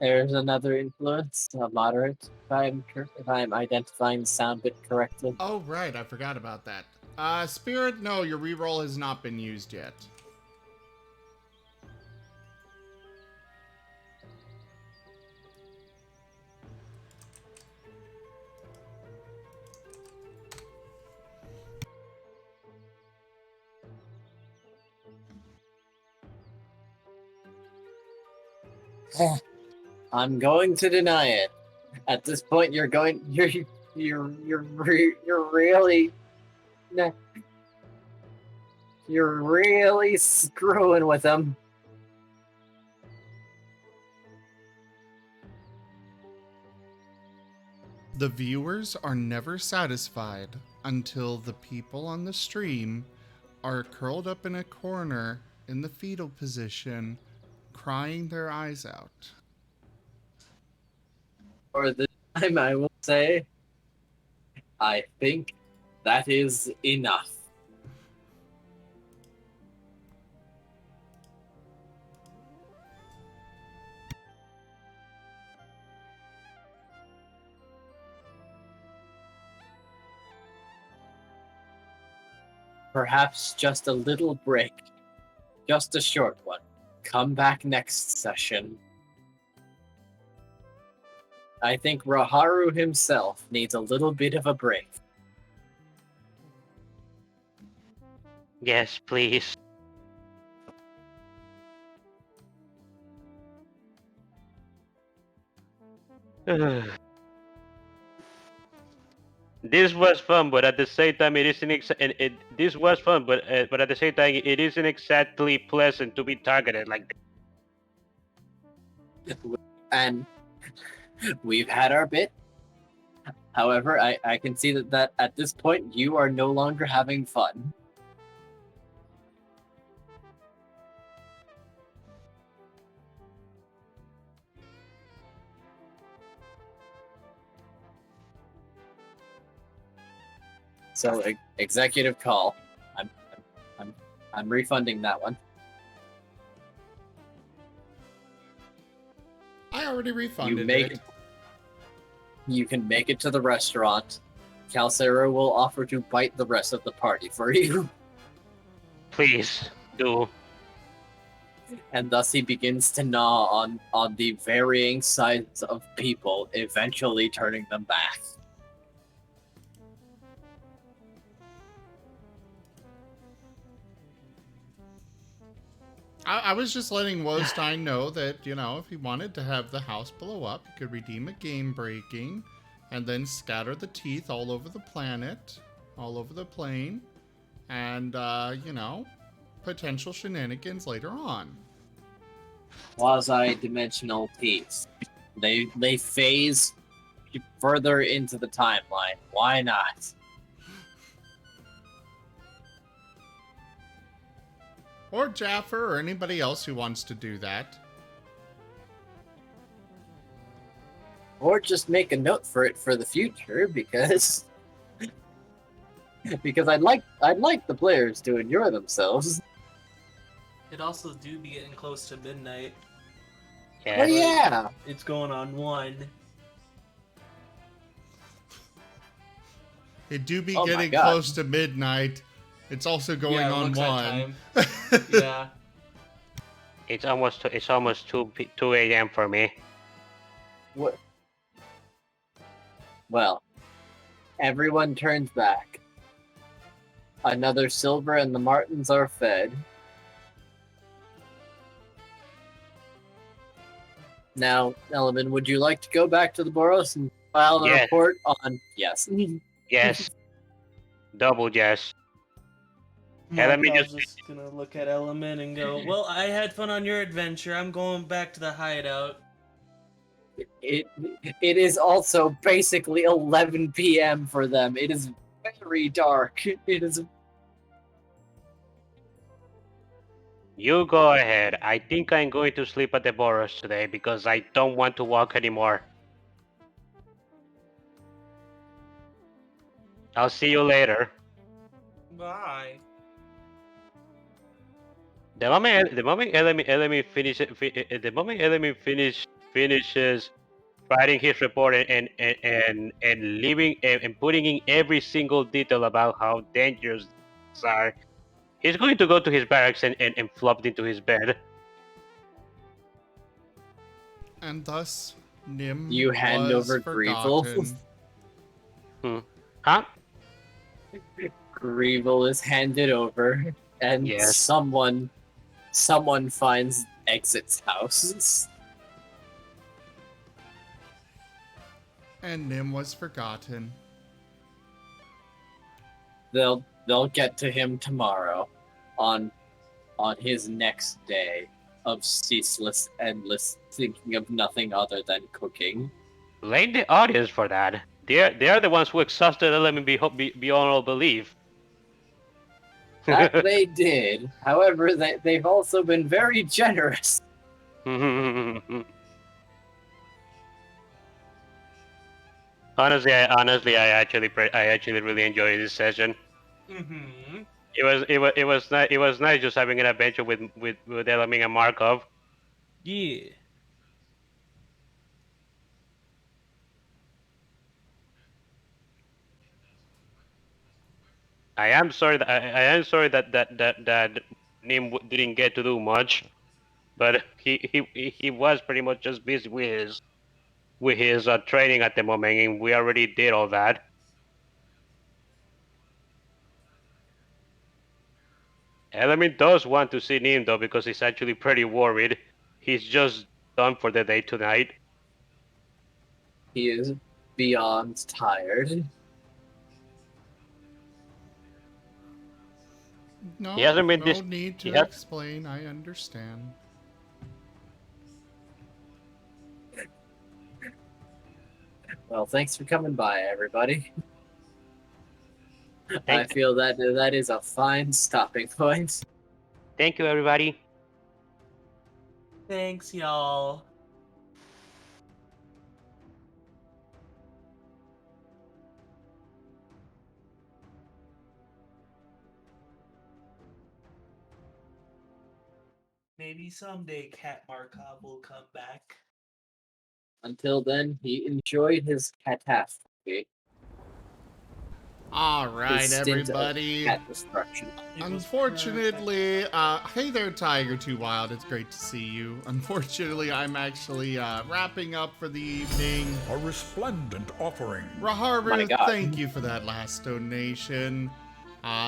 there's another influence, a moderate, if I'm identifying the sound bit correctly. Oh, right, I forgot about that. Spirit, no, your reroll has not been used yet. I'm going to deny it. At this point, you're really screwing with them. The viewers are never satisfied until the people on the stream are curled up in a corner in the fetal position, crying their eyes out. For this time, I will say, I think that is enough. Perhaps just a little break. Just a short one. Come back next session. I think Raharu himself needs a little bit of a break. Yes, please. This was fun, but at the same time, it isn't. This was fun, but at the same time, it isn't exactly pleasant to be targeted like that. And we've had our bit. However, I can see that at this point, you are no longer having fun. So, executive call. I'm refunding that one. I already refunded it. You can make it to the restaurant. Calcero will offer to bite the rest of the party for you. Please do. And thus he begins to gnaw on the varying sides of people, eventually turning them back. I was just letting Wostein know that, if he wanted to have the house blow up, he could redeem a game breaking and then scatter the teeth all over the planet, all over the plane, and, potential shenanigans later on. Quasi-dimensional teeth. They phase further into the timeline. Why not? Or Jaffer, or anybody else who wants to do that. Or just make a note for it for the future, because I'd like the players to enjoy themselves. It also do be getting close to midnight. Oh yeah! It's going on 1. It do be Oh my getting God. close to midnight. It's also going it on looks that 1. time. Yeah. It's almost 2 a.m. for me. What? Well, everyone turns back. Another silver and the Martens are fed. Now, Element, would you like to go back to the Boros and file the Yes. report on... Yes. Yes. Double yes. Hey, let me Markov's just- gonna look at Element and go, well, I had fun on your adventure. I'm going back to the hideout. It is also basically 11 p.m. for them. It is very dark. It is... You go ahead. I think I'm going to sleep at the Boros today because I don't want to walk anymore. I'll see you later. Bye. The moment Elemi finishes writing his report and leaving and putting in every single detail about how dangerous these are, he's going to go to his barracks and flop into his bed. And thus, Nim You hand was over Grievel? forgotten. Huh? Grievel is handed over, and Yes. someone finds Exit's house. And Nim was forgotten. They'll get to him tomorrow, on his next day of ceaseless, endless thinking of nothing other than cooking. Blame the audience for that. They're the ones who exhausted Elemi beyond all belief. That they did. However, they've also been very generous. Honestly, I actually really enjoyed this session. Mm-hmm. It was nice just having an adventure with Elemi and Markov. Yeah. I am sorry that Nim didn't get to do much, but he was pretty much just busy with his training at the moment, and we already did all that. Element does want to see Nim though because he's actually pretty worried. He's just done for the day tonight. He is beyond tired. No, He hasn't been no dis- need to he has- explain. I understand. Well, thanks for coming by, everybody. I Thank- feel that is a fine stopping point. Thank you, everybody. Thanks, y'all. Maybe someday Cat Markov will come back. Until then, he enjoyed his catastrophe. All right, His stint of everybody. cat destruction. It was Unfortunately, hey there, Tiger Too Wild. It's great to see you. Unfortunately, I'm actually wrapping up for the evening. A resplendent offering. My Raharu, God. thank you for that last donation.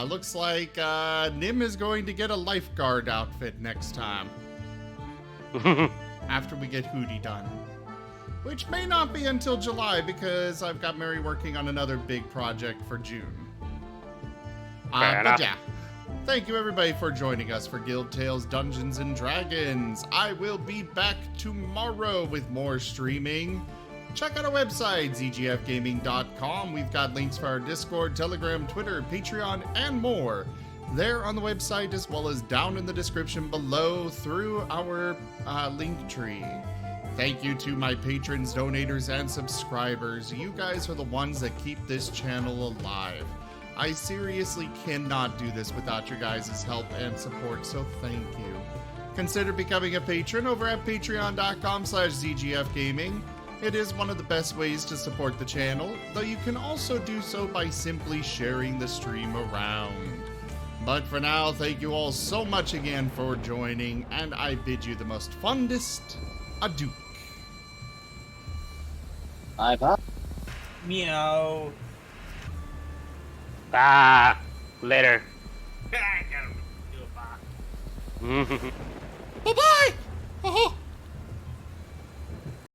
Looks like Nim is going to get a lifeguard outfit next time after we get Hooty done. Which may not be until July because I've got Mary working on another big project for June. Fair But enough. yeah, thank you everybody for joining us for Guild Tales Dungeons and Dragons. I will be back tomorrow with more streaming. Check out our website, zgfgaming.com. We've got links for our Discord, Telegram, Twitter, Patreon, and more there on the website, as well as down in the description below through our link tree. Thank you to my patrons, donators, and subscribers. You guys are the ones that keep this channel alive. I seriously cannot do this without your guys' help and support, so thank you. Consider becoming a patron over at patreon.com/zgfgaming. It is one of the best ways to support the channel, though you can also do so by simply sharing the stream around. But for now, thank you all so much again for joining, and I bid you the most fondest adieu. Bye-bye. Meow. Later. I gotta do a box. Bye-bye! Oh.